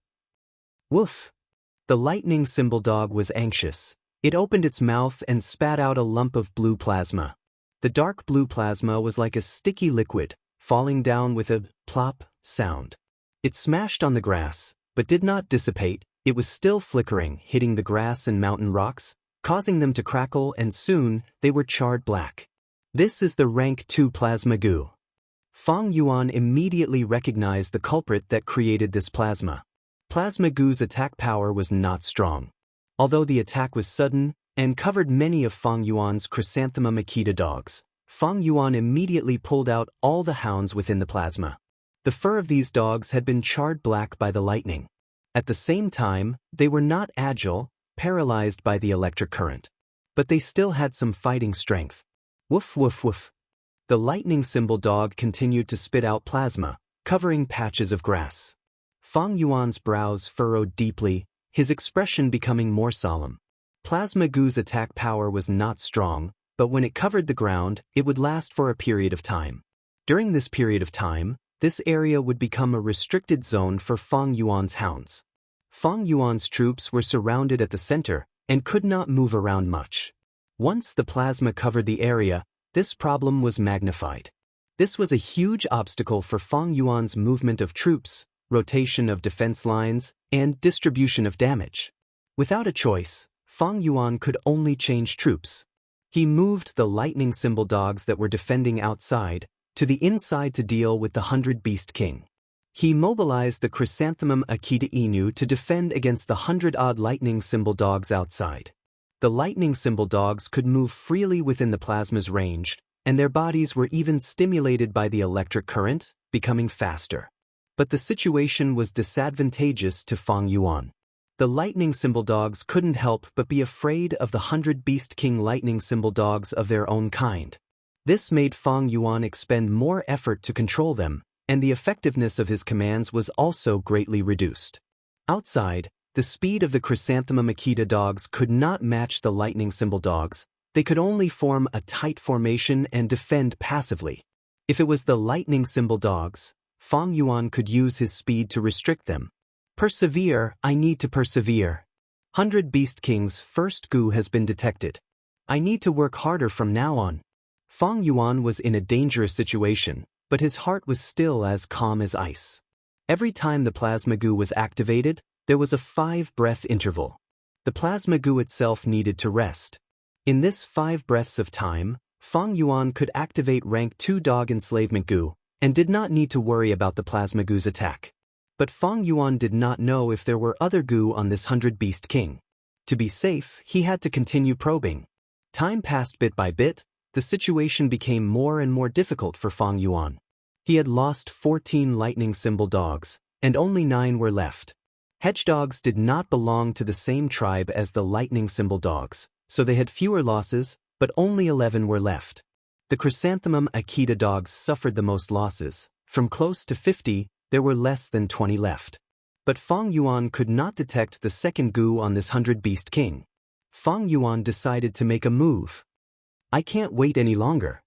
Woof! The lightning symbol dog was anxious. It opened its mouth and spat out a lump of blue plasma. The dark blue plasma was like a sticky liquid, falling down with a plop sound. It smashed on the grass, but did not dissipate. It was still flickering, hitting the grass and mountain rocks, causing them to crackle, and soon they were charred black. This is the rank 2 plasma goo. Feng Yuan immediately recognized the culprit that created this plasma. Plasma goo's attack power was not strong. Although the attack was sudden and covered many of Feng Yuan's Chrysanthema Makita dogs, Feng Yuan immediately pulled out all the hounds within the plasma. The fur of these dogs had been charred black by the lightning. At the same time, they were not agile, paralyzed by the electric current. But they still had some fighting strength. Woof woof woof. The lightning symbol dog continued to spit out plasma, covering patches of grass. Feng Yuan's brows furrowed deeply, his expression becoming more solemn. Plasma goo's attack power was not strong, but when it covered the ground, it would last for a period of time. During this period of time, this area would become a restricted zone for Feng Yuan's hounds. Feng Yuan's troops were surrounded at the center and could not move around much. Once the plasma covered the area, this problem was magnified. This was a huge obstacle for Feng Yuan's movement of troops, rotation of defense lines, and distribution of damage. Without a choice, Feng Yuan could only change troops. He moved the lightning symbol dogs that were defending outside to the inside to deal with the 100 Beast King. He mobilized the Chrysanthemum Akita Inu to defend against the 100-odd lightning symbol dogs outside. The lightning symbol dogs could move freely within the plasma's range, and their bodies were even stimulated by the electric current, becoming faster. But the situation was disadvantageous to Feng Yuan. The lightning symbol dogs couldn't help but be afraid of the 100 Beast King lightning symbol dogs of their own kind. This made Feng Yuan expend more effort to control them, and the effectiveness of his commands was also greatly reduced. Outside, the speed of the Chrysanthemum Akita dogs could not match the lightning symbol dogs. They could only form a tight formation and defend passively. If it was the lightning symbol dogs, Feng Yuan could use his speed to restrict them. Persevere, I need to persevere. 100 Beast King's first gu has been detected. I need to work harder from now on. Feng Yuan was in a dangerous situation, but his heart was still as calm as ice. Every time the plasma gu was activated, there was a 5-breath interval. The plasma gu itself needed to rest. In this 5 breaths of time, Feng Yuan could activate rank 2 dog enslavement gu, and did not need to worry about the plasma gu's attack. But Feng Yuan did not know if there were other gu on this 100 Beast King. To be safe, he had to continue probing. Time passed bit by bit. The situation became more and more difficult for Feng Yuan. He had lost 14 lightning symbol dogs, and only 9 were left. Hedgedogs did not belong to the same tribe as the lightning symbol dogs, so they had fewer losses, but only 11 were left. The Chrysanthemum Akita dogs suffered the most losses. From close to 50, there were less than 20 left. But Feng Yuan could not detect the second gu on this 100 Beast King. Feng Yuan decided to make a move. I can't wait any longer.